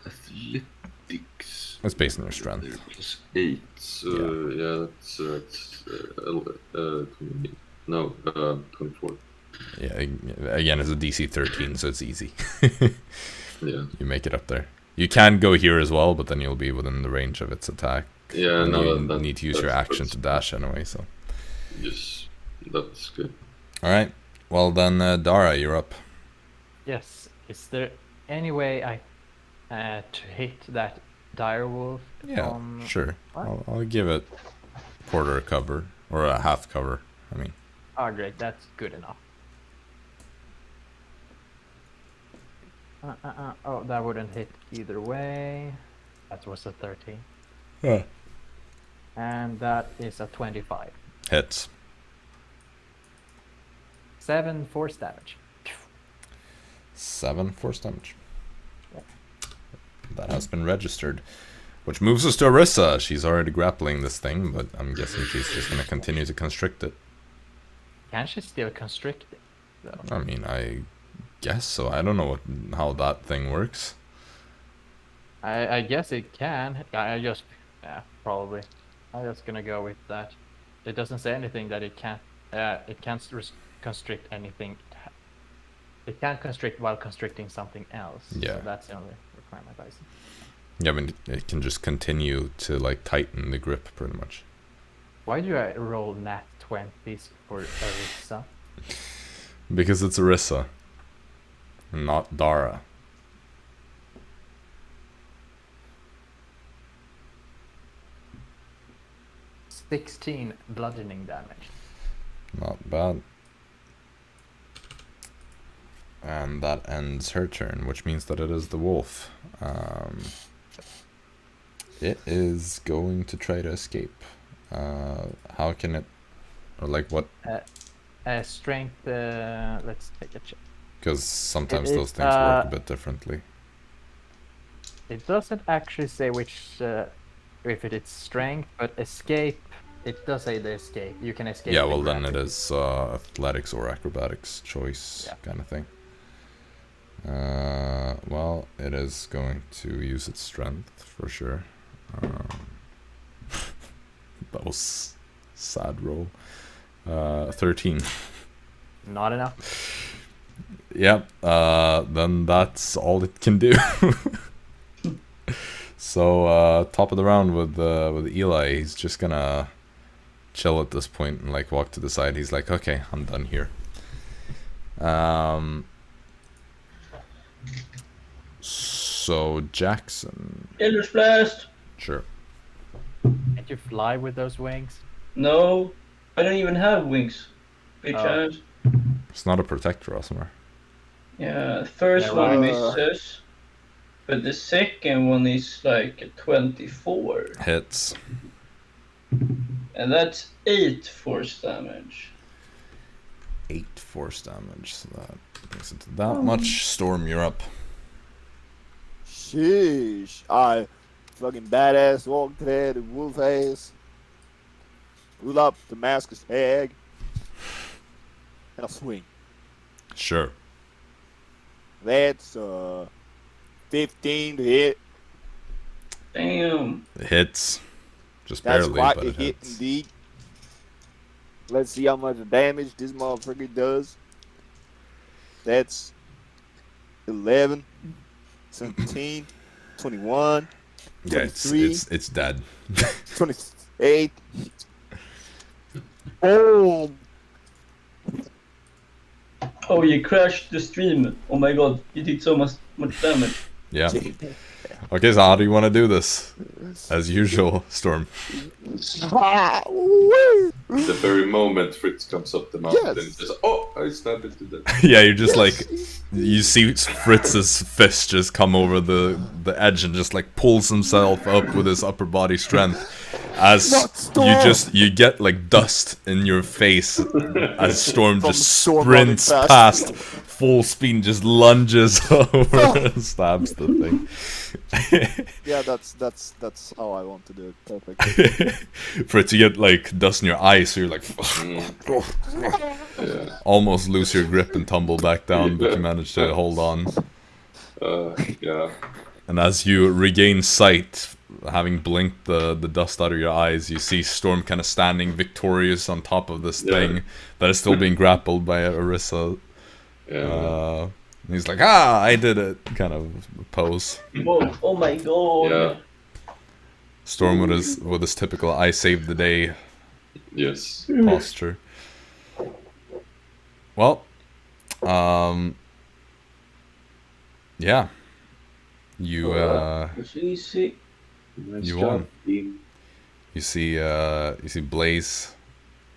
Athletics. It's based on your strength. Plus 8. So yeah, that's 20, no, 24. Yeah, again, it's a DC 13, so it's easy. Yeah. You make it up there. You can go here as well, but then you'll be within the range of its attack. Yeah, And no, you that, need to use your action to dash anyway, so. Yes, that's good. Alright, well then, Dara, you're up. Yes. Is there any way to hit that dire wolf? Yeah, from- sure. what? I'll give it quarter cover, or a half cover, I mean. Oh, great. That's good enough. Oh, that wouldn't hit either way. That was a 13. Yeah. And that is a 25. Hits. 7 force damage. 7 force damage. Yep. That has been registered. Which moves us to Arisa. She's already grappling this thing, but I'm guessing she's just going to continue to constrict it. Can she still constrict it, though? I mean, I guess so. I don't know how that thing works. I guess it can. Probably. I'm just gonna go with that. It doesn't say anything that it can't. It can't constrict anything. It can't constrict while constricting something else. Yeah. So that's the only requirement I see. Yeah, I mean, it can just continue to, like, tighten the grip, pretty much. Why do I roll nat 20s for Arisa? Because it's Arisa. Not Dara. $16 bludgeoning damage. Not bad. And that ends her turn, which means that it is the wolf. It is going to try to escape. How can it, or like what? Strength. Let's take a check. Because sometimes It those is, things work a bit differently. It doesn't actually say which, if it is strength, but escape. It does say the escape. You can escape. Yeah, the well then graphic. it is athletics or acrobatics choice Yeah. kind of thing. Well, it is going to use its strength for sure. That was sad roll. 13. Not enough. Yep. Then that's all it can do. So top of the round with Eli. He's just gonna chill at this point and like walk to the side. He's like, okay, I'm done here. So Jaxson, Eldritch Blast! sure. Can't you fly with those wings? No, I don't even have wings. Bitch Oh. ass. It's not a protector, Aasimar. Yeah, first Yeah, one right. misses, but the second one is like a 24, Hits. and that's 8 force damage. 8 force damage, so that brings it to that much. Storm, you're up. Sheesh. I fucking badass walk to there, the wolf ass. Pull up Damascus hag. And I'll swing. Sure. That's 15 to hit. Damn. It hits. Just That's barely, quite but a it hit hits. indeed. Let's see how much damage this motherfucker does. That's 11, 17, 21, Yeah, 23, it's dead. 28. Oh, Oh, you crashed the stream. Oh my god, you did so much damage. Yeah. Okay, so how do you want to do this? As usual, Storm. The very moment Fritz comes up the mountain, Yes. and says, "Oh, I stabbed it to death." Yeah, you're just like, you see Fritz's fist just come over the edge and just like pulls himself up with his upper body strength. As you get like dust in your face as Storm From just Storm sprints running past full speed and just lunges over and stabs the thing. Yeah, that's how I want to do it. Perfect. For it to get like dust in your eyes, so you're like Yeah. almost lose your grip and tumble back down, but you manage to hold on. Yeah. And as you regain sight, having blinked the dust out of your eyes, you see Storm kind of standing victorious on top of this thing that is still being grappled by Arisa. Yeah. And he's like, I did it, kind of pose. Whoa, oh my god. Yeah. Storm with his typical I saved the day Yes. posture. Well, yeah. You It's easy. Nice You job, won. team. you see Blaze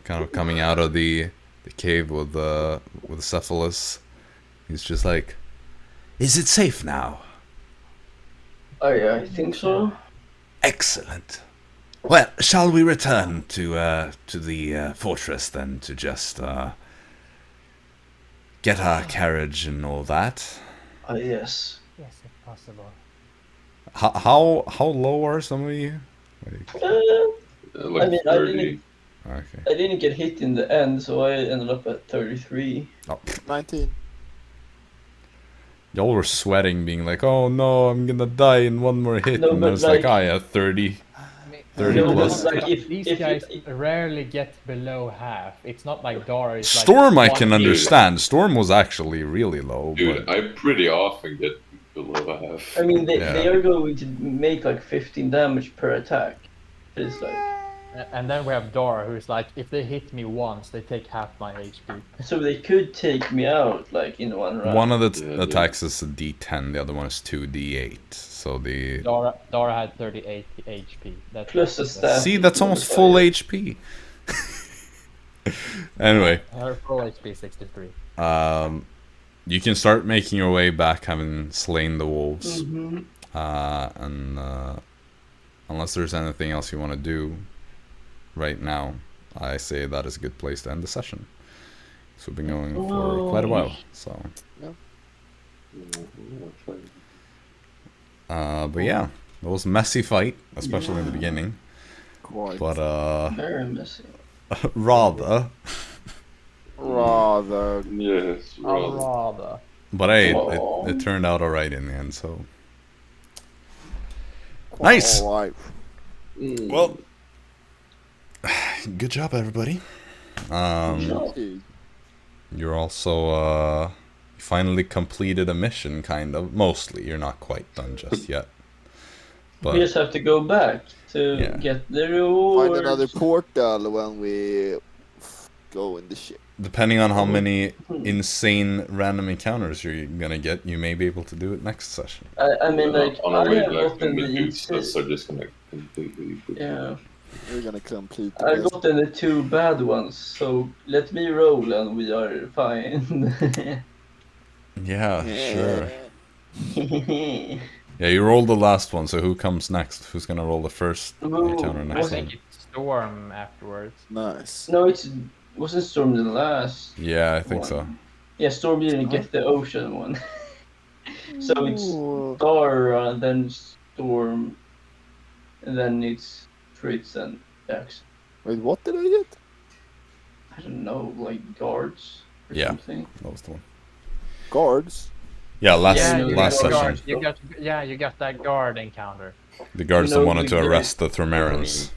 kind of coming out of the cave with Cephalus. He's just like, is it safe now? I think so. Excellent. Well, shall we return to the fortress then to just get our carriage and all that? Yes. Yes, if possible. How low are some of you? Like, Like I mean, 30. okay. I didn't get hit in the end, so I ended up at 33. Oh, 19. y'all were sweating, being like, "Oh no, I'm gonna die in one more hit," No, and I but was like, like- "Oh yeah, 30." 30 No, but plus. like if These if guys it, rarely get below half. It's not like Dara is Storm, I like can 1 understand. Storm was actually really low, Dude, but I pretty often get below half. I mean, they Yeah. are going to make like 15 damage per attack. It's like, And then we have Dara, who's like, if they hit me once, they take half my HP. so they could take me out like in one round. one of the Yeah, attacks is a D10, the other one is 2D8. So the Dara had 38 HP. That's Plus a stat. see, that's almost full HP. Anyway, Her full HP 63. you can start making your way back, having slain the wolves, Mhm. and unless there's anything else you want to do right now, I say that is a good place to end the session. So we've been going for quite a while. So, but yeah, it was a messy fight, especially in the beginning. Quite. But Very messy. rather. Rather. Yes, rather. Rather. But hey, Aw. it turned out alright in the end, so. Nice! Alright. Well, good job, everybody. Dude. You're also, you finally completed a mission, kind of. Mostly, you're not quite done just yet. We But, just have to go back to Yeah. get the reward. Find another portal when we go in the ship. depending on how many insane random encounters you're gonna get, you may be able to do it next session. I mean, like, on our I way have back, gotten then the the dudes easy. are just gonna completely put Yeah, We're gonna complete the I've best. gotten the 2 bad ones, so let me roll and we are fine. Yeah, sure. Ooh, Yeah, you rolled the last one, so who comes next? Who's gonna roll the first encounter I next think time? it's Storm afterwards. Nice. no, wasn't Storm the last Yeah, I think one? so. Yeah, Storm didn't Huh? get the ocean one. So it's Ooh. Dara, then Storm, and then it's Fritz and Jaxson. Wait, what did I get? I don't know, like guards or Yeah. something. That was the one. Guards? Yeah, last Yeah, you last got session. guard. You got that guard encounter. The guards You that know, wanted to we- arrest the Thromerans.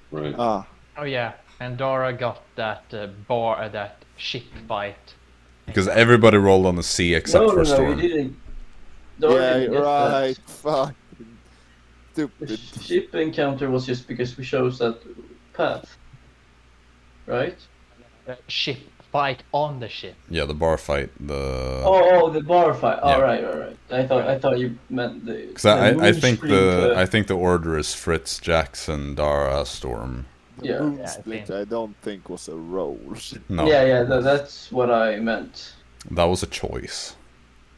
Right. Ah, Oh yeah, and Dara got that that ship fight. Because everybody rolled on the sea except No, for no, Storm. we didn't. Dara yeah, didn't get right. that. Fucking The stupid. ship encounter was just because we chose that path, right? Ship fight on the ship. Yeah, the bar fight. The Oh, the bar fight. Yeah. All right. I thought you meant the. because the I think moonstream, I think the order is Fritz, Jaxson, Dara, Storm. The Yeah. moon Yeah, I split, think- I don't think was a roll. No, Yeah, that's what I meant. that was a choice.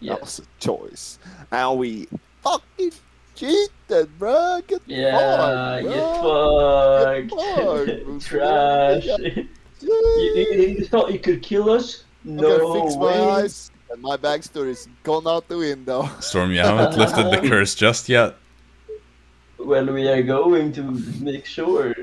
That Yes. was a choice. And we fucking cheated, bro. Get Yeah, fucked, get bro. fucked. Get fucked, Trash. Yeah. You thought you could kill us? I'm No gonna fix way. my eyes, and my backstory is gone out the window. Storm, you haven't lifted the curse just yet. Well, we are going to make sure.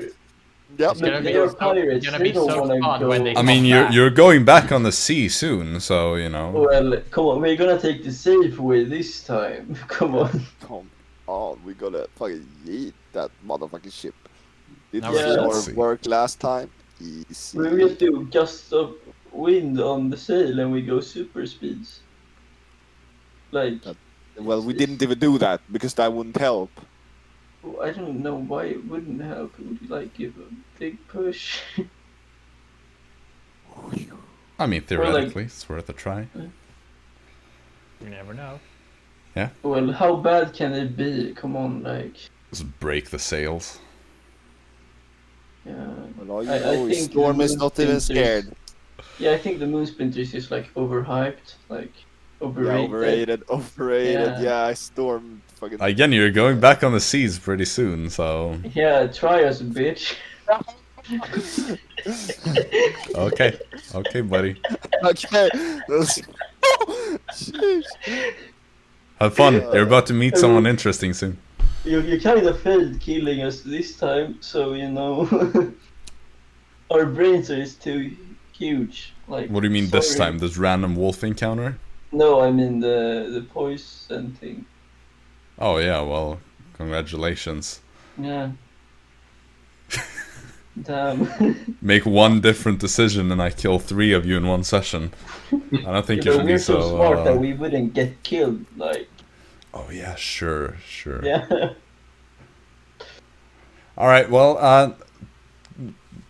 Yep. It's gonna They be are so, pirates, gonna they be don't so wanna fun when go- they I mean, come you're back. you're going back on the sea soon, so you know. Well, come on, we're gonna take the safe way this time. Come on. Come on, we gotta fucking yeet that motherfucking ship. Did No, you see let's our see. work last time? Easy. We will do gust of wind on the sail and we go super speeds. Like, Well, we didn't even do that because that wouldn't help. I don't know why it wouldn't help. It would like give a big push. I mean, theoretically, it's worth a try. You never know. Well, how bad can it be? Come on, like, Just break the sails. yeah. Well, all you I know is think Storm the is not even moon splinters- scared. Yeah, I think the moon splinter is just like overhyped, like Yeah, overrated. overrated. Yeah. Yeah, Storm fucking. Again, you're going back on the seas pretty soon, so Yeah, try us, bitch. okay, okay, buddy. Okay. Let's- Sheesh. Have fun. You're about to meet someone interesting soon. You kind of failed killing us this time, so you know our brains are just too huge. Like, What do you mean this sorry. time? This random wolf encounter? No, I mean the poison thing. Oh yeah, well, congratulations. Yeah. Damn. Make one different decision and I kill 3 of you in one session. I don't think you You know, should be we're so so. smart that we wouldn't get killed. Like, Oh yeah, sure. yeah. All right, well,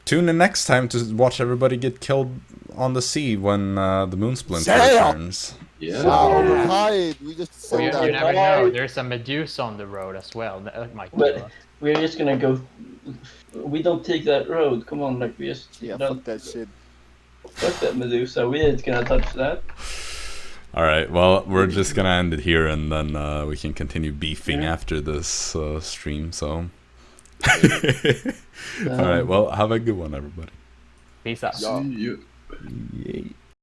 tune in next time to watch everybody get killed on the sea when the moon splinter Sail! returns. Yeah. Wow, hide. We just Well, said you that. never know. There's a Medusa on the road as well. That might kill But us. we're just gonna go. We don't take that road. Come on, like we just Yeah, don't fuck that shit. fuck that Medusa. We ain't gonna touch that. All right, well, we're just gonna end it here, and then we can continue beefing Yeah. after this stream. So, all right, well, have a good one, everybody. Peace out. Yeah. See you. Yay.